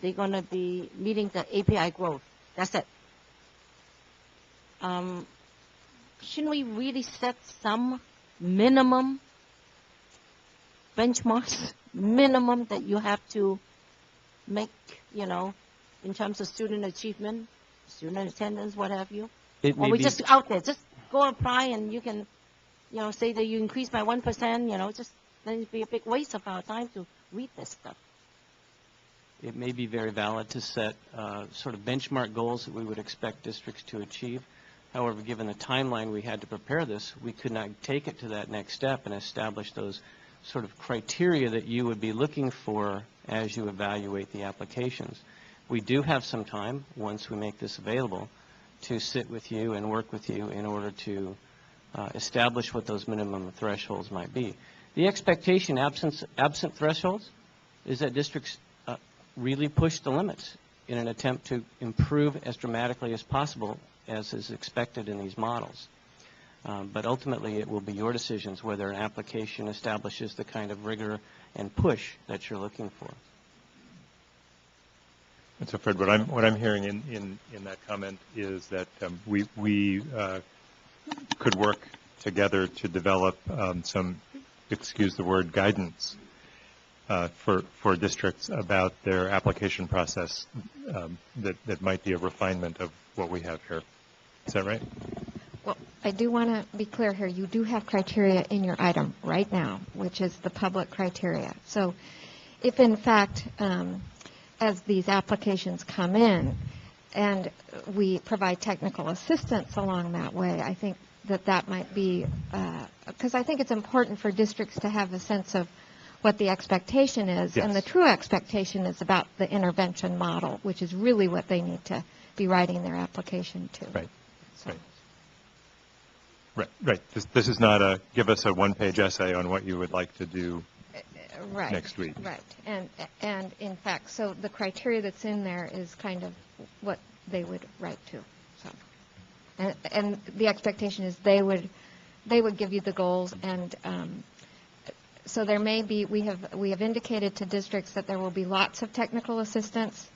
they're going to be meeting the API growth? That's it. Shouldn't we really set some minimum benchmarks, minimum that you have to make, you know, in terms of student achievement, student attendance, what have you? Or we just out there, just go apply and you can, you know, say that you increase by 1%, you know, just then it'd be a big waste of our time to read this stuff. It may be very valid to set sort of benchmark goals that we would expect districts to achieve. However, given the timeline we had to prepare this, we could not take it to that next step and establish those sort of criteria that you would be looking for as you evaluate the applications. We do have some time, once we make this available, to sit with you and work with you in order to establish what those minimum thresholds might be. The expectation, absent thresholds, is that districts really push the limits in an attempt to improve as dramatically as possible, as is expected in these models. But ultimately, it will be your decisions whether an application establishes the kind of rigor and push that you're looking for. And so, Fred, what I'm hearing in that comment is that we could work together to develop some, excuse the word, guidance for districts about their application process that might be a refinement of what we have here. Is that right? Well, I do want to be clear here. You do have criteria in your item right now, which is the public criteria. So if, in fact, as these applications come in and we provide technical assistance along that way, I think that might be, because I think it's important for districts to have a sense of what the expectation is. Yes. And the true expectation is about the intervention model, which is really what they need to be writing their application to. Right. So. Right. This is not a give us a one-page essay on what you would like to do right. next week. Right. And in fact, so the criteria that's in there is kind of what they would write to. So, and the expectation is they would give you the goals, and so there may be, we have indicated to districts that there will be lots of technical assistance.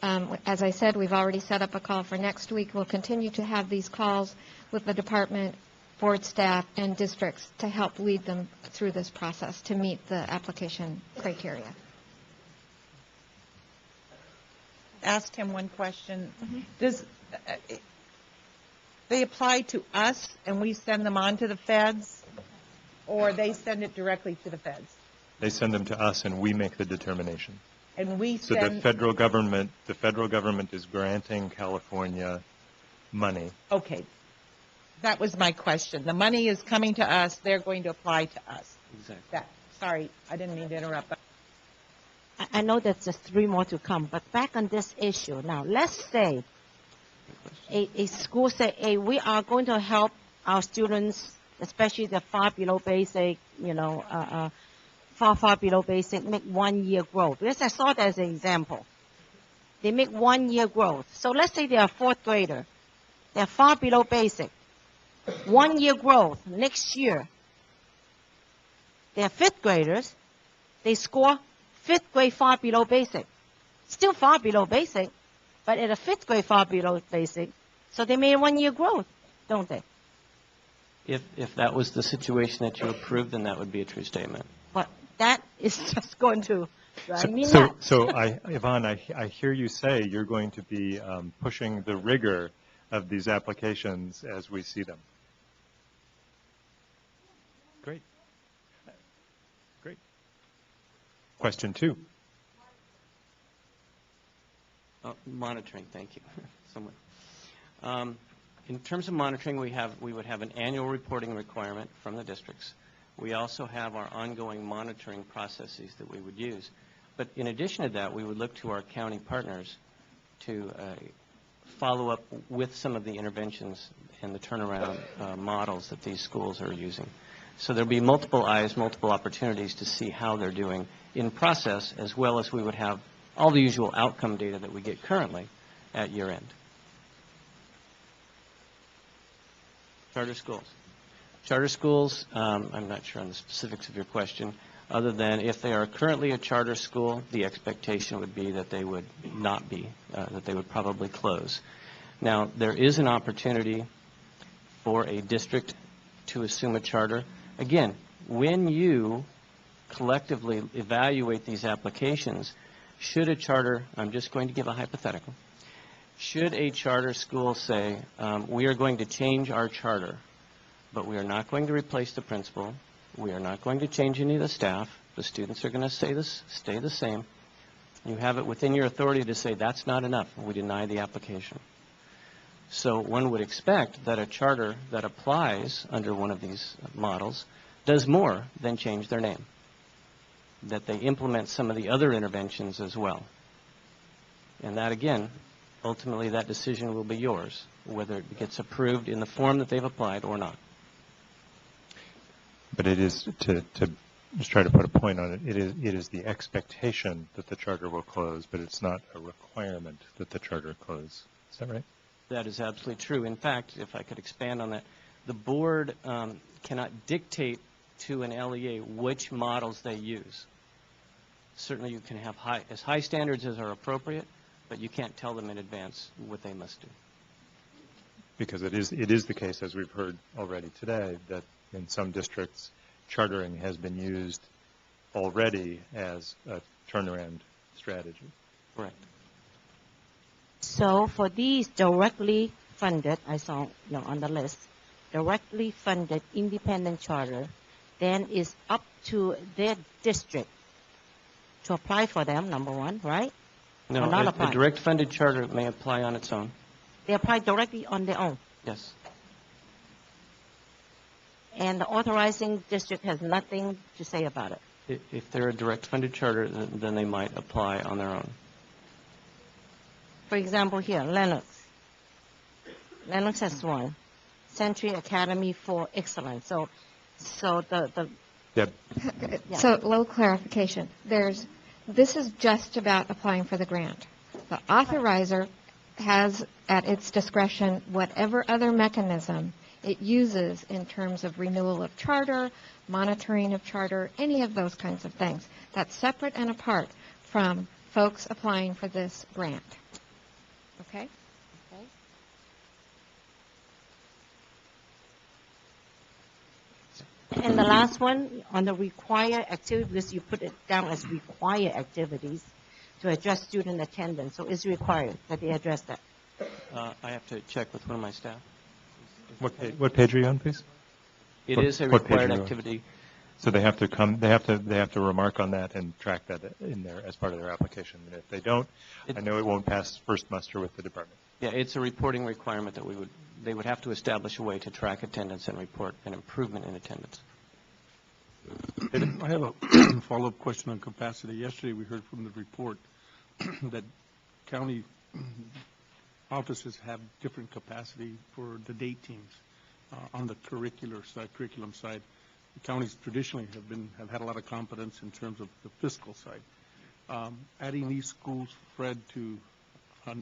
As I said, we've already set up a call for next week. We'll continue to have these calls with the department, board staff, and districts to help lead them through this process to meet the application criteria. Ask him one question. Mm-hmm. Does they apply to us and we send them on to the feds, or they send it directly to the feds? They send them to us and we make the determination. And we send... So the federal government is granting California money. Okay. That was my question. The money is coming to us. They're going to apply to us. Exactly. Sorry, I didn't mean to interrupt. I know that there's 3 more to come, but back on this issue. Now, let's say a school say, hey, we are going to help our students, especially the far below basic, far below basic, make 1 year growth. Because I saw that as an example. They make 1 year growth. So let's say they are 4th grader. They're far below basic. 1 year growth next year. They're fifth graders. They score fifth grade far below basic. Still far below basic, but at a fifth grade far below basic. So they made 1 year growth, don't they? If that was the situation that you approved, then that would be a true statement. But that is just going to drive me So, nuts. Yvonne, I hear you say you're going to be pushing the rigor of these applications as we see them. Great. Great. Question 2. Monitoring, thank you. Someone. In terms of monitoring, we would have an annual reporting requirement from the districts. We also have our ongoing monitoring processes that we would use. But in addition to that, we would look to our county partners to follow up with some of the interventions and the turnaround models that these schools are using. So there'll be multiple eyes, multiple opportunities to see how they're doing in process, as well as we would have all the usual outcome data that we get currently at year end. Charter schools. Charter schools, I'm not sure on the specifics of your question, other than if they are currently a charter school, the expectation would be that they would not be, that they would probably close. Now, there is an opportunity for a district to assume a charter. Again, when you collectively evaluate these applications, should a charter, I'm just going to give a hypothetical, should a charter school say, we are going to change our charter, but we are not going to replace the principal, we are not going to change any of the staff, the students are going to stay the same, you have it within your authority to say that's not enough, we deny the application. So one would expect that a charter that applies under one of these models does more than change their name, that they implement some of the other interventions as well. And that, again, ultimately that decision will be yours, whether it gets approved in the form that they've applied or not. But it is, to just try to put a point on it, it is the expectation that the charter will close, but it's not a requirement that the charter close. Is that right? That is absolutely true. In fact, if I could expand on that, the board cannot dictate to an LEA which models they use. Certainly you can have as high standards as are appropriate, but you can't tell them in advance what they must do. Because it is the case, as we've heard already today, that in some districts, chartering has been used already as a turnaround strategy. Correct. So for these directly funded, I saw on the list, directly funded independent charter, then it's up to their district to apply for them, number one, right? No, or not a apply? direct funded charter may apply on its own. They apply directly on their own. Yes. And the authorizing district has nothing to say about it. If they're a direct funded charter, then they might apply on their own. For example, here, Lennox. Lennox has one. Century Academy for Excellence. So the Yep. Yeah. So, little clarification. This is just about applying for the grant. The authorizer has at its discretion whatever other mechanism it uses in terms of renewal of charter, monitoring of charter, any of those kinds of things. That's separate and apart from folks applying for this grant. Okay? And the last one, on the required activities, because you put it down as required activities to address student attendance. So it's required that they address that. I have to check with one of my staff. What page are you on, please? It is a What page required are you on? activity. So they have to come. They have to remark on that and track that in there as part of their application. And if they don't, I know it won't pass first muster with the department. Yeah, it's a reporting requirement that they would have to establish a way to track attendance and report an improvement in attendance. I have a follow-up question on capacity. Yesterday, we heard from the report that county offices have different capacity for the day teams on the curriculum side. The counties traditionally have had a lot of competence in terms of the fiscal side. Adding these schools, Fred, to the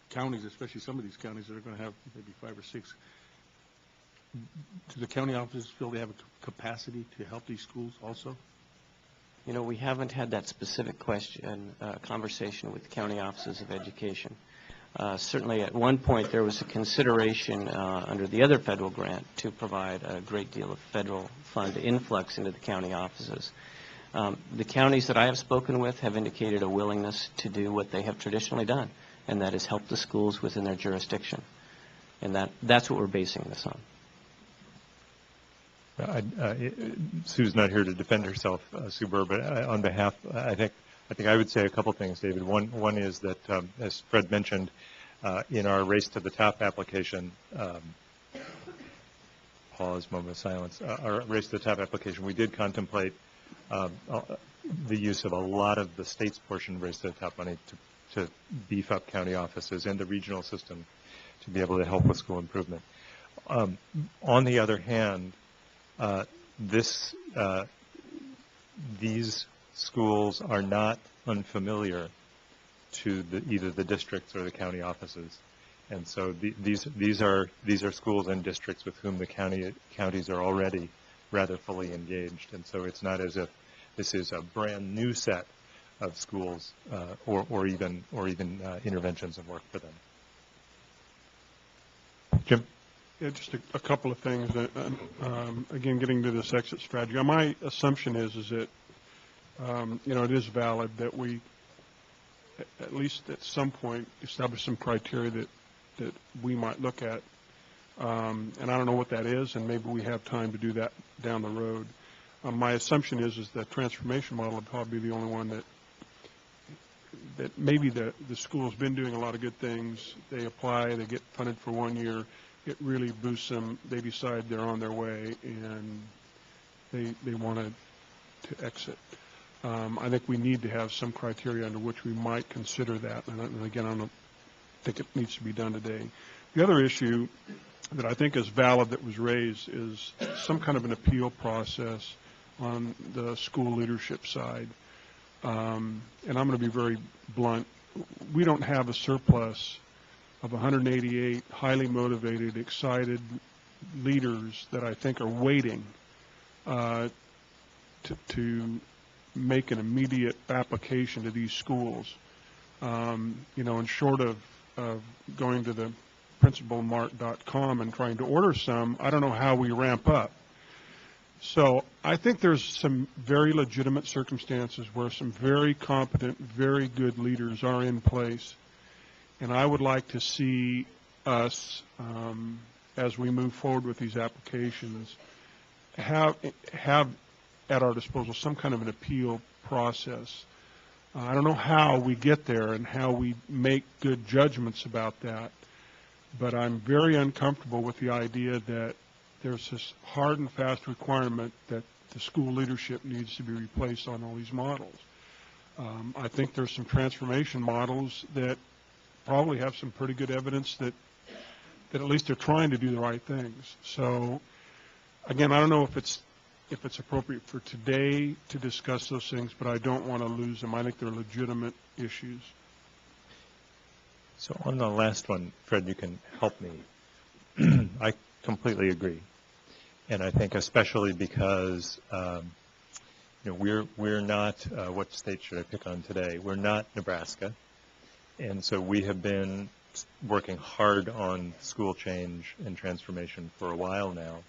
counties, especially some of these counties that are going to have maybe 5 or 6, do the county offices feel they have a capacity to help these schools also? You know, we haven't had that specific conversation with the county offices of education. Certainly at one point there was a consideration under the other federal grant to provide a great deal of federal fund influx into the county offices. The counties that I have spoken with have indicated a willingness to do what they have traditionally done, and that is help the schools within their jurisdiction. And that's what we're basing this on. Sue's not here to defend herself, Sue Burr, but on behalf, I think I would say a couple things, David. One is that, as Fred mentioned, in our Race to the Top application, pause, moment of silence, our Race to the Top application, we did contemplate the use of a lot of the state's portion of Race to the Top money to beef up county offices and the regional system to be able to help with school improvement. On the other hand, these schools are not unfamiliar to either the districts or the county offices, and so these are schools and districts with whom the counties are already rather fully engaged, and so it's not as if this is a brand new set of schools or even interventions of work for them. Jim? Yeah, just a couple of things. Again, getting to this exit strategy. My assumption is that it is valid that we, at least at some point, establish some criteria that we might look at. And I don't know what that is, and maybe we have time to do that down the road. My assumption is the transformation model would probably be the only one that maybe the school's been doing a lot of good things. They apply, they get funded for 1 year. It really boosts them. They decide they're on their way, and they want to exit. I think we need to have some criteria under which we might consider that. And again, I don't think it needs to be done today. The other issue that I think is valid that was raised is some kind of an appeal process on the school leadership side. And I'm going to be very blunt. We don't have a surplus of 188 highly motivated, excited leaders that I think are waiting to make an immediate application to these schools. And short of going to the principalmart.com and trying to order some, I don't know how we ramp up. So I think there's some very legitimate circumstances where some very competent, very good leaders are in place. And I would like to see us, as we move forward with these applications, have at our disposal some kind of an appeal process. I don't know how we get there and how we make good judgments about that, but I'm very uncomfortable with the idea that there's this hard and fast requirement that the school leadership needs to be replaced on all these models. I think there's some transformation models that probably have some pretty good evidence that at least they're trying to do the right things. So, again, I don't know if it's appropriate for today to discuss those things, but I don't want to lose them. I think they're legitimate issues. So on the last one, Fred, you can help me. I completely agree, and I think especially because we're not what state should I pick on today? We're not Nebraska. And so we have been working hard on school change and transformation for a while now.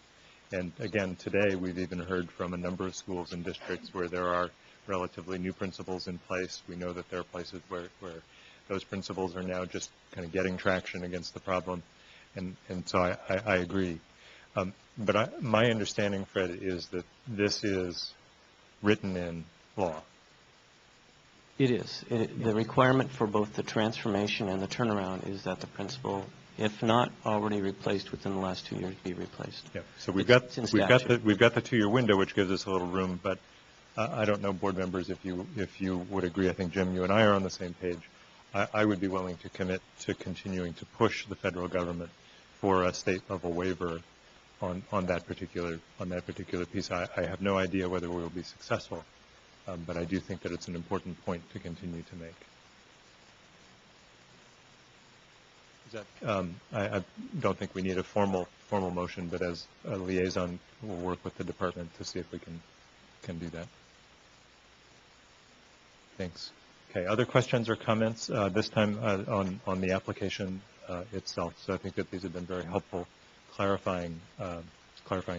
And again, today we've even heard from a number of schools and districts where there are relatively new principals in place. We know that there are places where those principals are now just kind of getting traction against the problem. And so I agree. But my understanding, Fred, is that this is written in law. It is. The requirement for both the transformation and the turnaround is that the principal, if not already replaced within the last 2 years, be replaced. Yeah. So we've got the 2-year window, which gives us a little room. But I don't know, board members, if you would agree. I think Jim, you and I are on the same page. I would be willing to commit to continuing to push the federal government for a state level waiver on that particular piece. I have no idea whether we will be successful. But I do think that it's an important point to continue to make. Is that, I don't think we need a formal motion, but as a liaison, we'll work with the department to see if we can do that. Thanks. Okay, other questions or comments this time on the application itself? So I think that these have been very helpful clarifying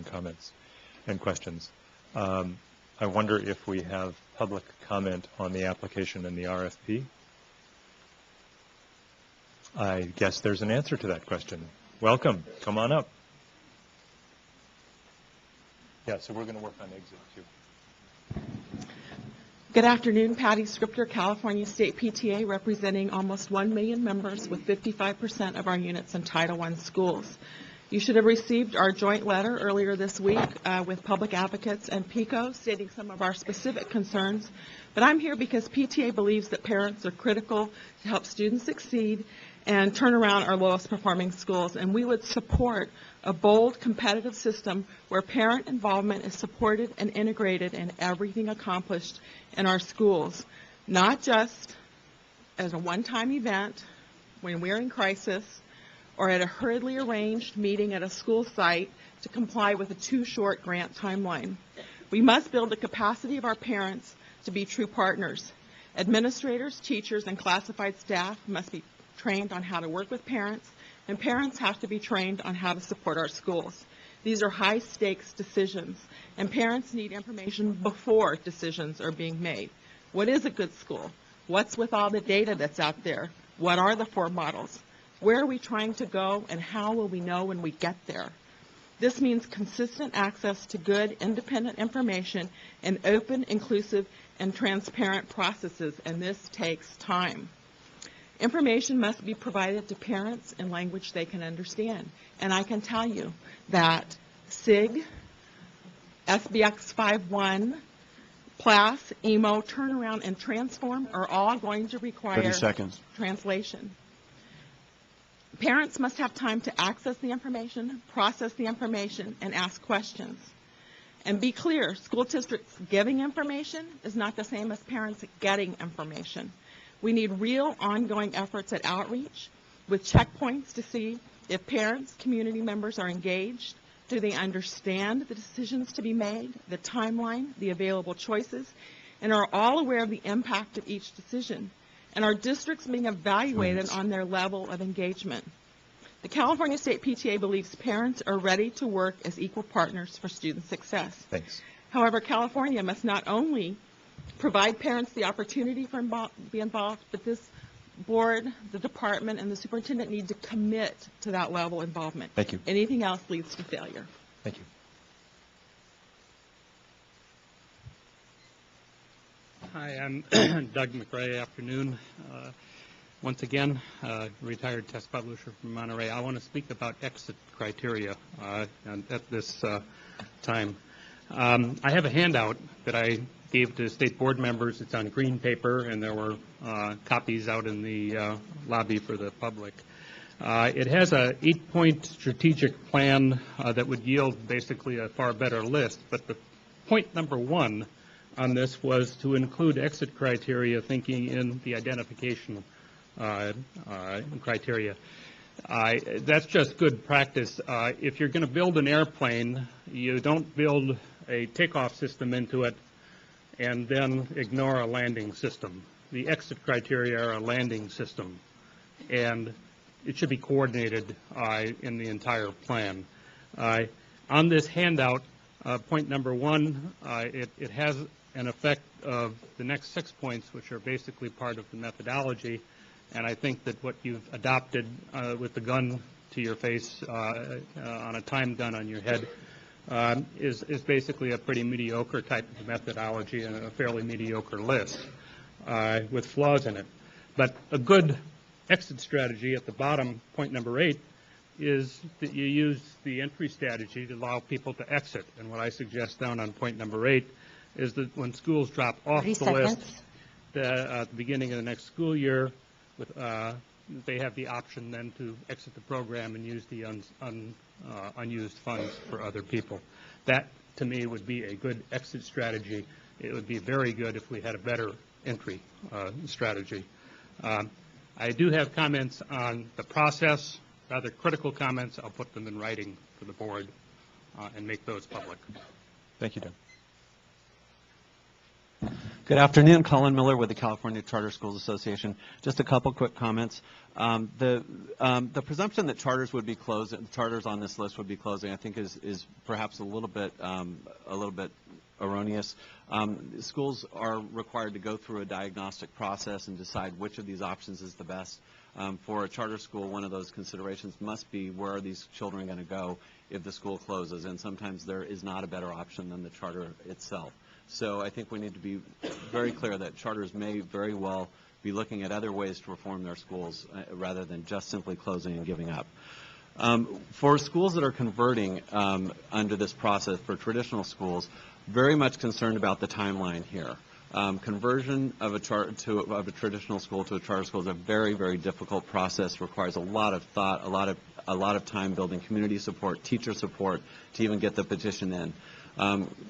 comments and questions. I wonder if we have public comment on the application and the RFP. I guess there's an answer to that question. Welcome. Come on up. Yeah, so we're going to work on exit too. Good afternoon, Patty Scripter, California State PTA, representing almost 1 million members with 55% of our units in Title I schools. You should have received our joint letter earlier this week with Public Advocates and PICO stating some of our specific concerns. But I'm here because PTA believes that parents are critical to help students succeed and turn around our lowest performing schools. And we would support a bold, competitive system where parent involvement is supported and integrated in everything accomplished in our schools, not just as a one-time event when we're in crisis or at a hurriedly arranged meeting at a school site to comply with a too short grant timeline. We must build the capacity of our parents to be true partners. Administrators, teachers, and classified staff must be trained on how to work with parents, and parents have to be trained on how to support our schools. These are high-stakes decisions, and parents need information before decisions are being made. What is a good school? What's with all the data that's out there? What are the 4 models? Where are we trying to go, and how will we know when we get there? This means consistent access to good, independent information and open, inclusive, and transparent processes, and this takes time. Information must be provided to parents in language they can understand. And I can tell you that SIG, SBX 5.1, PLAS, EMO, Turnaround, and Transform are all going to require 30 seconds. Translation. Parents must have time to access the information, process the information, and ask questions. And be clear, school districts giving information is not the same as parents getting information. We need real ongoing efforts at outreach with checkpoints to see if parents, community members are engaged. Do they understand the decisions to be made, the timeline, the available choices, and are all aware of the impact of each decision? And are districts being evaluated on their level of engagement? The California State PTA believes parents are ready to work as equal partners for student success. Thanks. However, California must not only provide parents the opportunity to be involved, but this board, the department, and the superintendent need to commit to that level of involvement. Thank you. Anything else leads to failure. Thank you. Hi, I'm Doug McRae. Afternoon. Once again, retired test publisher from Monterey. I want to speak about exit criteria at this time. I have a handout that I gave to state board members. It's on green paper, and there were copies out in the lobby for the public. It has a 8-point strategic plan that would yield basically a far better list, but the point number 1 on this was to include exit criteria thinking in the identification criteria. That's just good practice. If you're going to build an airplane, you don't build a takeoff system into it and then ignore a landing system. The exit criteria are a landing system, and it should be coordinated in the entire plan. On this handout, point number 1, it has an effect of the next 6 points, which are basically part of the methodology. And I think that what you've adopted with the gun to your face on a time gun on your head is basically a pretty mediocre type of methodology and a fairly mediocre list with flaws in it. But a good exit strategy at the bottom, point number 8, is that you use the entry strategy to allow people to exit. And what I suggest down on point number 8 is that when schools drop off the list at the beginning of the next school year, they have the option then to exit the program and use the unused funds for other people. That, to me, would be a good exit strategy. It would be very good if we had a better entry strategy. I do have comments on the process, rather critical comments. I'll put them in writing for the board and make those public. Thank you, Doug. Good afternoon, Colin Miller with the California Charter Schools Association. Just a couple quick comments. The presumption that charters would be closed, charters on this list would be closing, I think is perhaps a little bit erroneous. Schools are required to go through a diagnostic process and decide which of these options is the best. For a charter school, one of those considerations must be where are these children going to go if the school closes, and sometimes there is not a better option than the charter itself. So I think we need to be very clear that charters may very well be looking at other ways to reform their schools rather than just simply closing and giving up. For schools that are converting under this process, for traditional schools, very much concerned about the timeline here. Conversion of a traditional school to a charter school is a very, very difficult process. Requires a lot of thought, a lot of time building community support, teacher support to even get the petition in.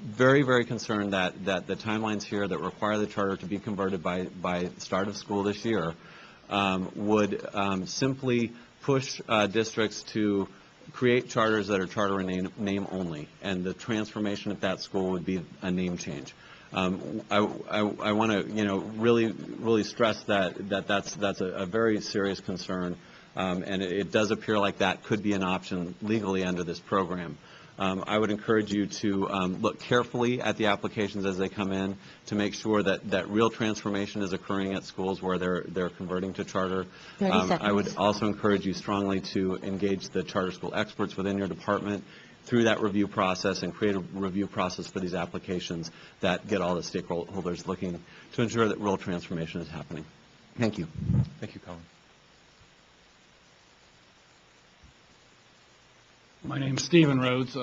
Very, very concerned that the timelines here that require the charter to be converted by start of school this year would simply push districts to create charters that are charter in name only, and the transformation at that school would be a name change. I want to really stress that's a very serious concern, and it does appear like that could be an option legally under this program. I would encourage you to look carefully at the applications as they come in to make sure that real transformation is occurring at schools where they're converting to charter. 30 seconds. I would also encourage you strongly to engage the charter school experts within your department through that review process and create a review process for these applications that get all the stakeholders looking to ensure that real transformation is happening. Thank you. Thank you, Colin. My name is Stephen Rhodes,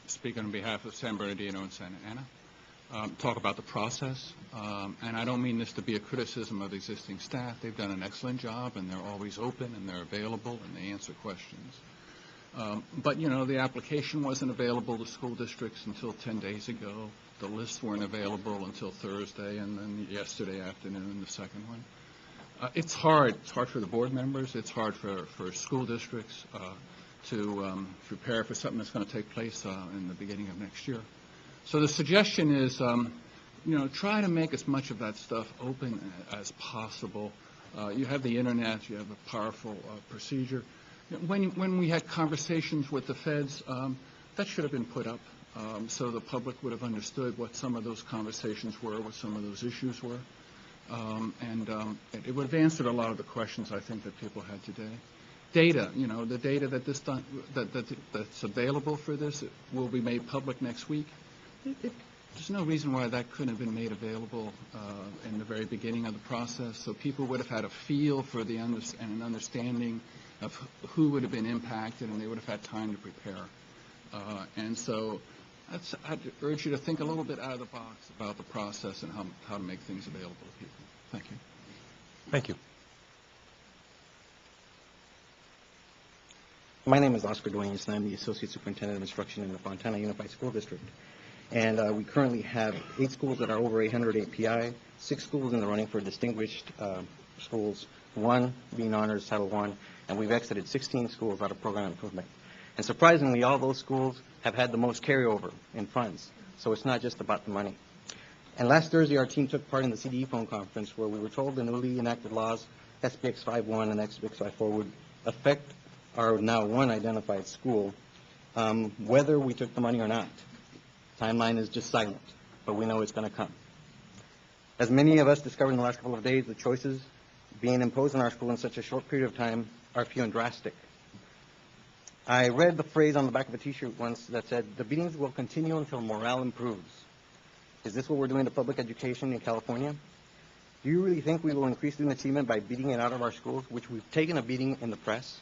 speaking on behalf of San Bernardino and Santa Ana. Talk about the process, and I don't mean this to be a criticism of existing staff. They've done an excellent job, and they're always open, and they're available, and they answer questions. But, the application wasn't available to school districts until 10 days ago. The lists weren't available until Thursday, and then yesterday afternoon, the second one. It's hard. It's hard for the board members. It's hard for school districts to prepare for something that's going to take place in the beginning of next year. So the suggestion is, try to make as much of that stuff open as possible. You have the internet. You have a powerful procedure. When we had conversations with the feds, that should have been put up so the public would have understood what some of those conversations were, what some of those issues were. And it would have answered a lot of the questions I think that people had today. Data, the data that's available for this will be made public next week. There's no reason why that couldn't have been made available in the very beginning of the process, so people would have had a feel for and an understanding of who would have been impacted, and they would have had time to prepare. And so I'd urge you to think a little bit out of the box about the process and how to make things available to people. Thank you. Thank you. My name is Oscar Duenas, and I'm the Associate Superintendent of Instruction in the Fontana Unified School District. And we currently have 8 schools that are over 800 API, 6 schools in the running for distinguished schools, 1 being honors Title I, and we've exited 16 schools out of program improvement. And surprisingly, all those schools have had the most carryover in funds, so it's not just about the money. And last Thursday, our team took part in the CDE phone conference where we were told the newly enacted laws, SBX 5.1 and SBX 5.4, would affect our now 1 identified school, whether we took the money or not. Timeline is just silent, but we know it's going to come. As many of us discovered in the last couple of days, the choices being imposed on our school in such a short period of time are few and drastic. I read the phrase on the back of a T-shirt once that said, "The beatings will continue until morale improves." Is this what we're doing to public education in California? Do you really think we will increase student achievement by beating it out of our schools, which we've taken a beating in the press?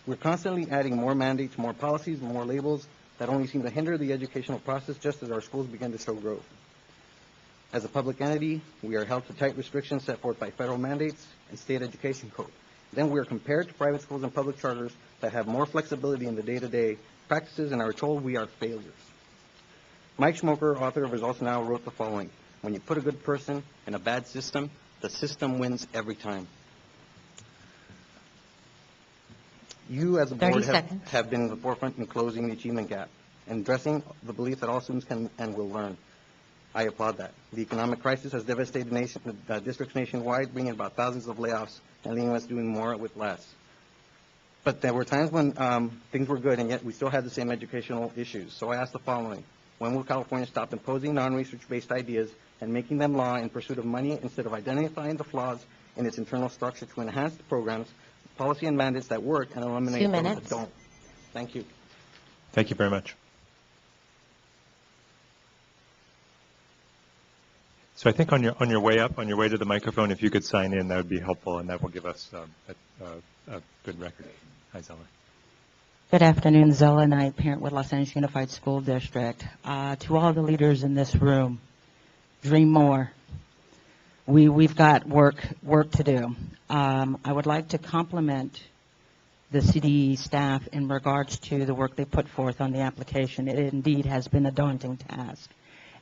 We're constantly adding more mandates, more policies, more labels that only seem to hinder the educational process just as our schools begin to show growth. As a public entity, we are held to tight restrictions set forth by federal mandates and state education code. Then we are compared to private schools and public charters that have more flexibility in the day-to-day practices and are told we are failures. Mike Schmoker, author of Results Now, wrote the following: "When you put a good person in a bad system, The system wins every time. You, as a 30 board, seconds. have been in the forefront in closing the achievement gap and addressing the belief that all students can and will learn. I applaud that. The economic crisis has devastated districts nationwide, bringing about thousands of layoffs and leaving us doing more with less. But there were times when things were good, and yet we still had the same educational issues. So I ask the following. When will California stop imposing non-research-based ideas and making them law in pursuit of money instead of identifying the flaws in its internal structure to enhance the programs, policy and mandates that work and eliminate those that don't? Thank you. Thank you very much. So I think on your way up, on your way to the microphone, if you could sign in, that would be helpful, and that will give us a good record. Hi, Zella. Good afternoon, Zella Knight, parent with Los Angeles Unified School District. To all the leaders in this room, dream more. We've got work to do. I would like to compliment the CDE staff in regards to the work they put forth on the application. It indeed has been a daunting task.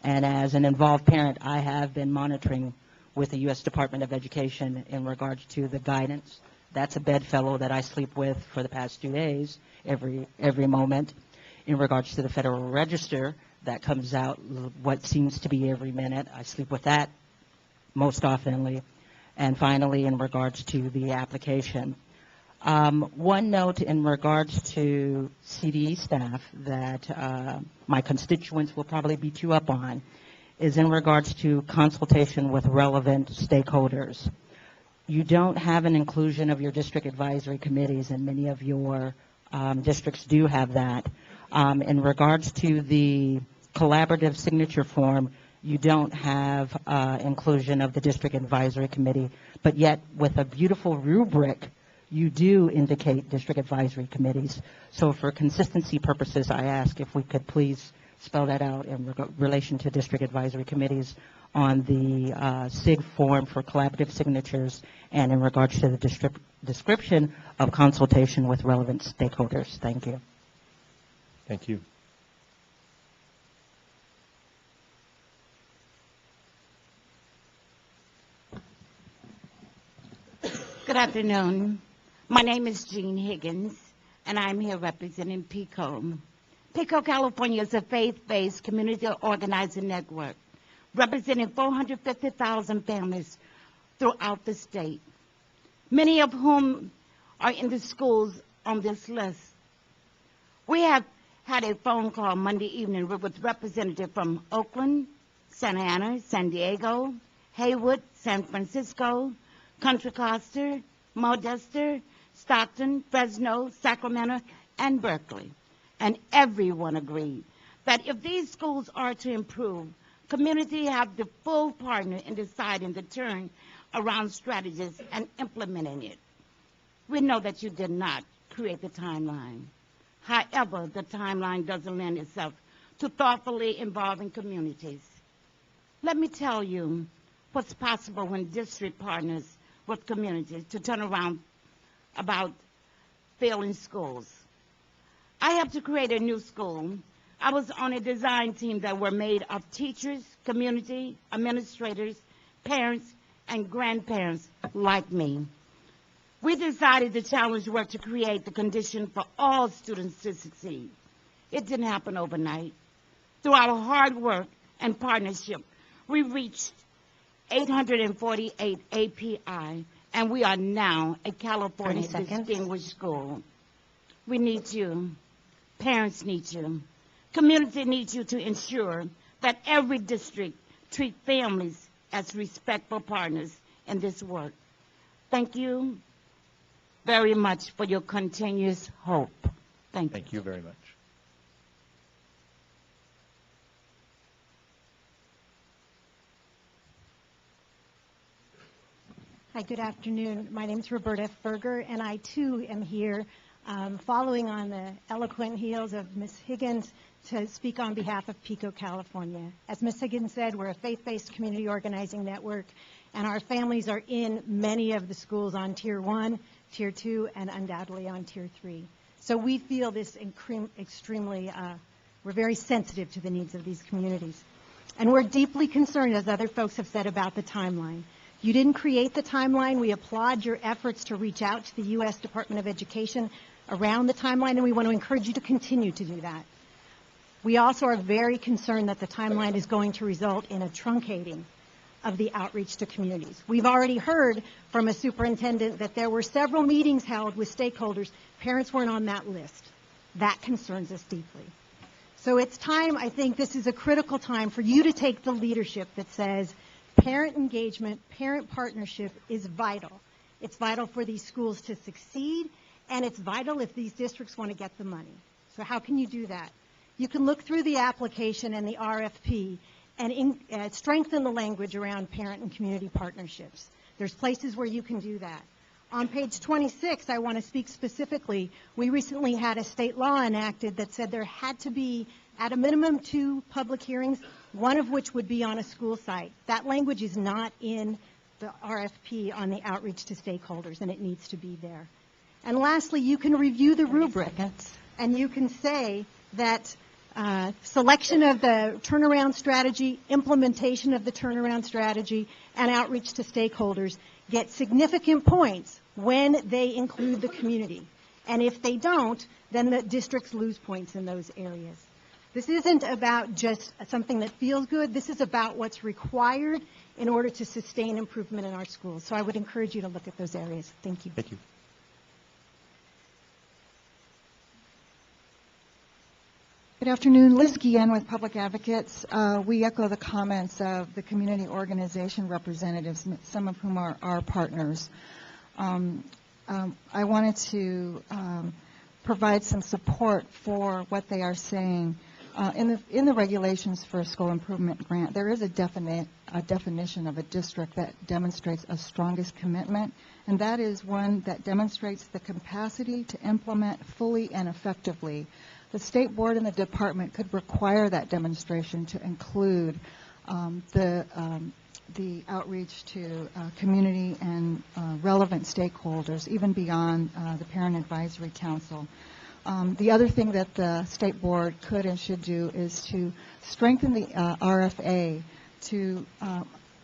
And as an involved parent, I have been monitoring with the U.S. Department of Education in regards to the guidance. That's a bedfellow that I sleep with for the past 2 days, every moment. In regards to the Federal Register, that comes out what seems to be every minute. I sleep with that most oftenly. And finally, in regards to the application. One note in regards to CDE staff that my constituents will probably beat you up on is in regards to consultation with relevant stakeholders. You don't have an inclusion of your district advisory committees, and many of your districts do have that. In regards to the collaborative signature form, you don't have inclusion of the district advisory committee, but yet with a beautiful rubric, you do indicate district advisory committees. So for consistency purposes, I ask if we could please spell that out in relation to district advisory committees on the SIG form for collaborative signatures and in regards to the description of consultation with relevant stakeholders. Thank you. Thank you. Good afternoon. My name is Jean Higgins, and I'm here representing PICO. PICO, California is a faith-based community organizing network representing 450,000 families throughout the state, many of whom are in the schools on this list. We have had a phone call Monday evening with representatives from Oakland, Santa Ana, San Diego, Haywood, San Francisco, Contra Costa, Modesto, Stockton, Fresno, Sacramento, and Berkeley. And everyone agreed that if these schools are to improve, community have the full partner in deciding the turn around strategies and implementing it. We know that you did not create the timeline. However, the timeline doesn't lend itself to thoughtfully involving communities. Let me tell you what's possible when district partners with communities to turn around about failing schools. I helped to create a new school. I was on a design team that were made of teachers, community, administrators, parents, and grandparents like me. We decided the challenge was to create the condition for all students to succeed. It didn't happen overnight. Through our hard work and partnership, we reached 848 API, and we are now a California distinguished school. We need you. Parents need you. Community needs you to ensure that every district treat families as respectful partners in this work. Thank you very much for your continuous hope. Thank you. Thank you very much. Hi, good afternoon. My name is Roberta Ferger, and I too am here following on the eloquent heels of Ms. Higgins to speak on behalf of PICO, California. As Ms. Higgins said, we're a faith-based community organizing network, and our families are in many of the schools on Tier 1, Tier 2, and undoubtedly on Tier 3. So we feel this extremely, we're very sensitive to the needs of these communities. And we're deeply concerned, as other folks have said, about the timeline. You didn't create the timeline. We applaud your efforts to reach out to the U.S. Department of Education around the timeline, and we want to encourage you to continue to do that. We also are very concerned that the timeline is going to result in a truncating of the outreach to communities. We've already heard from a superintendent that there were several meetings held with stakeholders. Parents weren't on that list. That concerns us deeply. So it's time, I think this is a critical time for you to take the leadership that says parent engagement, parent partnership is vital. It's vital for these schools to succeed, and it's vital if these districts want to get the money. So how can you do that? You can look through the application and the RFP and strengthen the language around parent and community partnerships. There's places where you can do that. On page 26, I want to speak specifically. We recently had a state law enacted that said there had to be, at a minimum, 2 public hearings, one of which would be on a school site. That language is not in the RFP on the outreach to stakeholders, and it needs to be there. And lastly, you can review the rubric, and you can say that selection of the turnaround strategy, implementation of the turnaround strategy, and outreach to stakeholders get significant points when they include the community. And if they don't, then the districts lose points in those areas. This isn't about just something that feels good. This is about what's required in order to sustain improvement in our schools. So I would encourage you to look at those areas. Thank you. Thank you. Good afternoon. Liz Guillen with Public Advocates. We echo the comments of the community organization representatives, some of whom are our partners. I wanted to provide some support for what they are saying. In the regulations for a school improvement grant, there is a definition of a district that demonstrates a strongest commitment, and that is one that demonstrates the capacity to implement fully and effectively. The state board and the department could require that demonstration to include the outreach to community and relevant stakeholders, even beyond the Parent Advisory Council. The other thing that the state board could and should do is to strengthen the RFA to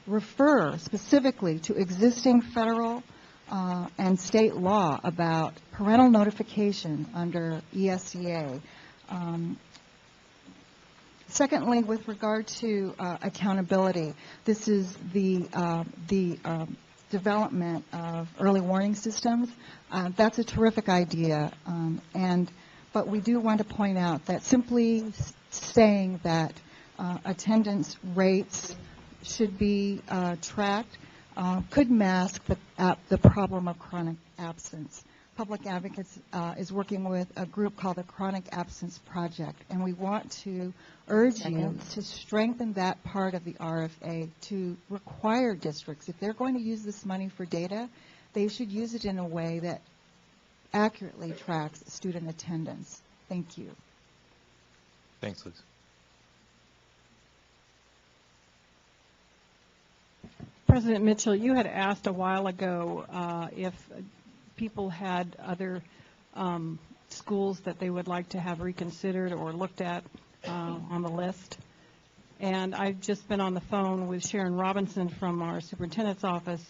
refer specifically to existing federal and state law about parental notification under ESEA. Secondly, with regard to accountability, this is the development of early warning systems. That's a terrific idea, but we do want to point out that simply saying that attendance rates should be tracked could mask the problem of chronic absence. Public Advocates is working with a group called the Chronic Absence Project, and we want to urge you to strengthen that part of the RFA to require districts, if they're going to use this money for data, they should use it in a way that accurately tracks student attendance. Thank you. Thanks, Liz. President Mitchell, you had asked a while ago if people had other schools that they would like to have reconsidered or looked at on the list. And I've just been on the phone with Sharon Robinson from our superintendent's office,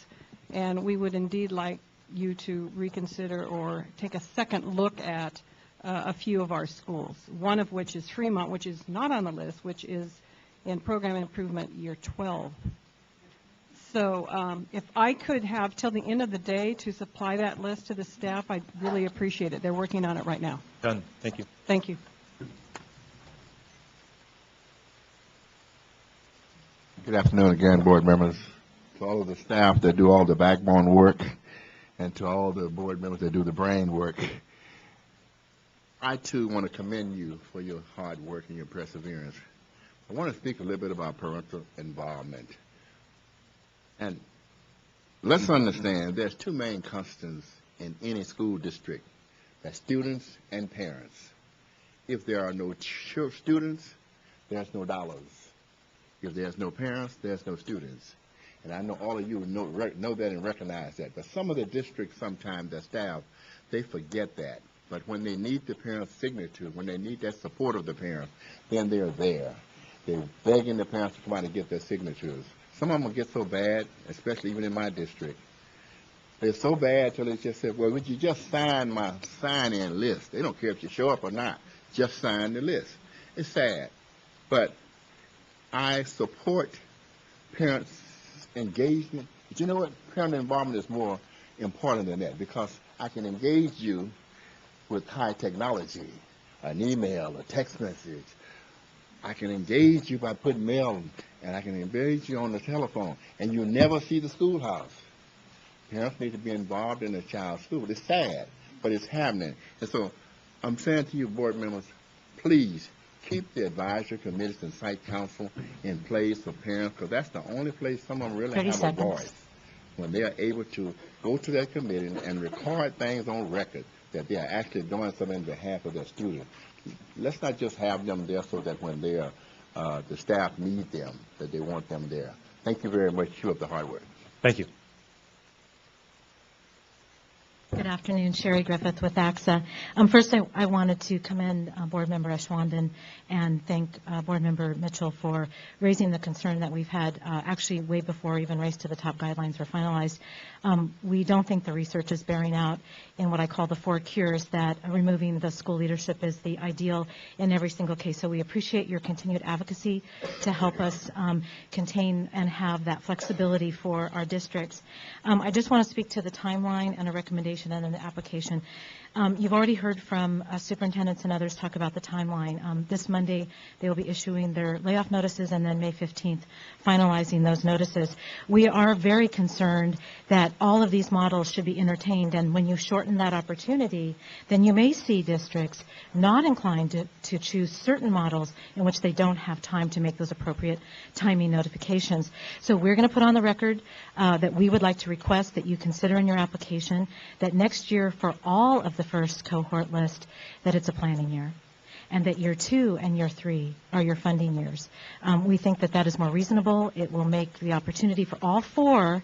and we would indeed like you to reconsider or take a second look at a few of our schools, one of which is Fremont, which is not on the list, which is in Program Improvement Year 12. So if I could have till the end of the day to supply that list to the staff, I'd really appreciate it. They're working on it right now. Done. Thank you. Thank you. Good afternoon again, board members. To all of the staff that do all the backbone work, and to all the board members that do the brain work, I too want to commend you for your hard work and your perseverance. I want to speak a little bit about parental involvement. And let's understand there's two main constants in any school district. That's students and parents. If there are no students, there's no dollars. If there's no parents, there's no students. And I know all of you know that and recognize that. But some of the districts sometimes, their staff, they forget that. But when they need the parents' signature, when they need that support of the parents, then they're there. They're begging the parents to come out and get their signatures. Some of them will get so bad, especially even in my district. They're so bad till they just said, well, would you just sign my sign-in list? They don't care if you show up or not. Just sign the list. It's sad. But I support parents' engagement. But you know what? Parent involvement is more important than that, because I can engage you with high technology, an email, a text message. I can engage you by putting mail, and I can engage you on the telephone, and you never see the schoolhouse. Parents need to be involved in their child's school. It's sad, but it's happening. And so I'm saying to you, board members, please keep the advisory committees and site council in place for parents, because that's the only place some of them really have a voice, when they are able to go to their committee and record things on record that they are actually doing something on behalf of their students. Let's not just have them there so that when they are, the staff need them, that they want them there. Thank you very much. Keep up the hard work. Thank you. Good afternoon, Sherry Griffith with AXA. First, I wanted to commend Board Member Ashwandon and thank Board Member Mitchell for raising the concern that we've had actually way before even Race to the Top guidelines were finalized. We don't think the research is bearing out in what I call the 4 cures, that removing the school leadership is the ideal in every single case. So we appreciate your continued advocacy to help us contain and have that flexibility for our districts. I just want to speak to the timeline and a recommendation and in the application. You've already heard from superintendents and others talk about the timeline. This Monday, they will be issuing their layoff notices, and then May 15th, finalizing those notices. We are very concerned that all of these models should be entertained, and when you shorten that opportunity, then you may see districts not inclined to choose certain models in which they don't have time to make those appropriate timing notifications. So we're going to put on the record that we would like to request that you consider in your application that next year, for all of the first cohort list, that it's a planning year, and that year 2 and year 3 are your funding years. We think that that is more reasonable. It will make the opportunity for all 4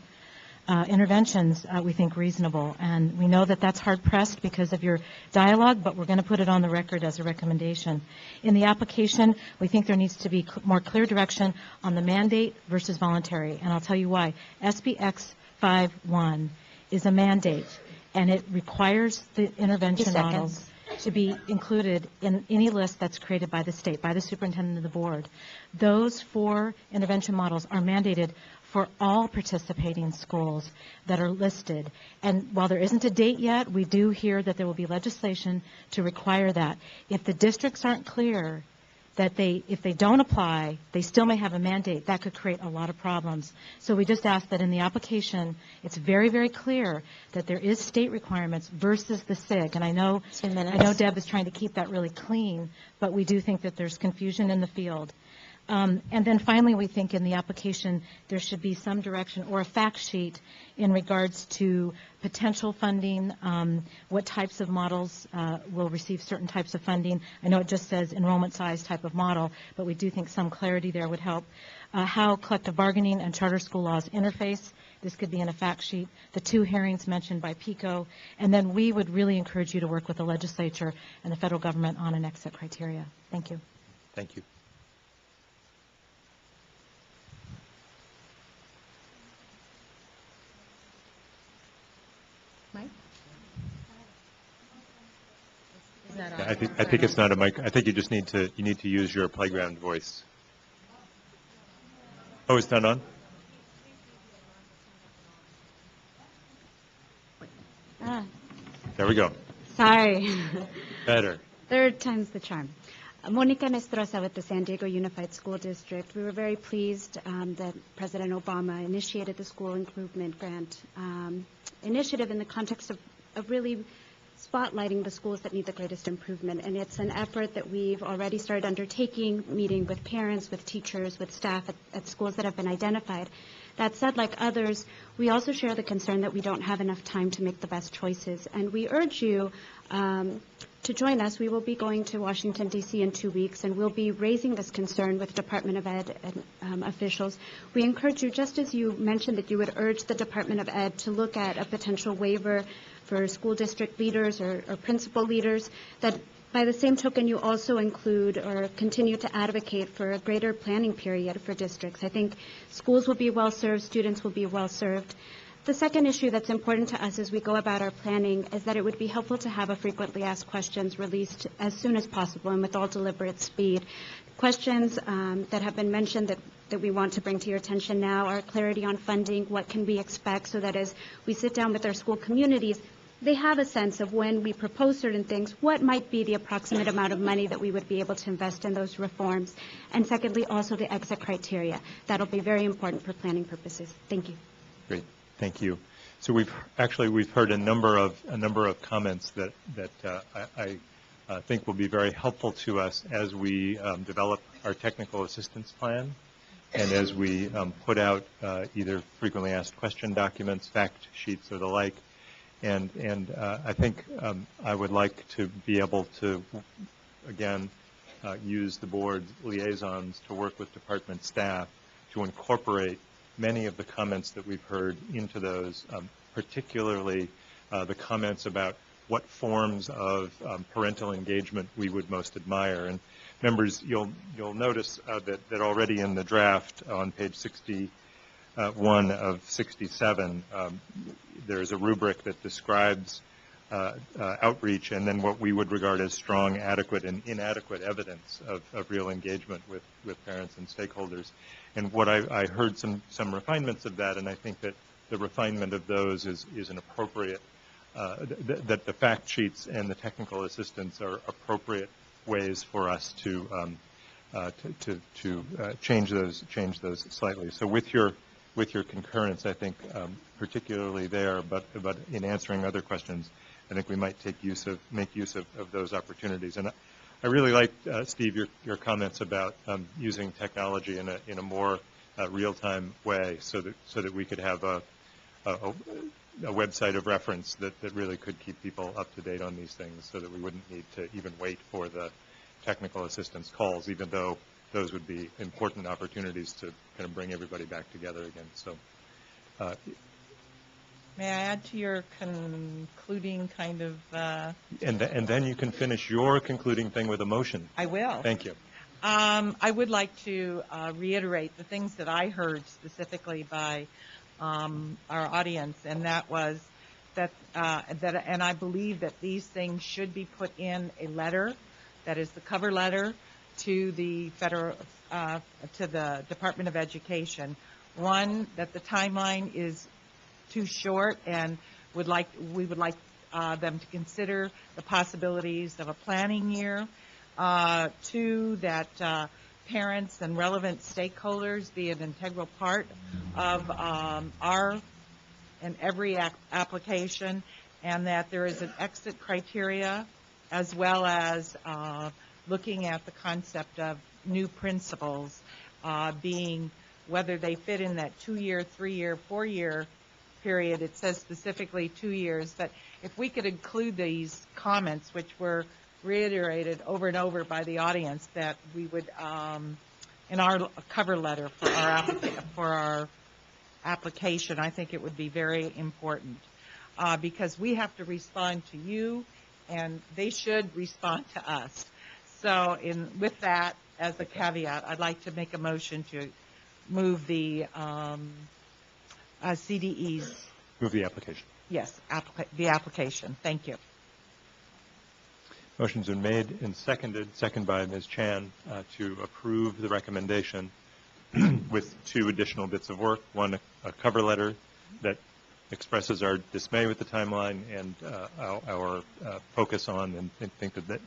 interventions, we think, reasonable. And we know that that's hard-pressed because of your dialogue, but we're going to put it on the record as a recommendation. In the application, we think there needs to be more clear direction on the mandate versus voluntary, and I'll tell you why. SBX 5.1 is a mandate, and it requires the intervention models to be included in any list that's created by the state, by the superintendent of the board. Those 4 intervention models are mandated for all participating schools that are listed. And while there isn't a date yet, we do hear that there will be legislation to require that. If the districts aren't clear that if they don't apply, they still may have a mandate, that could create a lot of problems. So we just ask that in the application, it's very, very clear that there is state requirements versus the SIG. And I know Deb is trying to keep that really clean, but we do think that there's confusion in the field. And then finally, we think in the application there should be some direction or a fact sheet in regards to potential funding, what types of models will receive certain types of funding. I know it just says enrollment size type of model, but we do think some clarity there would help. How collective bargaining and charter school laws interface. This could be in a fact sheet. The 2 hearings mentioned by PICO. And then we would really encourage you to work with the legislature and the federal government on an exit criteria. Thank you. Thank you. Mike? Yeah, I think it's not a mic. I think you just need to use your playground voice. Oh, it's not on? There we go. Sorry. Better. Third time's the charm. Monica Nestrosa with the San Diego Unified School District. We were very pleased that President Obama initiated the School Improvement Grant initiative in the context of really spotlighting the schools that need the greatest improvement. And it's an effort that we've already started undertaking, meeting with parents, with teachers, with staff at schools that have been identified. That said, like others, we also share the concern that we don't have enough time to make the best choices. And we urge you to join us. We will be going to Washington, D.C. in 2 weeks, and we'll be raising this concern with Department of Ed and officials. We encourage you, just as you mentioned that you would urge the Department of Ed to look at a potential waiver for school district leaders or principal leaders, that By the same token, you also include or continue to advocate for a greater planning period for districts. I think schools will be well served, students will be well served. The second issue that's important to us as we go about our planning is that it would be helpful to have a frequently asked questions released as soon as possible and with all deliberate speed. Questions that have been mentioned that we want to bring to your attention now are clarity on funding, what can we expect, so that as we sit down with our school communities, they have a sense of when we propose certain things, what might be the approximate amount of money that we would be able to invest in those reforms. And secondly, also the exit criteria. That'll be very important for planning purposes. Thank you. Great, thank you. So we've heard a number of comments that I think will be very helpful to us as we develop our technical assistance plan and as we put out either frequently asked question documents, fact sheets, or the like. And I think I would like to be able to, again, use the board's liaisons to work with department staff to incorporate many of the comments that we've heard into those, particularly the comments about what forms of parental engagement we would most admire. And members, you'll notice that already in the draft on page 61 of 67, there's a rubric that describes outreach and then what we would regard as strong, adequate, and inadequate evidence of real engagement with parents and stakeholders. And what I heard some refinements of that, and I think that the refinement of those is an appropriate, that the fact sheets and the technical assistance are appropriate ways for us to change those slightly. So with your concurrence, I think particularly there, but in answering other questions, I think we might make use of those opportunities. And I really like, Steve, your comments about using technology in a more real-time way, so that we could have a website of reference that really could keep people up to date on these things, so that we wouldn't need to even wait for the technical assistance calls, even though those would be important opportunities to kind of bring everybody back together again. So, may I add to your concluding kind of? And then you can finish your concluding thing with a motion. I will. Thank you. I would like to reiterate the things that I heard specifically by our audience, and that was that, and I believe that these things should be put in a letter, that is the cover letter, to the federal, to the Department of Education. One, that the timeline is too short, and we would like them to consider the possibilities of a planning year. Two, that parents and relevant stakeholders be an integral part of our and every application, and that there is an exit criteria, as well as looking at the concept of new principles, being whether they fit in that 2-year, 3-year, 4-year period. It says specifically 2 years, but if we could include these comments, which were reiterated over and over by the audience, that we would, in our cover letter for our application, I think it would be very important, because we have to respond to you, and they should respond to us. So with that as a caveat, I'd like to make a motion to move the CDEs. Move the application. Yes, the application. Thank you. Motion's been made and seconded by Ms. Chan, to approve the recommendation with 2 additional bits of work. One, a cover letter that expresses our dismay with the timeline and our focus on, and think that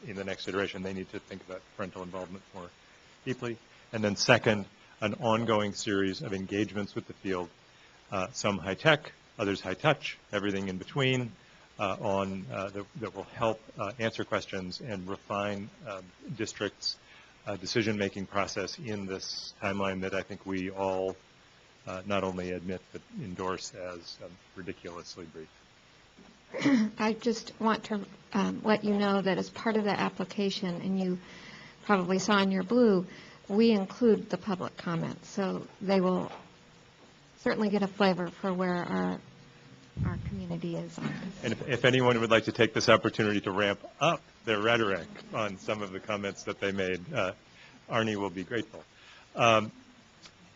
in the next iteration they need to think about parental involvement more deeply. And then second, an ongoing series of engagements with the field, some high-tech, others high-touch, everything in between, that will help answer questions and refine districts' decision-making process in this timeline that I think we all not only admit but endorse as ridiculously brief. I just want to let you know that as part of the application, and you probably saw in your blue, we include the public comments, so they will certainly get a flavor for where our community is on this. And if anyone would like to take this opportunity to ramp up their rhetoric on some of the comments that they made. Arnie will be grateful.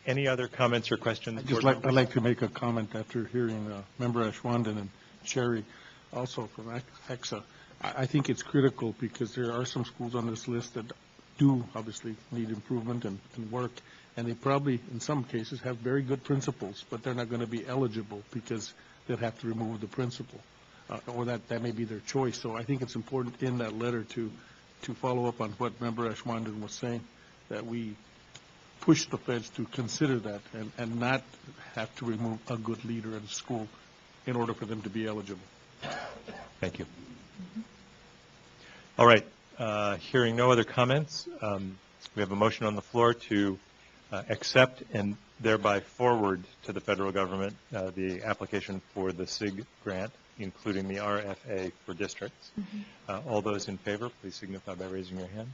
Any other comments or questions? I'd like to make a comment after hearing Member Ashwaubenon and Sherry, also from AXA. I think it's critical because there are some schools on this list that do obviously need improvement and work, and they probably, in some cases, have very good principals, but they're not going to be eligible because they'll have to remove the principal, or that may be their choice. So I think it's important in that letter to follow up on what Member Ashwaubenon was saying, that we push the feds to consider that and not have to remove a good leader in a school in order for them to be eligible. Thank you. All right. Hearing no other comments, we have a motion on the floor to accept and thereby forward to the federal government the application for the SIG grant, including the RFA for districts. All those in favor, please signify by raising your hand.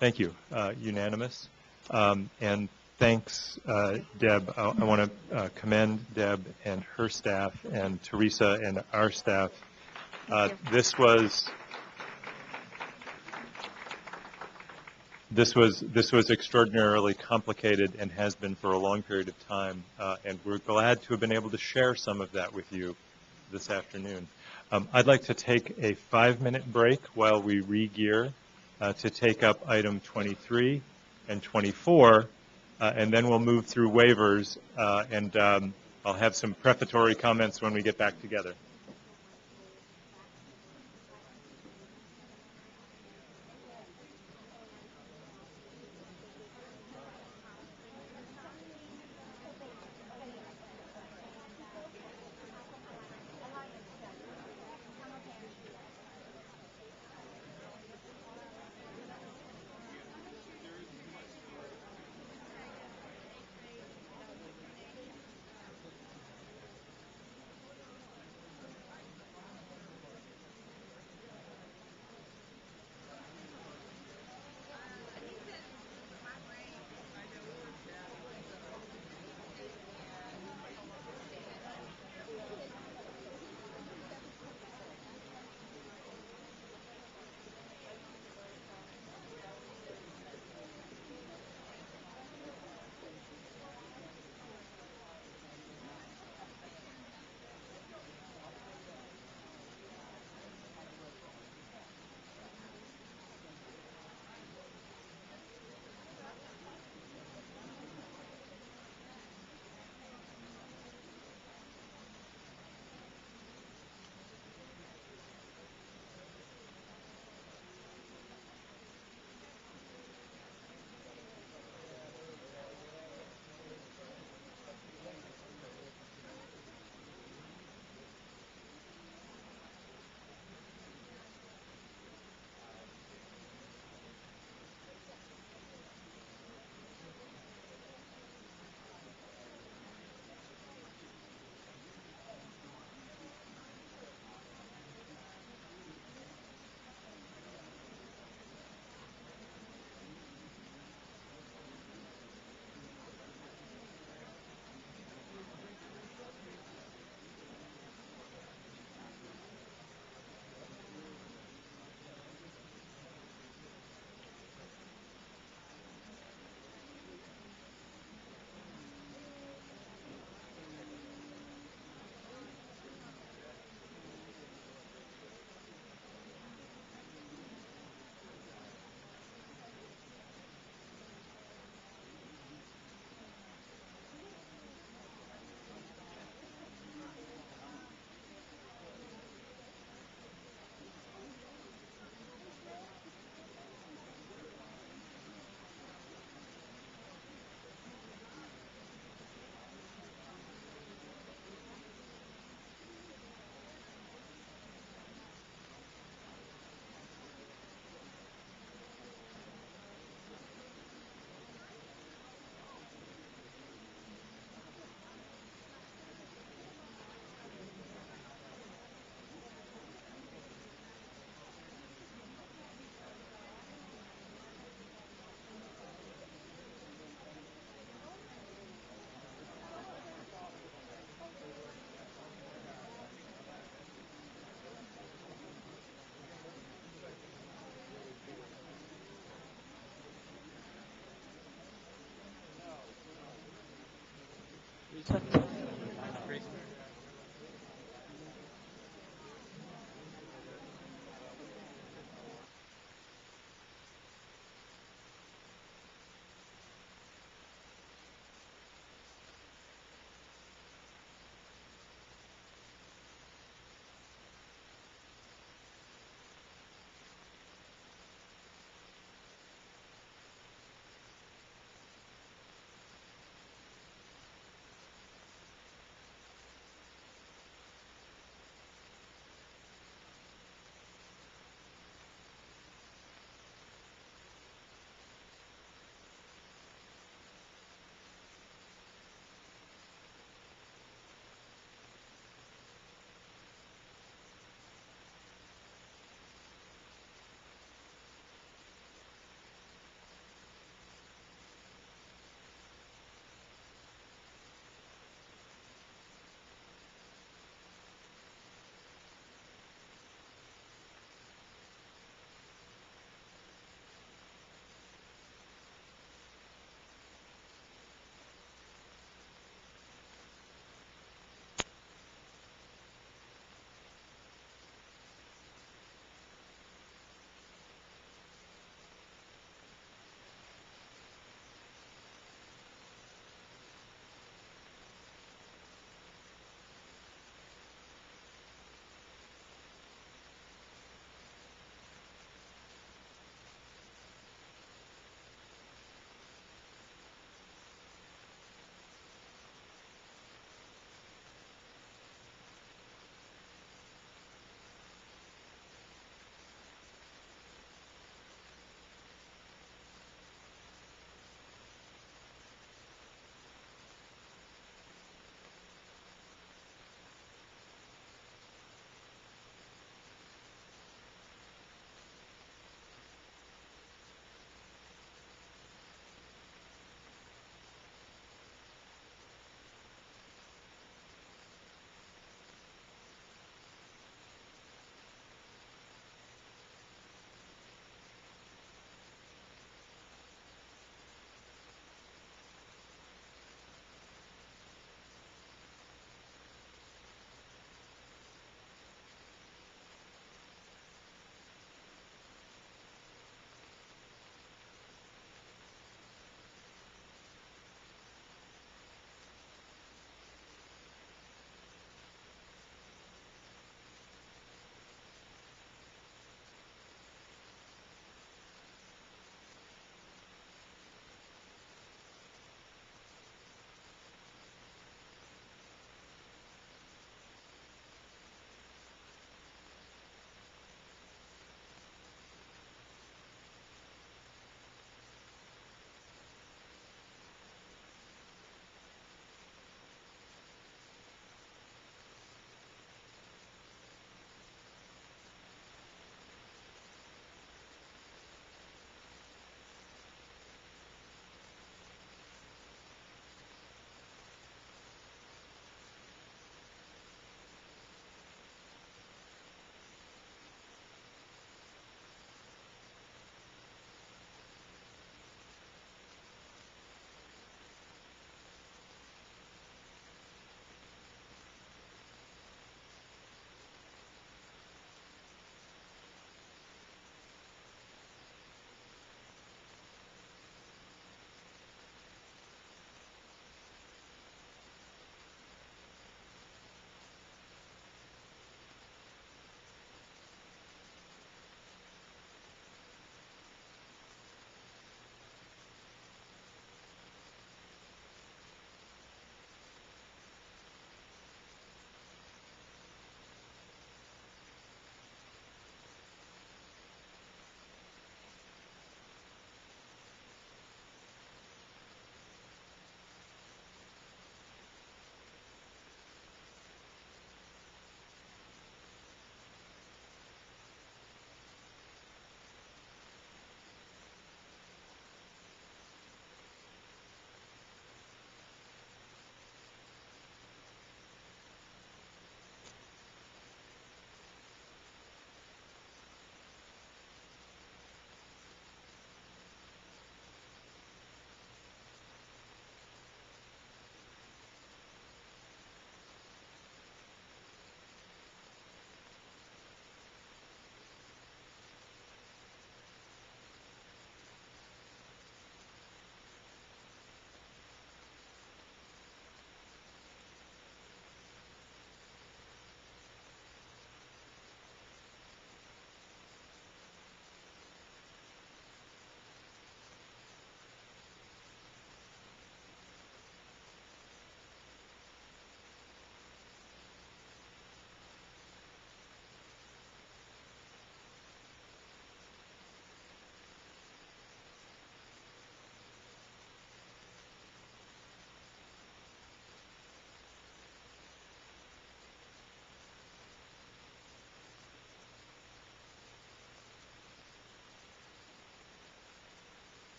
Thank you. Unanimous. And thanks, Deb. I want to commend Deb and her staff and Teresa and our staff. This was extraordinarily complicated and has been for a long period of time, and we're glad to have been able to share some of that with you this afternoon. I'd like to take a 5-minute break while we re-gear to take up item 23 and 24, and then we'll move through waivers, and I'll have some prefatory comments when we get back together.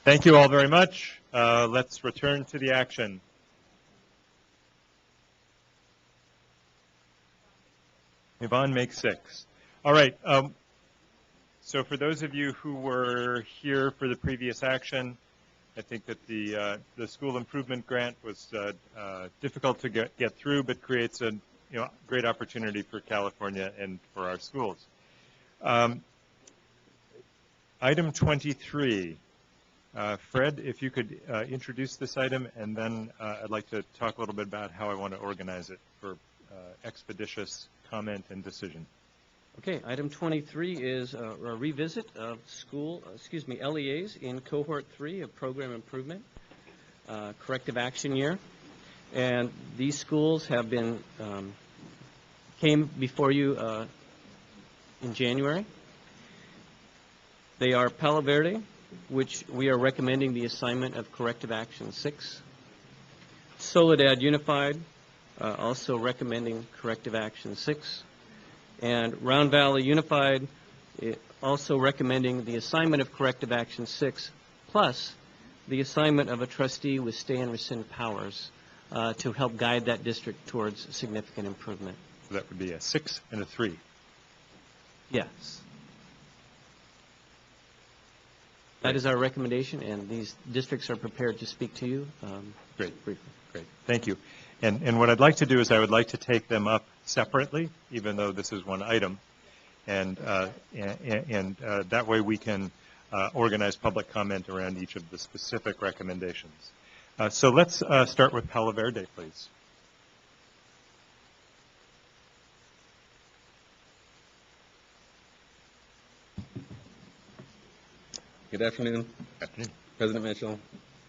Thank you all very much. Let's return to the action. Yvonne makes 6. All right. So for those of you who were here for the previous action, I think that the school improvement grant was difficult to get through, but creates a great opportunity for California and for our schools. Item 23. Fred, if you could introduce this item, and then I'd like to talk a little bit about how I want to organize it for expeditious comment and decision. Okay, item 23 is a revisit of LEAs in cohort 3 of program improvement, corrective action year. And these schools have been, came before you in January. They are Palo Verde, which we are recommending the assignment of corrective action 6. Soledad Unified, also recommending corrective action 6. And Round Valley Unified, also recommending the assignment of corrective action 6, plus the assignment of a trustee with stay and rescind powers to help guide that district towards significant improvement. So that would be a 6 and a 3. Yes. That is our recommendation, and these districts are prepared to speak to you. Great, briefly. Great, thank you. And what I'd like to do is I would like to take them up separately, even though this is one item, and that way we can organize public comment around each of the specific recommendations. So let's start with Palo Verde, please. Good afternoon. President Mitchell,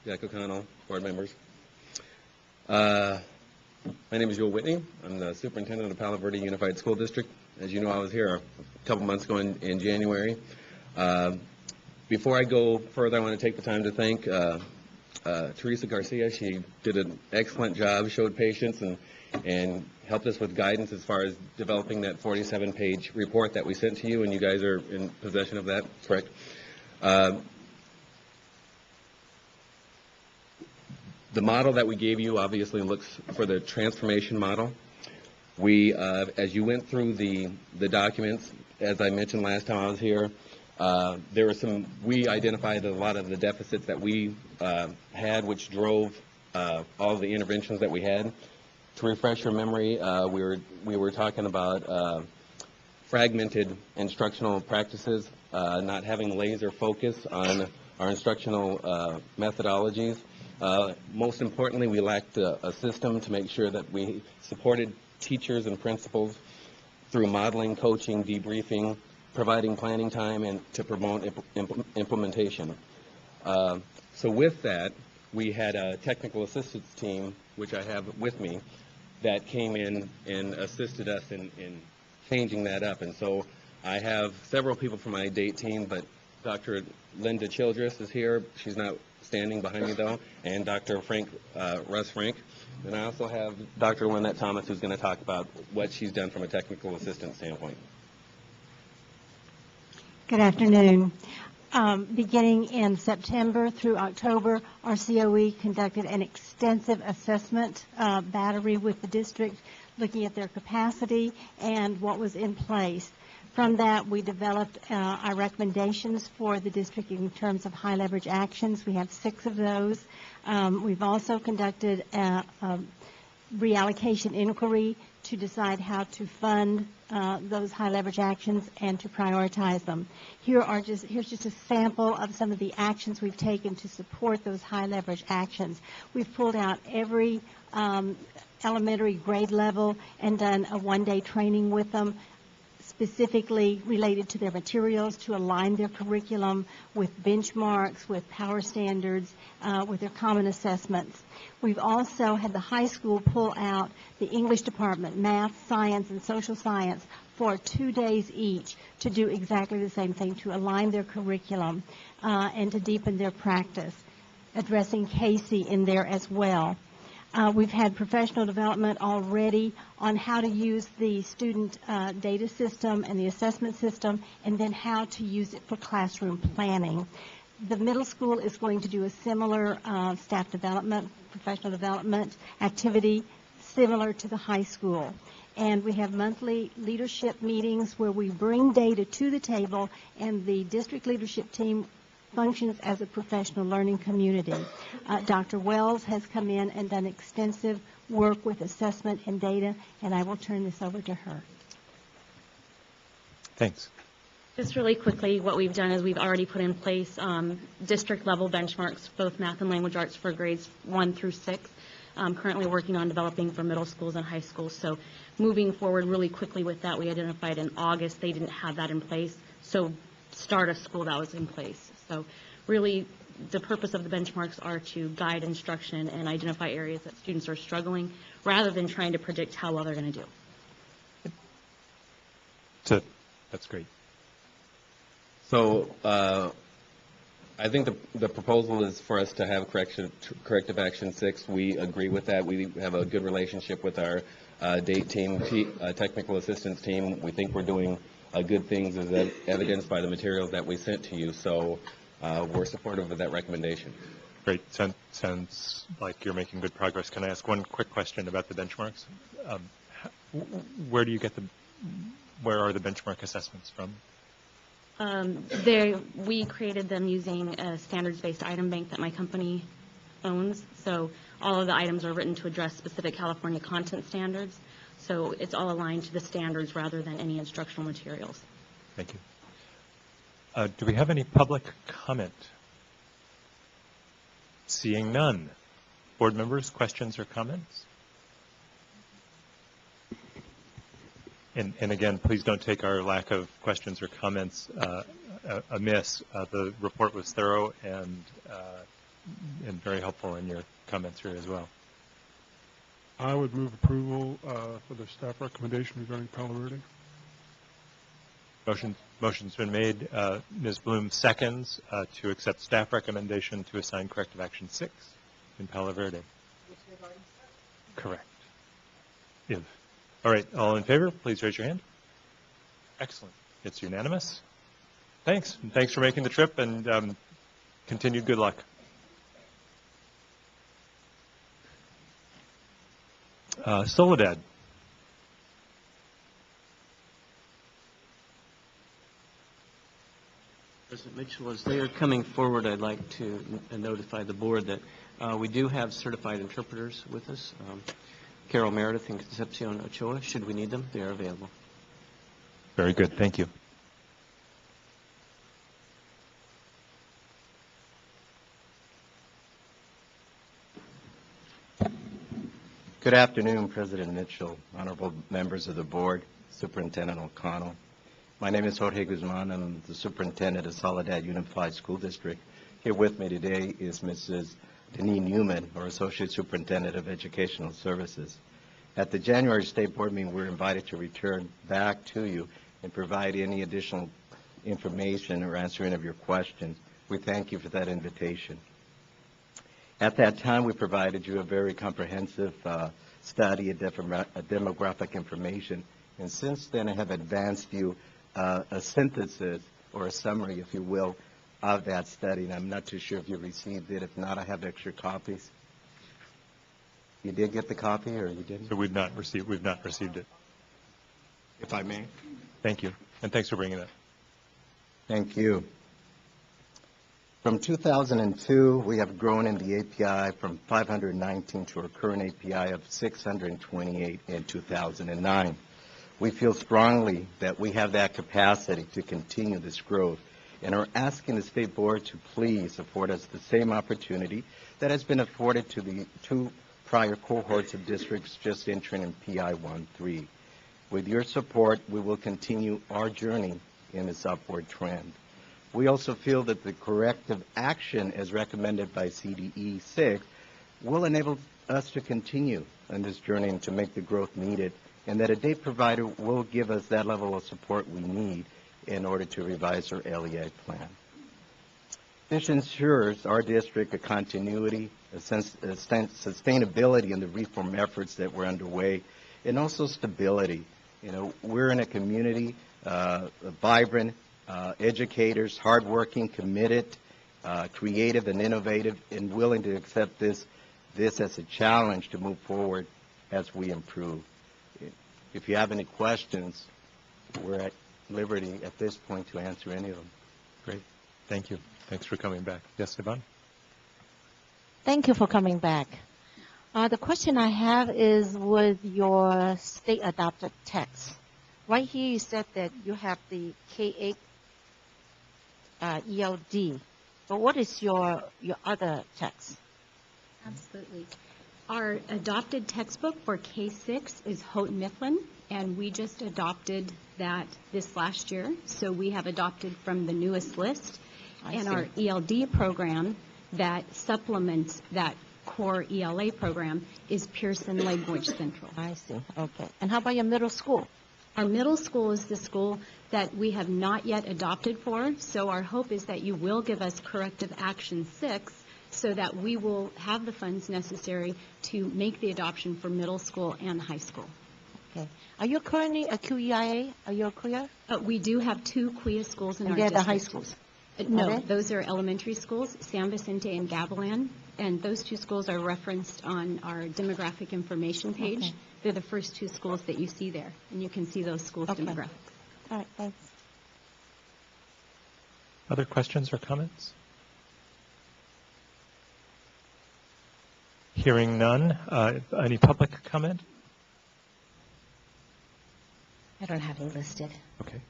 Jack O'Connell, board members. My name is Joel Whitney. I'm the superintendent of Palo Verde Unified School District. As you know, I was here a couple months ago in January. Before I go further, I want to take the time to thank Teresa Garcia. She did an excellent job, showed patience, and helped us with guidance as far as developing that 47-page report that we sent to you, and you guys are in possession of that, correct? The model that we gave you obviously looks for the transformation model. We, as you went through the documents, as I mentioned last time I was here, there were we identified a lot of the deficits that we had, which drove all the interventions that we had. To refresh your memory, we were talking about fragmented instructional practices, not having laser focus on our instructional methodologies. Most importantly, we lacked a system to make sure that we supported teachers and principals through modeling, coaching, debriefing, providing planning time, and to promote implementation. So with that, we had a technical assistance team, which I have with me, that came in and assisted us in changing that up. And so I have several people from my date team, but Dr. Linda Childress is here. She's not standing behind me, though, and Dr. Russ Frank. And I also have Dr. Lynette Thomas, who's going to talk about what she's done from a technical assistance standpoint. Good afternoon. Beginning in September through October, our COE conducted an extensive assessment battery with the district, looking at their capacity and what was in place. From that, we developed our recommendations for the district in terms of high leverage actions. We have 6 of those. We've also conducted a reallocation inquiry to decide how to fund those high leverage actions and to prioritize them. Here's just a sample of some of the actions we've taken to support those high leverage actions. We've pulled out every elementary grade level and done a one-day training with them, specifically related to their materials, to align their curriculum with benchmarks, with power standards, with their common assessments. We've also had the high school pull out the English department, math, science, and social science for 2 days each to do exactly the same thing, to align their curriculum and to deepen their practice, addressing Casey in there as well. We've had professional development already on how to use the student data system and the assessment system, and then how to use it for classroom planning. The middle school is going to do a similar staff development, professional development activity, similar to the high school. And we have monthly leadership meetings where we bring data to the table, and the district leadership team functions as a professional learning community. Dr. Wells has come in and done extensive work with assessment and data, and I will turn this over to her. Thanks. Just really quickly, what we've done is we've already put in place district-level benchmarks, both math and language arts for grades 1 through 6. Currently working on developing for middle schools and high schools. So moving forward really quickly with that, we identified in August they didn't have that in place. So start a school that was in place. So really the purpose of the benchmarks are to guide instruction and identify areas that students are struggling rather than trying to predict how well they're going to do. So that's great. So I think the proposal is for us to have corrective action 6. We agree with that. We have a good relationship with our DATE team, technical assistance team. We think we're doing good things as evidenced by the materials that we sent to you. So we're supportive of that recommendation. Great. Sounds like you're making good progress. Can I ask one quick question about the benchmarks? Where are the benchmark assessments from? We created them using a standards-based item bank that my company owns. So all of the items are written to address specific California content standards. So it's all aligned to the standards rather than any instructional materials. Thank you. Do we have any public comment? Seeing none. Board members, questions or comments? And again, please don't take our lack of questions or comments amiss. The report was thorough and very helpful in your comments here as well. I would move approval for the staff recommendation regarding Palo Verde. Motion's been made. Ms. Bloom seconds to accept staff recommendation to assign corrective action 6 in Palo Verde. Correct. All right, all in favor, please raise your hand. Excellent. It's unanimous. Thanks. And thanks for making the trip, and continued good luck. Soledad. President Mitchell, as they are coming forward, I'd like to notify the board that we do have certified interpreters with us. Carol Meredith and Concepcion Ochoa. Should we need them, they are available. Very good. Thank you. Good afternoon, President Mitchell, honorable members of the board, Superintendent O'Connell. My name is Jorge Guzman. I'm the Superintendent of Soledad Unified School District. Here with me today is Mrs. Denise Newman, our Associate Superintendent of Educational Services. At the January State Board meeting, we were invited to return back to you and provide any additional information or answer any of your questions. We thank you for that invitation. At that time, we provided you a very comprehensive study of demographic information, and since then I have advanced you a synthesis or a summary, if you will, of that study, and I'm not too sure if you received it. If not, I have extra copies. You did get the copy, or you didn't? So we've not received it. If I may. Thank you, and thanks for bringing that. Thank you. From 2002, we have grown in the API from 519 to our current API of 628 in 2009. We feel strongly that we have that capacity to continue this growth and are asking the State Board to please afford us the same opportunity that has been afforded to the two prior cohorts of districts just entering in PI 1-3. With your support, we will continue our journey in this upward trend. We also feel that the corrective action as recommended by CDE 6 will enable us to continue on this journey and to make the growth needed, and that a DATE provider will give us that level of support we need in order to revise our LEA plan. This ensures our district a continuity, a sustainability in the reform efforts that were underway, and also stability. You know, we're in a community, vibrant, educators, hardworking, committed, creative and innovative and willing to accept this as a challenge to move forward as we improve. If you have any questions, we're at liberty at this point to answer any of them. Great. Thank you. Thanks for coming back. Yes, Yvonne? Thank you for coming back. The question I have is with your state-adopted text. Right here you said that you have the K-8 ELD, but what is your other text? Absolutely. Our adopted textbook for K-6 is Houghton Mifflin, and we just adopted that this last year. So we have adopted from the newest list. And our ELD program that supplements that core ELA program is Pearson Language Central. I see. Okay. And how about your middle school? Our middle school is the school that we have not yet adopted for. So our hope is that you will give us Corrective Action 6 so that we will have the funds necessary to make the adoption for middle school and high school. Okay. Are you currently a QEIA? Are you a QEIA? We do have 2 QEIA schools in our they're district. the high schools? No, Okay. those are elementary schools, San Vicente and Gavilan, and those 2 schools are referenced on our demographic information page. Okay. They're the first 2 schools that you see there, and you can see those schools' Okay. demographics. All right, thanks. Other questions or comments? Hearing none. Any public comment? I don't have it listed. Okay.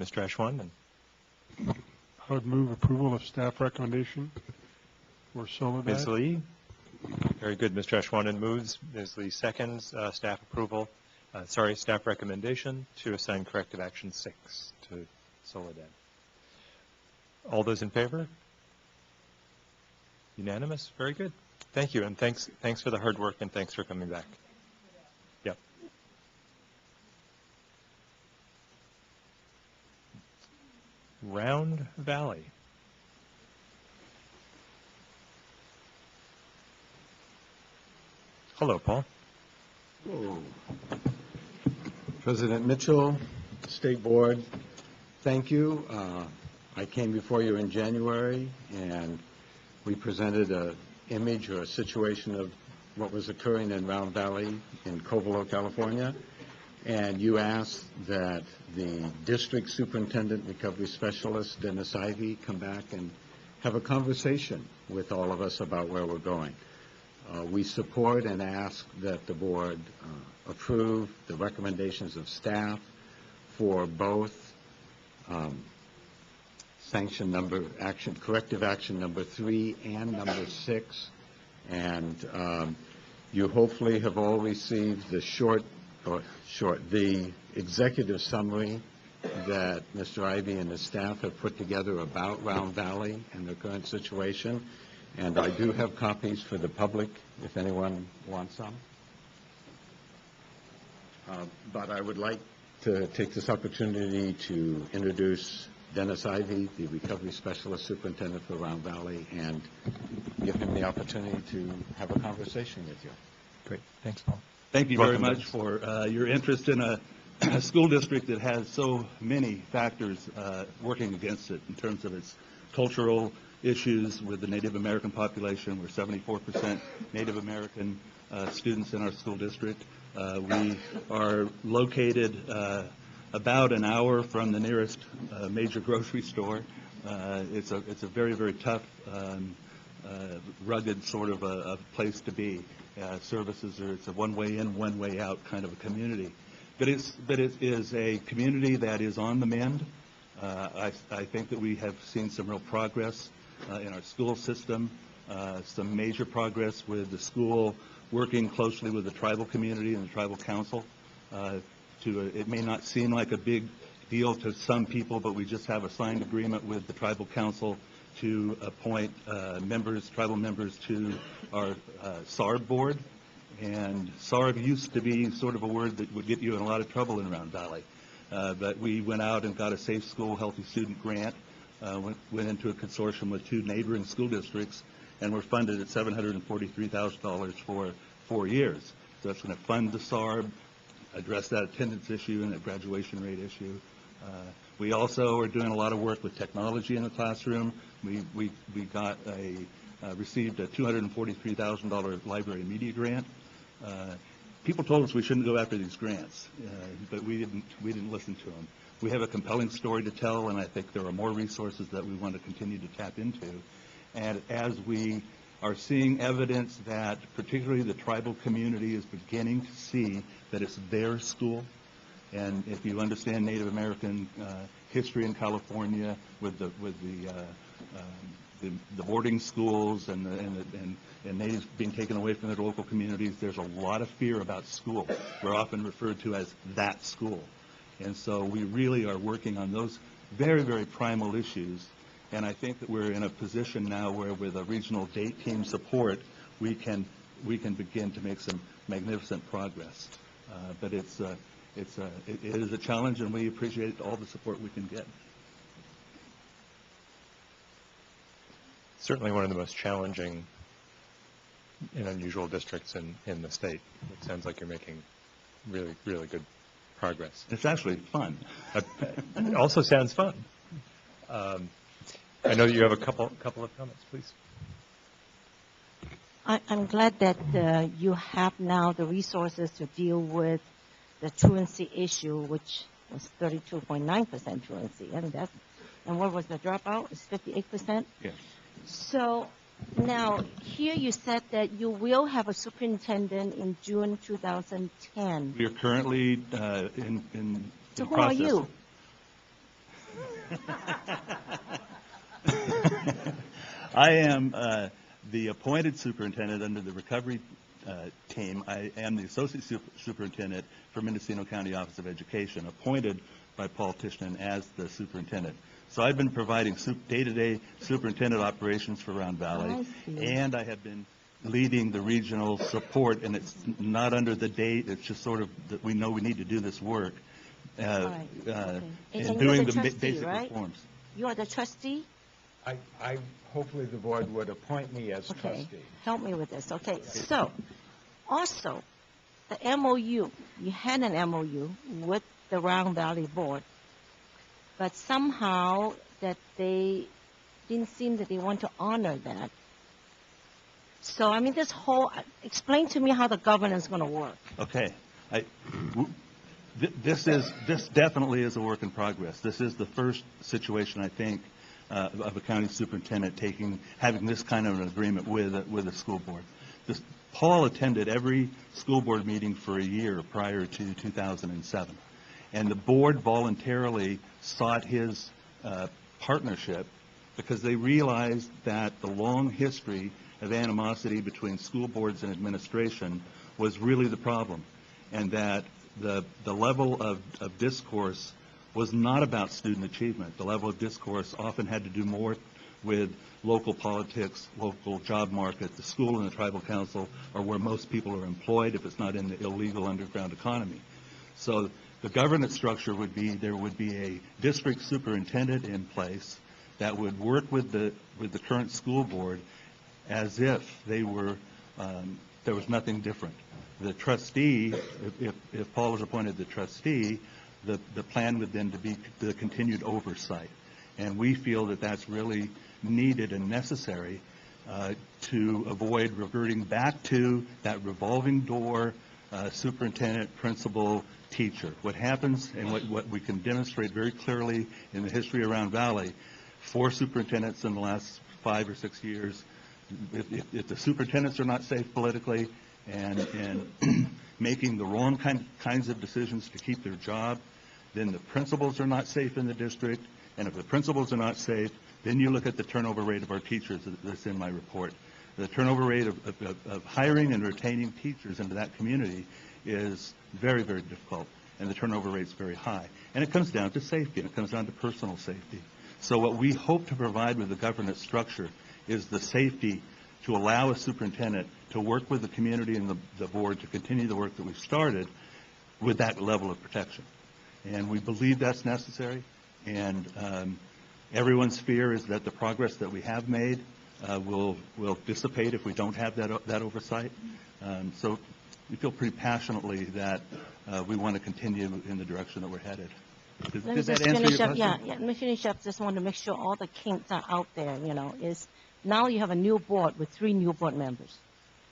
Mr. Ashwan? I would move approval of staff recommendation for Soledad. Ms. Lee? Very good. Mr. Ashwanan moves. Ms. Lee seconds. Staff approval, staff recommendation to assign Corrective Action 6 to Soledad. All those in favor? Unanimous? Very good. Thank you, and thanks for the hard work, and thanks for coming back. Yep. Round Valley. Hello, Paul. Hello. President Mitchell, State Board, thank you. I came before you in January, and we presented an image or a situation of what was occurring in Round Valley in Covelo, California, and you asked that the district superintendent recovery specialist, Dennis Ivey, come back and have a conversation with all of us about where we're going. We support and ask that the board approve the recommendations of staff for both corrective action number 3 and number 6. And you hopefully have all received the the executive summary that Mr. Ivey and his staff have put together about Round Valley and the current situation. And I do have copies for the public if anyone wants some. But I would like to take this opportunity to introduce Dennis Ivey, the recovery specialist superintendent for Round Valley, and give him the opportunity to have a conversation with you. Great. Thanks, Paul. Thank you very much for your interest in a school district that has so many factors working against it in terms of its cultural issues with the Native American population. We're 74% Native American students in our school district. We are located about an hour from the nearest major grocery store. It's a very, very tough, rugged sort of a place to be. Services it's a one-way in, one-way out kind of a community. But it is a community that is on the mend. I think that we have seen some real progress in our school system, some major progress with the school working closely with the tribal community and the tribal council. It may not seem like a big deal to some people, but we just have a signed agreement with the tribal council to appoint tribal members to our SARB board. And SARB used to be sort of a word that would get you in a lot of trouble in Round Valley. But we went out and got a Safe School, Healthy Student grant, went into a consortium with 2 neighboring school districts, and we're funded at $743,000 for 4 years. So that's going to fund the SARB, address that attendance issue and that graduation rate issue. We also are doing a lot of work with technology in the classroom. We received a $243,000 library media grant. People told us we shouldn't go after these grants, but we didn't listen to them. We have a compelling story to tell, and I think there are more resources that we want to continue to tap into. And as we are seeing evidence that particularly the tribal community is beginning to see that it's their school, and if you understand Native American history in California with the boarding schools and natives being taken away from their local communities, there's a lot of fear about school. We're often referred to as that school. And so we really are working on those very, very primal issues. And I think that we're in a position now where with a regional date team support, we can begin to make some magnificent progress. But it is a challenge, and we appreciate all the support we can get. Certainly one of the most challenging and unusual districts in the state. It sounds like you're making really, really good progress. It's actually fun. It also sounds fun. I know you have a couple of comments, please. I'm glad that you have now the resources to deal with the truancy issue, which was 32.9% truancy, and what was the dropout? It's 58%. Yes. So now here you said that you will have a superintendent in June 2010. We are currently in So who process. are you? I am the appointed superintendent under the recovery team. I am the associate superintendent for Mendocino County Office of Education, appointed by Paul Tishnan as the superintendent. So I've been providing day-to-day superintendent operations for Round Valley, and I have been leading the regional support, and it's not under the date, it's just sort of that we know we need to do this work, Okay. and you're doing the the trustee, basic right? reforms. You are the trustee? Hopefully the board would appoint me as Okay, trustee. help me with this. Okay, so also the MOU, you had an MOU with the Round Valley Board, but somehow that they didn't seem that they want to honor that. So, I mean, explain to me how the governance is going to work. Okay. This definitely is a work in progress. This is the first situation, I think, of a county superintendent having this kind of an agreement with a school board. Paul attended every school board meeting for a year prior to 2007, and the board voluntarily sought his partnership because they realized that the long history of animosity between school boards and administration was really the problem, and that the level of discourse was not about student achievement. The level of discourse often had to do more with local politics, local job market. The school and the tribal council are where most people are employed if it's not in the illegal underground economy. So the governance structure would be, there would be a district superintendent in place that would work with the current school board as if they were, there was nothing different. The trustee, if Paul was appointed the trustee, the plan would then to be the continued oversight. And we feel that that's really needed and necessary to avoid reverting back to that revolving door superintendent, principal, teacher. What happens, and what we can demonstrate very clearly in the history around Valley, 4 superintendents in the last 5 or 6 years, if the superintendents are not safe politically and making the wrong kinds of decisions to keep their job, then the principals are not safe in the district, and if the principals are not safe, then you look at the turnover rate of our teachers that's in my report. The turnover rate of hiring and retaining teachers into that community is very, very difficult, and the turnover rate is very high. And it comes down to safety, and it comes down to personal safety. So what we hope to provide with the governance structure is the safety to allow a superintendent to work with the community and the board to continue the work that we've started with that level of protection. And we believe that's necessary, and everyone's fear is that the progress that we have made will dissipate if we don't have that oversight. So we feel pretty passionately that we want to continue in the direction that we're headed. Let me Did that just answer finish your up. question? Let me finish up. Just want to make sure all the kinks are out there, is now you have a new board with 3 new board members.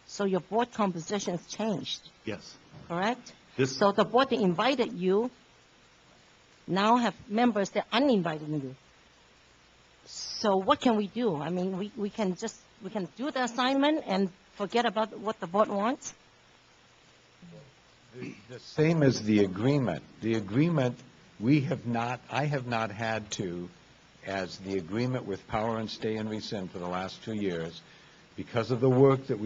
So your board composition's changed, Yes. correct? This- So the board that invited you now have members that uninvited you. So what can we do? I mean, we can do the assignment and forget about what the board wants? The same as the agreement. The agreement, I have not had to, as the agreement with power and stay and rescind for the last 2 years, because of the work that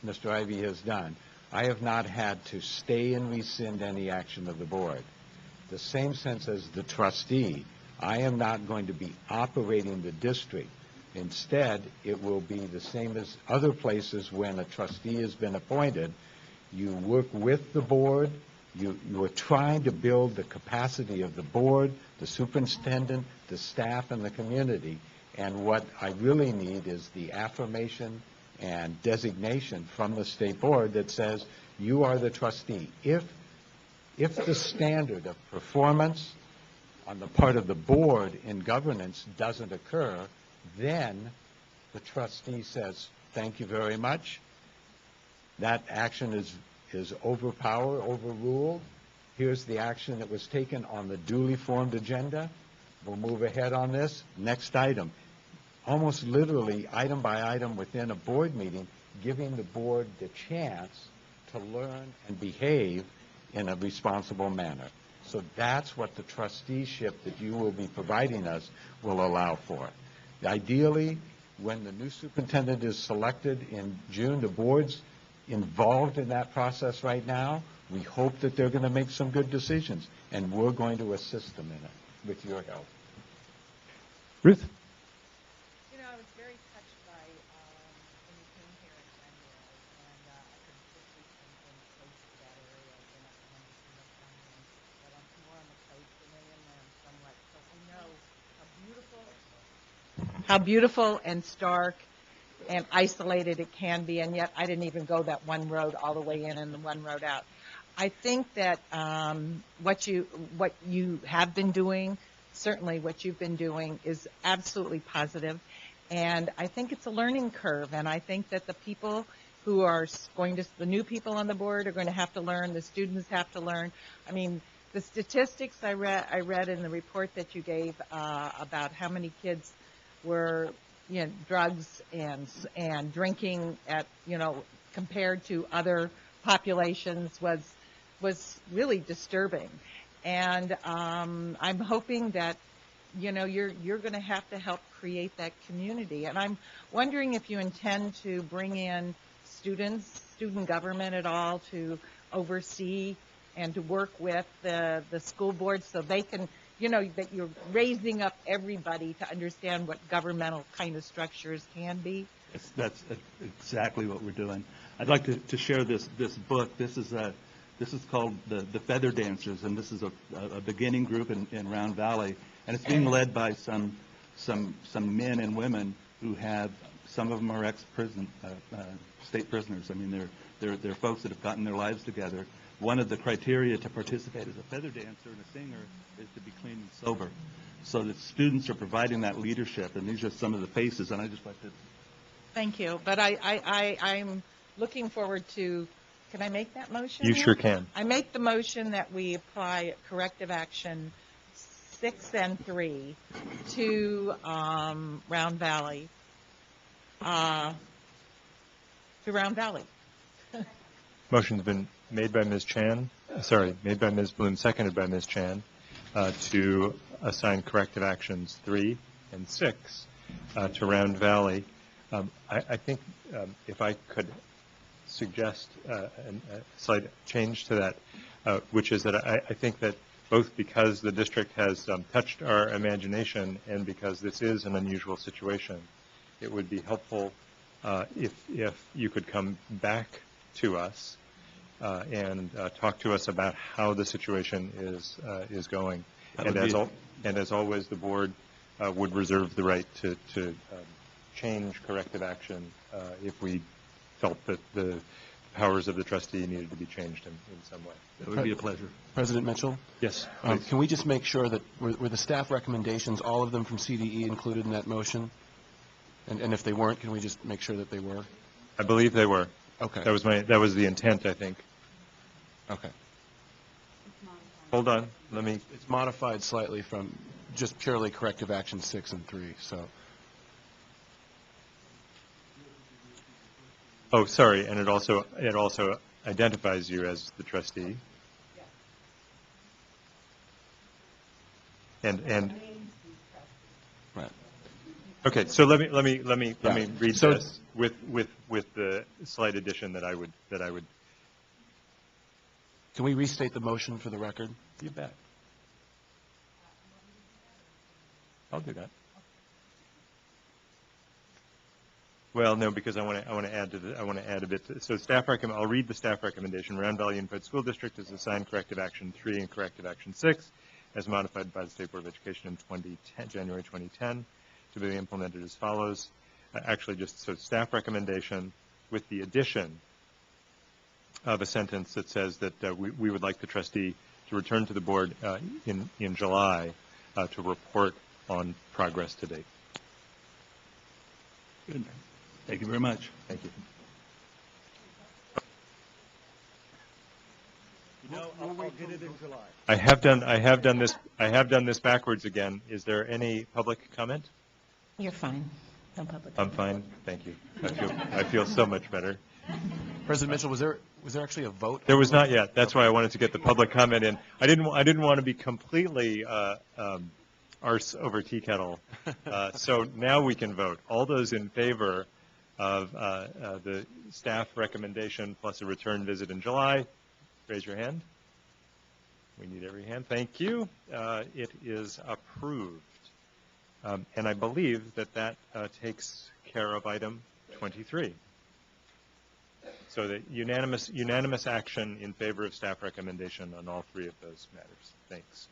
Mr. Ivy has done, I have not had to stay and rescind any action of the board. The same sense as the trustee, I am not going to be operating the district. Instead, it will be the same as other places when a trustee has been appointed. You work with the board. You are trying to build the capacity of the board, the superintendent, the staff, and the community. And what I really need is the affirmation and designation from the state board that says you are the trustee. If the standard of performance on the part of the board in governance doesn't occur, then the trustee says, thank you very much. That action is overruled. Here's the action that was taken on the duly formed agenda. We'll move ahead on this. Next item. Almost literally, item by item within a board meeting, giving the board the chance to learn and behave in a responsible manner. So that's what the trusteeship that you will be providing us will allow for. Ideally, when the new superintendent is selected in June, the board's involved in that process right now. We hope that they're going to make some good decisions, and we're going to assist them in it with your help. Ruth? I was very touched by when you came here in January, and I could just see something close to that area. I've been up in Henderson County, but I'm more on the coast and inland somewhat. So I know how beautiful and stark and isolated it can be, and yet I didn't even go that one road all the way in and the one road out. I think that what you have been doing, certainly what you've been doing, is absolutely positive, and I think it's a learning curve, and I think that the people who are the new people on the board are going to have to learn, the students have to learn. I mean, the statistics I read in the report that you gave about how many kids were drugs and drinking compared to other populations was really disturbing. And I'm hoping that you're going to have to help create that community. And I'm wondering if you intend to bring in student government at all to oversee and to work with the school board so they can that you're raising up everybody to understand what governmental kind of structures can be. That's exactly what we're doing. I'd like to share this book. This is called the Feather Dancers, and this is a beginning group in Round Valley, and it's being led by some men and women who have, some of them are ex-prison state prisoners. I mean, they're folks that have gotten their lives together. One of the criteria to participate as a feather dancer and a singer is to be clean and sober. So the students are providing that leadership, and these are some of the faces, and I just like to... Thank you. But I'm looking forward to, can I make that motion? You sure can. I make the motion that we apply corrective action 6 and 3 to Round Valley. Motion's been made by Ms. Bloom, seconded by Ms. Chan, to assign corrective actions 3 and 6 to Round Valley. I think if I could suggest a slight change to that, which is that I think that both because the district has touched our imagination and because this is an unusual situation, it would be helpful if you could come back to us and talk to us about how the situation is going. And as always, the board would reserve the right to change corrective action if we felt that the powers of the trustee needed to be changed in some way. That would be a pleasure. President Mitchell? Yes, Can we just make sure that were the staff recommendations, all of them from CDE, included in that motion? And if they weren't, can we just make sure that they were? I believe they were. Okay. That was the intent, I think. Okay. Hold on, It's modified slightly from just purely corrective action 6 and 3, so. Oh, sorry, and it also identifies you as the trustee. And right. Okay, so let me read this with the slight addition that I would. Can we restate the motion for the record? You bet. I'll do that. Well, no, because I want to add a bit. So I'll read the staff recommendation. Round Valley Unified School District is assigned corrective action 3 and corrective action 6, as modified by the State Board of Education in January 2010, to be implemented as follows. Staff recommendation with the addition of a sentence that says that we would like the trustee to return to the board in July to report on progress to date. Good. Thank you very much. Thank you. I'll get it in July. I have done this backwards again. Is there any public comment? You're fine. No public. I'm fine. Thank you. I feel so much better. President Mitchell, was there actually a vote? There was not yet. That's why I wanted to get the public comment in. I didn't want to be completely arse over tea kettle. So now we can vote. All those in favor of the staff recommendation plus a return visit in July, raise your hand. We need every hand. Thank you. It is approved. And I believe that takes care of item 23. So that unanimous action in favor of staff recommendation on all 3 of those matters. Thanks.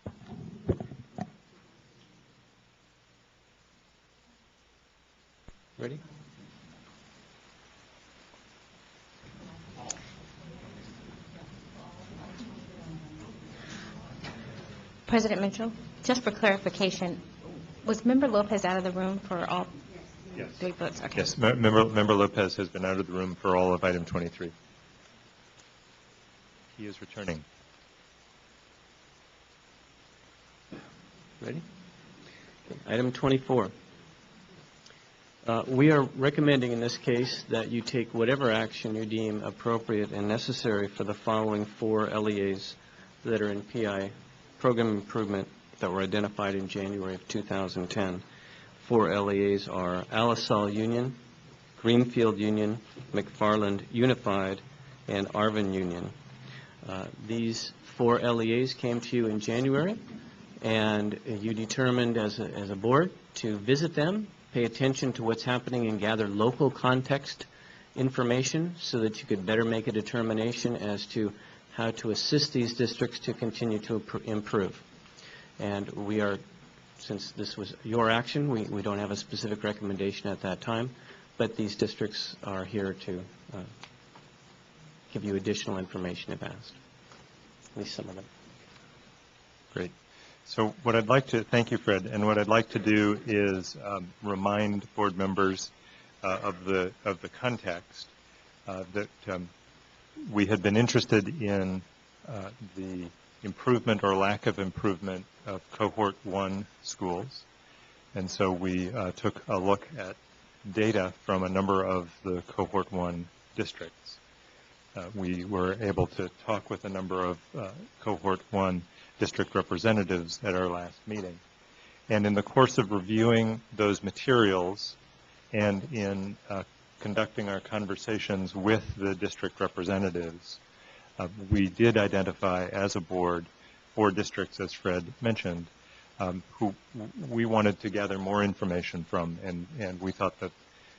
Ready? President Mitchell, just for clarification, was Member Lopez out of the room for all 3 votes? Okay. Yes, Member Lopez has been out of the room for all of item 23. He is returning. Ready? Okay. Item 24. We are recommending in this case that you take whatever action you deem appropriate and necessary for the following 4 LEAs that are in PI program improvement that were identified in January of 2010. 4 LEAs are Alisal Union, Greenfield Union, McFarland Unified, and Arvin Union. These 4 LEAs came to you in January, and you determined as a board to visit them, pay attention to what's happening, and gather local context information so that you could better make a determination as to how to assist these districts to continue to improve. And we are, since this was your action, we don't have a specific recommendation at that time, but these districts are here to give you additional information if asked, at least some of them. Great. So what I'd like to, thank you, Fred, and what I'd like to do is remind board members of the context that we had been interested in the improvement or lack of improvement of Cohort 1 schools. And so we took a look at data from a number of the Cohort 1 districts. We were able to talk with a number of Cohort 1 district representatives at our last meeting. And in the course of reviewing those materials and in conducting our conversations with the district representatives, we did identify as a board 4 districts, as Fred mentioned, who we wanted to gather more information from, and we thought that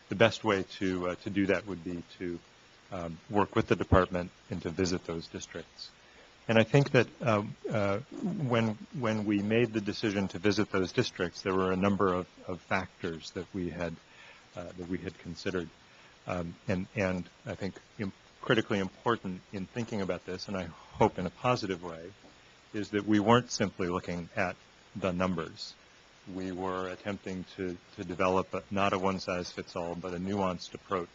the best way to do that would be to work with the department and to visit those districts. And I think that when we made the decision to visit those districts, there were a number of factors that we had considered, and I think critically important in thinking about this, and I hope in a positive way, is that we weren't simply looking at the numbers. We were attempting to develop not a one-size-fits-all, but a nuanced approach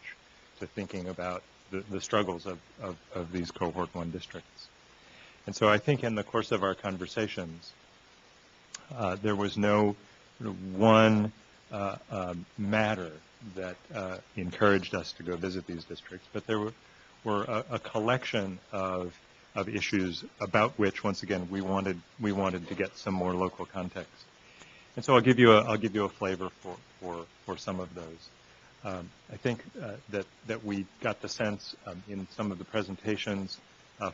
to thinking about the struggles of these Cohort 1 districts. And so I think in the course of our conversations, there was no one matter that encouraged us to go visit these districts, but there were a collection of issues about which, once again, we wanted to get some more local context. And so I'll give you a flavor for some of those. I think that we got the sense in some of the presentations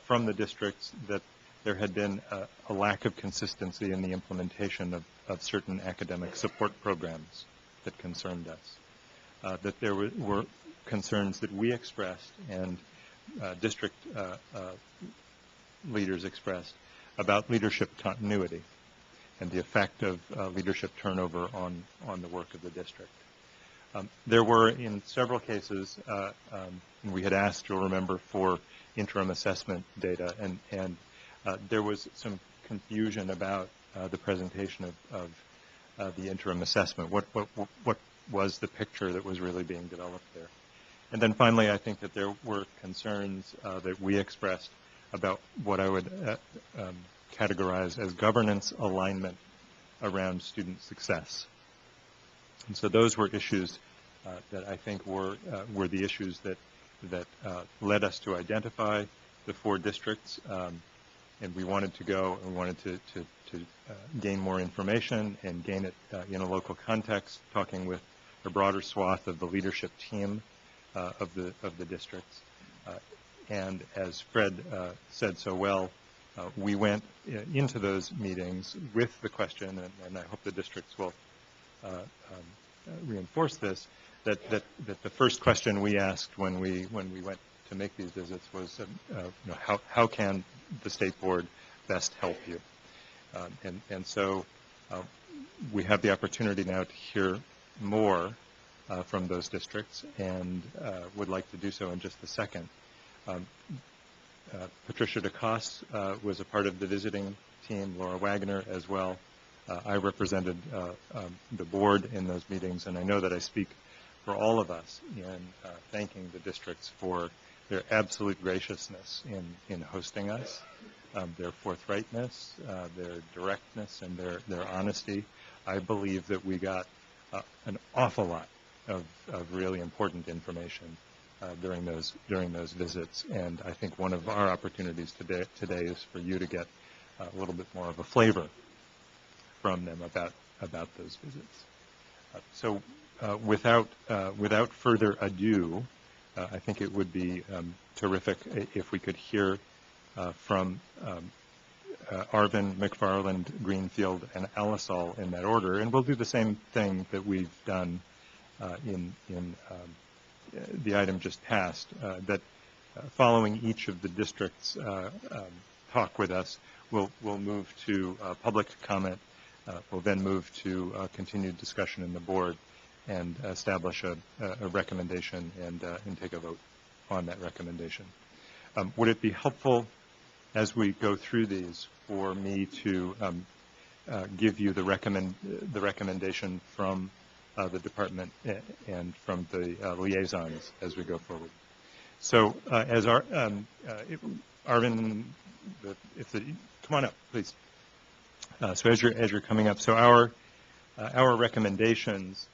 from the districts that there had been a lack of consistency in the implementation of certain academic support programs that concerned us. That there were concerns that we expressed and district leaders expressed about leadership continuity and the effect of leadership turnover on the work of the district. There were, in several cases, and we had asked, you'll remember, for interim assessment data, and there was some confusion about the presentation of the interim assessment. What was the picture that was really being developed there? And then finally, I think that there were concerns that we expressed about what I would categorize as governance alignment around student success. And so those were issues that I think were the issues that led us to identify the 4 districts, and we wanted to go and we wanted to gain more information and gain it in a local context, talking with a broader swath of the leadership team of the districts. And as Fred said so well, we went into those meetings with the question, and I hope the districts will reinforce this, that the first question we asked when we went to make these visits was, how can the state board best help you? And so we have the opportunity now to hear more from those districts, and would like to do so in just a second. Patricia DeCoste was a part of the visiting team, Laura Wagner as well. I represented the board in those meetings, and I know that I speak for all of us in thanking the districts for their absolute graciousness in hosting us, their forthrightness, their directness, and their honesty. I believe that we got an awful lot of really important information during those visits, and I think one of our opportunities today is for you to get a little bit more of a flavor from them about those visits. So without further ado, I think it would be terrific if we could hear from Arvin, McFarland, Greenfield, and Alisol in that order, and we'll do the same thing that we've done in the item just passed, that following each of the districts' talk with us, we'll move to public comment. We'll then move to continued discussion in the board and establish a recommendation and take a vote on that recommendation. Would it be helpful as we go through these for me to give you the recommendation from the department and from the liaisons as we go forward? So as Arvin, come on up, please. So as you're coming up, so our recommendations.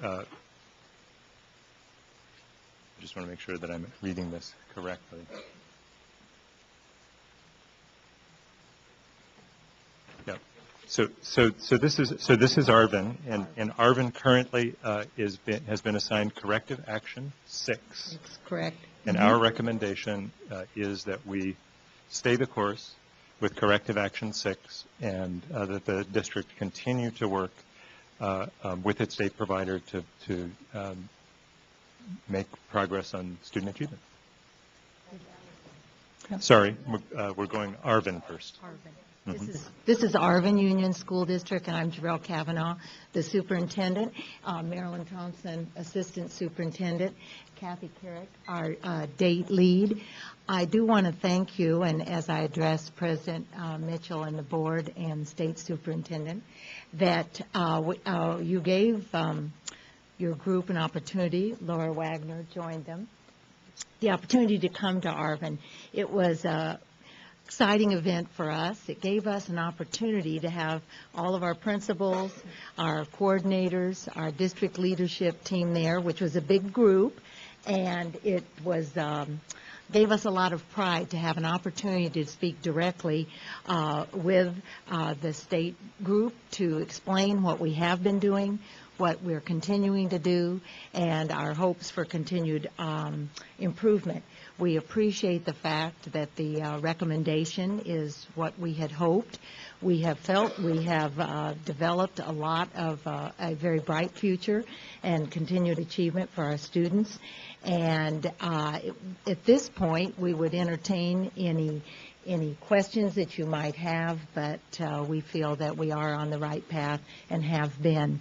I just want to make sure that I'm reading this correctly. Yeah. So this is Arvin, and Arvin currently has been assigned corrective action 6. That's correct. And our recommendation is that we stay the course with corrective action 6, and that the district continue to work with its state provider to make progress on student achievement. Sorry, we're going Arvin first. This is Arvin Union School District, and I'm Jarrell Kavanaugh, the superintendent. Marilyn Thompson, assistant superintendent. Kathy Carrick, our date lead. I do want to thank you, and as I address President Mitchell and the board and state superintendent, that you gave your group an opportunity. Laura Wagner joined them. The opportunity to come to Arvin. It was a exciting event for us. It gave us an opportunity to have all of our principals, our coordinators, our district leadership team there, which was a big group, and it was gave us a lot of pride to have an opportunity to speak directly with the state group to explain what we have been doing, what we're continuing to do, and our hopes for continued improvement. We appreciate the fact that the recommendation is what we had hoped. We have felt we have developed a lot of a very bright future and continued achievement for our students. And at this point, we would entertain any questions that you might have, but we feel that we are on the right path and have been.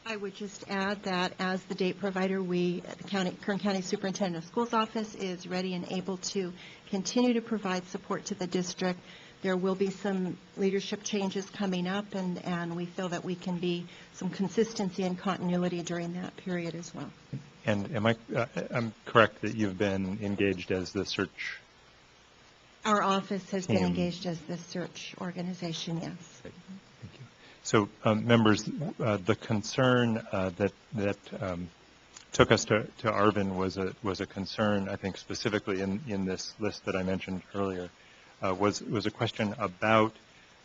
I would just add that as the date provider, we, the Kern County Superintendent of Schools Office, is ready and able to continue to provide support to the district. There will be some leadership changes coming up, and we feel that we can be some consistency and continuity during that period as well. And I'm correct that you've been engaged as the search? Our office has been engaged as the search organization, yes. Thank you. So, members, the concern that took us to Arvin was a concern, I think, specifically in this list that I mentioned earlier, was a question about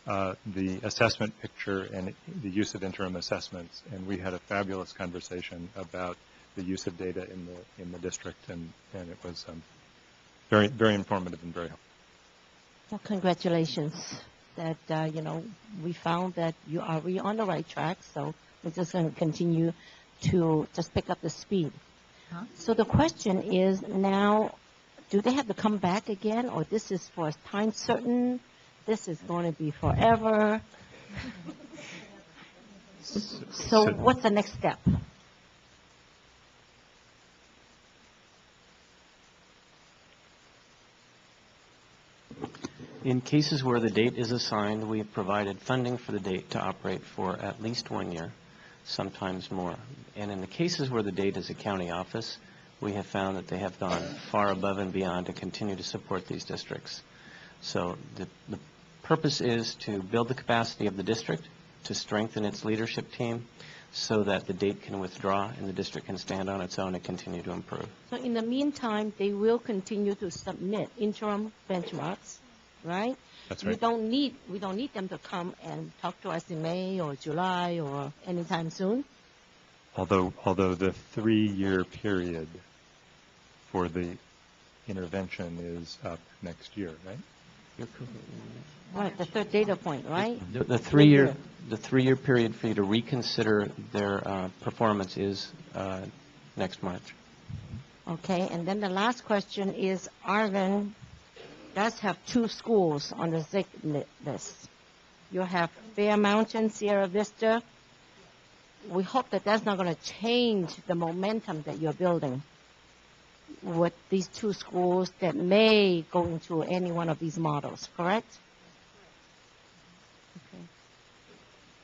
the assessment picture and the use of interim assessments. And we had a fabulous conversation about the use of data in the district, and it was very, very informative and very helpful. Well, congratulations. That, we found that you are really on the right track, so we're just going to continue to just pick up the speed. So the question is now, do they have to come back again, or this is for time certain? This is going to be forever? So what's the next step? In cases where the date is assigned, we have provided funding for the date to operate for at least 1 year, sometimes more. And in the cases where the date is a county office, we have found that they have gone far above and beyond to continue to support these districts. So the purpose is to build the capacity of the district, to strengthen its leadership team, so that the date can withdraw and the district can stand on its own and continue to improve. So in the meantime, they will continue to submit interim benchmarks, right? That's right. We don't need them to come and talk to us in May or July or anytime soon. Although the 3-year period for the intervention is up next year, right? Right, the third data point, right? The 3-year period for you to reconsider their performance is next March. Okay, and then the last question is, Arvin does have 2 schools on the ZIC list. You have Bear Mountain, Sierra Vista. We hope that that's not going to change the momentum that you're building with these 2 schools that may go into any one of these models, correct?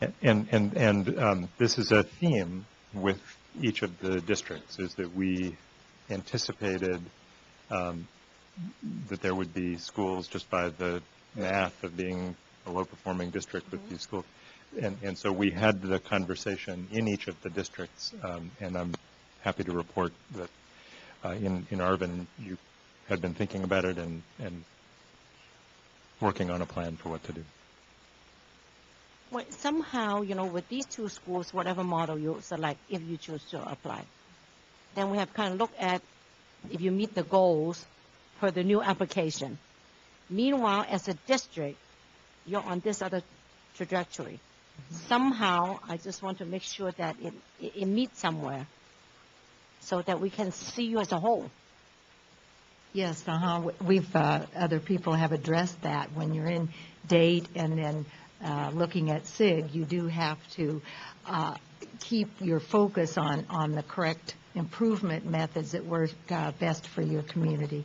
Okay. And this is a theme with each of the districts, is that we anticipated that there would be schools just by the math of being a low-performing district with these schools. And so we had the conversation in each of the districts, and I'm happy to report that in Arvin, you had been thinking about it and working on a plan for what to do. Well, somehow, with these 2 schools, whatever model you select, if you choose to apply, then we have kind of looked at if you meet the goals for the new application. Meanwhile, as a district, you're on this other trajectory. Somehow, I just want to make sure that it meets somewhere so that we can see you as a whole. Yes, we've, other people have addressed that. When you're in date and then looking at SIG, you do have to keep your focus on the correct improvement methods that work best for your community.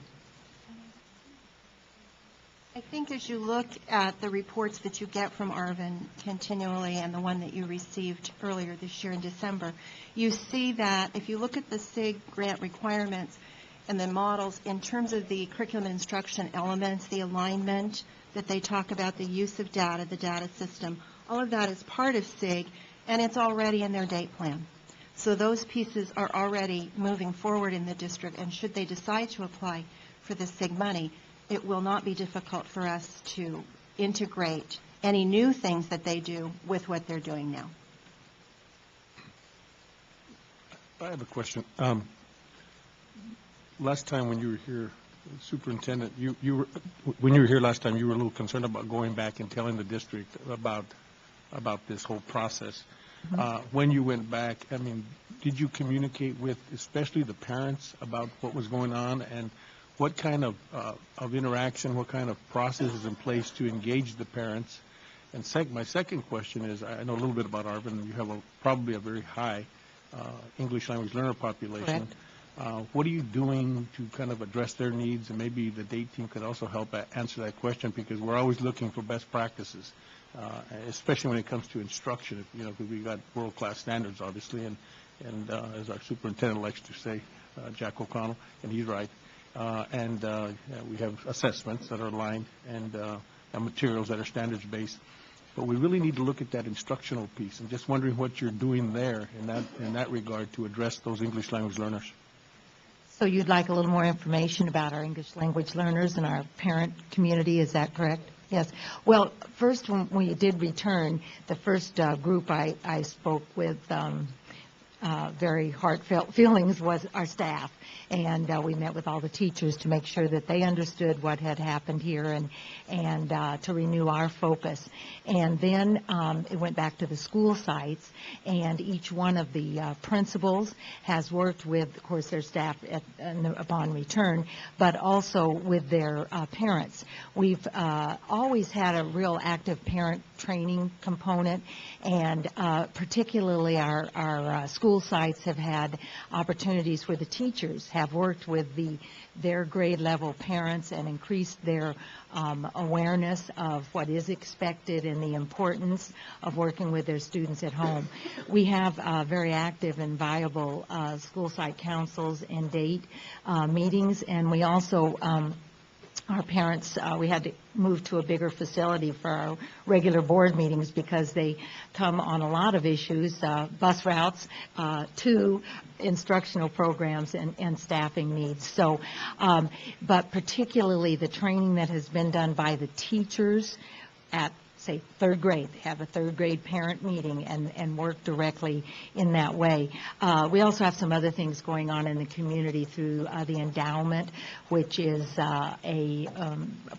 I think as you look at the reports that you get from Arvin continually and the one that you received earlier this year in December, you see that if you look at the SIG grant requirements and the models in terms of the curriculum instruction elements, the alignment that they talk about, the use of data, the data system, all of that is part of SIG, and it's already in their date plan. So those pieces are already moving forward in the district, and should they decide to apply for the SIG money, it will not be difficult for us to integrate any new things that they do with what they're doing now. I have a question. Last time when you were here, Superintendent, when you were here last time, you were a little concerned about going back and telling the district about this whole process. When you went back, I mean, did you communicate with especially the parents about what was going on, and what kind of interaction, what kind of process is in place to engage the parents? And my second question is, I know a little bit about Arvin. You have probably a very high English language learner population. What are you doing to kind of address their needs? And maybe the date team could also help answer that question, because we're always looking for best practices, especially when it comes to instruction. Because we got world-class standards, obviously, and as our superintendent likes to say, Jack O'Connell, and he's right. We have assessments that are aligned and materials that are standards-based. But we really need to look at that instructional piece. And just wondering what you're doing there in that regard to address those English language learners. So you'd like a little more information about our English language learners and our parent community, is that correct? Yes. Well, first, when we did return, the first group I spoke with, very heartfelt feelings, was our staff. And we met with all the teachers to make sure that they understood what had happened here and to renew our focus. And then it went back to the school sites, and each one of the principals has worked with, of course, their staff upon return, but also with their parents. We've always had a real active parent training component, and particularly our school sites have had opportunities where the teachers have worked with their grade level parents and increased their awareness of what is expected and the importance of working with their students at home. We have very active and viable school site councils and date meetings, and we also our parents, we had to move to a bigger facility for our regular board meetings because they come on a lot of issues, bus routes to instructional programs and staffing needs. So, but particularly the training that has been done by the teachers at, say, third grade. They have a third grade parent meeting and work directly in that way. We also have some other things going on in the community through the endowment, which is a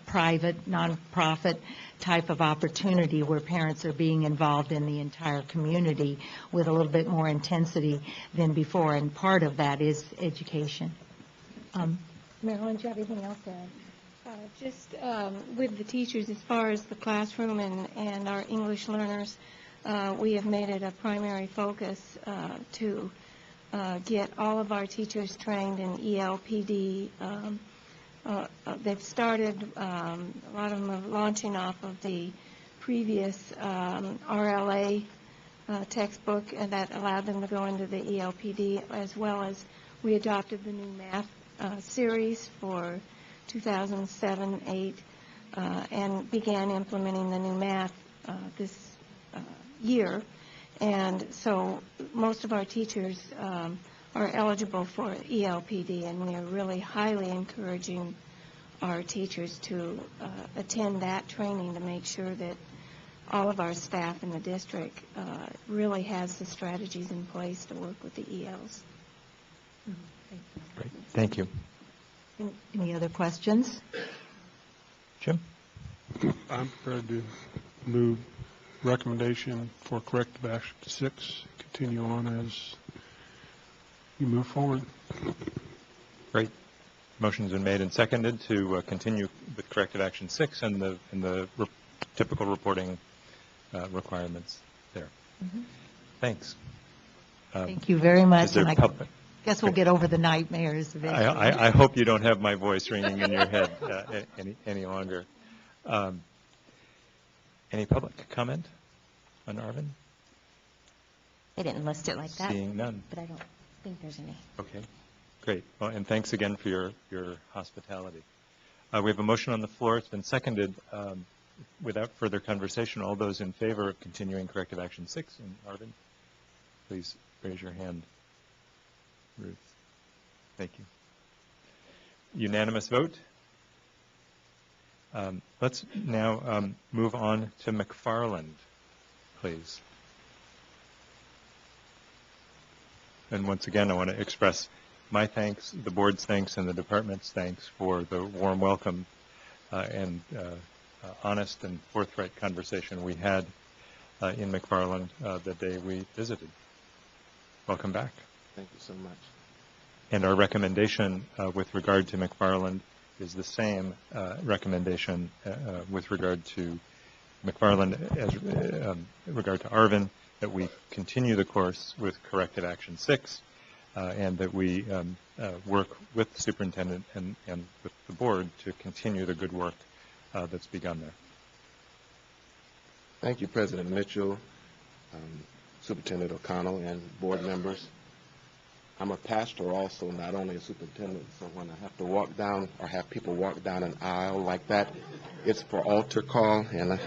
private, nonprofit type of opportunity where parents are being involved in the entire community with a little bit more intensity than before, and part of that is education. Marilyn, do you have anything else to add? Just with the teachers, as far as the classroom and our English learners, we have made it a primary focus to get all of our teachers trained in ELPD. They've started, a lot of them are launching off of the previous RLA textbook, and that allowed them to go into the ELPD, as well as we adopted the new math series for 2007-8 and began implementing the new math this year. And so most of our teachers are eligible for ELPD, and we are really highly encouraging our teachers to attend that training to make sure that all of our staff in the district really has the strategies in place to work with the ELs. Great. Thank you. Any other questions? Jim? I'm prepared to move recommendation for corrective action 6, continue on as you move forward. Great. Motion's been made and seconded to continue with corrective action 6 and the typical reporting requirements there. Thanks. Thank you very much. Is there And I guess we'll get over the nightmares eventually. I hope you don't have my voice ringing in your head any longer. Any public comment on Arvin? They didn't list it like that. Seeing none. But I don't think there's any. Okay, great. Well, and thanks again for your hospitality. We have a motion on the floor. It's been seconded. Without further conversation, all those in favor of continuing corrective action 6 in Arvin, please raise your hand. Ruth. Thank you. Unanimous vote. Let's now move on to McFarland, please. And once again, I want to express my thanks, the board's thanks, and the department's thanks for the warm welcome and honest and forthright conversation we had in McFarland the day we visited. Welcome back. Thank you so much. And our recommendation with regard to McFarland is the same recommendation with regard to McFarland as regard to Arvin, that we continue the course with corrective action 6, and that we work with the superintendent and with the board to continue the good work that's begun there. Thank you, President Mitchell, Superintendent O'Connell, and board members. I'm a pastor also, not only a superintendent, so when I have to walk down or have people walk down an aisle like that, it's for altar call, and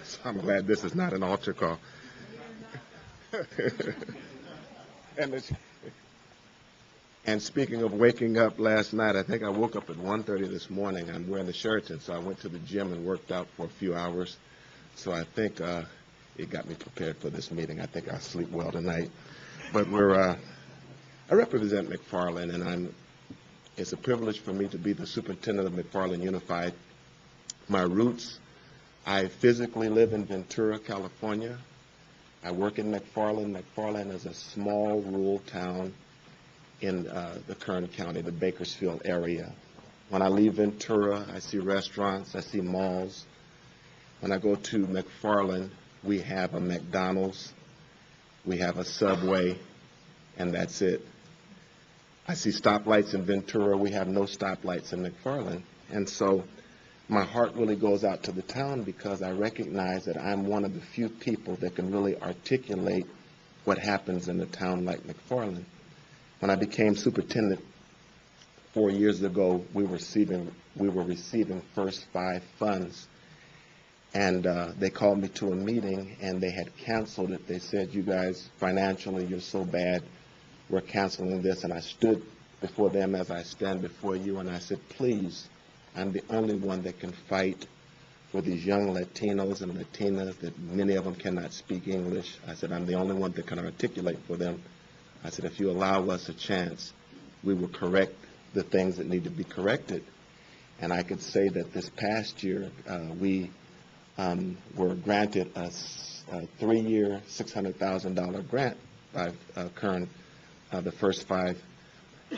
so I'm glad this is not an altar call. And speaking of waking up last night, I think I woke up at 1:30 this morning. I'm wearing the Sheraton, so I went to the gym and worked out for a few hours. So I think it got me prepared for this meeting. I think I'll sleep well tonight. But I represent McFarland, and it's a privilege for me to be the superintendent of McFarland Unified. My roots, I physically live in Ventura, California. I work in McFarland. McFarland is a small rural town in the Kern County, the Bakersfield area. When I leave Ventura, I see restaurants, I see malls. When I go to McFarland, we have a McDonald's, we have a Subway, and that's it. I see stoplights in Ventura. We have no stoplights in McFarland. And so my heart really goes out to the town because I recognize that I'm one of the few people that can really articulate what happens in a town like McFarland. When I became superintendent 4 years ago, we were receiving first 5 funds. And they called me to a meeting, and they had canceled it. They said, you guys, financially, you're so bad, we're canceling this. And I stood before them as I stand before you, and I said, please, I'm the only one that can fight for these young Latinos and Latinas that many of them cannot speak English. I said, I'm the only one that can articulate for them. I said, if you allow us a chance, we will correct the things that need to be corrected. And I could say that this past year, we were granted a 3-year, $600,000 grant by Kern, the first 5.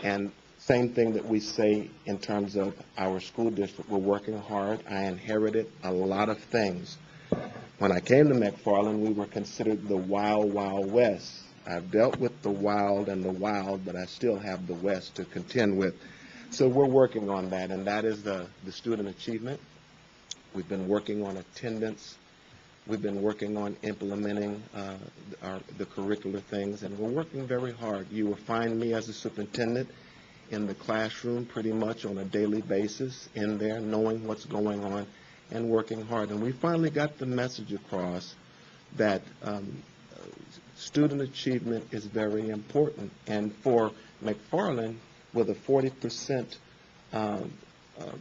And same thing that we say in terms of our school district. We're working hard. I inherited a lot of things. When I came to McFarland, we were considered the wild, wild west. I've dealt with the wild and the wild, but I still have the west to contend with. So we're working on that, and that is the student achievement. We've been working on attendance. We've been working on implementing the curricular things, and we're working very hard. You will find me as a superintendent in the classroom pretty much on a daily basis, in there, knowing what's going on and working hard. And we finally got the message across that student achievement is very important. And for McFarland, with a 40%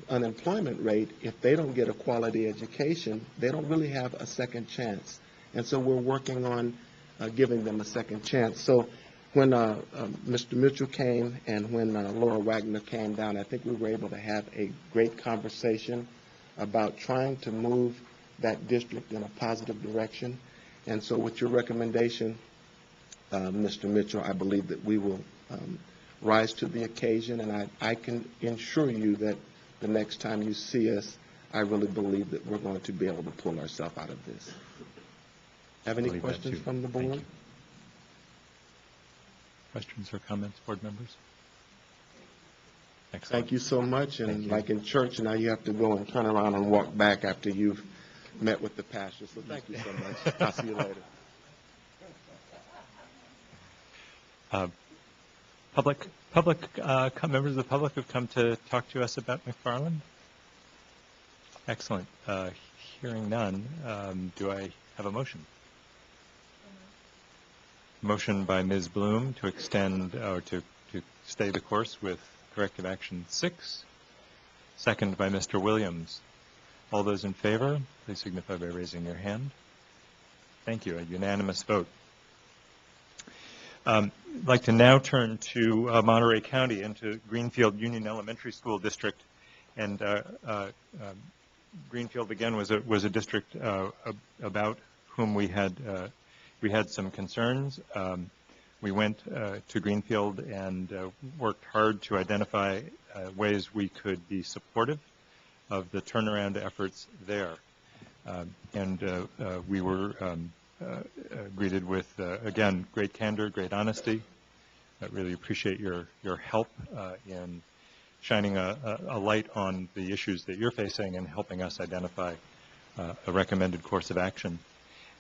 unemployment rate, if they don't get a quality education, they don't really have a second chance. And so we're working on giving them a second chance. So when Mr. Mitchell came and when Laura Wagner came down, I think we were able to have a great conversation about trying to move that district in a positive direction. And so with your recommendation, Mr. Mitchell, I believe that we will rise to the occasion, and I can assure you that the next time you see us, I really believe that we're going to be able to pull ourselves out of this. Have any Believe that questions too. from the Thank board? you. Questions or comments, board members? Excellent. Thank you so much, and like in church, now you have to go and turn around and walk back after you've met with the pastor, so thank you so much. I'll see you later. Members of the public have come to talk to us about McFarland? Excellent. Hearing none, do I have a motion? Motion by Ms. Bloom to extend, or to stay the course with corrective action 6. Second by Mr. Williams. All those in favor, please signify by raising your hand. Thank you. A unanimous vote. I'd like to now turn to Monterey County and to Greenfield Union Elementary School District. And Greenfield, again, was a district about whom we had some concerns. We went to Greenfield and worked hard to identify ways we could be supportive of the turnaround efforts there. And we were greeted with, again, great candor, great honesty. I really appreciate your help in shining a light on the issues that you're facing and helping us identify a recommended course of action.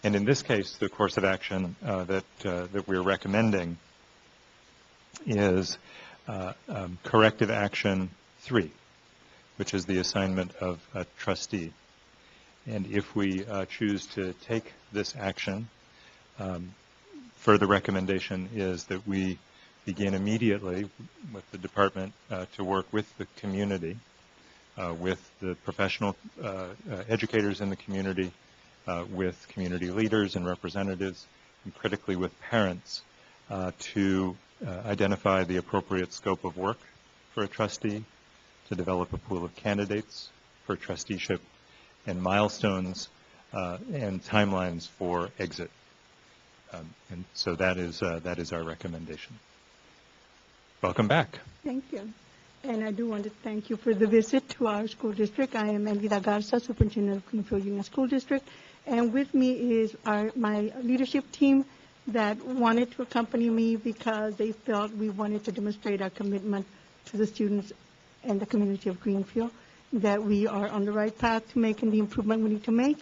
And in this case, the course of action that we're recommending is corrective action 3, which is the assignment of a trustee. And if we choose to take this action, further recommendation is that we begin immediately with the department to work with the community, with the professional educators in the community, with community leaders and representatives, and critically with parents, to identify the appropriate scope of work for a trustee, to develop a pool of candidates for trusteeship, and milestones and timelines for exit. And so that is our recommendation. Welcome back. Thank you. And I do want to thank you for the visit to our school district. I am Elvira Garza, Superintendent of Greenfield Union School District. And with me is my leadership team that wanted to accompany me because they felt we wanted to demonstrate our commitment to the students and the community of Greenfield, that we are on the right path to making the improvement we need to make,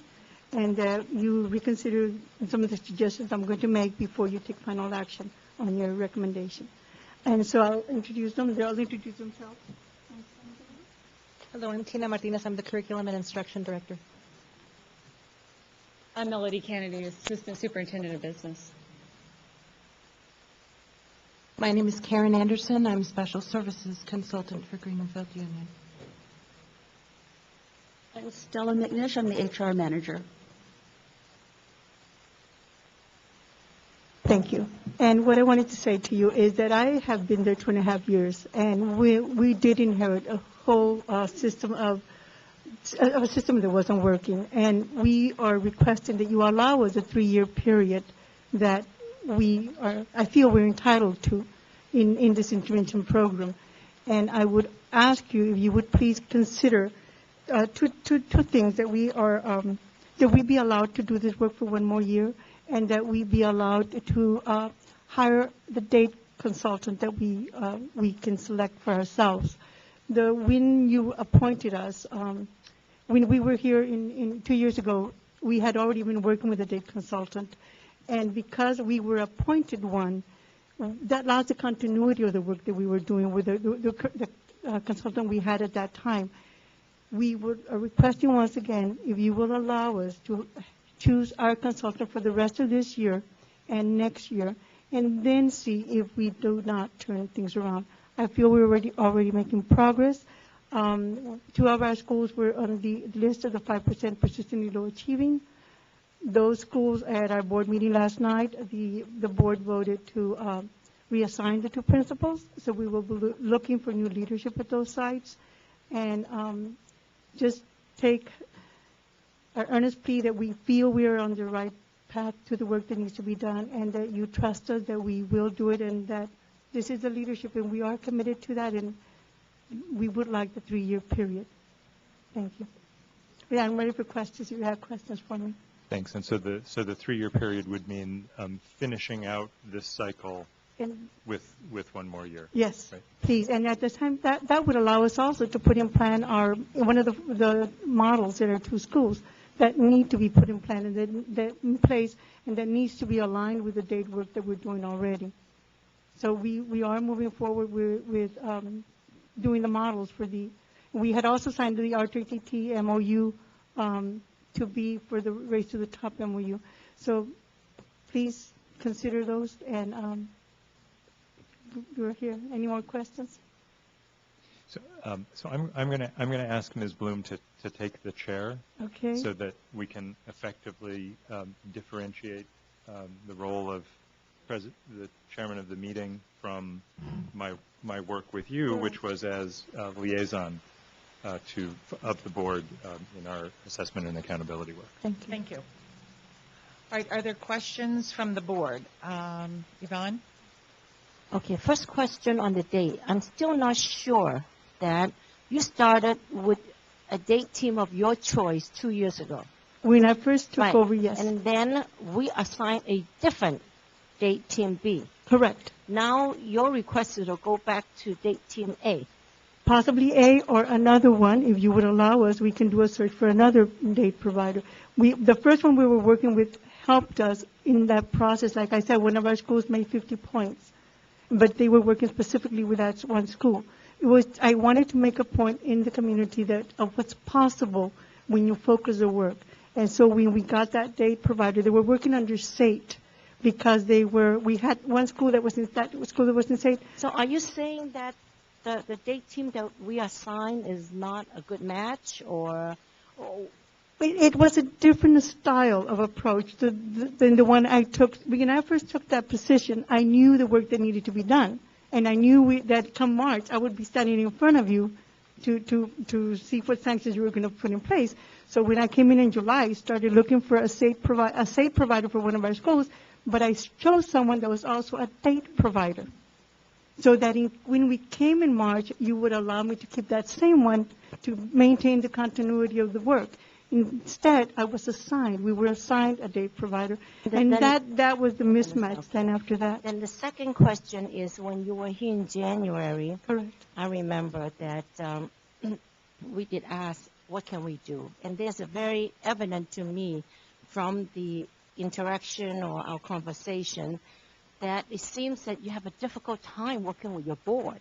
and that you reconsider some of the suggestions I'm going to make before you take final action on your recommendation. And so I'll introduce them. They'll introduce themselves. Hello, I'm Tina Martinez. I'm the Curriculum and Instruction Director. I'm Melody Kennedy, Assistant Superintendent of Business. My name is Karen Anderson. I'm Special Services Consultant for Greenfield Union. I'm Stella McNish. I'm the HR Manager. Thank you. And what I wanted to say to you is that I have been there 2.5 years, and we did inherit a whole system of a system that wasn't working. And we are requesting that you allow us a 3-year period that I feel we're entitled to in this intervention program. And I would ask you if you would please consider two things: that we be allowed to do this work for 1 more year, and that we be allowed to hire the date consultant that we can select for ourselves. When you appointed us, when we were here in 2 years ago, we had already been working with a date consultant, and because we were appointed one, that allows the continuity of the work that we were doing with the consultant we had at that time. We are requesting once again if you will allow us to choose our consultant for the rest of this year and next year, and then see if we do not turn things around. I feel we're already making progress. 2 of our schools were on the list of the 5% persistently low achieving. Those schools, at our board meeting last night, the board voted to reassign the 2 principals, so we will be looking for new leadership at those sites. And just take our earnest plea that we feel we are on the right path to the work that needs to be done, and that you trust us that we will do it, and that This is the leadership, and we are committed to that, and we would like the 3-year period. Thank you. Yeah, I'm ready for questions. If you have questions for me. Thanks. And so the 3-year period would mean finishing out this cycle And with 1 more year. yes, Right. please. And at the time, that would allow us also to put in plan one of the models. There are 2 schools that need to be put in plan and that in place, and that needs to be aligned with the date work that we're doing already. So we are moving forward with doing the models for the. We had also signed the RTTT MOU to be for the Race to the Top MOU. So please consider those, and we're here. Any more questions? So I'm going to ask Ms. Bloom to take the chair. Okay. So that we can effectively differentiate the role of the chairman of the meeting from my work with you, which was as liaison of the board in our assessment and accountability work. Thank you. Thank you. All right, are there questions from the board? Yvonne? Okay, first question on the date. I'm still not sure that you started with a date team of your choice 2 years ago. When I first took Right. over, yes. And then we assigned a different date team B. Correct. Now your request is to go back to date team A. Possibly A or another one, if you would allow us, we can do a search for another date provider. The first one we were working with helped us in that process. Like I said, one of our schools made 50 points, but they were working specifically with that one school. I wanted to make a point in the community of what's possible when you focus the work. And so when we got that date provider, they were working under SATE because we had one school that was in SATE. So are you saying that the date team that we assigned is not a good match, or? It was a different style of approach than the one I took. When I first took that position, I knew the work that needed to be done. And I knew that come March, I would be standing in front of you to see what sanctions you were going to put in place. So when I came in July, I started looking for a SATE provider for one of our schools, but I chose someone that was also a date provider. So that when we came in March, you would allow me to keep that same one to maintain the continuity of the work. Instead, we were assigned a date provider, and that was the mismatch then after that. Then the second question is, when you were here in January, correct, I remember that we did ask, what can we do? And there's a very evident to me from the interaction or our conversation that it seems that you have a difficult time working with your board.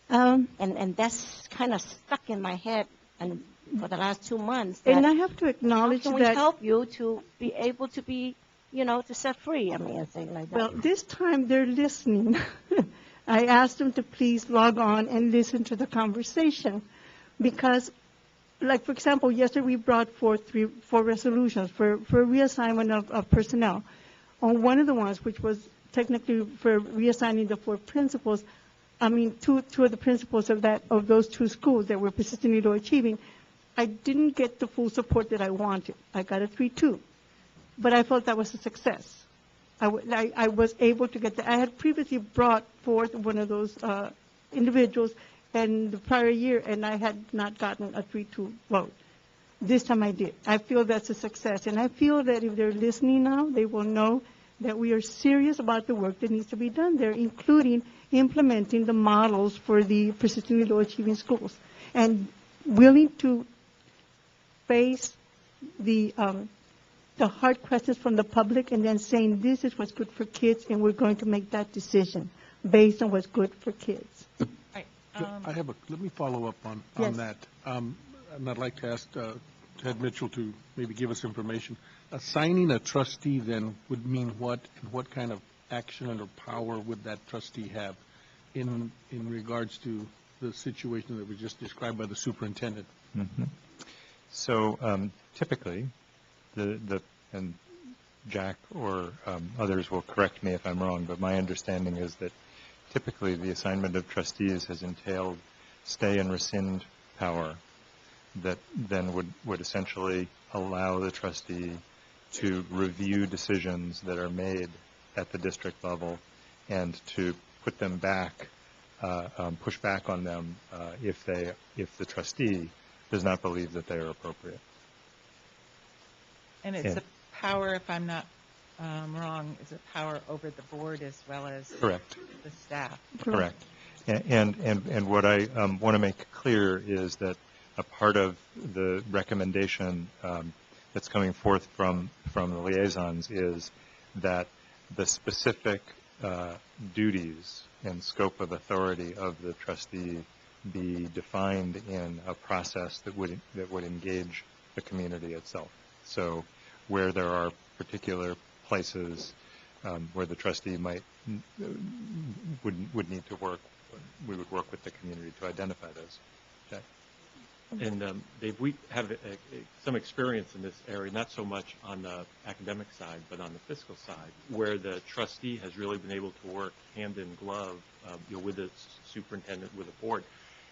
And that's kind of stuck in my head and for the last 2 months. And I have to acknowledge that. How can we help you to be able to be, to set free? I mean, and things like that. Well, this time they're listening. I asked them to please log on and listen to the conversation. Because, like, for example, yesterday we brought forth 4 resolutions for reassignment of personnel. On one of the ones, which was technically for reassigning the 4 principals, two of the principals of those 2 schools that were persistently low achieving, I didn't get the full support that I wanted. I got a 3-2, but I felt that was a success. I was able to get that. I had previously brought forth one of those individuals in the prior year, and I had not gotten a 3-2 vote. This time I did. I feel that's a success, and I feel that if they're listening now, they will know that we are serious about the work that needs to be done there, including implementing the models for the persistently low achieving schools, and willing to face the hard questions from the public, and then saying this is what's good for kids, and we're going to make that decision based on what's good for kids. Right. Let me follow up on Yes. that. And I'd like to ask Ted Mitchell to maybe give us information. Assigning a trustee then would mean what, and what kind of action or power would that trustee have in regards to the situation that was just described by the superintendent? Mm-hmm. So typically, and Jack or others will correct me if I'm wrong, but my understanding is that typically the assignment of trustees has entailed stay and rescind power that then would essentially allow the trustee to review decisions that are made at the district level and to put them back, push back on them if the trustee does not believe that they are appropriate. And it's a power, if I'm not wrong, is a power over the board as well as Correct. the staff. Correct. And what I want to make clear is that a part of the recommendation that's coming forth from the liaisons is that the specific duties and scope of authority of the trustee be defined in a process that would engage the community itself. So where there are particular places where the trustee would need to work, we would work with the community to identify those. Okay. And Dave, we have some experience in this area, not so much on the academic side, but on the fiscal side, where the trustee has really been able to work hand in glove, with the superintendent, with the board.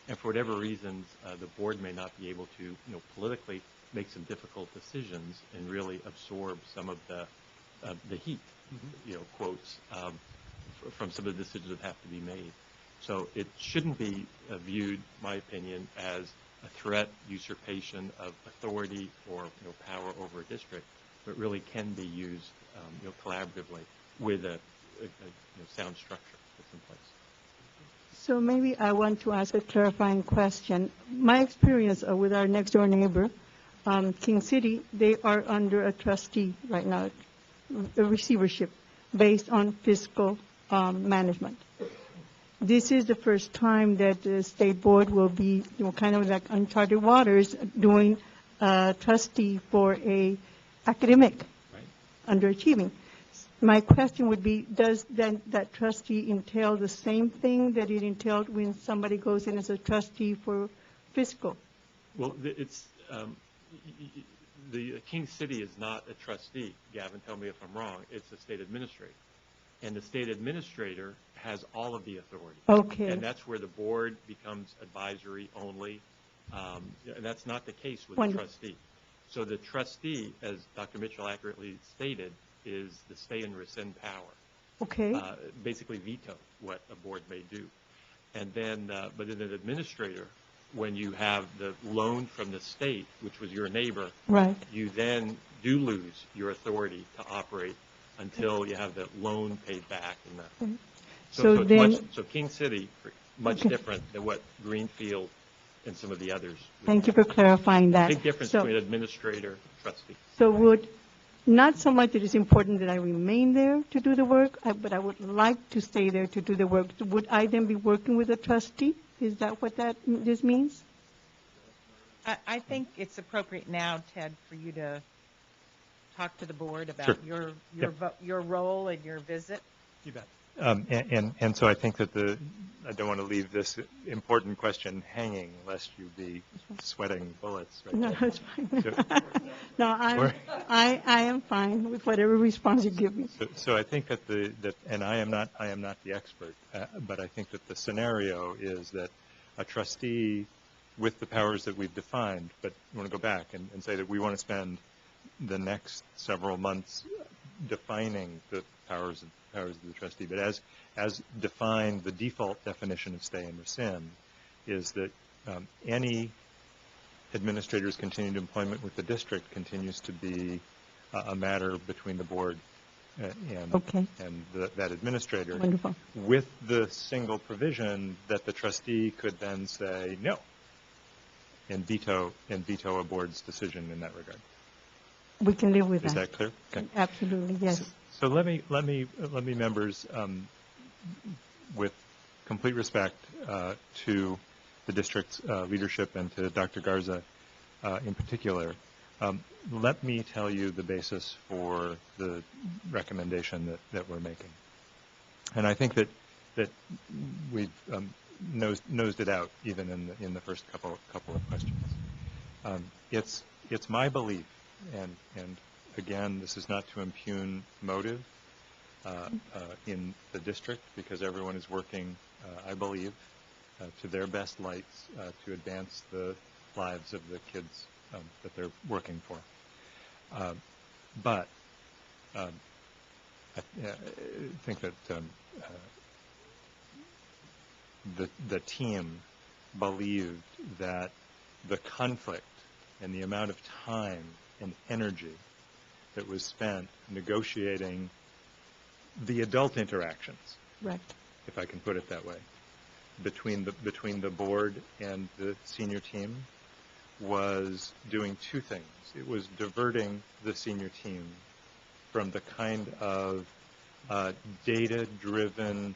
And for whatever reasons, the board may not be able to, politically make some difficult decisions and really absorb some of the heat, quotes, from some of the decisions that have to be made. So it shouldn't be viewed, my opinion, as a threat, usurpation of authority or power over a district, but really can be used collaboratively with a sound structure that's in place. So maybe I want to ask a clarifying question. My experience with our next door neighbor, King City, they are under a trustee right now, a receivership based on fiscal management. This is the first time that the state board will be, kind of like uncharted waters, doing trustee for a academic underachieving. My question would be, does then that trustee entail the same thing that it entailed when somebody goes in as a trustee for fiscal? Well, it's the King City is not a trustee. Gavin, tell me if I'm wrong. It's a state administrator. And the state administrator has all of the authority. Okay. And that's where the board becomes advisory only. And that's not the case with Wonderful. the trustee. So the trustee, as Dr. Mitchell accurately stated, is the stay and rescind power. Okay. Basically veto what a board may do. And then, but in an administrator, when you have the loan from the state, which was your neighbor, right, you then do lose your authority to operate until you have the loan paid back. And so King City, much different than what Greenfield and some of the others. Thank you for clarifying that. Big difference between administrator and trustee. So would, not so much that it's important that I remain there to do the work, but I would like to stay there to do the work. Would I then be working with a trustee? Is that what this means? I think it's appropriate now, Ted, for you to talk to the board about your role and your visit. You bet. And so I think that I don't want to leave this important question hanging, lest you be sweating bullets. Right No, there. it's fine. No, I am fine with whatever response you give me. So I think that and I am not the expert, but I think that the scenario is that a trustee with the powers that we've defined, but we want to go back and say that we want to spend the next several months defining the powers of the trustee. But as defined, the default definition of stay and rescind is that any administrator's continued employment with the district continues to be a matter between the board and that administrator. Wonderful. With the single provision that the trustee could then say no and veto a board's decision in that regard. We can live with that. Is that clear? Okay. Absolutely, yes. So let me members, with complete respect to the district's leadership and to Dr. Garza in particular, let me tell you the basis for the recommendation that we're making. And I think that we've nosed it out even in the first couple of questions. It's my belief, and again, this is not to impugn motive in the district, because everyone is working, I believe, to their best lights to advance the lives of the kids that they're working for. But I think that the team believed that the conflict and the amount of time and energy that was spent negotiating the adult interactions, Right. if I can put it that way, between the board and the senior team was doing two things. It was diverting the senior team from the kind of data-driven,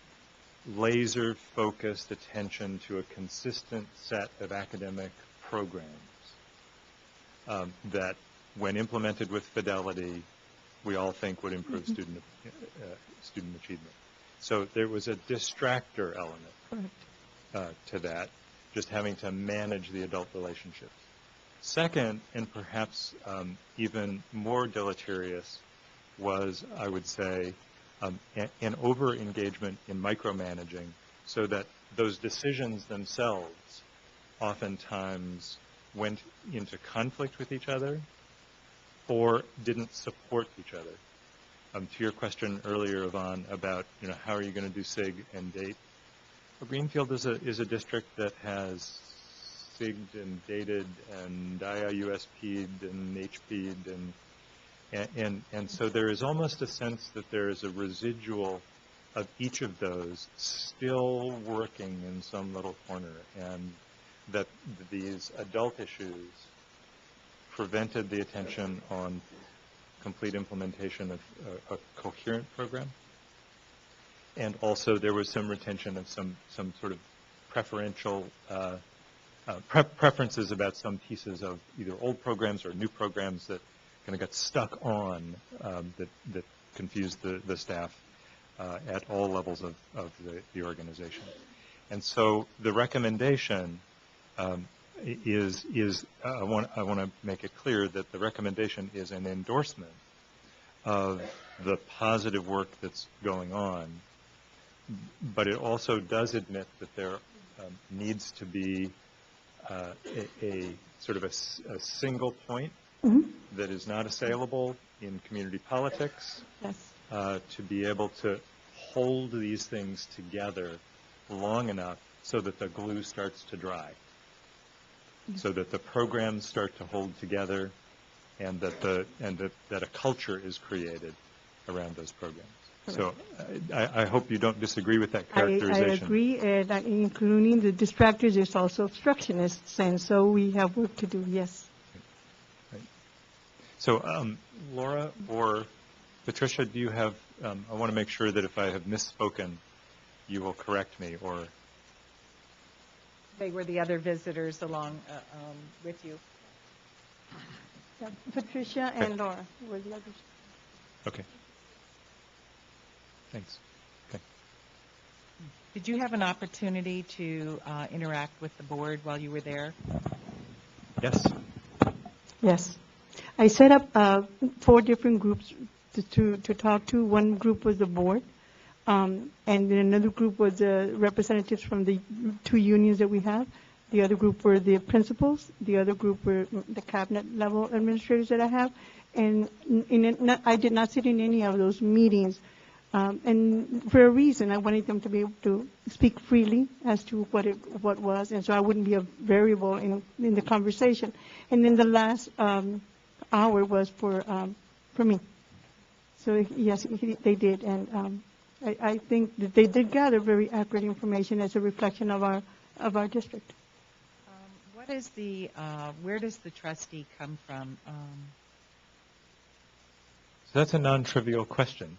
laser-focused attention to a consistent set of academic programs that, when implemented with fidelity, we all think would improve student achievement. So there was a distractor element to that, just having to manage the adult relationships. Second, and perhaps even more deleterious, was, I would say, an over-engagement in micromanaging, so that those decisions themselves oftentimes went into conflict with each other or didn't support each other. To your question earlier, Yvonne, about how are you going to do SIG and DATE, Greenfield is a district that has SIG'd and dated and IIUSP'd and HP'd, and so there is almost a sense that there is a residual of each of those still working in some little corner, and that these adult issues prevented the attention on complete implementation of a coherent program. And also there was some retention of some sort of preferential preferences about some pieces of either old programs or new programs that kind of got stuck on, that confused the staff at all levels of the organization. And so the recommendation is I want to make it clear that the recommendation is an endorsement of the positive work that's going on, but it also does admit that there needs to be a sort of a single point that is not assailable in community politics, to be able to hold these things together long enough so that the glue starts to dry, so that the programs start to hold together, and that a culture is created around those programs. So I hope you don't disagree with that characterization. I agree, that including the distractors, there's also obstructionists, and so we have work to do, yes. Right. So Laura or Patricia, do you have, I want to make sure that if I have misspoken, you will correct me, or... They were the other visitors along with you. Yeah, Patricia and Laura were the others. Okay. Thanks. Okay. Did you have an opportunity to interact with the board while you were there? Yes. Yes. I set up 4 different groups to talk to. One group was the board, and then another group was representatives from the 2 unions that we have. The other group were the principals. The other group were the cabinet level administrators that I have. And I did not sit in any of those meetings. And for a reason, I wanted them to be able to speak freely as to what was, and so I wouldn't be a variable in the conversation. And then the last hour was for me. So yes, they did, and I think that they did gather very accurate information as a reflection of our district. What is where does the trustee come from? So that's a non-trivial question.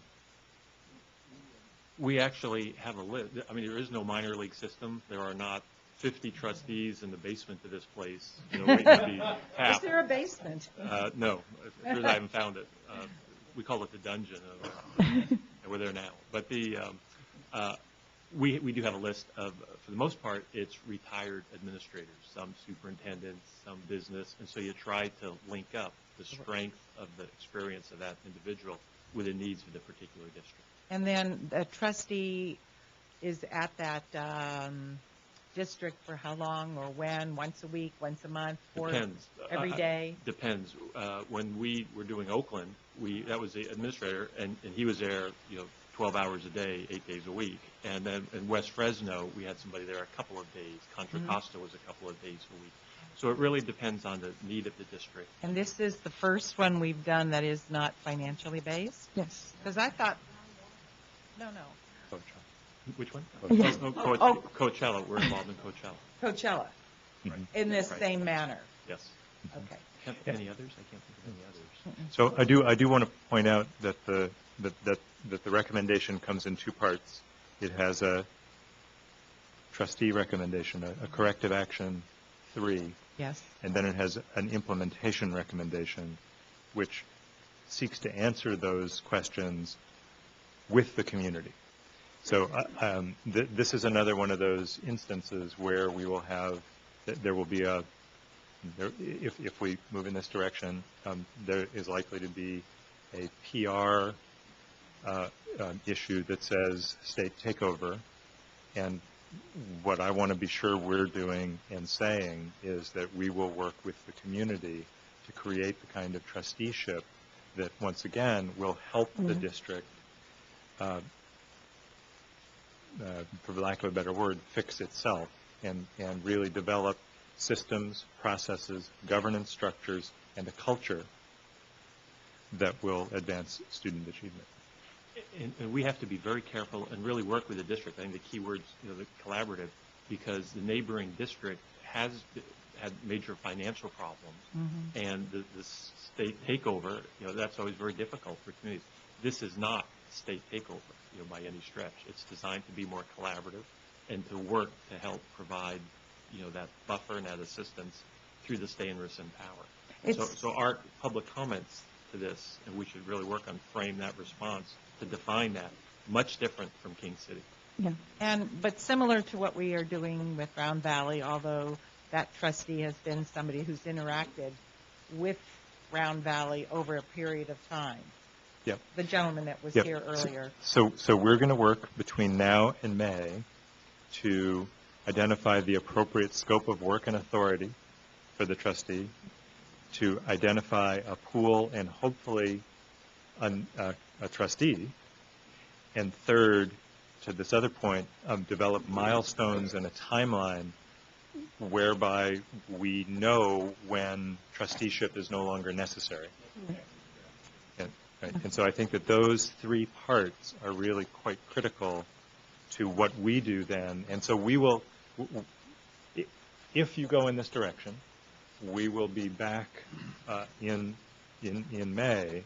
We actually have a list. I mean, there is no minor league system. There are not 50 trustees in the basement of this place, waiting to be tapped. Is there a basement? No, I haven't found it. We call it the dungeon. And we're there now. But we do have a list of, for the most part, it's retired administrators, some superintendents, some business, and so you try to link up the strength of the experience of that individual with the needs of the particular district. And then the trustee is at that district for how long or when? Once a week, once a month, or Depends. every day? Depends. When we were doing Oakland, that was the administrator, and he was there, 12 hours a day, 8 days a week. And then in West Fresno, we had somebody there a couple of days. Contra Costa was a couple of days a week. So it really depends on the need of the district. And this is the first one we've done that is not financially based? Yes. Because I thought, no. Which one? Yes. Coachella. We're involved in Coachella. Coachella, Right. in this Right. same manner? Yes. Okay. Any others? I can't think of any others. So I do want to point out that the recommendation comes in two parts. It has a trustee recommendation, a corrective action 3. Yes. And then it has an implementation recommendation, which seeks to answer those questions with the community. So this is another one of those instances where we will have, there will be if we move in this direction, there is likely to be a PR issue that says state takeover. And what I want to be sure we're doing and saying is that we will work with the community to create the kind of trusteeship that, once again, will help the district, for lack of a better word, fix itself and really develop systems, processes, governance structures, and a culture that will advance student achievement. And we have to be very careful and really work with the district. I think the key words, the collaborative, because the neighboring district has had major financial problems, and the state takeover, that's always very difficult for communities. This is not state takeover, by any stretch. It's designed to be more collaborative and to work to help provide, that buffer and that assistance through the stay and rescind power. So our public comments to this, and we should really work on frame that response to define that, much different from King City. Yeah. But similar to what we are doing with Round Valley, although that trustee has been somebody who's interacted with Round Valley over a period of time. Yep. The gentleman that was here earlier. So we're going to work between now and May to identify the appropriate scope of work and authority for the trustee, to identify a pool and hopefully a trustee, and third, to this other point, develop milestones and a timeline whereby we know when trusteeship is no longer necessary. And so I think that those three parts are really quite critical to what we do then. And so we will, if you go in this direction, we will be back in May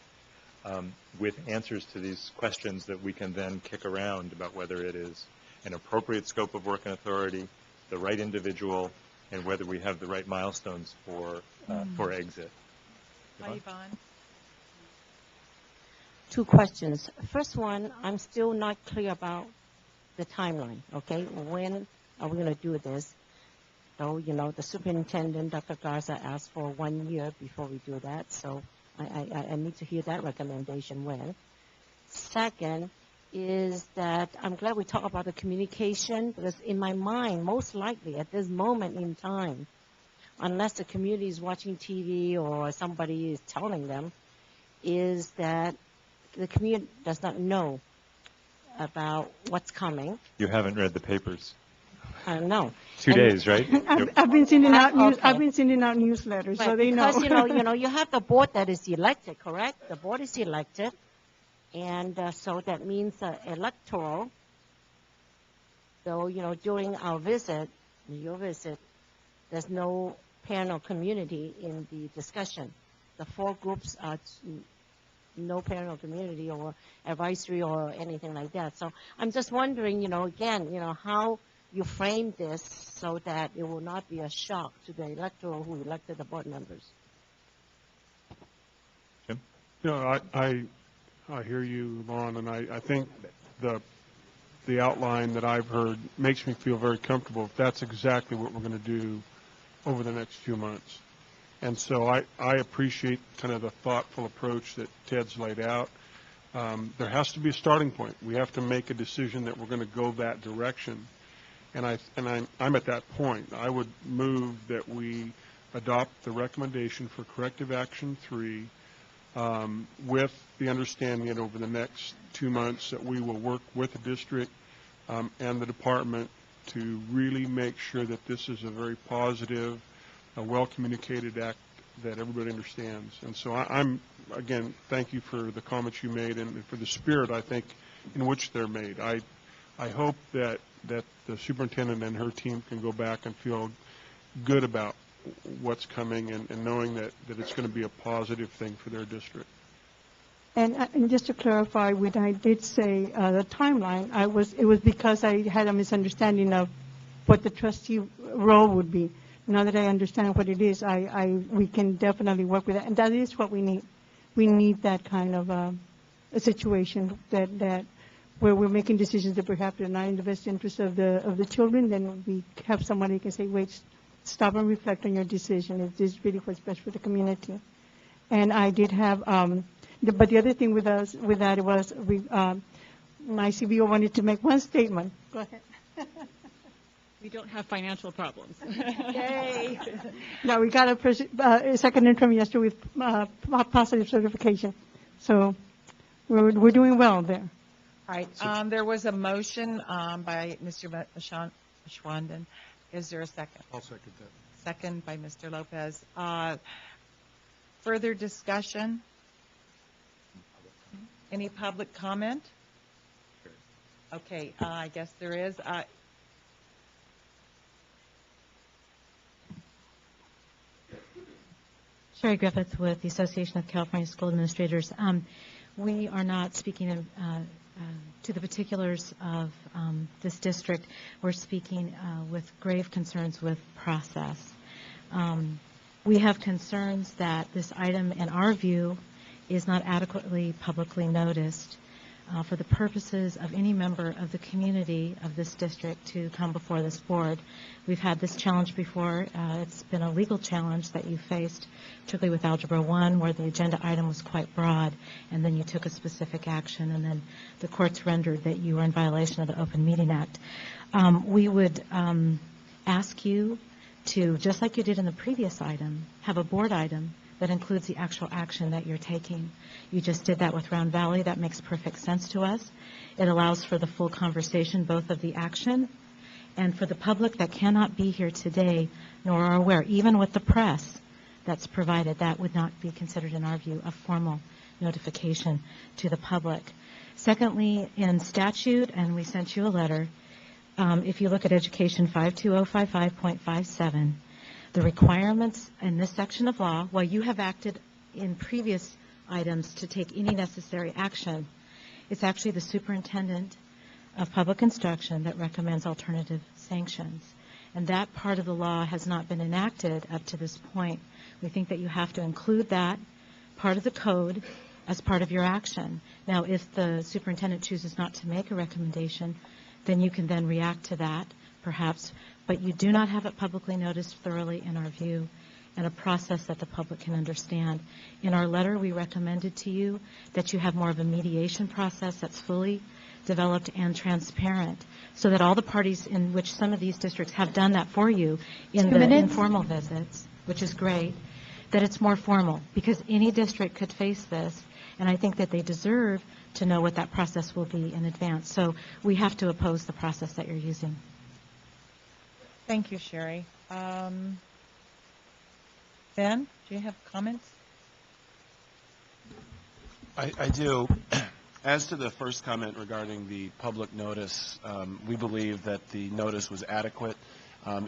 with answers to these questions that we can then kick around about whether it is an appropriate scope of work and authority, the right individual, and whether we have the right milestones for exit. Yvonne? Two questions. First one, I'm still not clear about the timeline, okay? When are we going to do this? So, the superintendent, Dr. Garza, asked for 1 year before we do that, so I need to hear that recommendation when. Second is that I'm glad we talk about the communication, because in my mind, most likely at this moment in time, unless the community is watching TV or somebody is telling them, is that the community does not know about what's coming. You haven't read the papers. I don't know. 2 days, right? I've been sending out Okay. I've been sending out newsletters, so they know. Because you have the board that is elected, correct? The board is elected, and so that means electoral. So during our visit, your visit, there's no panel community in the discussion. The 4 groups are no panel community or advisory or anything like that. So I'm just wondering, again, how you frame this so that it will not be a shock to the electoral who elected the board members. Jim? I hear you, Lauren, and I think the outline that I've heard makes me feel very comfortable if that's exactly what we're going to do over the next few months. And so I appreciate kind of the thoughtful approach that Ted's laid out. There has to be a starting point. We have to make a decision that we're going to go that direction. And I'm at that point. I would move that we adopt the recommendation for corrective action 3 with the understanding that over the next 2 months that we will work with the district and the department to really make sure that this is a very positive, a well-communicated act that everybody understands. And so I'm, again, thank you for the comments you made and for the spirit, I think, in which they're made. I hope that the superintendent and her team can go back and feel good about what's coming and knowing that it's going to be a positive thing for their district. And just to clarify, when I did say the timeline, it was because I had a misunderstanding of what the trustee role would be. Now that I understand what it is, we can definitely work with that, and that is what we need. We need that kind of a situation that where we're making decisions that perhaps are not in the best interest of the children. Then we have somebody who can say, wait, stop and reflect on your decision. Is this really what's best for the community? And I did have. But the other thing with that was my CBO wanted to make one statement. Go ahead. We don't have financial problems. Yay! No, we got a second interim yesterday with positive certification. So we're doing well there. All right. There was a motion by Mr. Ashwandan. Is there a second? I'll second that. Second by Mr. Lopez. Further discussion? Any public comment? Okay, I guess there is. Sherry Griffith with the Association of California School Administrators. We are not speaking to the particulars of this district. We're speaking with grave concerns with process. We have concerns that this item, in our view, is not adequately publicly noticed for the purposes of any member of the community of this district to come before this board. We've had this challenge before. It's been a legal challenge that you faced, particularly with Algebra 1, where the agenda item was quite broad, and then you took a specific action, and then the courts rendered that you were in violation of the Open Meeting Act. We would ask you to, just like you did in the previous item, have a board item that includes the actual action that you're taking. You just did that with Round Valley. That makes perfect sense to us. It allows for the full conversation, both of the action and for the public that cannot be here today nor are aware, even with the press that's provided, that would not be considered, in our view, a formal notification to the public. Secondly, in statute, and we sent you a letter, if you look at Education 52055.57, the requirements in this section of law, while you have acted in previous items to take any necessary action, it's actually the superintendent of public instruction that recommends alternative sanctions. And that part of the law has not been enacted up to this point. We think that you have to include that part of the code as part of your action. Now, if the superintendent chooses not to make a recommendation, then you can then react to that, perhaps, but you do not have it publicly noticed thoroughly, in our view, and a process that the public can understand. In our letter, we recommended to you that you have more of a mediation process that's fully developed and transparent, so that all the parties, in which some of these districts have done that for you in the informal visits, which is great, that it's more formal, because any district could face this, and I think that they deserve to know what that process will be in advance. So we have to oppose the process that you're using. Thank you, Sherry. Ben, do you have comments? I do. As to the first comment regarding the public notice, we believe that the notice was adequate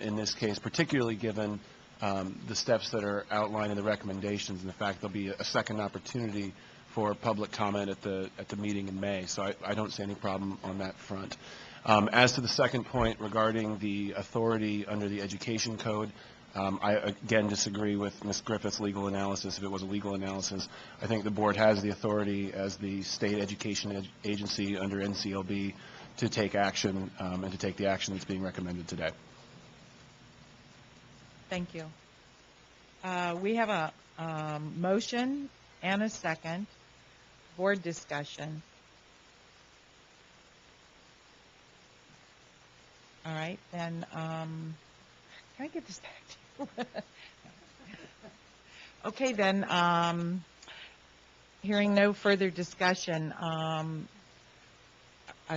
in this case, particularly given the steps that are outlined in the recommendations and the fact there'll be a second opportunity for public comment at the meeting in May. So I don't see any problem on that front. As to the second point regarding the authority under the Education Code, I again disagree with Ms. Griffith's legal analysis. If it was a legal analysis, I think the board has the authority as the state education agency under NCLB to take action and to take the action that's being recommended today. Thank you. We have a motion and a second. Board discussion. All right, then, can I get this back to you? Okay, then, Hearing no further discussion, I'd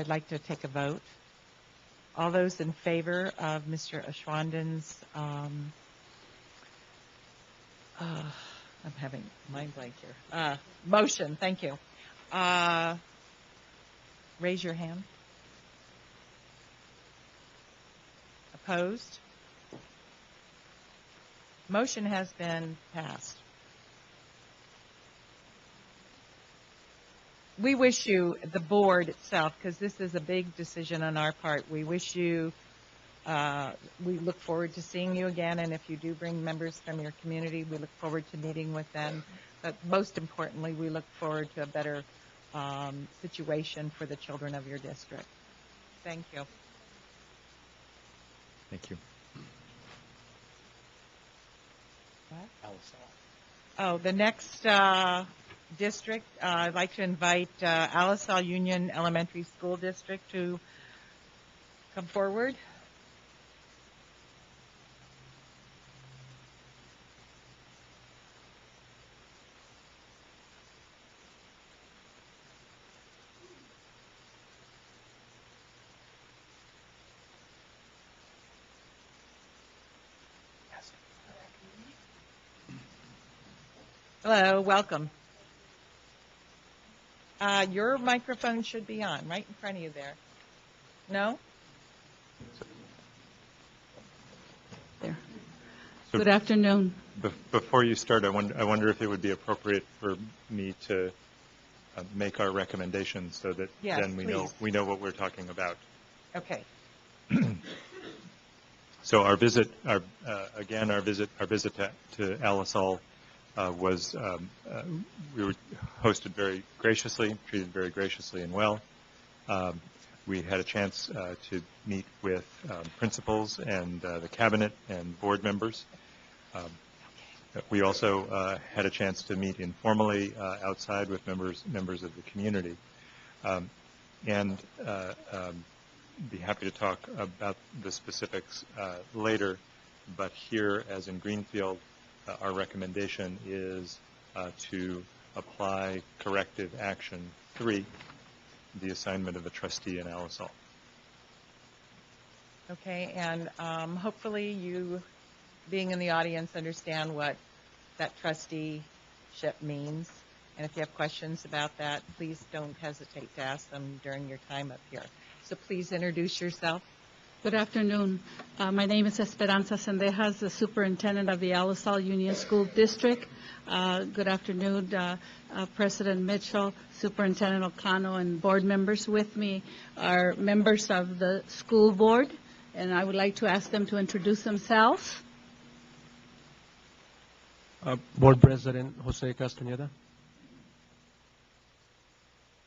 like to take a vote. All those in favor of Mr. Ashwandan's, I'm having mind blank here, motion, thank you. Raise your hand. Opposed? Motion has been passed. We wish you, the board itself, because this is a big decision on our part, we wish you, we look forward to seeing you again, and if you do bring members from your community, we look forward to meeting with them. But most importantly, we look forward to a better situation for the children of your district. Thank you. Thank you. What? Oh, the next district, I'd like to invite Alisal Union Elementary School District to come forward. Hello, welcome. Your microphone should be on, right in front of you there. No? There. So Good afternoon. Before you start, I wonder if it would be appropriate for me to make our recommendations so that Yes, then please. we know what we're talking about. Okay. So our visit, again, our visit to Alisal was we were hosted very graciously, treated very graciously and well. We had a chance to meet with principals and the cabinet and board members. We also had a chance to meet informally outside with members of the community, and be happy to talk about the specifics later. But here, as in Greenfield, our recommendation is to apply corrective action 3, the assignment of a trustee in Alisal. Okay, and hopefully you, being in the audience, understand what that trusteeship means. And if you have questions about that, please don't hesitate to ask them during your time up here. So please introduce yourself. Good afternoon. My name is Esperanza Sendejas, the superintendent of the Alisal Union School District. Good afternoon, President Mitchell, Superintendent Ocano, and board members. With me are members of the school board, and I would like to ask them to introduce themselves. Board President Jose Castañeda.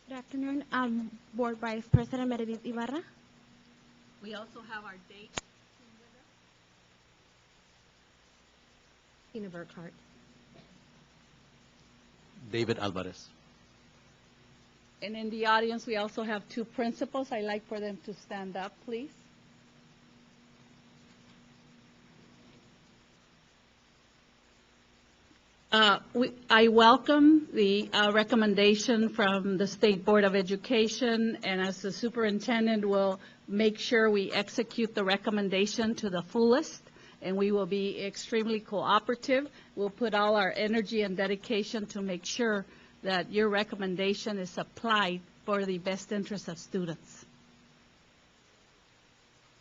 Good afternoon. Board Vice President Meredith Ibarra. We also have our date. Tina Burkhart. David Alvarez. And in the audience, we also have 2 principals. I'd like for them to stand up, please. I welcome the recommendation from the State Board of Education, and as the superintendent will make sure we execute the recommendation to the fullest, and we will be extremely cooperative. We'll put all our energy and dedication to make sure that your recommendation is applied for the best interest of students.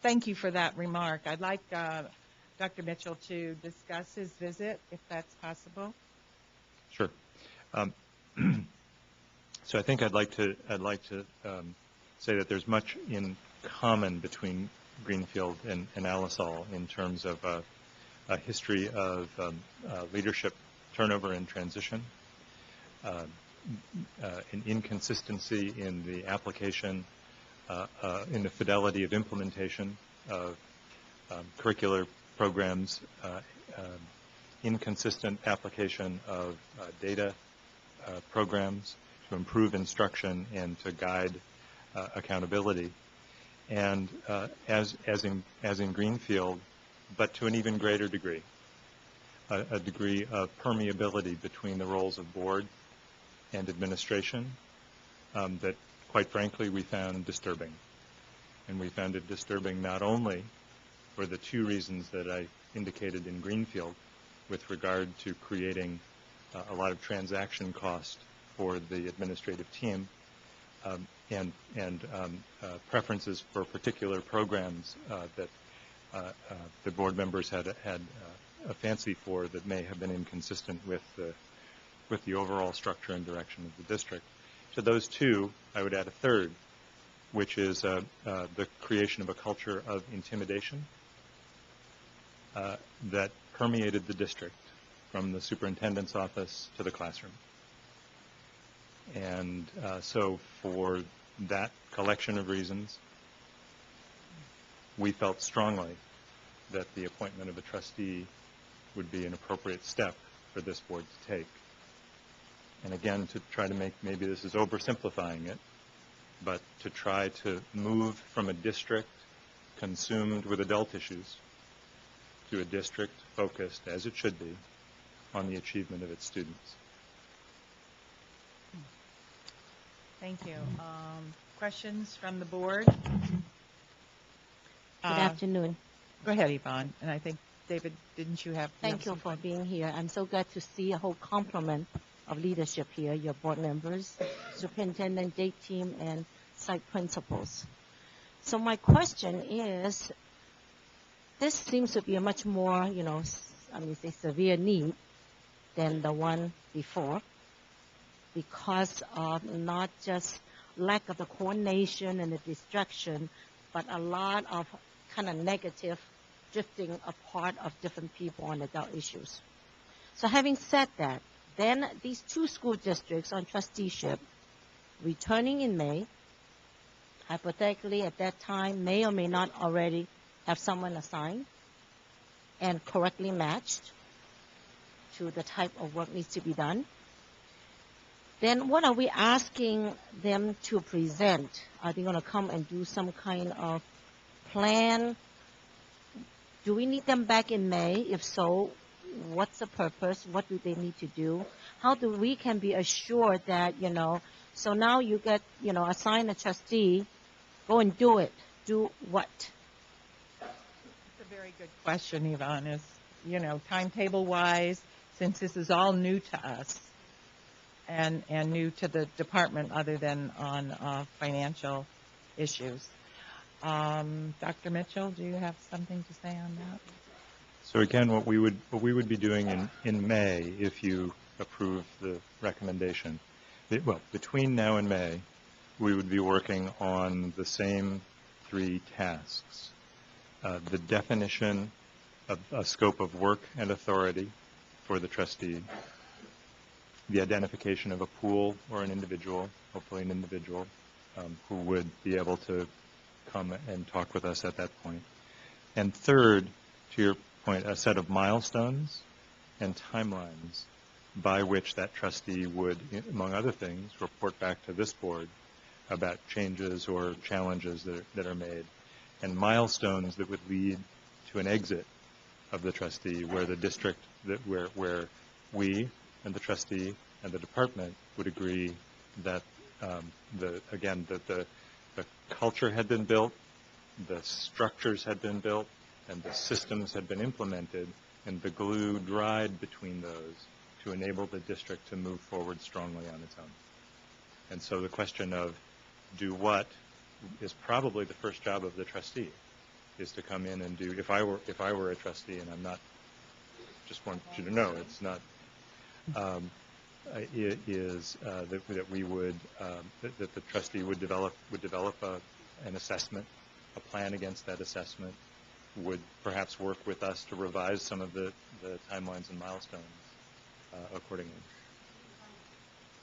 Thank you for that remark. I'd like Dr. Mitchell to discuss his visit, if that's possible. Sure. So I think I'd like to say that there's much in common between Greenfield and Alisal in terms of a history of leadership turnover and transition, an inconsistency in the application, in the fidelity of implementation of curricular programs, inconsistent application of data programs to improve instruction and to guide accountability. And as in Greenfield, but to an even greater degree, a degree of permeability between the roles of board and administration that, quite frankly, we found disturbing. And we found it disturbing not only for the two reasons that I indicated in Greenfield with regard to creating a lot of transaction cost for the administrative team and preferences for particular programs that the board members had a fancy for that may have been inconsistent with the overall structure and direction of the district. To those two, I would add a third, which is the creation of a culture of intimidation that permeated the district from the superintendent's office to the classroom. And so for that collection of reasons, we felt strongly that the appointment of a trustee would be an appropriate step for this board to take. And again, to try to make, maybe this is oversimplifying it, but to try to move from a district consumed with adult issues to a district focused, as it should be, on the achievement of its students. Thank you. Questions from the board? Good afternoon. Go ahead, Yvonne. And I think, David, didn't you have... Thank you for being here. I'm so glad to see a whole complement of leadership here, your board members, superintendent, date team, and site principals. So my question is, this seems to be a much more, severe need than the one before, because of not just lack of the coordination and the distraction, but a lot of kind of negative drifting apart of different people on adult issues. So having said that, then these two school districts on trusteeship returning in May, hypothetically at that time may or may not already have someone assigned and correctly matched to the type of work needs to be done. Then what are we asking them to present? Are they going to come and do some kind of plan? Do we need them back in May? If so, what's the purpose? What do they need to do? How do we can be assured that, so now you get, assign a trustee, go and do it. Do what? That's a very good question, Yvonne, is, timetable-wise, since this is all new to us and new to the department other than on financial issues. Dr. Mitchell, do you have something to say on that? So again, what we would be doing in May, if you approve the recommendation, between now and May, we would be working on the same three tasks. The definition of a scope of work and authority for the trustee, the identification of a pool or an individual, hopefully an individual, who would be able to come and talk with us at that point. And third, to your point, a set of milestones and timelines by which that trustee would, among other things, report back to this board about changes or challenges that are made, and milestones that would lead to an exit of the trustee where the district, where we and the trustee and the department would agree that, the culture had been built, the structures had been built, and the systems had been implemented, and the glue dried between those to enable the district to move forward strongly on its own. And so the question of do what is probably the first job of the trustee, is to come in and do, if I were a trustee, and I'm not, just want you to know, it's not, it is that we would, that the trustee would develop an assessment, a plan against that assessment, would perhaps work with us to revise some of the timelines and milestones accordingly.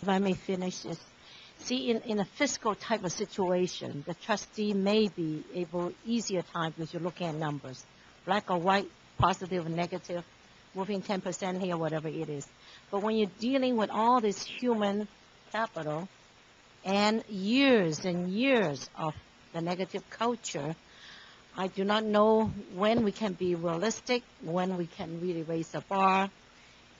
If I may finish this. See, in a fiscal type of situation, the trustee may be able, easier time because you're looking at numbers, black or white, positive or negative, moving 10% here, whatever it is. But when you're dealing with all this human capital and years of the negative culture, I do not know when we can be realistic, when we can really raise the bar,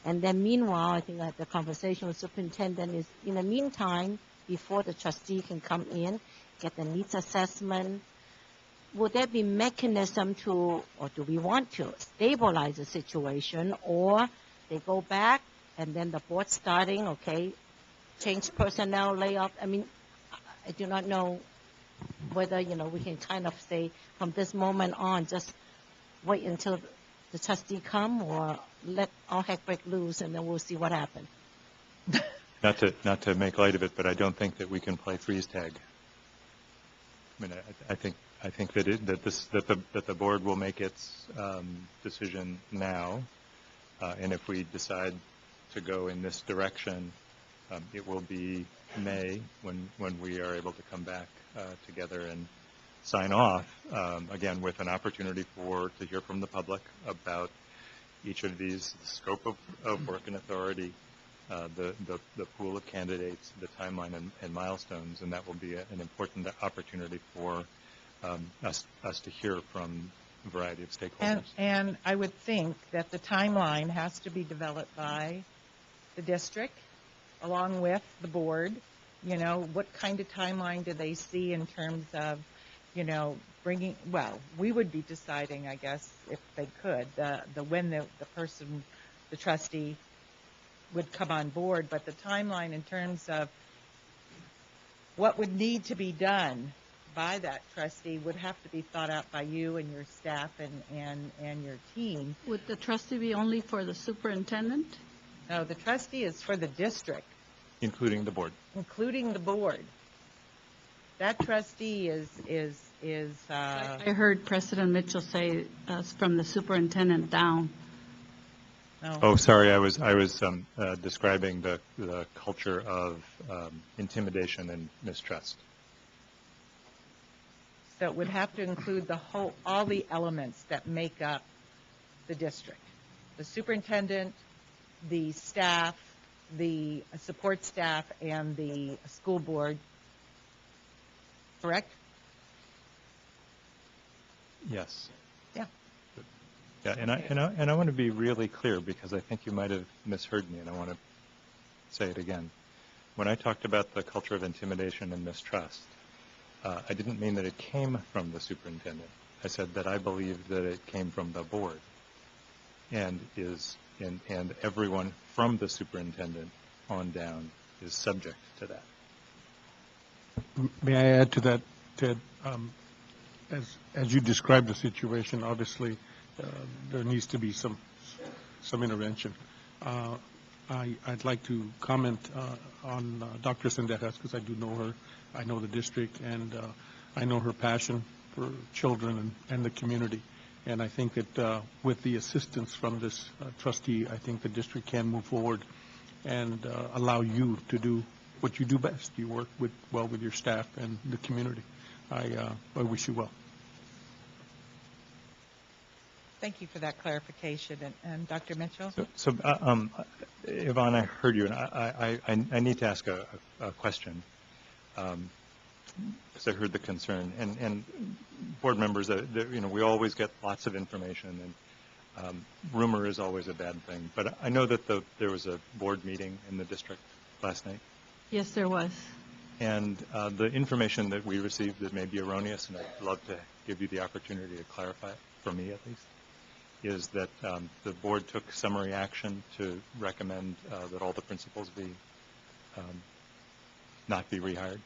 And then meanwhile, I think I had the conversation with superintendent is, in the meantime, before the trustee can come in, get the needs assessment, would there be mechanism to, or do we want to, stabilize the situation, or they go back and then the board starting, okay, change personnel, layoff? I mean, I do not know whether, we can kind of say from this moment on, just wait until the trustee come, or let all heck break loose and then we'll see what happens. Not to make light of it, but I don't think that we can play freeze tag. I mean, I think that the board will make its decision now, and if we decide to go in this direction, it will be May when we are able to come back together and sign off, again, with an opportunity to hear from the public about each of these, the scope of work and authority, the pool of candidates, the timeline and milestones, and that will be an important opportunity for us to hear from a variety of stakeholders. And I would think that the timeline has to be developed by the district along with the board. What kind of timeline do they see in terms of, bringing, well, we would be deciding, I guess, if they could, when the person, the trustee, would come on board, but the timeline in terms of what would need to be done by that trustee would have to be thought out by you and your staff and your team. Would the trustee be only for the superintendent? No, the trustee is for the district. Including the board. Including the board. That trustee is I heard President Mitchell say from the superintendent down. No. Oh, sorry, I was describing the culture of intimidation and mistrust. So it would have to include all the elements that make up the district. The superintendent, the staff, the support staff, and the school board. Correct? Yes. Yeah. Yeah, and I want to be really clear because I think you might have misheard me, and I want to say it again. When I talked about the culture of intimidation and mistrust, I didn't mean that it came from the superintendent. I said that I believe that it came from the board, and everyone from the superintendent on down is subject to that. May I add to that, Ted? As you described the situation, obviously there needs to be some intervention. I'd like to comment on Dr. Sendejas because I do know her. I know the district, and I know her passion for children and the community. And I think that with the assistance from this trustee, I think the district can move forward and allow you to do what you do best. You work well with your staff and the community. I wish you well. Thank you for that clarification. And Dr. Mitchell? So Yvonne, I heard you, and I need to ask a question because I heard the concern. And board members, we always get lots of information, and rumor is always a bad thing. But I know that there was a board meeting in the district last night. Yes, there was. And the information that we received that may be erroneous, and I'd love to give you the opportunity to clarify it, for me at least, is that the board took summary action to recommend that all the principals not be rehired.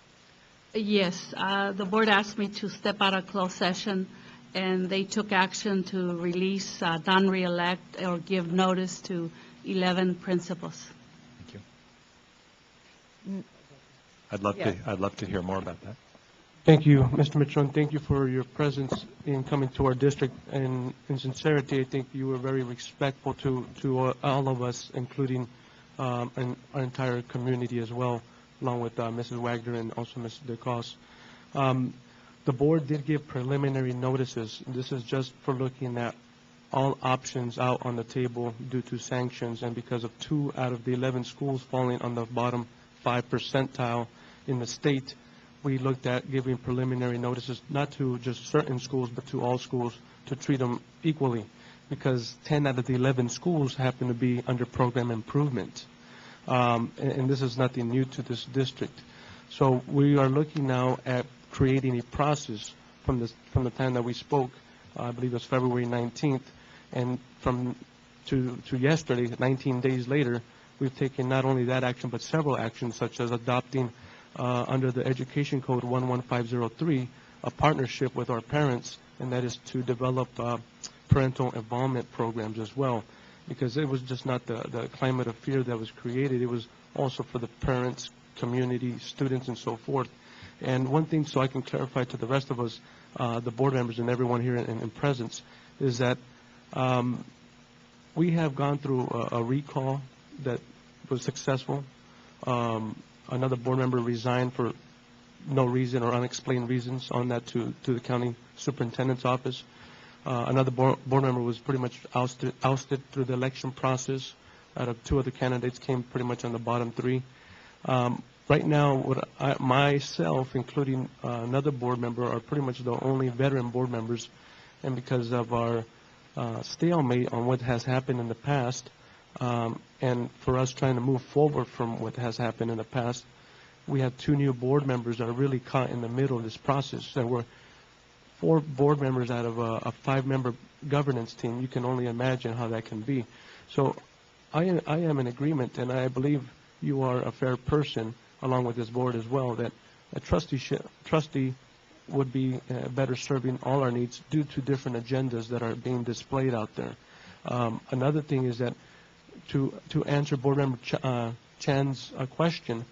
Yes, the board asked me to step out of closed session, and they took action to release, non-reelect, or give notice to 11 principals. Thank you. I'd love to hear more about that. Thank you, Mr. Mitchell, and thank you for your presence in coming to our district. And in sincerity, I think you were very respectful to all of us, including our entire community as well, along with Mrs. Wagner and also Mrs. DeCos. The board did give preliminary notices. This is just for looking at all options out on the table due to sanctions, and because of 2 out of the 11 schools falling on the bottom 5 percentile in the state, we looked at giving preliminary notices, not to just certain schools, but to all schools, to treat them equally. because 10 out of the 11 schools happen to be under program improvement. And this is nothing new to this district. So we are looking now at creating a process from the time that we spoke, I believe it was February 19th, and to yesterday, 19 days later, we've taken not only that action, but several actions, such as adopting under the Education Code 11503, a partnership with our parents, and that is to develop parental involvement programs as well, because it was just not the climate of fear that was created, it was also for the parents, community, students, and so forth. And one thing, so I can clarify to the rest of us, the board members and everyone here in presence, is that we have gone through a recall that was successful. Another board member resigned for no reason or unexplained reasons on that to the county superintendent's office. Another board member was pretty much ousted through the election process. Out of 2 other candidates, came pretty much on the bottom 3. Right now, myself, including another board member, are pretty much the only veteran board members, and because of our stalemate on what has happened in the past, and for us trying to move forward from what has happened in the past, we have 2 new board members that are really caught in the middle of this process. There were 4 board members out of a 5-member governance team. You can only imagine how that can be. So I am in agreement, and I believe you are a fair person, along with this board as well, that a trustee would be better serving all our needs due to different agendas that are being displayed out there. Another thing is that to answer Board Member Chan's question,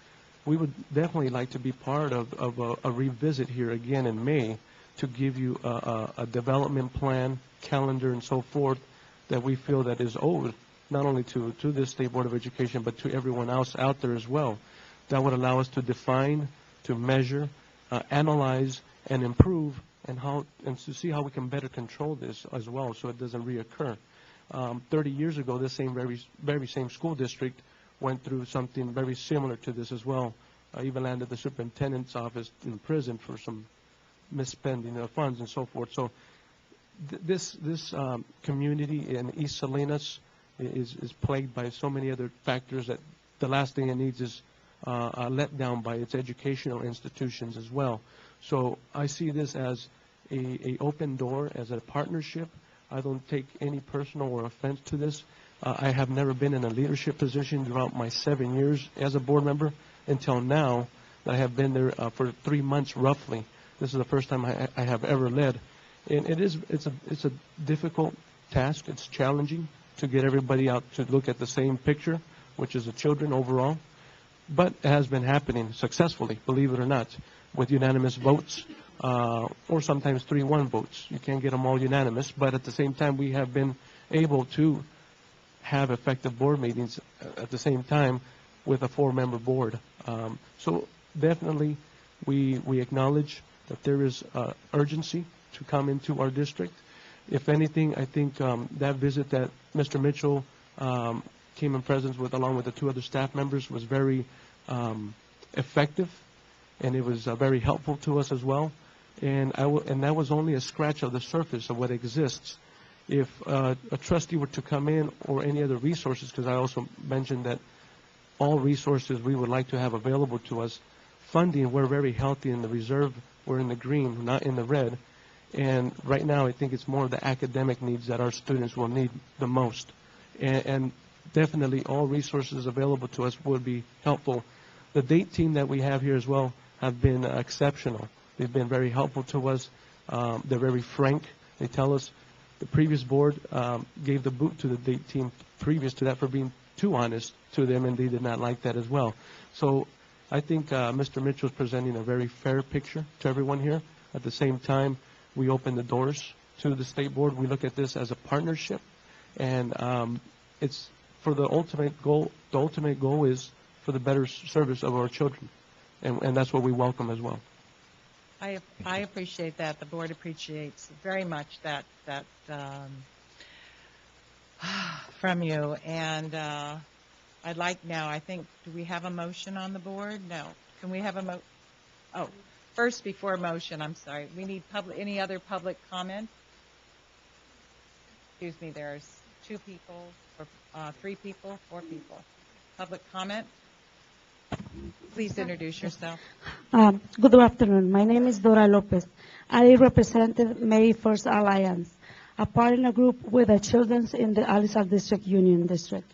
we would definitely like to be part of a revisit here again in May to give you a development plan, calendar, and so forth that we feel that is owed not only to the State Board of Education, but to everyone else out there as well. That would allow us to define, to measure, analyze, and improve, and to see how we can better control this as well, so it doesn't reoccur. 30 years ago, this very same school district went through something very similar to this as well. Even landed the superintendent's office in prison for some misspending of funds and so forth. So this community in East Salinas is plagued by so many other factors that the last thing it needs is a letdown by its educational institutions as well. So I see this as a open door, as a partnership. I don't take any personal or offense to this. I have never been in a leadership position throughout my 7 years as a board member until now. I have been there for 3 months roughly. This is the first time I have ever led, and it's a difficult task. It's challenging to get everybody out to look at the same picture, which is the children overall. But it has been happening successfully, believe it or not, with unanimous votes, or sometimes 3-1 votes. You can't get them all unanimous, but at the same time, we have been able to have effective board meetings at the same time with a 4-member board. So definitely, we acknowledge that there is urgency to come into our district. If anything, I think that visit that Mr. Mitchell came in presence with, along with the 2 other staff members, was very effective, and it was very helpful to us as well. And that was only a scratch of the surface of what exists. If a trustee were to come in, or any other resources, because I also mentioned that all resources we would like to have available to us, funding, we're very healthy in the reserve, we're in the green, not in the red. And right now, I think it's more of the academic needs that our students will need the most. And definitely all resources available to us would be helpful. The date team that we have here as well have been exceptional. They've been very helpful to us. They're very frank. They tell us the previous board gave the boot to the date team previous to that for being too honest to them, and they did not like that as well. So I think Mr. Mitchell is presenting a very fair picture to everyone here. At the same time, we open the doors to the State Board. We look at this as a partnership, and it's for the ultimate goal. The ultimate goal is for the better service of our children, and that's what we welcome as well. I appreciate that. The board appreciates very much that from you. And I'd like now, I think, do we have a motion on the board? No. Can we have a oh, first before motion, I'm sorry. We need any other public comment? Excuse me, there's 2 people, or 3 people, 4 people. Public comment? Please introduce yourself. Good afternoon. My name is Dora Lopez. I represented May First Alliance, a partner group with the children in the Alisal District Union District.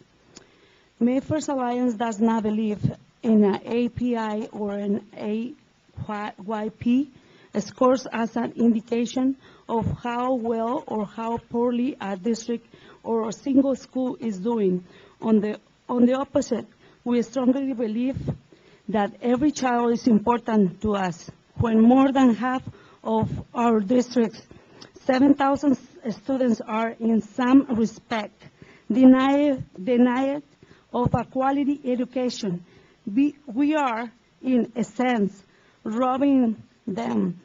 May First Alliance does not believe in an API or an AYP scores as an indication of how well or how poorly a district or a single school is doing. On the opposite, we strongly believe that every child is important to us. When more than half of our districts, 7,000 students, are in some respect denied of a quality education, we are, in a sense, robbing them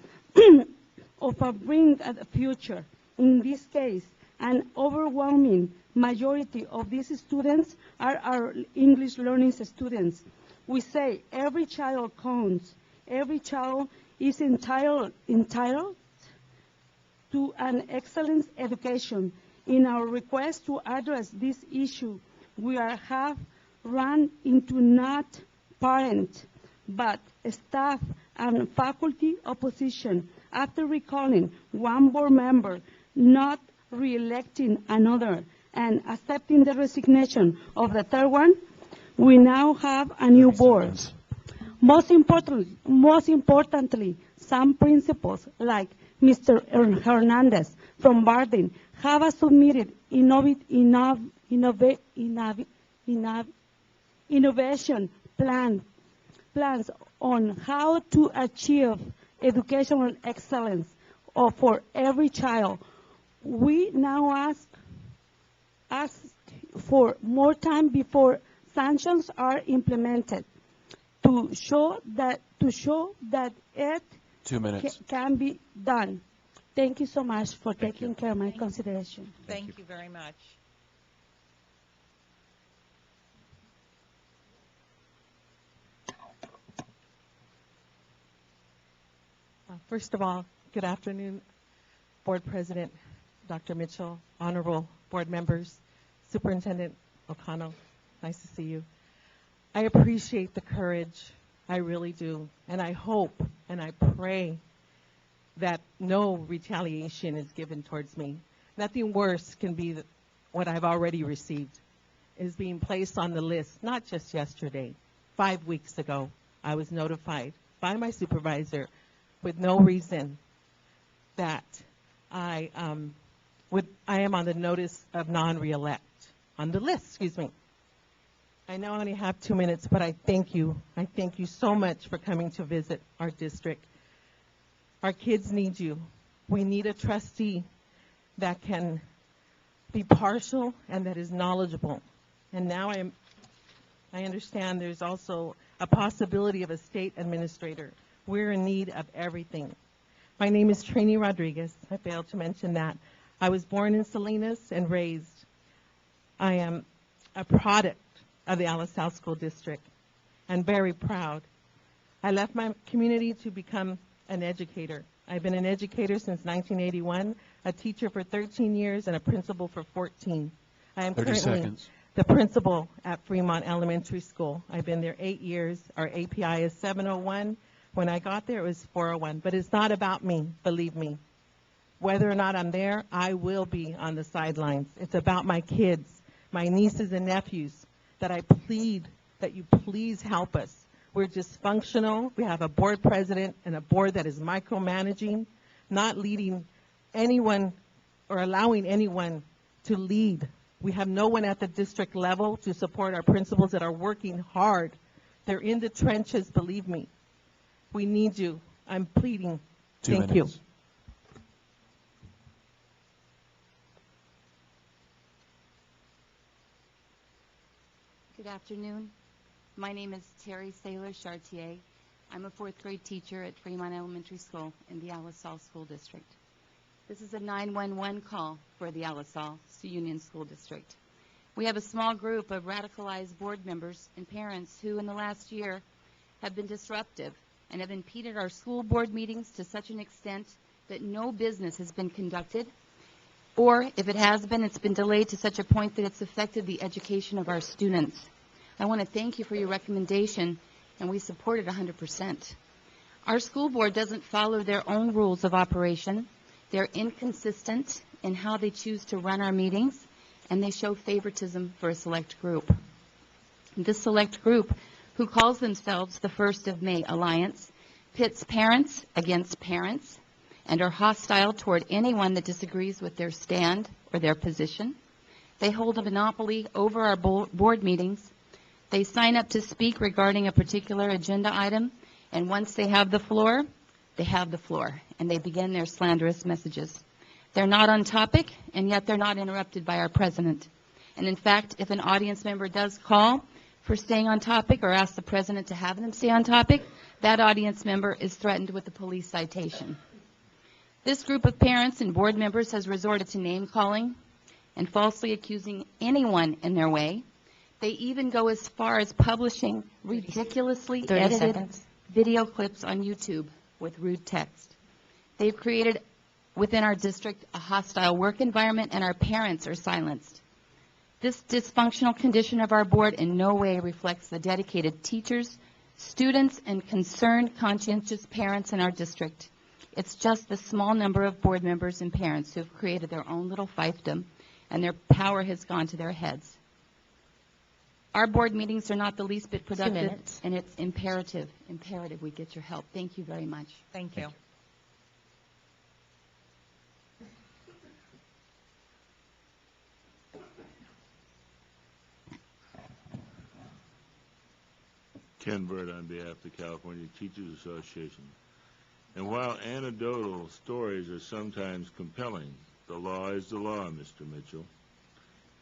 of a bright future. In this case, an overwhelming majority of these students are our English learning students. We say every child counts. Every child is entitled to an excellent education. In our request to address this issue, we have run into not parent, but staff and faculty opposition after recalling one board member, not re-electing another, and accepting the resignation of the third one. We now have a new board. Most importantly, some principals like Mr. Hernandez from Bardeen have submitted innovation plans on how to achieve educational excellence for every child. We now ask for more time before sanctions are implemented to show that it 2 minutes. can be done. Thank you so much for taking care of my consideration. Thank you very much. First of all, good afternoon, Board President Dr. Mitchell, honorable board members, Superintendent O'Connell, nice to see you. I appreciate the courage, I really do, and I hope and I pray that no retaliation is given towards me. Nothing worse can be what I've already received, is being placed on the list, not just yesterday, 5 weeks ago. I was notified by my supervisor with no reason that I am on the notice of non-reelect, on the list, excuse me. I know I only have 2 minutes, but I thank you. I thank you so much for coming to visit our district. Our kids need you. We need a trustee that can be partial and that is knowledgeable. And now I understand there's also a possibility of a state administrator. We're in need of everything. My name is Trini Rodriguez. I failed to mention that. I was born in Salinas and raised. I am a product of the Alisal School District and very proud. I left my community to become an educator. I've been an educator since 1981, a teacher for 13 years, and a principal for 14. I am 30 currently seconds. the principal at Fremont Elementary School. I've been there 8 years. Our API is 701. When I got there, it was 401. But it's not about me, believe me. Whether or not I'm there, I will be on the sidelines. It's about my kids, my nieces and nephews, that I plead that you please help us. We're dysfunctional. We have a board president and a board that is micromanaging, not leading anyone or allowing anyone to lead. We have no one at the district level to support our principals that are working hard. They're in the trenches, believe me. We need you. I'm pleading. 2 Thank minutes. you. Good afternoon. My name is Terry Saylor Chartier. I'm a 4th grade teacher at Fremont Elementary School in the Alisal School District. This is a 911 call for the Alisal Union School District. We have a small group of radicalized board members and parents who in the last year have been disruptive and have impeded our school board meetings to such an extent that no business has been conducted Or if it has been, it's been delayed to such a point that it's affected the education of our students. I want to thank you for your recommendation, and we support it 100%. Our school board doesn't follow their own rules of operation. They're inconsistent in how they choose to run our meetings, and they show favoritism for a select group. This select group, who calls themselves the First of May Alliance, pits parents against parents and are hostile toward anyone that disagrees with their stand or their position. They hold a monopoly over our board meetings. They sign up to speak regarding a particular agenda item, and once they have the floor, and they begin their slanderous messages. They're not on topic, and yet they're not interrupted by our president. And in fact, if an audience member does call for staying on topic or ask the president to have them stay on topic, that audience member is threatened with a police citation. This group of parents and board members has resorted to name-calling and falsely accusing anyone in their way. They even go as far as publishing ridiculously edited video clips on YouTube with rude text. They've created within our district a hostile work environment, and our parents are silenced. This dysfunctional condition of our board in no way reflects the dedicated teachers, students, and concerned, conscientious parents in our district. It's just the small number of board members and parents who have created their own little fiefdom, and their power has gone to their heads. Our board meetings are not the least bit productive, and it's imperative we get your help. Thank you very much. Thank you. Ken Bird on behalf of the California Teachers Association. And while anecdotal stories are sometimes compelling, the law is the law, Mr. Mitchell.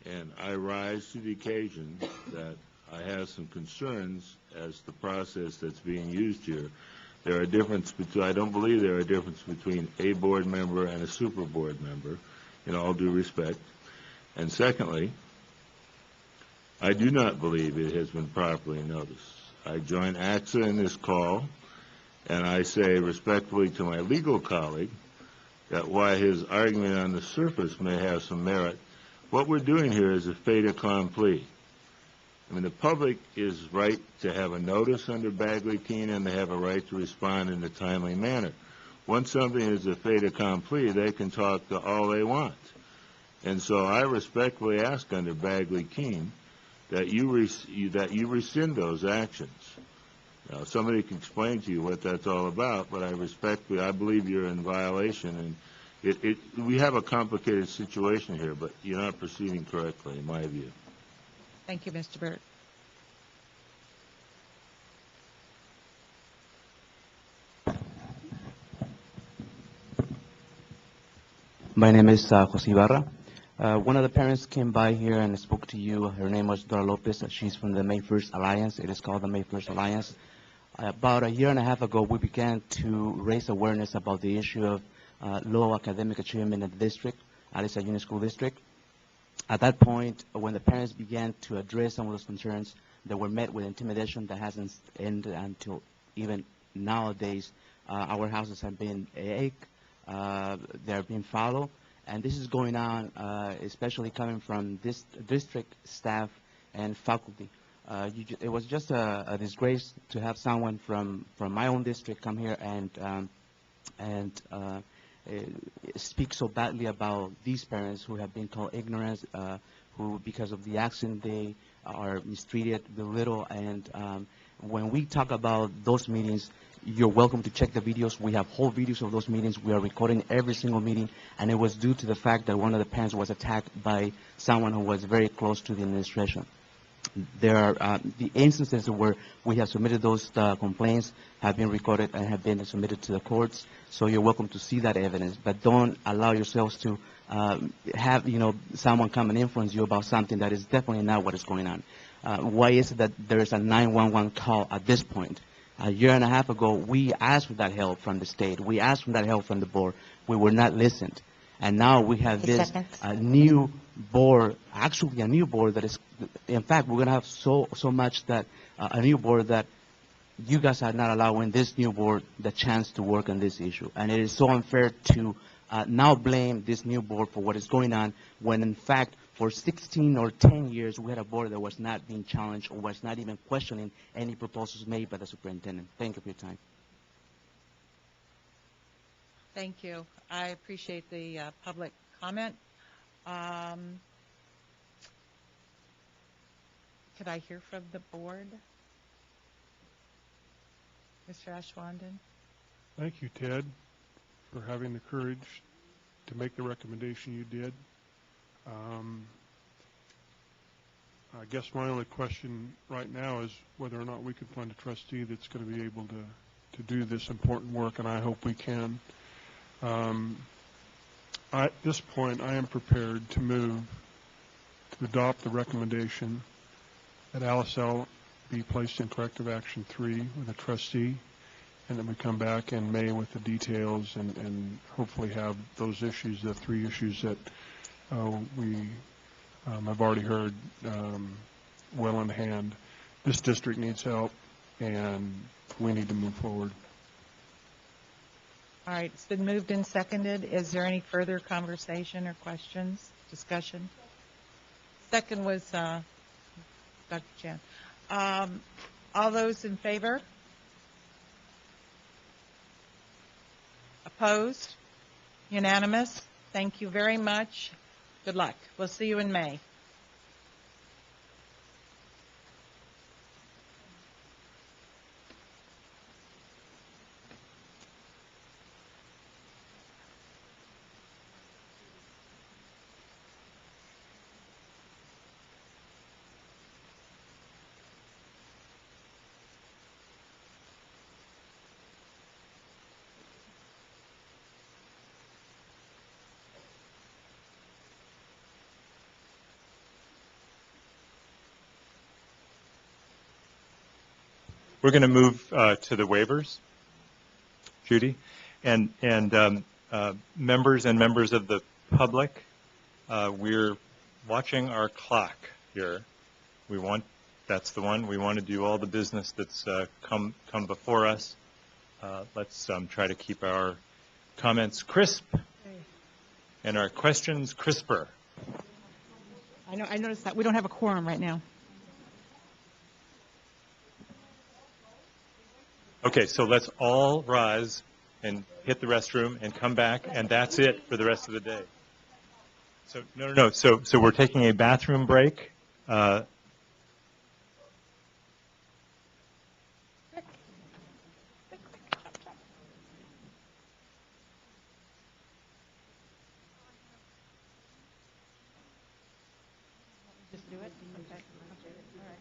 And I rise to the occasion that I have some concerns as the process that's being used here. There are differences between, I don't believe there are differences between a board member and a super board member, in all due respect. And secondly, I do not believe it has been properly noticed. I join AXA in this call, and I say respectfully to my legal colleague that while his argument on the surface may have some merit, what we're doing here is a fait accompli. I mean, the public is right to have a notice under Bagley-Keene, and they have a right to respond in a timely manner. Once something is a fait accompli, they can talk to all they want. And so I respectfully ask under Bagley-Keene that you rescind those actions. Now, somebody can explain to you what that's all about, but I believe you're in violation, and we have a complicated situation here, but you're not proceeding correctly, in my view. Thank you, Mr. Burt. My name is Jose Ibarra. One of the parents came by here and spoke to you. Her name was Dora Lopez. She's from the May 1st Alliance. It is called the May 1st Alliance. About a year and a half ago, we began to raise awareness about the issue of low academic achievement in the district, Alice Union School District. At that point, when the parents began to address some of those concerns, they were met with intimidation that hasn't ended until even nowadays. Our houses have been egg, they're being followed, and this is going on, especially coming from this district staff and faculty. It was just a disgrace to have someone from my own district come here and speak so badly about these parents who have been called ignorant, who because of the accident they are mistreated, belittled, and when we talk about those meetings, you're welcome to check the videos. We have whole videos of those meetings. We are recording every single meeting, and it was due to the fact that one of the parents was attacked by someone who was very close to the administration. There are the instances where we have submitted those complaints have been recorded and have been submitted to the courts, so you're welcome to see that evidence, but don't allow yourselves to have someone come and influence you about something that is definitely not what is going on. Why is it that there is a 911 call at this point? A year and a half ago, we asked for that help from the state. We asked for that help from the board. We were not listened. And now we have this new board, actually a new board that is, in fact, we're going to have so much that, a new board that you guys are not allowing this new board the chance to work on this issue. And it is so unfair to now blame this new board for what is going on, when in fact, for 16 or 10 years, we had a board that was not being challenged or was not even questioning any proposals made by the superintendent. Thank you for your time. Thank you. I appreciate the public comment. Could I hear from the board? Mr. Ashwaubenon? Thank you, Ted, for having the courage to make the recommendation you did. I guess my only question right now is whether or not we can find a trustee that's going to be able to do this important work, and I hope we can. At this point, I am prepared to move to adopt the recommendation that Alice L. be placed in corrective action 3 with a trustee, and then we come back in May with the details and hopefully have those issues, the 3 issues that we have already heard well in hand. This district needs help, and we need to move forward. All right, it's been moved and seconded. Is there any further conversation or questions, discussion? Second was Dr. Chan. All those in favor? Opposed? Unanimous? Thank you very much. Good luck. We'll see you in May. We're going to move to the waivers, Judy, and members of the public. We're watching our clock here. That's the one. We want to do all the business that's come before us. Let's try to keep our comments crisp and our questions crisper. I noticed that we don't have a quorum right now. Okay, so let's all rise and hit the restroom and come back, and that's it for the rest of the day. So no. So we're taking a bathroom break. Just do it? Okay. All right.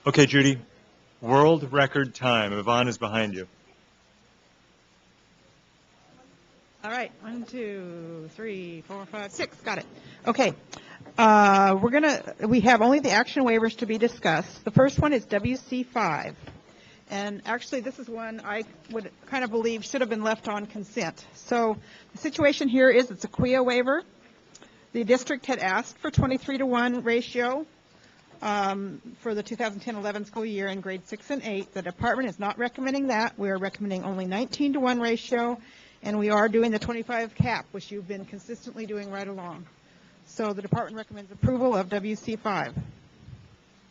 Okay, Judy, world record time. Yvonne is behind you. All right, 1, 2, 3, 4, 5, 6. Got it. Okay. We have only the action waivers to be discussed. The first one is WC5. And actually, this is one I would kind of believe should have been left on consent. So the situation here is it's a QIA waiver. The district had asked for 23-to-1 ratio for the 2010-11 school year in grade 6 and 8. The department is not recommending that. We are recommending only 19-to-1 ratio, and we are doing the 25 cap, which you've been consistently doing right along. So the department recommends approval of WC5.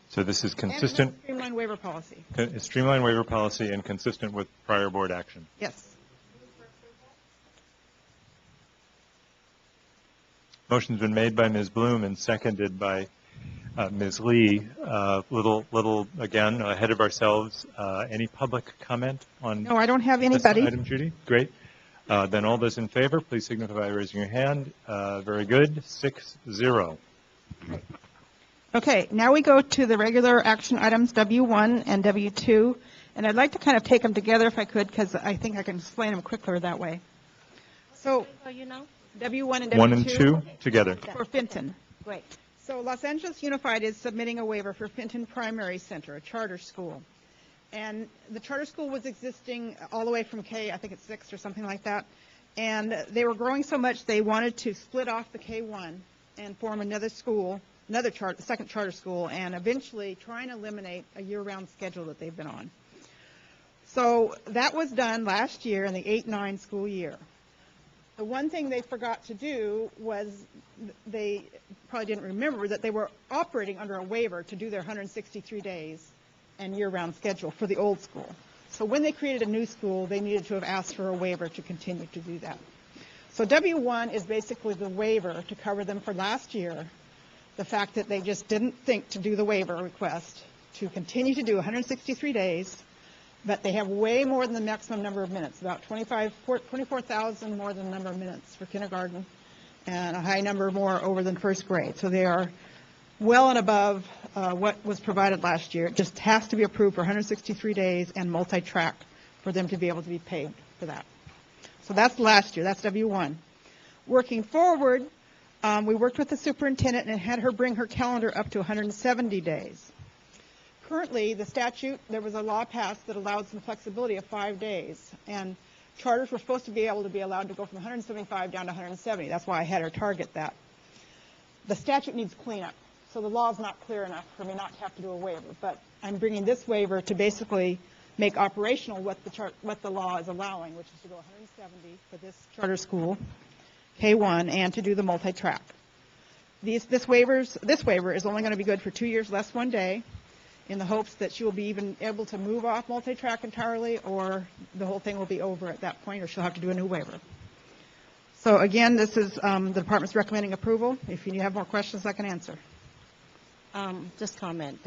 So this is consistent. And streamlined waiver policy. Streamlined waiver policy and consistent with prior board action. Yes. Motion's been made by Ms. Bloom and seconded by Ms. Lee. Little again ahead of ourselves. Any public comment on? No, I don't have anybody. This item, Judy? Great. Then all those in favor, please signify by raising your hand. Very good. 6-0. Okay, now we go to the regular action items, W1 and W2, and I'd like to kind of take them together if I could, because I think I can explain them quicker that way. So, W1 and W2. 1 and 2 together. For Fenton. Great. So Los Angeles Unified is submitting a waiver for Fenton Primary Center, a charter school. And the charter school was existing all the way from K, I think it's 6 or something like that. And they were growing so much they wanted to split off the K1 and form another school, second charter school, and eventually try and eliminate a year-round schedule that they've been on. So that was done last year in the 8-9 school year. The one thing they forgot to do was they probably didn't remember that they were operating under a waiver to do their 163 days and year-round schedule for the old school. So when they created a new school, they needed to have asked for a waiver to continue to do that. So W1 is basically the waiver to cover them for last year, the fact that they just didn't think to do the waiver request to continue to do 163 days, but they have way more than the maximum number of minutes, about 24,000 more than the number of minutes for kindergarten, and a high number more over than first grade. So they are well and above what was provided last year. It just has to be approved for 163 days and multi-track for them to be able to be paid for that. So that's last year. That's W1. Working forward, we worked with the superintendent and had her bring her calendar up to 170 days. Currently, the statute, there was a law passed that allowed some flexibility of 5 days, and charters were supposed to be able to be allowed to go from 175 down to 170. That's why I had her target that. The statute needs cleanup, so the law is not clear enough for me not to have to do a waiver, but I'm bringing this waiver to basically make operational what the law is allowing, which is to go 170 for this charter school, K1, and to do the multi-track. This waiver is only going to be good for 2 years less 1 day, in the hopes that she will be even able to move off multi-track entirely, or the whole thing will be over at that point, or she'll have to do a new waiver. So again, this is the department's recommending approval. If you have more questions, I can answer. Just comment.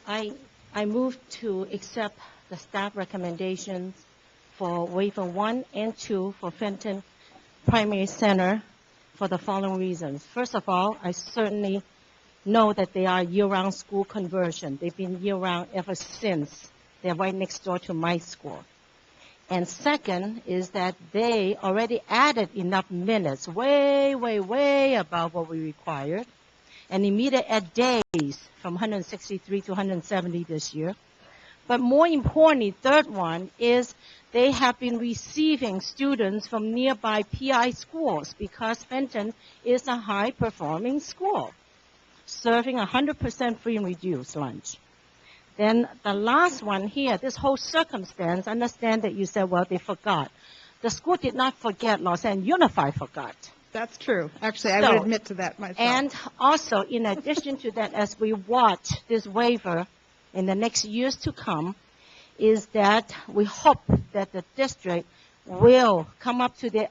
I move to accept the staff recommendations for waiver 1 and 2 for Fenton Primary Center for the following reasons. First of all, I certainly know that they are year-round school conversion. They've been year-round ever since. They're right next door to my school. And second is that they already added enough minutes, way, way, way above what we required, and immediate at days from 163 to 170 this year. But more importantly, third one is they have been receiving students from nearby PI schools because Fenton is a high-performing school, serving 100% free and reduced lunch. Then the last one here, this whole circumstance, understand that you said, well, they forgot. The school did not forget, Los Angeles Unified forgot. That's true. Actually, I would admit to that myself. And also, in addition to that, as we watch this waiver in the next years to come, is that we hope that the district will come up to their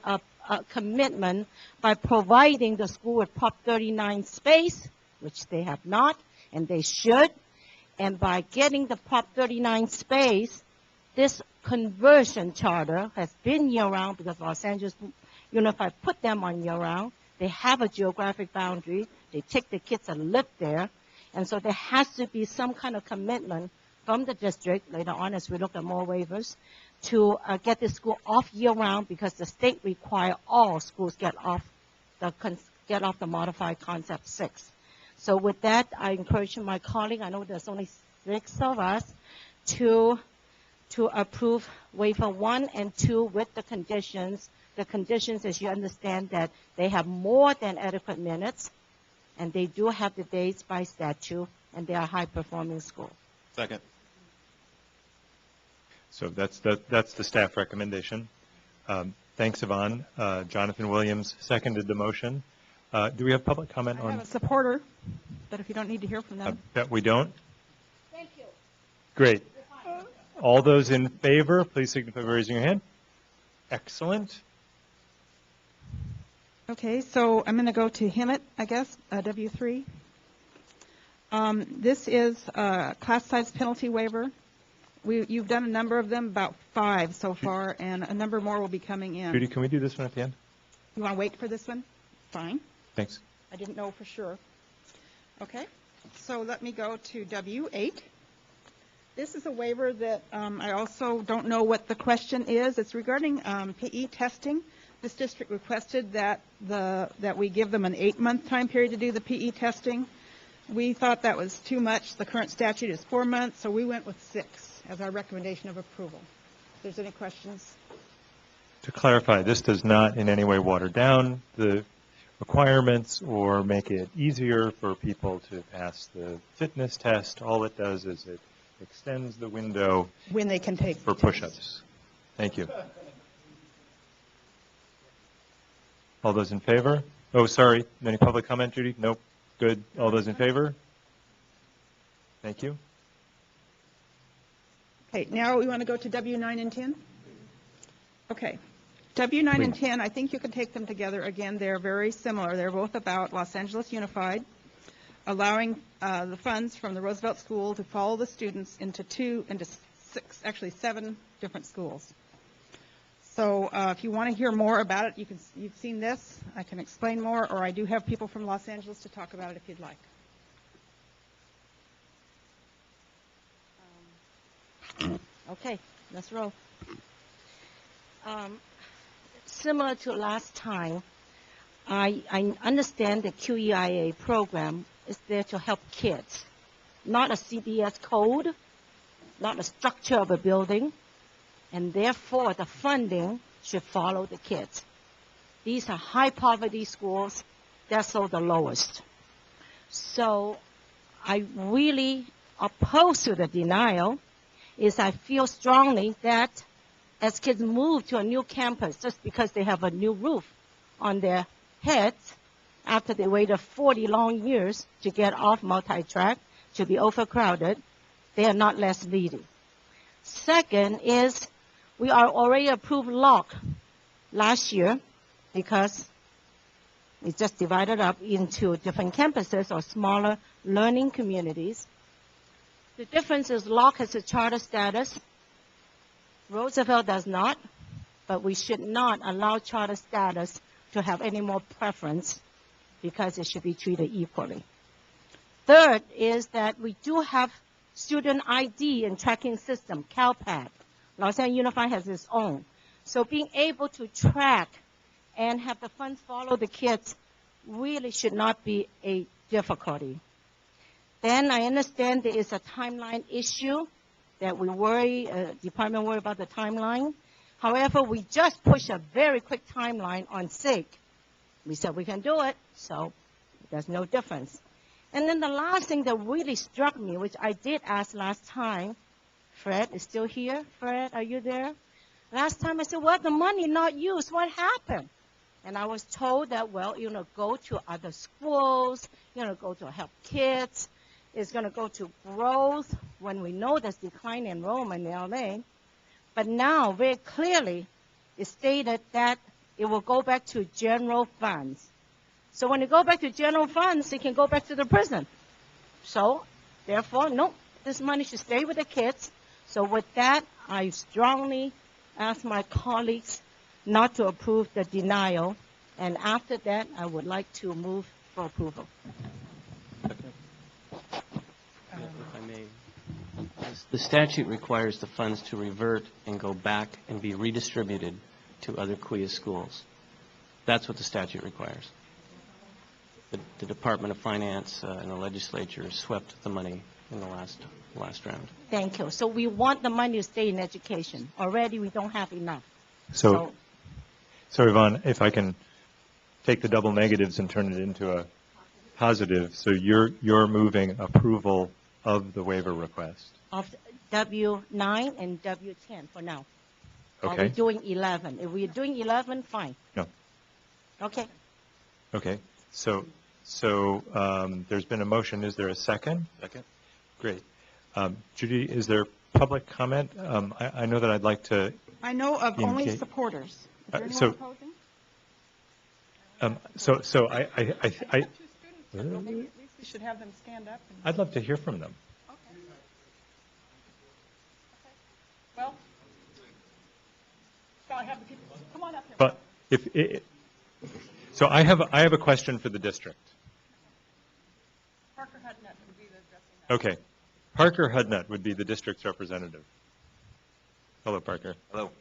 commitment by providing the school with Prop 39 space, which they have not, and they should. And by getting the Prop 39 space, this conversion charter has been year-round because Los Angeles Unified put them on year-round. They have a geographic boundary. They take the kids and live there. And so there has to be some kind of commitment from the district, later on as we look at more waivers, to get the school off year-round because the state require all schools get off the modified concept 6. So with that, I encourage my colleague, I know there's only 6 of us, to approve waiver 1 and 2 with the conditions. The conditions, as you understand, that they have more than adequate minutes, and they do have the dates by statute, and they are a high-performing school. Second. So that's the staff recommendation. Thanks, Yvonne. Jonathan Williams seconded the motion. Do we have public comment I on? have a supporter, but if you don't need to hear from them. That we don't? Thank you. Great. All those in favor, please signify by raising your hand. Excellent. Okay, so I'm going to go to HIMIT, I guess, W3. This is a class size penalty waiver. You've done a number of them, about 5 so far, and a number more will be coming in. Judy, can we do this one at the end? You want to wait for this one? Fine. Thanks. I didn't know for sure. Okay, so let me go to W8. This is a waiver that I also don't know what the question is. It's regarding PE testing. This district requested that we give them an 8-month time period to do the PE testing. We thought that was too much. The current statute is 4 months, so we went with 6 as our recommendation of approval. If there's any questions. To clarify, this does not in any way water down the requirements or make it easier for people to pass the fitness test. All it does is it extends the window when they can take for push-ups. Thank you. All those in favor? Oh, sorry. Any public comment, Judy? Nope. Good. All those in favor? Thank you. Okay, now we want to go to W9 and 10? Okay. W9 and 10, I think you can take them together. Again, they're very similar. They're both about Los Angeles Unified, allowing the funds from the Roosevelt School to follow the students into 7 different schools. So if you want to hear more about it, you've seen this. I can explain more, or I do have people from Los Angeles to talk about it if you'd like. Okay, let's roll. Similar to last time, I understand the QEIA program is there to help kids, not a CBS code, not a structure of a building, and therefore the funding should follow the kids. These are high poverty schools, they're so the lowest. So I really oppose to the denial is I feel strongly that as kids move to a new campus just because they have a new roof on their heads after they waited 40 long years to get off multi-track, to be overcrowded, they are not less needy. Second is we are already approved LOC last year because it's just divided up into different campuses or smaller learning communities. The difference is LOC has a charter status. Roosevelt does not, but we should not allow charter status to have any more preference because it should be treated equally. Third is that we do have student ID and tracking system, CalPAD. Los Angeles Unified has its own. So being able to track and have the funds follow the kids really should not be a difficulty. Then I understand there is a timeline issue that we worry, department worry about the timeline. However, we just pushed a very quick timeline on SIG. We said we can do it, so there's no difference. And then the last thing that really struck me, which I did ask last time, Fred is still here. Fred, are you there? Last time I said, well, the money not used, what happened? And I was told that, well, go to other schools, go to help kids. It's going to go to growth when we know there's decline in enrollment in LA. But now, very clearly, it's stated that it will go back to general funds. So when it go back to general funds, it can go back to the prison. So, therefore, no, this money should stay with the kids. So with that, I strongly ask my colleagues not to approve the denial. And after that, I would like to move for approval. The statute requires the funds to revert and go back and be redistributed to other CUIA schools. That's what the statute requires. The Department of Finance and the legislature swept the money in the last round. Thank you. So we want the money to stay in education. Already we don't have enough. So Yvonne, if I can take the double negatives and turn it into a positive, so you're moving approval of the waiver request. Of W9 and W10 for now. Okay. Are we doing 11? If we're doing 11, fine. No. Okay. Okay. So there's been a motion. Is there a second? Second. Great. Judy, is there public comment? I know that I'd like to. I know of only indicate- supporters. Is there anyone so- opposing? So I At least we should have them stand up. I'd love to hear from them. Well, shall I have the people? Come on up here. But so I have a question for the district. Parker Hudnut would be the addressing. Okay. Parker Hudnut would be the district's representative. Hello, Parker. Hello.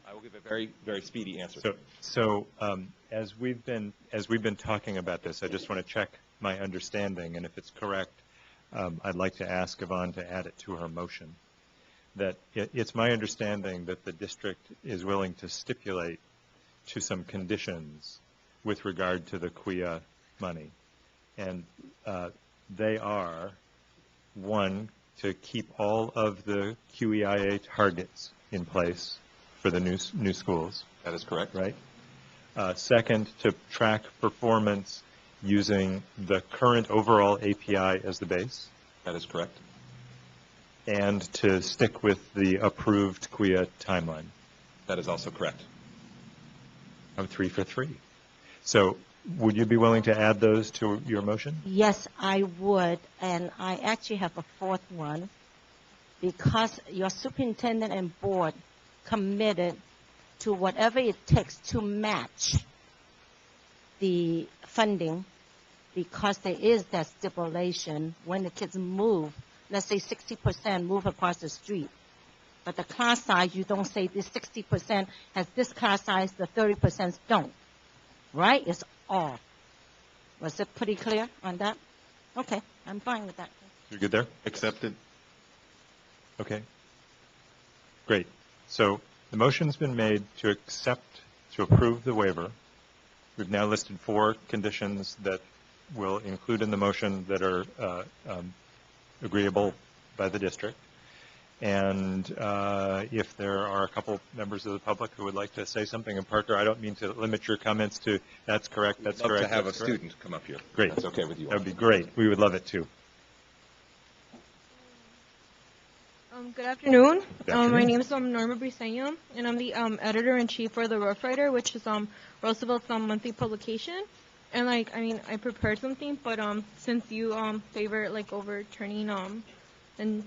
I will give a very, very speedy answer. So as we've been talking about this, I just want to check my understanding, and if it's correct, I'd like to ask Yvonne to add it to her motion. That it's my understanding that the district is willing to stipulate to some conditions with regard to the CUIA money. And they are, one, to keep all of the QEIA targets in place for the new schools. That is correct. Right? Second, to track performance using the current overall API as the base. That is correct. And to stick with the approved CUIA timeline. That is also correct. I'm 3 for 3. So would you be willing to add those to your motion? Yes, I would. And I actually have a fourth one. Because your superintendent and board committed to whatever it takes to match the funding, because there is that stipulation when the kids move, let's say 60% move across the street. But the class size, you don't say this 60% has this class size, the 30% don't. Right? It's all. Was it pretty clear on that? Okay, I'm fine with that. You're good there? Accepted. Okay. Great. So the motion's been made to approve the waiver. We've now listed 4 conditions that will include in the motion that are agreeable by the district. And if there are a couple members of the public who would like to say something, and Parker, I don't mean to limit your comments to that's correct, that's correct. Love to have a that's correct. student come up here. Great. That's okay with you. That would be great. We would love it too. Good afternoon. Good afternoon. My name is Norma Briseño, and I'm the editor-in-chief for the Rough Rider, which is Roosevelt's monthly publication. And I prepared something, but since you favor overturning and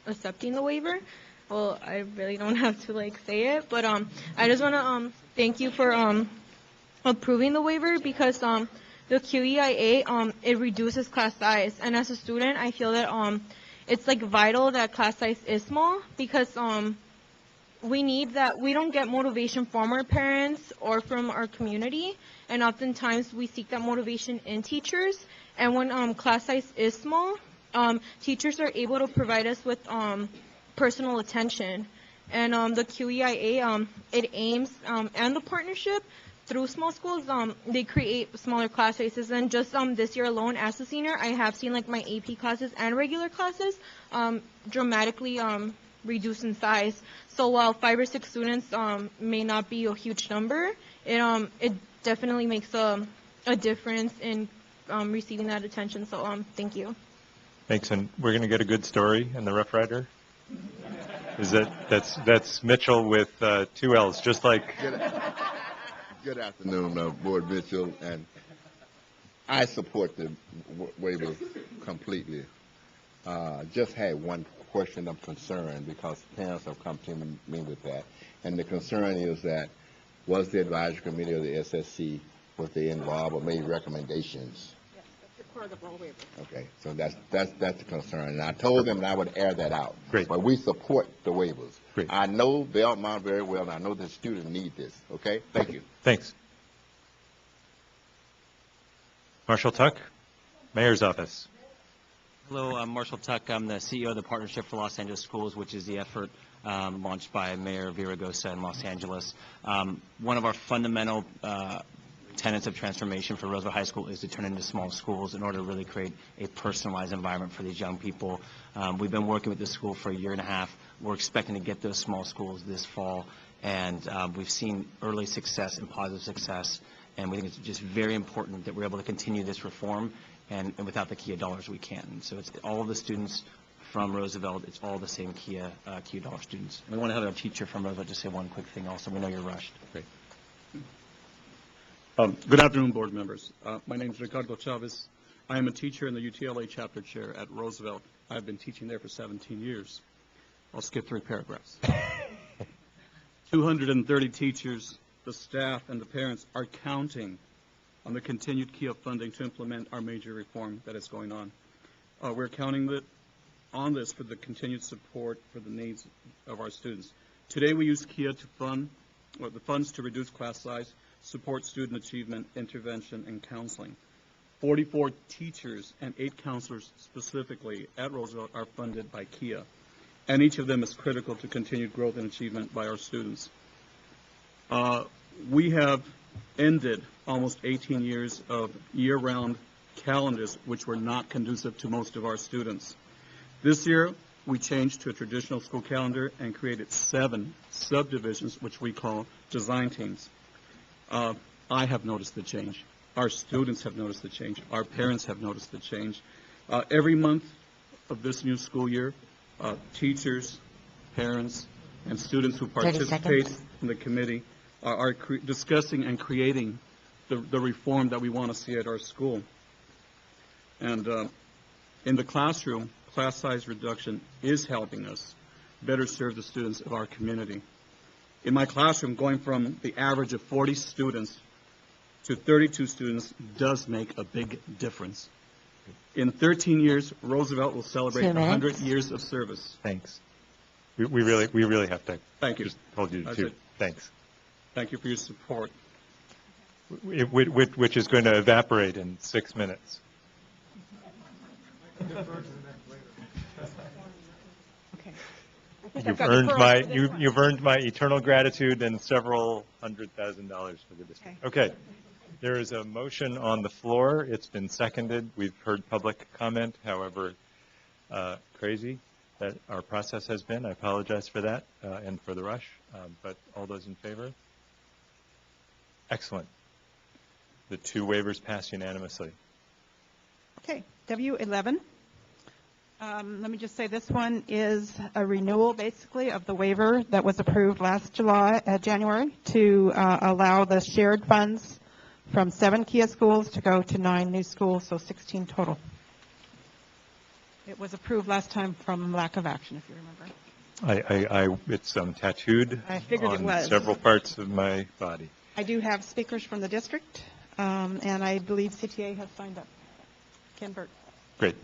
accepting the waiver, well, I really don't have to say it. But I just want to thank you for approving the waiver, because the QEIA it reduces class size, and as a student, I feel that it's vital that class size is small, because we need that. We don't get motivation from our parents or from our community, and oftentimes we seek that motivation in teachers. And when class size is small, teachers are able to provide us with personal attention. And the QEIA it aims and the partnership through small schools, they create smaller class sizes. And just this year alone, as a senior, I have seen my AP classes and regular classes dramatically reduce in size. So while 5 or 6 students may not be a huge number, it definitely makes a difference in receiving that attention. So thank you. Thanks. And we're going to get a good story in the Rough Rider. Is that's Mitchell with 2 L's, just like. Good afternoon, Board Mitchell, and I support the waiver completely. Just had one question of concern, because parents have come to me with that, and the concern is that was the advisory committee of the SSC, was they involved or made recommendations? part of all waivers. Okay, so that's the concern, and I told them that I would air that out. Great. But we support the waivers. Great. I know Belmont very well, and I know the students need this, okay? Thank you. Thanks. Marshall Tuck, Mayor's Office. Hello, I'm Marshall Tuck. I'm the CEO of the Partnership for Los Angeles Schools, which is the effort launched by Mayor Villaraigosa in Los Angeles. One of our fundamental tenets of transformation for Roosevelt High School is to turn into small schools in order to really create a personalized environment for these young people. We've been working with this school for a year and a half. We're expecting to get those small schools this fall, and we've seen early success and positive success, and we think it's just very important that we're able to continue this reform, and without the KIA dollars we can't. And so it's all of the students from Roosevelt, it's all the same KIA dollar students. We want to have our teacher from Roosevelt just say one quick thing also. We know you're rushed. Great. Good afternoon, board members. My name is Ricardo Chavez. I am a teacher in the UTLA chapter chair at Roosevelt. I've been teaching there for 17 years. I'll skip 3 paragraphs. 230 teachers, the staff, and the parents are counting on the continued KIA funding to implement our major reform that is going on. We're counting on this for the continued support for the needs of our students. Today we use KIA to fund the funds to reduce class size, support student achievement, intervention, and counseling. 44 teachers and 8 counselors specifically at Roosevelt are funded by KIA, and each of them is critical to continued growth and achievement by our students. We have ended almost 18 years of year-round calendars which were not conducive to most of our students. This year, we changed to a traditional school calendar and created 7 subdivisions, which we call design teams. I have noticed the change. Our students have noticed the change. Our parents have noticed the change. Every month of this new school year, teachers, parents, and students who participate in the committee are discussing and creating the reform that we want to see at our school. And in the classroom, class size reduction is helping us better serve the students of our community. In my classroom, going from the average of 40 students to 32 students does make a big difference. In 13 years, Roosevelt will celebrate 100 years of service. Thanks. We really have to. Thank you. Just hold you to. Thanks. Thank you for your support. Which is going to evaporate in 6 minutes. Okay. You've earned my eternal gratitude and several $100,000 for the district. Okay. There is a motion on the floor. It's been seconded. We've heard public comment, however crazy that our process has been. I apologize for that and for the rush, but all those in favor? Excellent. The 2 waivers pass unanimously. Okay, W11. Let me just say this one is a renewal, basically, of the waiver that was approved last January to allow the shared funds from 7 KIA schools to go to 9 new schools, so 16 total. It was approved last time from lack of action, if you remember. It's tattooed I figured it on was. several parts of my body. I do have speakers from the district, and I believe CTA has signed up. Ken Burt. Great.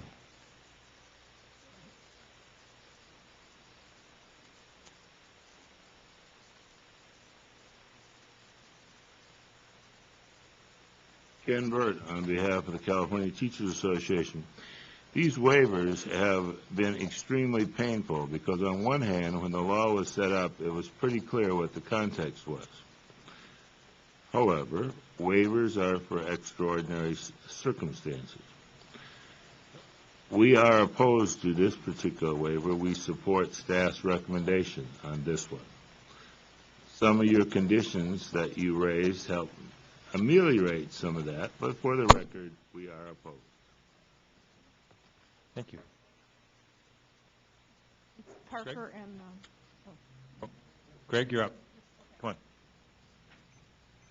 Ken Burt on behalf of the California Teachers Association. These waivers have been extremely painful because on one hand, when the law was set up, it was pretty clear what the context was. However, waivers are for extraordinary circumstances. We are opposed to this particular waiver. We support staff's recommendation on this one. Some of your conditions that you raised help ameliorate some of that, but for the record, we are opposed. Thank you. Parker and... Greg, you're up. Come on.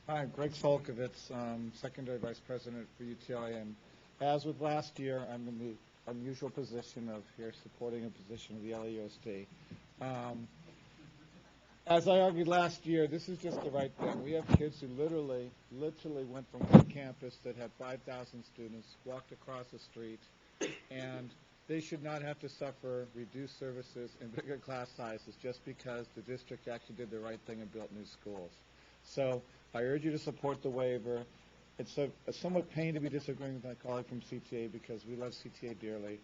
Hi, Greg Solkovitz, Secondary Vice President for UTI, and as with last year, I'm in the unusual position of here supporting a position of the LAUSD. As I argued last year, this is just the right thing. We have kids who literally went from one campus that had 5,000 students, walked across the street, and they should not have to suffer reduced services and bigger class sizes just because the district actually did the right thing and built new schools. So I urge you to support the waiver. It's a somewhat pain to be disagreeing with my colleague from CTA because we love CTA dearly.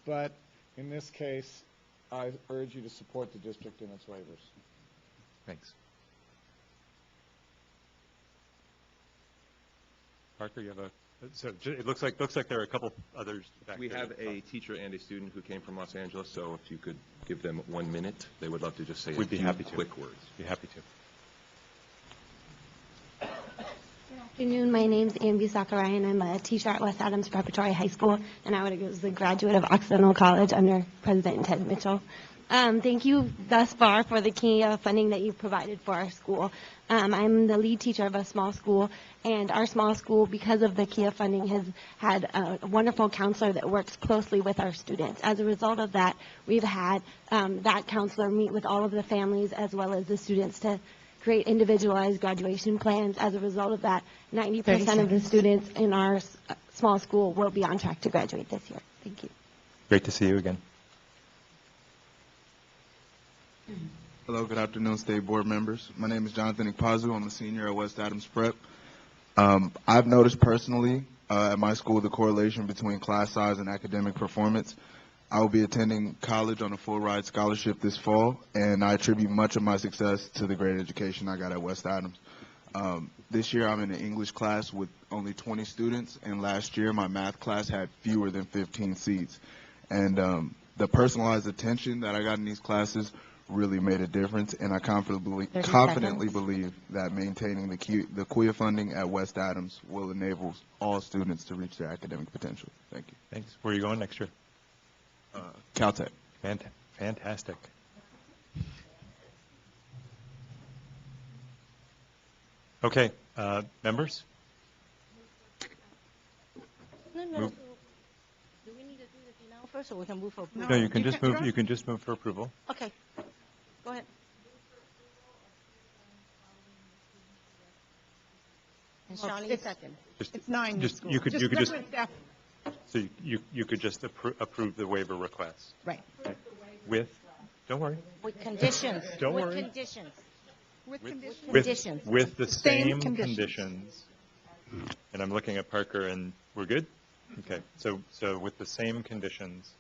But in this case, I urge you to support the district in its waivers. Thanks. Parker, you have a, so it looks like there are a couple others back We there. have a teacher and a student who came from Los Angeles, so if you could give them 1 minute, they would love to just say We'd be few happy to. quick words. Be happy to. Good afternoon. My name's Ambi Sakurai, and I'm a teacher at West Adams Preparatory High School, and I was a graduate of Occidental College under President Ted Mitchell. Thank you thus far for the key funding that you've provided for our school. I'm the lead teacher of a small school, and our small school, because of the KIA funding, has had a wonderful counselor that works closely with our students. As a result of that, we've had that counselor meet with all of the families as well as the students to create individualized graduation plans. As a result of that, 90% of the students in our small school will be on track to graduate this year. Thank you. Great to see you again. Hello, good afternoon, State Board members. My name is Jonathan Ikpazu. I'm a senior at West Adams Prep. I've noticed personally at my school the correlation between class size and academic performance. I will be attending college on a full-ride scholarship this fall, and I attribute much of my success to the great education I got at West Adams. This year I'm in an English class with only 20 students, and last year my math class had fewer than 15 seats. And the personalized attention that I got in these classes really made a difference, and I confidently believe that maintaining the QIA funding at West Adams will enable all students to reach their academic potential. Thank you. Thanks. Where are you going next year? Caltech. Fantastic. Okay, members? No. Move. Do we need to do this now first, or we can move for approval? No, you can just move. You can just move for approval. Okay. Go ahead. And Charlene second. It's 9 Just schools. you could just staff. so you could just approve the waiver request. Right. With, don't worry. With conditions. Don't with worry. Conditions. With conditions. Conditions. With the same conditions. conditions. And I'm looking at Parker, and we're good? Okay. So with the same conditions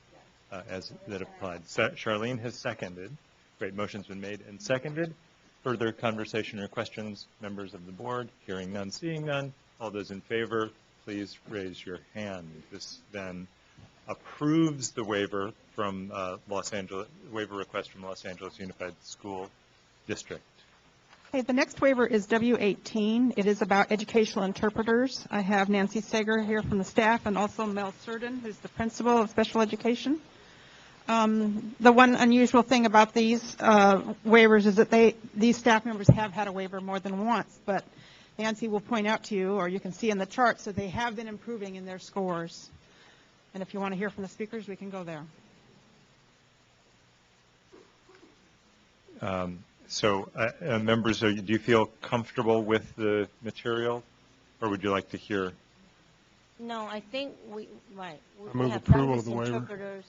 as that applied. Charlene has seconded. Great. Motion's been made and seconded. Further conversation or questions, members of the board? Hearing none, seeing none. All those in favor, please raise your hand. This then approves the waiver from waiver request from Los Angeles Unified School District. Okay, the next waiver is W18. It is about educational interpreters. I have Nancy Sager here from the staff and also Mel Surden, who's the principal of special education. The one unusual thing about these waivers is that these staff members have had a waiver more than once, but Nancy will point out to you, or you can see in the charts, that they have been improving in their scores. And if you want to hear from the speakers, we can go there. Members, do you feel comfortable with the material, or would you like to hear? No, I think we move have approval done of the this waiver. interpreters.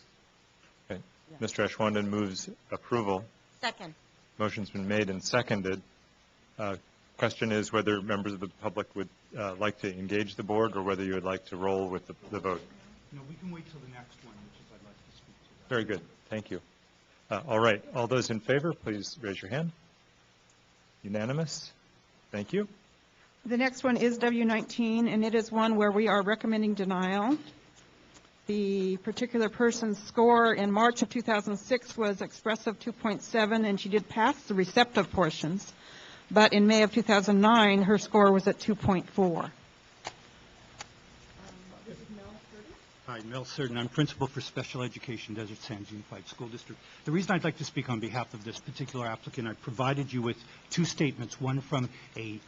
Okay. Mr. Ashwandan moves approval. Second. Motion's been made and seconded. Question is whether members of the public would like to engage the board, or whether you would like to roll with the vote. No, we can wait till the next one, which is I'd like to speak to. Very good. Thank you. All right. All those in favor, please raise your hand. Unanimous. Thank you. The next one is W19, and it is one where we are recommending denial. The particular person's score in March of 2006 was expressive 2.7, and she did pass the receptive portions. But in May of 2009, her score was at 2.4. Hi, Mel Surden. I'm principal for Special Education, Desert Sands Unified School District. The reason I'd like to speak on behalf of this particular applicant, I provided you with two statements, one from a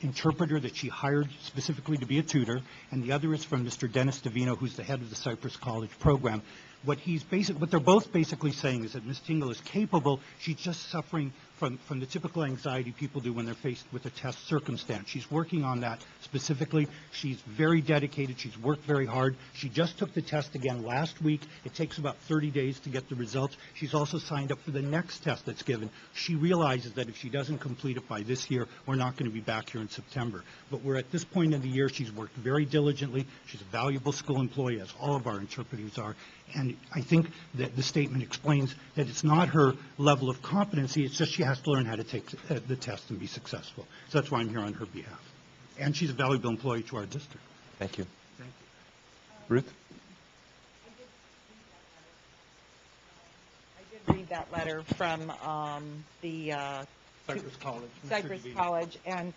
interpreter that she hired specifically to be a tutor, and the other is from Mr. Dennis Davino, who's the head of the Cypress College program. What they're both basically saying is that Ms. Tingle is capable, she's just suffering from the typical anxiety people do when they're faced with a test circumstance. She's working on that specifically. She's very dedicated. She's worked very hard. She just took the test again last week. It takes about 30 days to get the results. She's also signed up for the next test that's given. She realizes that if she doesn't complete it by this year, we're not going to be back here in September. But we're at this point in the year. She's worked very diligently. She's a valuable school employee, as all of our interpreters are. And I think that the statement explains that it's not her level of competency, it's just she has to learn how to take the test and be successful. So that's why I'm here on her behalf. And she's a valuable employee to our district. Thank you. Thank you. Ruth? I did read that letter from the Cypress College. Cypress College, and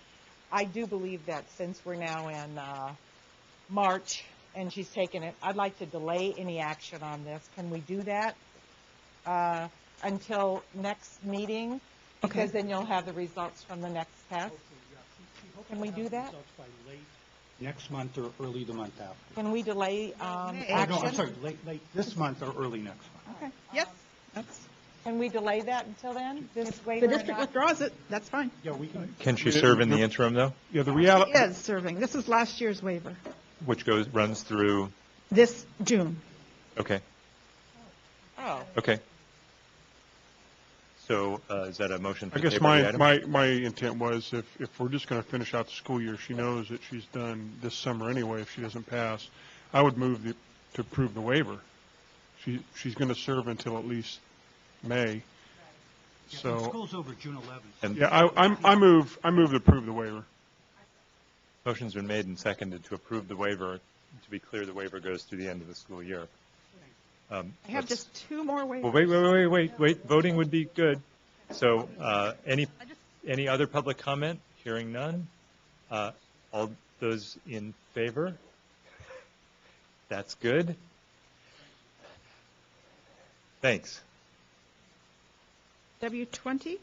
I do believe that since we're now in March and she's taken it, I'd like to delay any action on this. Can we do that until next meeting? Because then you'll have the results from the next test. Can we do that? Next month or early the month after. Can we delay action? No, I'm sorry, late this month or early next month. Okay. Yes. Can we delay that until then? The district withdraws it, that's fine. Yeah, we can. Can she serve in the interim, though? Yeah, the reality. She is serving. This is last year's waiver. Which runs through, This June. okay, Oh. okay. So is that a motion to I guess table the item? my intent was if we're just going to finish out the school year, she knows that she's done this summer anyway if she doesn't pass, I would move to approve the waiver. She's going to serve until at least May. Yeah, So school's over June 11th. And- yeah, I move to approve the waiver. Motion's been made and seconded to approve the waiver. To be clear, the waiver goes through the end of the school year. I have just two more waivers. Well, wait. Voting would be good. So any other public comment? Hearing none. All those in favor? That's good. Thanks. W20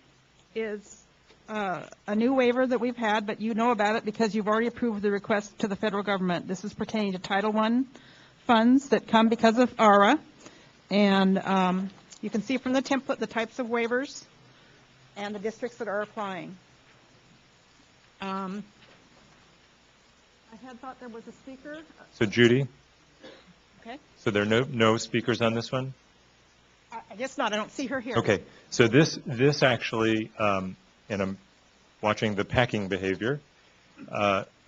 is a new waiver that we've had, but you know about it because you've already approved the request to the federal government. This is pertaining to Title I funds that come because of ARA. And you can see from the template the types of waivers and the districts that are applying. I had thought there was a speaker. So Judy, Okay. so there are no speakers on this one? I guess not. I don't see her here. Okay, so this actually, and I'm watching the packing behavior,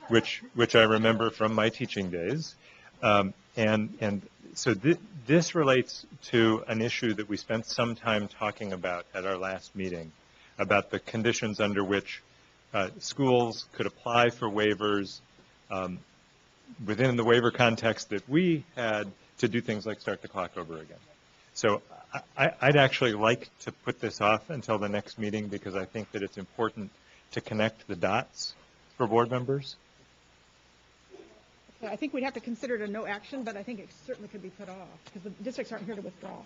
which I remember from my teaching days, and so this relates to an issue that we spent some time talking about at our last meeting, about the conditions under which schools could apply for waivers within the waiver context that we had to do things like start the clock over again. So I'd actually like to put this off until the next meeting because I think that it's important to connect the dots for board members. I think we'd have to consider it a no action, but I think it certainly could be put off because the districts aren't here to withdraw.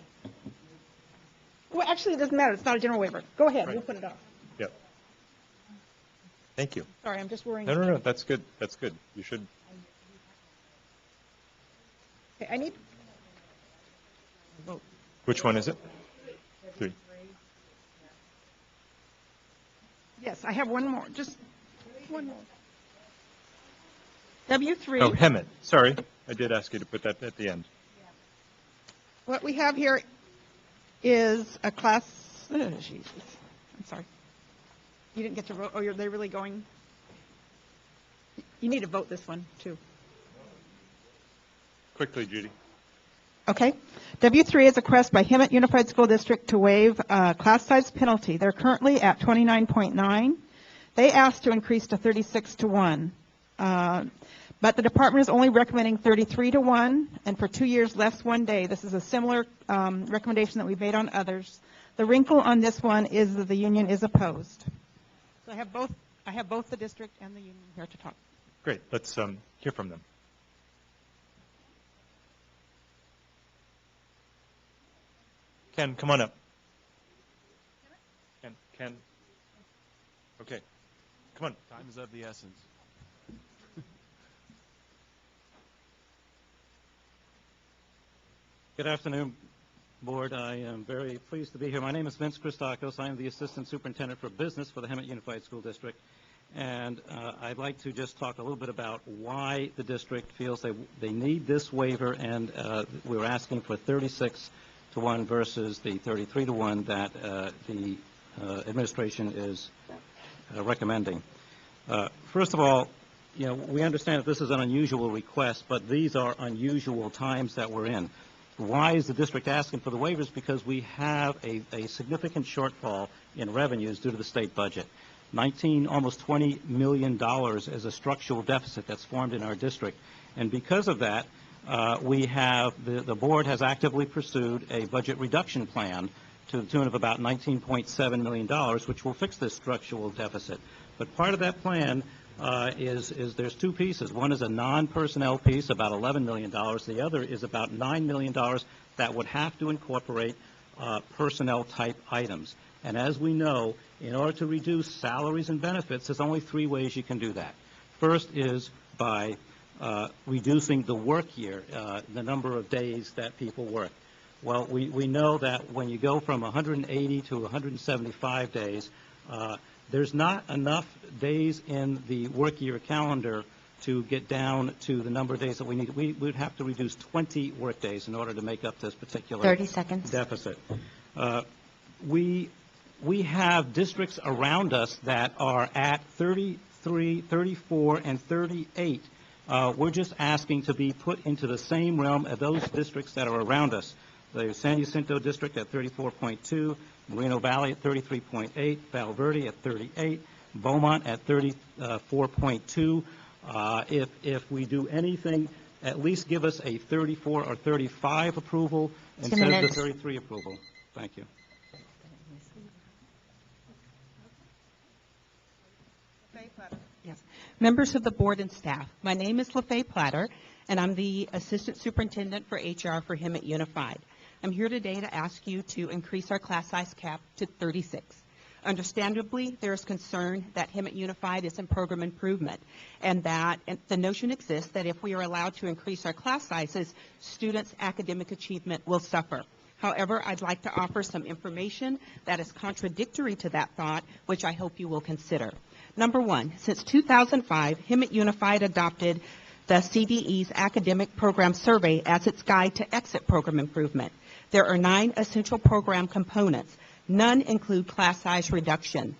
Well, actually, it doesn't matter. It's not a general waiver. Go ahead. Right. We'll put it off. Yep. Thank you. Sorry, I'm just worrying. No, that's good. That's good. You should. Okay, I need vote. Which one is it? 3. Yes, I have one more. Just one more. W3. Oh, Hemet. Sorry. I did ask you to put that at the end. What we have here is a class. Oh, Jesus. I'm sorry. You didn't get to vote. Oh, are they really going? You need to vote this one, too. Quickly, Judy. Okay. W3 is a request by Hemet Unified School District to waive class size penalty. They're currently at 29.9. They asked to increase to 36-1. But the department is only recommending 33-1, and for 2 years, less 1 day. This is a similar recommendation that we've made on others. The wrinkle on this one is that the union is opposed. So I have both the district and the union here to talk. Great. Let's hear from them. Ken, come on up. Ken. Okay. Come on. Time is of the essence. Good afternoon, Board. I am very pleased to be here. My name is Vince Christakos. I am the Assistant Superintendent for Business for the Hemet Unified School District. And I'd like to just talk a little bit about why the district feels they need this waiver, and we're asking for 36-1 versus the 33-1 that the administration is recommending. First of all, we understand that this is an unusual request, but these are unusual times that we're in. Why is the district asking for the waivers? Because we have a significant shortfall in revenues due to the state budget. Almost $20 million is a structural deficit that's formed in our district. And because of that, the board has actively pursued a budget reduction plan to the tune of about $19.7 million, which will fix this structural deficit. But part of that plan is there's two pieces. One is a non-personnel piece, about $11 million. The other is about $9 million that would have to incorporate personnel-type items. And as we know, in order to reduce salaries and benefits, there's only three ways you can do that. First is by reducing the work year, the number of days that people work. Well, we know that when you go from 180 to 175 days, there's not enough days in the work year calendar to get down to the number of days that we need. We would have to reduce 20 work days in order to make up this particular 30 seconds. Deficit. We have districts around us that are at 33, 34, and 38. We're just asking to be put into the same realm as those districts that are around us. The San Jacinto district at 34.2, Moreno Valley at 33.8, Val Verde at 38, Beaumont at 34.2. If we do anything, at least give us a 34 or 35 approval instead of the 33 approval. Thank you. Yes. Members of the board and staff, my name is LaFay Platter, and I'm the Assistant Superintendent for HR for Hemet Unified. I'm here today to ask you to increase our class size cap to 36. Understandably, there is concern that Hemet Unified is in program improvement, and that the notion exists that if we are allowed to increase our class sizes, students' academic achievement will suffer. However, I'd like to offer some information that is contradictory to that thought, which I hope you will consider. Number one, since 2005, Hemet Unified adopted the CDE's Academic Program Survey as its guide to exit program improvement. There are 9 essential program components. None include class size reduction.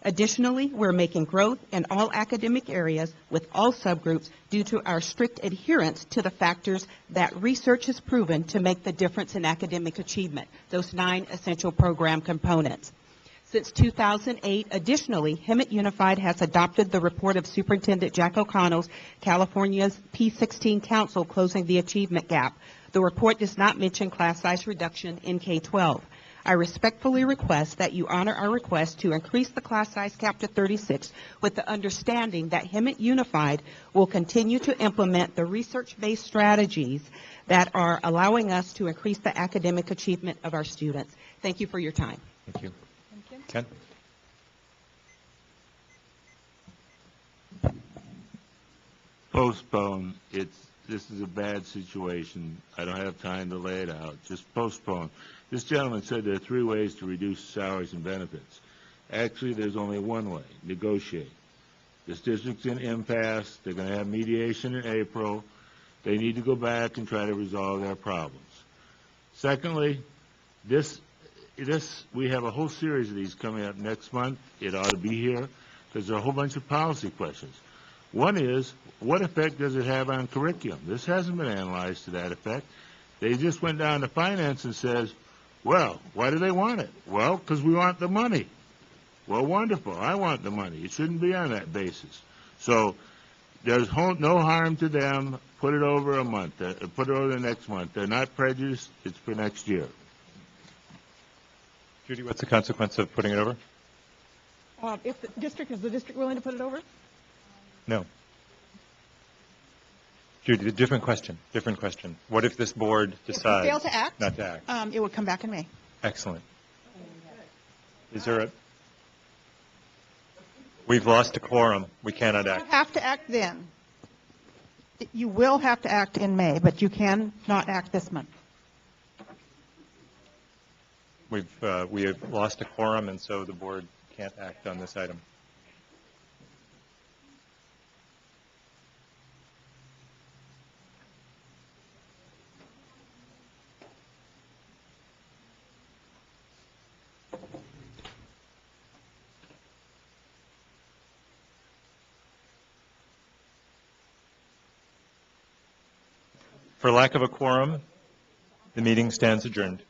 Additionally, we're making growth in all academic areas with all subgroups due to our strict adherence to the factors that research has proven to make the difference in academic achievement, those 9 essential program components. Since 2008, additionally, Hemet Unified has adopted the report of Superintendent Jack O'Connell's California's P16 Council Closing the Achievement Gap. The report does not mention class size reduction in K-12. I respectfully request that you honor our request to increase the class size cap to 36 with the understanding that Hemet Unified will continue to implement the research-based strategies that are allowing us to increase the academic achievement of our students. Thank you for your time. Thank you. Ken? Postpone. This is a bad situation. I don't have time to lay it out. Just postpone. This gentleman said there are 3 ways to reduce salaries and benefits. Actually, there's only one way: negotiate. This district's in impasse. They're going to have mediation in April. They need to go back and try to resolve their problems. Secondly, we have a whole series of these coming up next month. It ought to be here because there are a whole bunch of policy questions. One is, what effect does it have on curriculum? This hasn't been analyzed to that effect. They just went down to finance and says, well, why do they want it? Well, because we want the money. Well, wonderful. I want the money. It shouldn't be on that basis. So there's no harm to them. Put it over a month. Put it over the next month. They're not prejudiced. It's for next year. Judy, what's the consequence of putting it over? Is the district willing to put it over? No. Judy, different question. What if this board decides fail to act? Not to act? It would come back in May. Excellent. Is there a... We've lost a quorum. We cannot act. You have to act then. You will have to act in May, but you can not act this month. We have lost a quorum, and so the board can't act on this item. For lack of a quorum, the meeting stands adjourned.